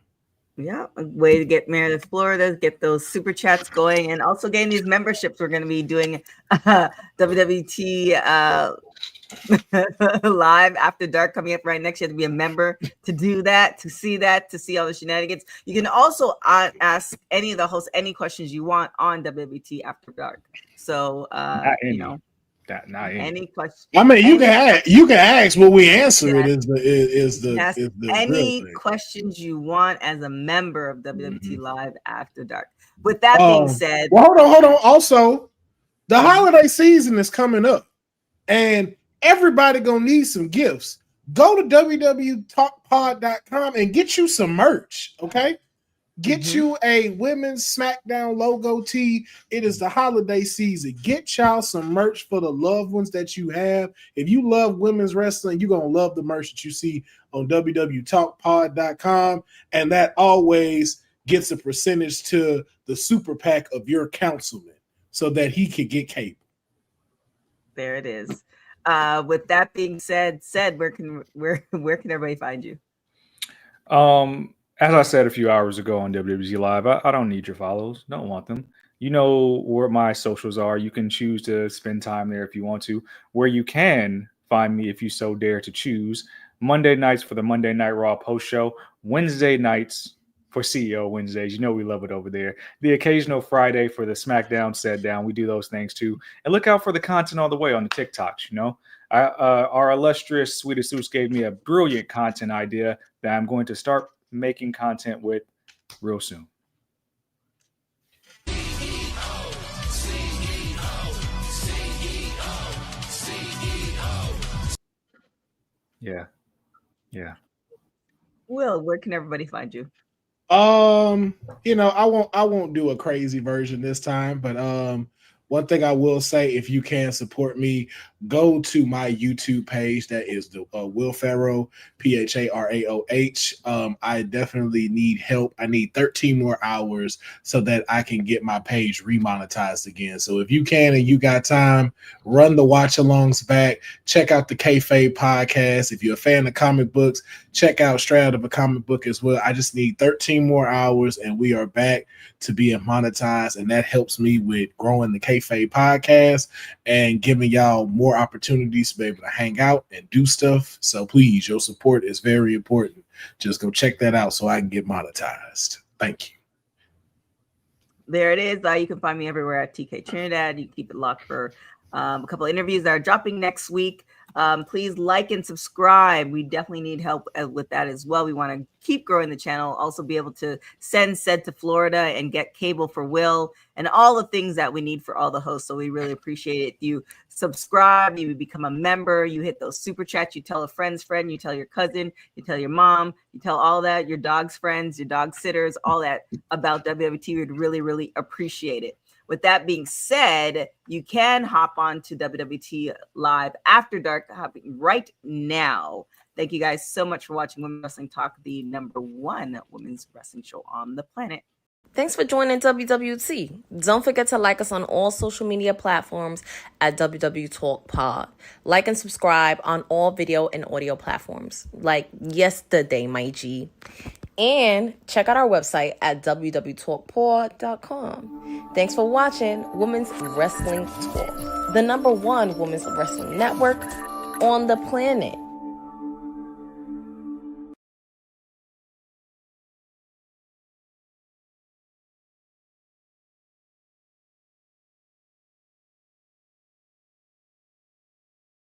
[SPEAKER 8] Yeah, a way to get mayor to Florida, get those super chats going, and also getting these memberships. We're going to be doing WWT live after dark coming up right next. You have to be a member to do that, to see all the shenanigans. You can also ask any of the hosts any questions you want on WWT after dark. So any question.
[SPEAKER 9] I mean, you can ask. Will we answer it? Is the
[SPEAKER 8] any questions you want as a member of WWT Live After Dark. With that being said,
[SPEAKER 9] hold on. Also, the holiday season is coming up, and everybody gonna need some gifts. Go to www.talkpod.com and get you some merch. Okay. Get you a women's SmackDown logo tee. It is the holiday season. Get y'all some merch for the loved ones that you have. If you love women's wrestling, you're going to love the merch that you see on www.talkpod.com. And that always gets a percentage to the super PAC of your councilman so that he can get cable.
[SPEAKER 8] There it is. With that being said, where can everybody find you?
[SPEAKER 10] As I said a few hours ago on WWT Live, I don't need your follows. Don't want them. You know where my socials are. You can choose to spend time there if you want to. Where you can find me if you so dare to choose. Monday nights for the Monday Night Raw post show. Wednesday nights for CEO Wednesdays. You know we love it over there. The occasional Friday for the SmackDown Set Down. We do those things too. And look out for the content all the way on the TikToks, our illustrious Sweetest Seuss gave me a brilliant content idea that I'm going to start making content with real soon. Yeah.
[SPEAKER 8] Will, where can everybody find you?
[SPEAKER 9] I won't do a crazy version this time, but one thing I will say, if you can support me, go to my YouTube page. That is the Will PHARAOH, PHARAOH. I definitely need help. I need 13 more hours so that I can get my page remonetized again. So if you can and you got time, run the watch alongs back. Check out the Kayfabe podcast. If you're a fan of comic books, check out Straight Out of a Comic Book as well. I just need 13 more hours and we are back to being monetized, and that helps me with growing the Kayfabe podcast and giving y'all more opportunities to be able to hang out and do stuff. So please, your support is very important. Just go check that out so I can get monetized. Thank you.
[SPEAKER 8] There it is. You can find me everywhere at TK Trinidad. You keep it locked for a couple of interviews that are dropping next week. Please like and subscribe. We definitely need help with that as well. We want to keep growing the channel, also be able to send Ced to Florida and get cable for Will and all the things that we need for all the hosts. So we really appreciate it. You subscribe, you become a member, you hit those super chats, you tell a friend's friend, you tell your cousin, you tell your mom, you tell all that, your dog's friends, your dog sitters, all that about WWT. We'd really, really appreciate it. With that being said, you can hop on to WWT Live After Dark happening right now. Thank you guys so much for watching Women's Wrestling Talk, the #1 women's wrestling show on the planet.
[SPEAKER 11] Thanks for joining WWT. Don't forget to like us on all social media platforms at WW Talk Pod. Like and subscribe on all video and audio platforms like yesterday, my G. And check out our website at www.talkpod.com. Thanks for watching Women's Wrestling Talk, the #1 women's wrestling network on the planet.